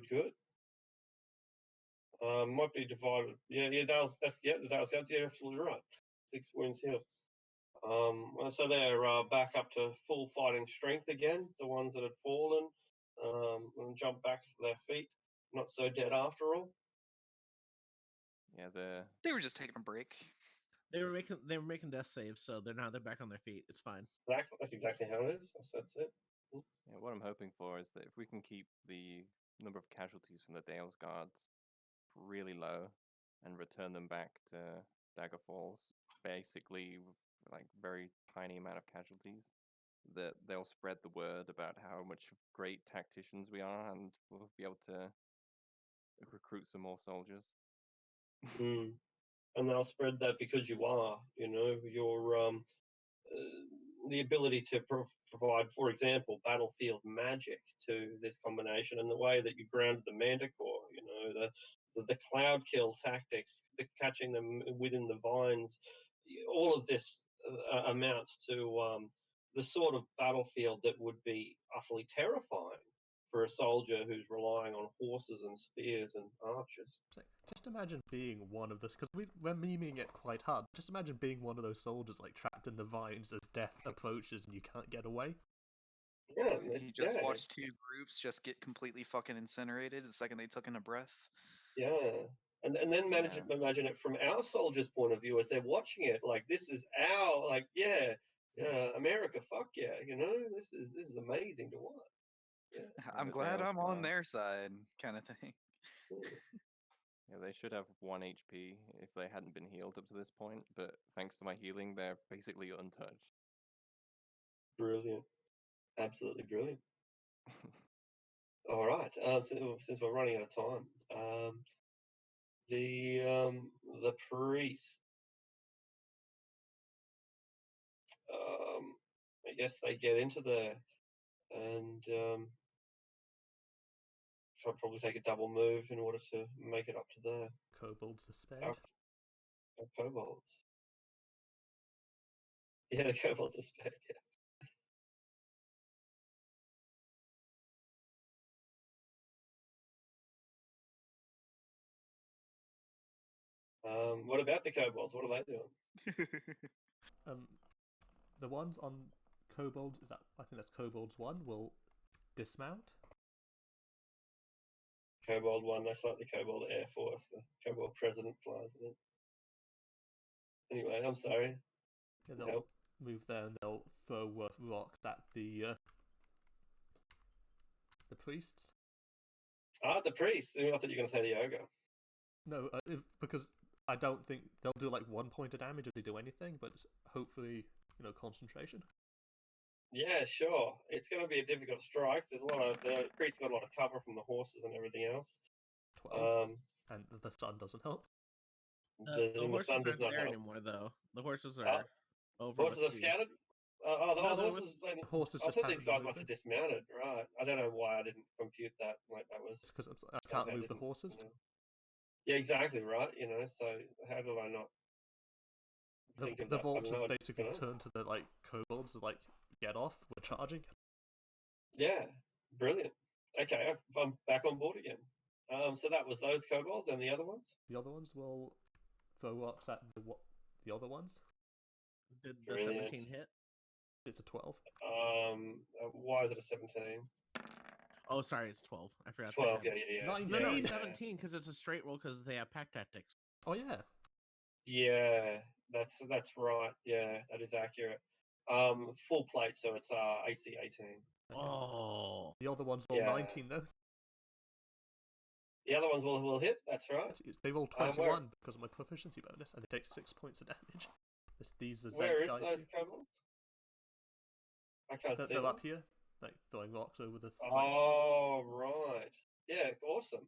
Speaker 4: Good. Might be divided. Yeah, the Dale's Guards. Yeah, absolutely right. 6 wounds healed. So they're back up to full fighting strength again. The ones that had fallen, and jump back to their feet. Not so dead after all.
Speaker 5: Yeah,
Speaker 3: They were just taking a break.
Speaker 2: They were making death saves, so they're back on their feet. It's fine.
Speaker 4: That's exactly how it is. That's it.
Speaker 5: yeah, what I'm hoping for is that if we can keep the number of casualties from the Dale's Guards really low and return them back to Dagger Falls, basically with like very tiny amount of casualties, that they'll spread the word about how much great tacticians we are, and we'll be able to recruit some more soldiers.
Speaker 4: Mm. And they'll spread that because you are, your the ability to provide, for example, battlefield magic to this combination, and the way that you grounded the Manticore, the cloud kill tactics, the catching them within the vines, all of this amounts to the sort of battlefield that would be utterly terrifying for a soldier who's relying on horses and spears and archers.
Speaker 1: Just imagine being one of those, because we're memeing it quite hard. Just imagine being one of those soldiers like trapped in the vines as death approaches and you can't get away.
Speaker 4: Yeah,
Speaker 3: You just watched 2 groups just get completely fucking incinerated the second they took in a breath.
Speaker 4: Yeah. And then imagine it from our soldiers' point of view as they're watching it. Like, this is our, like, America, fuck yeah, this is amazing to watch. Yeah.
Speaker 3: I'm
Speaker 5: the
Speaker 3: glad
Speaker 5: Dale's
Speaker 3: I'm on
Speaker 5: Guard.
Speaker 3: their side, kind of thing.
Speaker 5: Yeah, they should have 1 HP if they hadn't been healed up to this point, but thanks to my healing, they're basically untouched.
Speaker 4: Brilliant. Absolutely brilliant. All right. Since we're running out of time, the priest. I guess they get into there, and should probably take a double move in order to make it up to there.
Speaker 1: Kobolds are spared.
Speaker 4: Our kobolds. Yeah, the kobolds are spared. Yeah. What about the kobolds? What are they doing?
Speaker 1: The ones on kobold, I think that's kobolds 1, will dismount.
Speaker 4: Kobold 1, that's like the Kobold Air Force, the Kobold President flies in it. Anyway, I'm sorry.
Speaker 1: Yeah, they'll move there and they'll throw rocks at the priests.
Speaker 4: The priest. I thought you were going to say the ogre.
Speaker 1: No, because I don't think they'll do like 1 point of damage if they do anything, but it's hopefully, concentration.
Speaker 4: Yeah, sure. It's going to be a difficult strike. There's a lot of the priest's got a lot of cover from the horses and everything else.
Speaker 1: 12. And the sun doesn't help.
Speaker 2: The
Speaker 4: the
Speaker 2: horses
Speaker 4: sun does
Speaker 2: aren't
Speaker 4: not
Speaker 2: there
Speaker 4: help.
Speaker 2: anymore, though. The horses are
Speaker 4: Oh,
Speaker 2: over
Speaker 4: Horses are
Speaker 2: with you.
Speaker 4: scattered.
Speaker 2: No,
Speaker 4: The
Speaker 2: they're
Speaker 4: horses.
Speaker 1: The horses
Speaker 4: I
Speaker 1: just
Speaker 4: thought
Speaker 1: haven't
Speaker 4: these
Speaker 1: been
Speaker 4: guys must have
Speaker 1: moving.
Speaker 4: dismounted. Right. I don't know why I didn't compute that. Like that was.
Speaker 1: It's because I
Speaker 4: somehow
Speaker 1: can't move the
Speaker 4: didn't,
Speaker 1: horses.
Speaker 4: you know. Yeah, exactly right. So how did I not think of
Speaker 1: The
Speaker 4: that? I
Speaker 1: vultures
Speaker 4: don't know,
Speaker 1: basically
Speaker 4: you know.
Speaker 1: turn to the kobolds and get off. We're charging.
Speaker 4: Yeah, brilliant. Okay, I'm back on board again. So that was those kobolds and the other ones.
Speaker 1: The other ones will throw rocks at the other ones.
Speaker 2: Did the
Speaker 4: Brilliant.
Speaker 2: 17 hit?
Speaker 1: It's a 12.
Speaker 4: Why is it a 17?
Speaker 2: Oh, sorry, it's 12. I forgot.
Speaker 4: 12.
Speaker 2: They
Speaker 4: Yeah.
Speaker 2: had...
Speaker 1: 19.
Speaker 2: No,
Speaker 4: yeah.
Speaker 2: 17 because it's a straight roll because they have pack tactics.
Speaker 1: Oh yeah.
Speaker 4: Yeah, that's right. Yeah, that is accurate. Full plate, so it's AC 18.
Speaker 2: Oh.
Speaker 1: The other ones roll
Speaker 4: Yeah.
Speaker 1: 19 though.
Speaker 4: The other ones will hit. That's right.
Speaker 1: They roll 21 because of my proficiency bonus, and they take 6 points of damage. These are
Speaker 4: Where is
Speaker 1: guys
Speaker 4: those kobolds? I can't see
Speaker 1: they're
Speaker 4: them.
Speaker 1: up here, throwing rocks over the.
Speaker 4: Oh, right. Yeah, awesome.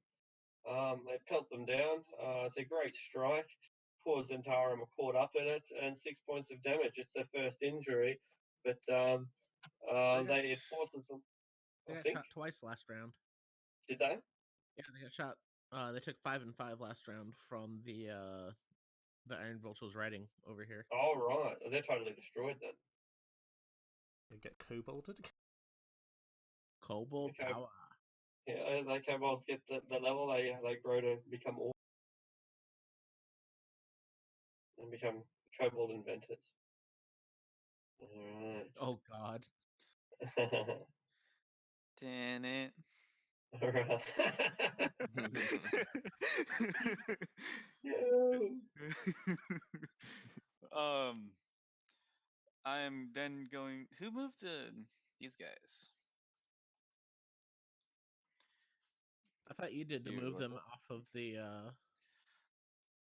Speaker 4: They pelt them down. It's a great strike. Poor Zentarum are caught up in it, and 6 points of damage. It's their first injury, but it forces them.
Speaker 2: They
Speaker 4: I
Speaker 2: got
Speaker 4: think.
Speaker 2: shot twice last round.
Speaker 4: Did they?
Speaker 2: Yeah, they got shot. They took 5 and 5 last round from the Iron Vulture's riding over here.
Speaker 4: Oh, right. They're totally destroyed then.
Speaker 1: They get kobolded.
Speaker 2: Kobold
Speaker 4: Okay.
Speaker 2: power.
Speaker 4: Yeah, they kobolds get the level. They grow to become orcs and become kobold inventors. Alright.
Speaker 2: Oh God.
Speaker 3: Damn it.
Speaker 4: Alright.
Speaker 3: I'm then going. Who moved these guys?
Speaker 2: I thought you did to
Speaker 5: You,
Speaker 2: move them
Speaker 5: wasn't
Speaker 2: off of the.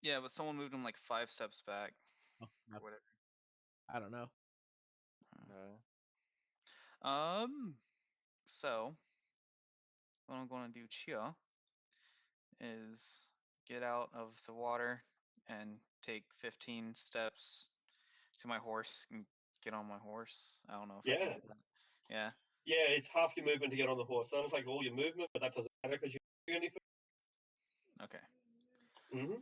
Speaker 3: Yeah, but someone moved them like 5 steps back.
Speaker 2: Oh,
Speaker 3: Or whatever.
Speaker 2: I don't know.
Speaker 3: So what I'm going to do here is get out of the water and take 15 steps to my horse and get on my horse. I don't know if I can
Speaker 4: Yeah.
Speaker 3: do that. Yeah.
Speaker 4: Yeah, it's half your movement to get on the horse. That'll take all your movement, but that doesn't matter because you're anything.
Speaker 3: Okay.
Speaker 4: Mm-hmm.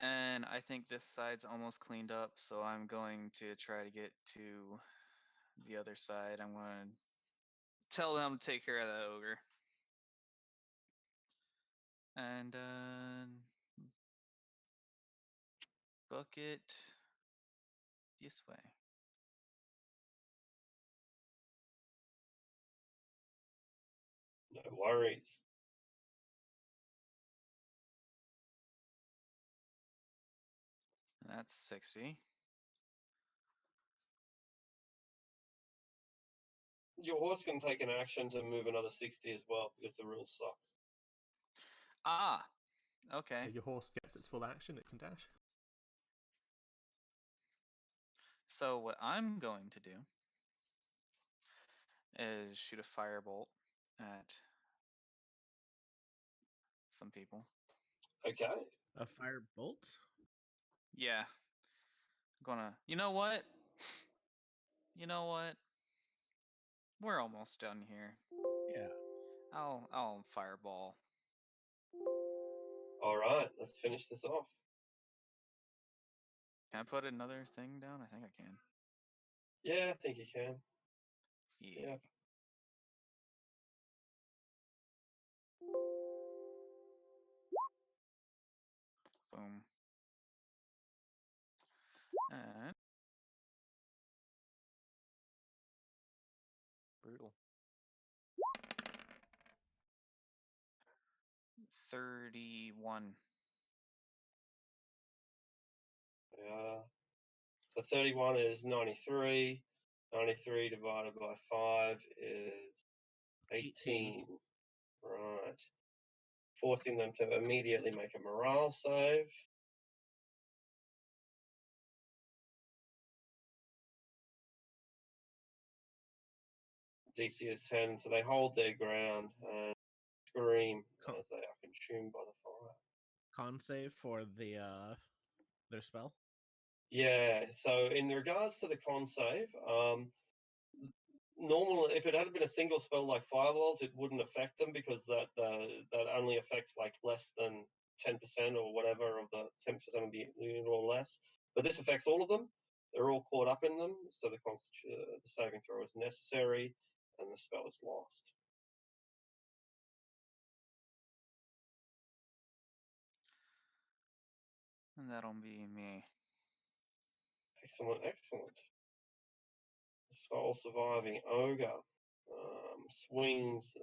Speaker 3: And I think this side's almost cleaned up, so I'm going to try to get to the other side. I'm going to tell them to take care of that ogre. And book it this way.
Speaker 4: No worries.
Speaker 3: That's 60.
Speaker 4: Your horse can take an action to move another 60 as well because the rules suck.
Speaker 3: Ah, okay.
Speaker 1: Your horse gets its full action, it can dash.
Speaker 3: So what I'm going to do is shoot a firebolt at some people.
Speaker 4: Okay.
Speaker 2: A fire bolt?
Speaker 3: Yeah. I'm gonna. You know what? We're almost done here.
Speaker 2: Yeah.
Speaker 3: I'll fireball.
Speaker 4: All right. Let's finish this off.
Speaker 3: Can I put another thing down? I think I can.
Speaker 4: Yeah, I think you can.
Speaker 3: Yeah. Boom. And
Speaker 5: brutal.
Speaker 3: 31.
Speaker 4: Yeah. So 31 is 93. 93 divided by 5 is 18. Right. Forcing them to immediately make a morale save. DC is 10, so they hold their ground and scream
Speaker 2: Cool.
Speaker 4: as they are consumed by the fire.
Speaker 2: Con save for the their spell.
Speaker 4: Yeah, so in regards to the con save, normally if it had been a single spell like Firebolt, it wouldn't affect them because that only affects like less than 10% or whatever of the 10% of the unit or less. But this affects all of them. They're all caught up in them, so the saving throw is necessary, and the spell is lost.
Speaker 3: And that'll be me.
Speaker 4: Excellent, excellent. The sole surviving ogre swings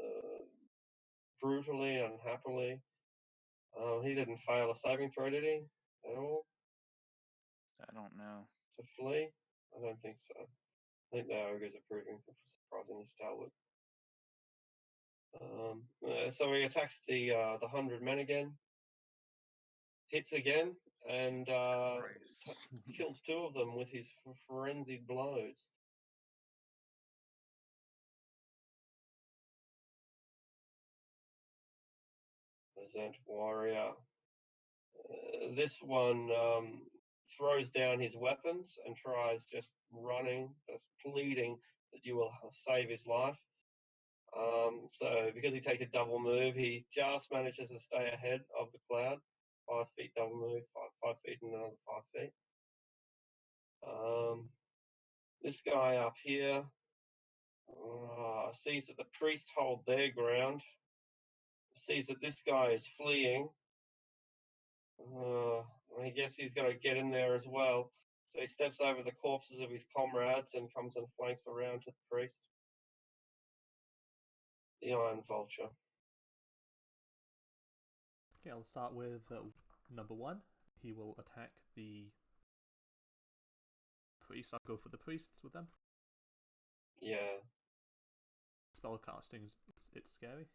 Speaker 4: brutally, unhappily. He didn't fail a saving throw, did he? At all?
Speaker 3: I don't know.
Speaker 4: To flee? I don't think so. I think the ogres are proving surprisingly stalwart. So he attacks the 100 men again, hits again, and kills 2 of them with his frenzied blows. The Zent warrior. This one throws down his weapons and tries just running, just pleading that you will save his life. So because he takes a double move, he just manages to stay ahead of the cloud. 5 feet double move, 5 feet and another 5 feet. This guy up here sees that the priest hold their ground, sees that this guy is fleeing. I guess he's got to get in there as well. So he steps over the corpses of his comrades and comes and flanks around to the priest. The Iron Vulture.
Speaker 1: Okay, I'll start with number 1. He will attack the priest. I'll go for the priests with them.
Speaker 4: Yeah.
Speaker 1: Spellcasting, it's scary.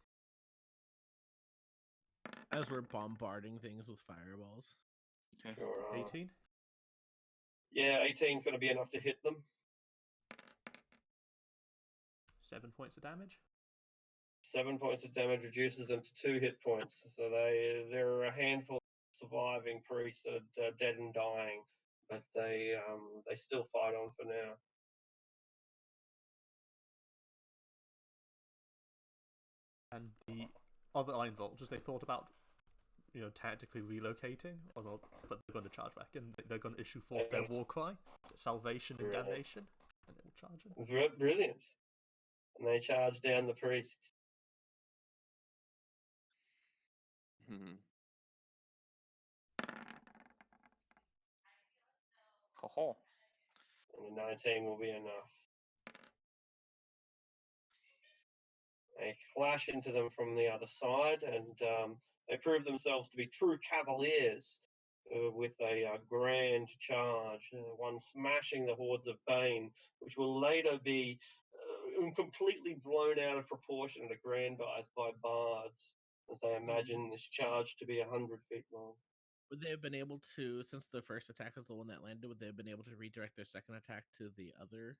Speaker 2: As we're bombarding things with fireballs.
Speaker 3: Okay.
Speaker 4: Sure,
Speaker 1: 18.
Speaker 4: Yeah, 18 is going to be enough to hit them.
Speaker 1: 7 points of damage.
Speaker 4: 7 points of damage reduces them to 2 hit points. So there are a handful of surviving priests that are dead and dying, but they still fight on for now.
Speaker 1: And the other Iron Vultures, they thought about, tactically relocating, but they're going to charge back, and they're going to issue forth their war cry, salvation and damnation, and they will charge in.
Speaker 4: Brilliant. And they charge down the priests.
Speaker 5: Hmm.
Speaker 3: Ho-ho.
Speaker 4: And a 19 will be enough. They clash into them from the other side, and they prove themselves to be true cavaliers with a grand charge, one smashing the hordes of Bane, which will later be completely blown out of proportion and aggrandized by bards, as they imagine this charge to be 100 feet long.
Speaker 2: Would they have been able to, since the first attack was the one that landed, would they have been able to redirect their second attack to the other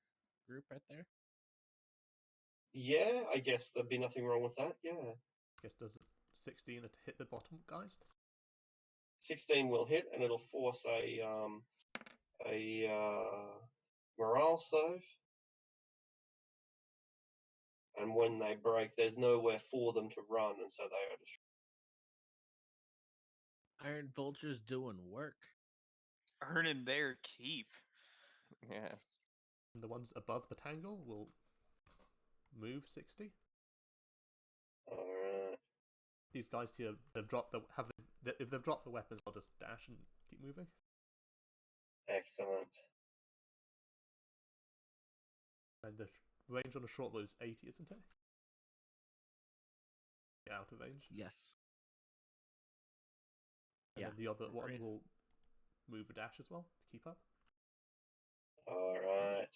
Speaker 2: group right there?
Speaker 4: Yeah, I guess there'd be nothing wrong with that, yeah.
Speaker 1: I guess does 16 hit the bottom guys?
Speaker 4: 16 will hit, and it'll force a morale save. And when they break, there's nowhere for them to run, and so they are destroyed.
Speaker 2: Iron Vulture's doing work.
Speaker 3: Earning their keep.
Speaker 5: Yeah.
Speaker 1: And the ones above the tangle will move 60.
Speaker 4: Alright.
Speaker 1: These guys here, they've dropped if they've dropped the weapons, I'll just dash and keep moving.
Speaker 4: Excellent.
Speaker 1: And the range on a short bow is 80, isn't it? Yeah, out of range.
Speaker 2: Yes.
Speaker 1: And then the other one
Speaker 2: Great.
Speaker 1: will move a dash as well to keep up.
Speaker 4: Alright.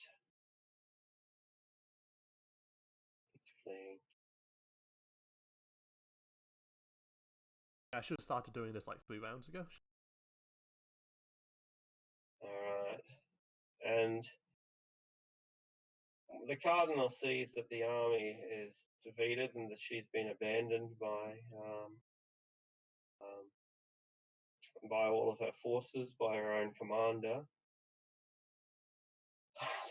Speaker 4: It's clean.
Speaker 1: I should have started doing this like 3 rounds ago.
Speaker 4: Alright. And the Cardinal sees that the army is defeated and that she's been abandoned by all of her forces, by her own commander.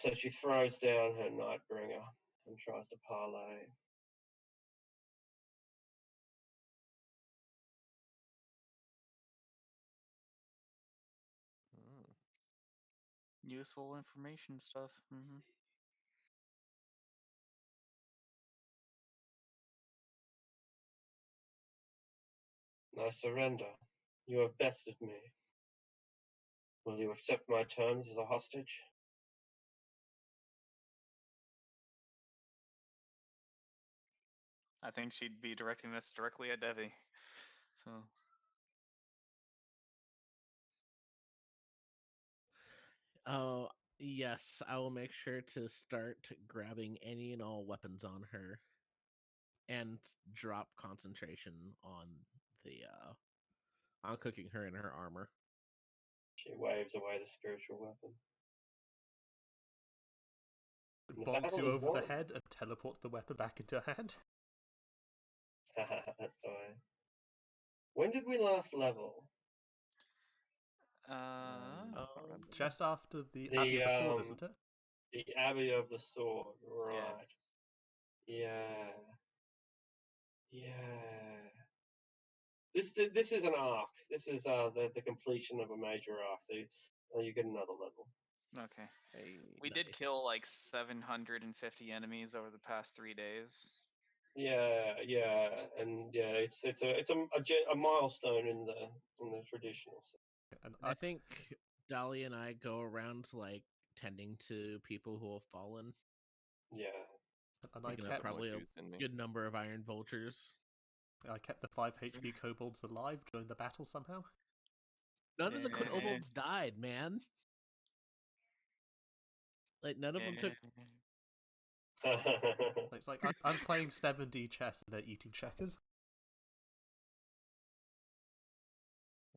Speaker 4: So she throws down her Nightbringer and tries to parley.
Speaker 5: Mm.
Speaker 3: Useful information stuff. Mm-hmm.
Speaker 4: I surrender. You have bested me. Will you accept my terms as a hostage?
Speaker 3: I think she'd be directing this directly at Devi. So
Speaker 2: Oh, yes, I will make sure to start grabbing any and all weapons on her and drop concentration on the on cooking her in her armor.
Speaker 4: She waves away the spiritual weapon. The
Speaker 1: Bonks
Speaker 4: battle
Speaker 1: you
Speaker 4: is
Speaker 1: over the
Speaker 4: won.
Speaker 1: head and teleports the weapon back into her hand.
Speaker 4: That's the way. When did we last level?
Speaker 5: Can't remember.
Speaker 1: Just after the
Speaker 4: The,
Speaker 1: Abbey of the Sword, isn't it?
Speaker 4: The Abbey of the Sword,
Speaker 3: Yeah.
Speaker 4: right. Yeah. Yeah. This is an arc. This is the completion of a major arc. So you get another level.
Speaker 3: okay.
Speaker 5: Hey,
Speaker 3: We did
Speaker 2: Nice.
Speaker 3: kill like 750 enemies over the past 3 days.
Speaker 4: Yeah, and yeah, it's a milestone in the traditional sense.
Speaker 1: And
Speaker 2: I think Dolly and I go around like tending to people who have fallen.
Speaker 4: Yeah.
Speaker 1: I
Speaker 2: Picking up
Speaker 1: kept
Speaker 2: probably
Speaker 5: juice in
Speaker 2: a
Speaker 5: me.
Speaker 2: good number of iron vultures.
Speaker 1: I kept the 5 HP kobolds alive during the battle somehow.
Speaker 2: None of the
Speaker 3: Dang.
Speaker 2: kobolds died, man. Like none of them took.
Speaker 1: It's like I'm playing 7D chess and they're eating checkers.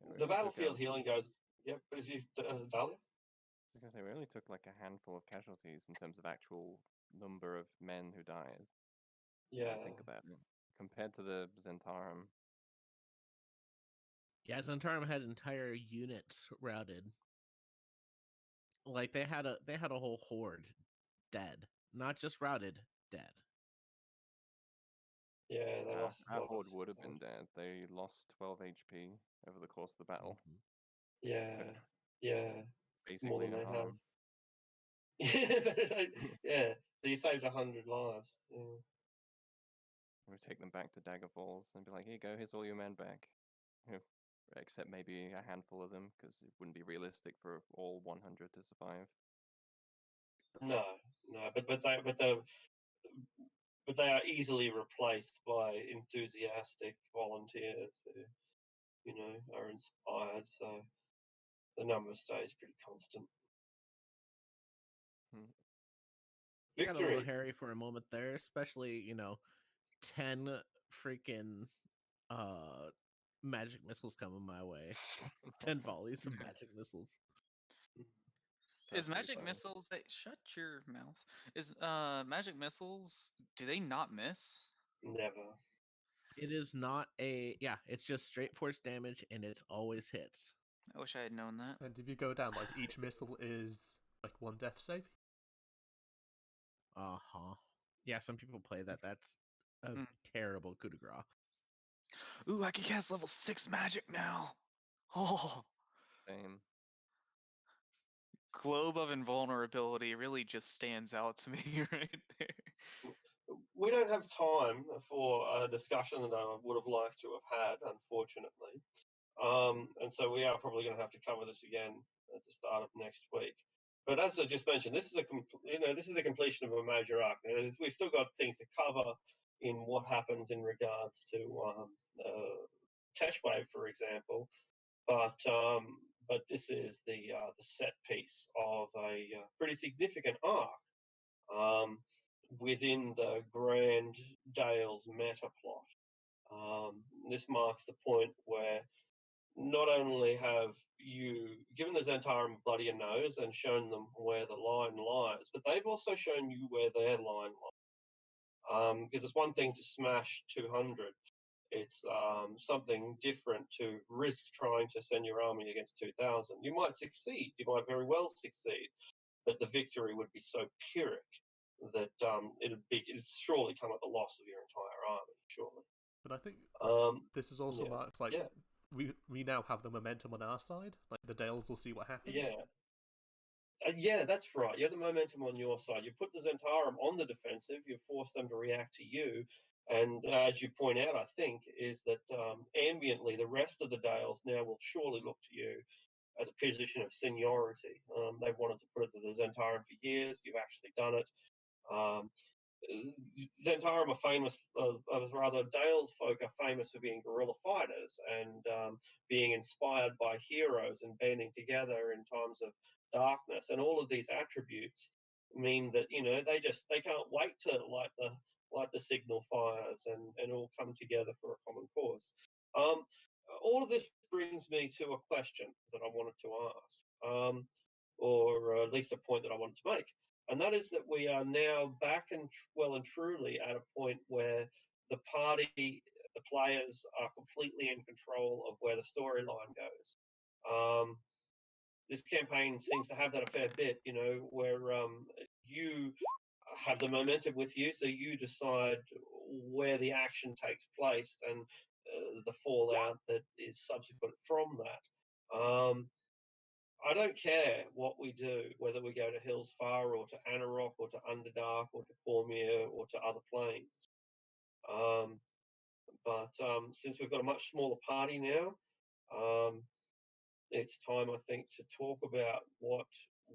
Speaker 5: Yeah, we
Speaker 4: The
Speaker 5: only took
Speaker 4: battlefield
Speaker 5: out-
Speaker 4: healing goes. Yep, as you Dahlia?
Speaker 5: I was gonna say we only took like a handful of casualties in terms of actual number of men who died.
Speaker 4: Yeah.
Speaker 5: I think about it compared to the Zentarum.
Speaker 2: Yeah, Zentarum had entire units routed. Like they had a whole horde dead, not just routed, dead.
Speaker 4: Yeah, they lost a
Speaker 5: Our
Speaker 4: lot
Speaker 5: horde
Speaker 4: of
Speaker 5: would have
Speaker 4: stuff.
Speaker 5: been dead. They lost 12 HP over the course of the battle.
Speaker 2: Mhm.
Speaker 4: Yeah,
Speaker 5: Could
Speaker 4: yeah. It's more
Speaker 5: basically
Speaker 4: than
Speaker 5: a
Speaker 4: they have.
Speaker 5: harm.
Speaker 4: Yeah, so you saved 100 lives. Yeah.
Speaker 5: We take them back to Dagger Falls and be like, here you go, here's all your men back. Except maybe a handful of them, because it wouldn't be realistic for all 100 to survive.
Speaker 4: No, but they are easily replaced by enthusiastic volunteers who, are inspired. So the number stays pretty constant.
Speaker 2: Got a little
Speaker 4: Victory.
Speaker 2: hairy for a moment there, especially 10 freaking magic missiles coming my way. 10 volleys of magic missiles.
Speaker 3: Is
Speaker 5: Perfectly
Speaker 3: magic
Speaker 5: fine.
Speaker 3: missiles that shut your mouth? Is magic missiles, do they not miss?
Speaker 4: Never.
Speaker 2: It is not it's just straight force damage and it's always hits.
Speaker 3: I wish I had known that.
Speaker 1: And if you go down, like each missile is like 1 death save.
Speaker 2: Uh-huh. Yeah, some people play that. That's a
Speaker 3: Mm.
Speaker 2: terrible coup de grace.
Speaker 3: Ooh, I can cast level 6 magic now. Oh,
Speaker 5: Same.
Speaker 3: Globe of Invulnerability really just stands out to me right there.
Speaker 4: We don't have time for a discussion that I would have liked to have had, unfortunately. And so we are probably going to have to cover this again at the start of next week. But as I just mentioned, this is a completion of a major arc. Now, we've still got things to cover in what happens in regards to Cash Wave, for example. But this is the set piece of a pretty significant arc within the Grand Dale's meta plot. This marks the point where not only have you given the Zentarum bloody a nose and shown them where the line lies, but they've also shown you where their line lies. Because it's one thing to smash 200. It's something different to risk trying to send your army against 2,000. You might succeed. You might very well succeed, but the victory would be so pyrrhic that it'd surely come at the loss of your entire army. Surely.
Speaker 1: But I think
Speaker 4: Um,
Speaker 1: this is also
Speaker 4: yeah.
Speaker 1: marks like
Speaker 4: Yeah.
Speaker 1: we now have the momentum on our side. Like the Dales will see what happened.
Speaker 4: Yeah, that's right. You have the momentum on your side. You put the Zentarum on the defensive. You force them to react to you. And as you point out, I think, is that ambiently, the rest of the Dales now will surely look to you as a position of seniority. They've wanted to put it to the Zentarum for years. You've actually done it. Um, Zentarum are famous, rather, Dales folk are famous for being guerrilla fighters and being inspired by heroes and banding together in times of darkness. And all of these attributes mean that they can't wait to light the signal fires and all come together for a common cause. All of this brings me to a question that I wanted to ask, or at least a point that I wanted to make. And that is that we are now back and well and truly at a point where the party, the players are completely in control of where the storyline goes. This campaign seems to have that a fair bit, where you have the momentum with you, so you decide where the action takes place and the fallout that is subsequent from that. I don't care what we do, whether we go to Hills Far or to Anarok or to Underdark or to Cormier or to other planes. But since we've got a much smaller party now, it's time, I think, to talk about what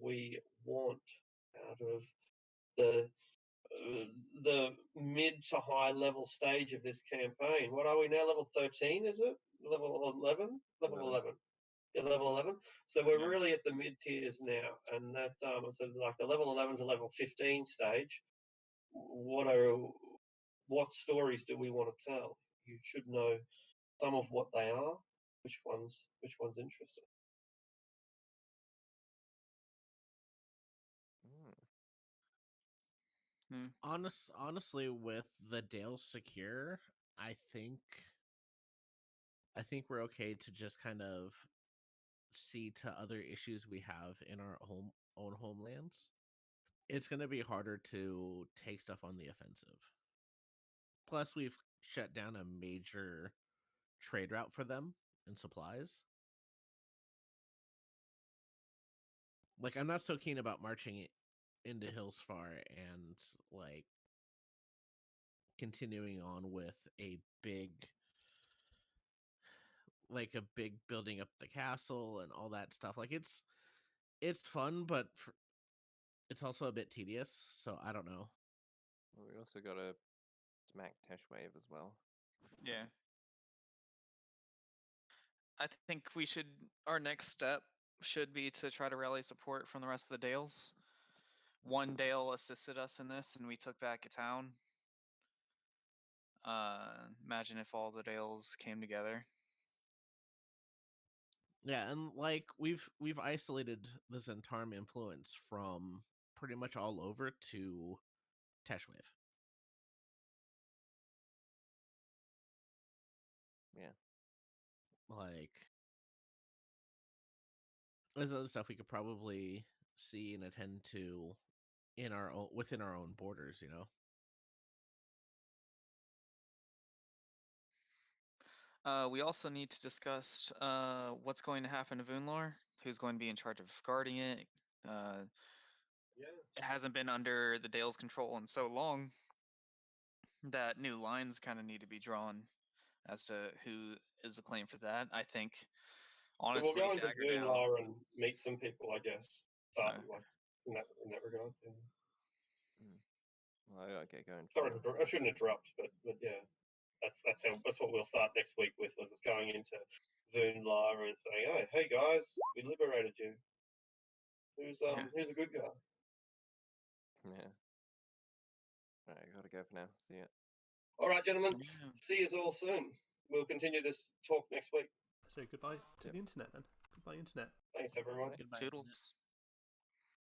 Speaker 4: we want out of the mid to high level stage of this campaign. What are we now? Level 13, is it? Level 11? Level 11. Yeah, level 11. So we're really at the mid tiers now, and that so like the level 11 to level 15 stage. What stories do we want to tell? You should know some of what they are. Which one's interesting?
Speaker 2: Honestly, with the Dale secure, I think we're okay to just kind of see to other issues we have in our own homelands. It's going to be harder to take stuff on the offensive. Plus, we've shut down a major trade route for them and supplies. Like, I'm not so keen about marching into Hillsfar and like continuing on with a big building up the castle and all that stuff. Like it's fun, but it's also a bit tedious. So I don't know.
Speaker 5: Well, we also got to smack Teshwave as well.
Speaker 3: Yeah. I think our next step should be to try to rally support from the rest of the Dales. One Dale assisted us in this, and we took back a town. Imagine if all the Dales came together.
Speaker 2: Yeah, and like we've isolated the Zentarum influence from pretty much all over to Teshwave.
Speaker 5: Yeah.
Speaker 2: Like there's other stuff we could probably see and attend to within our own borders,
Speaker 3: We also need to discuss what's going to happen to Voonlar, who's going to be in charge of guarding it. It hasn't been under the Dale's control in so long that new lines kind of need to be drawn as to who is the claim for that. I think, honestly,
Speaker 4: So we'll go into
Speaker 3: Daggerdale.
Speaker 4: Voonlar and meet some people, I guess. Start
Speaker 3: Okay.
Speaker 4: like in that regard. Yeah.
Speaker 5: Well, I gotta get going.
Speaker 4: Sorry, I shouldn't interrupt, but yeah, that's what we'll start next week with. Was us going into Voonlar and saying, "Oh, hey guys, we liberated you. Who's a good guy?"
Speaker 5: Yeah. All right, I gotta go for now. See ya.
Speaker 4: All right, gentlemen.
Speaker 3: Yeah.
Speaker 4: See you all soon. We'll continue this talk next week.
Speaker 1: Say goodbye to
Speaker 5: Yep.
Speaker 1: the internet then. Goodbye, internet.
Speaker 4: Thanks, everyone.
Speaker 2: Goodbye,
Speaker 3: Toodles.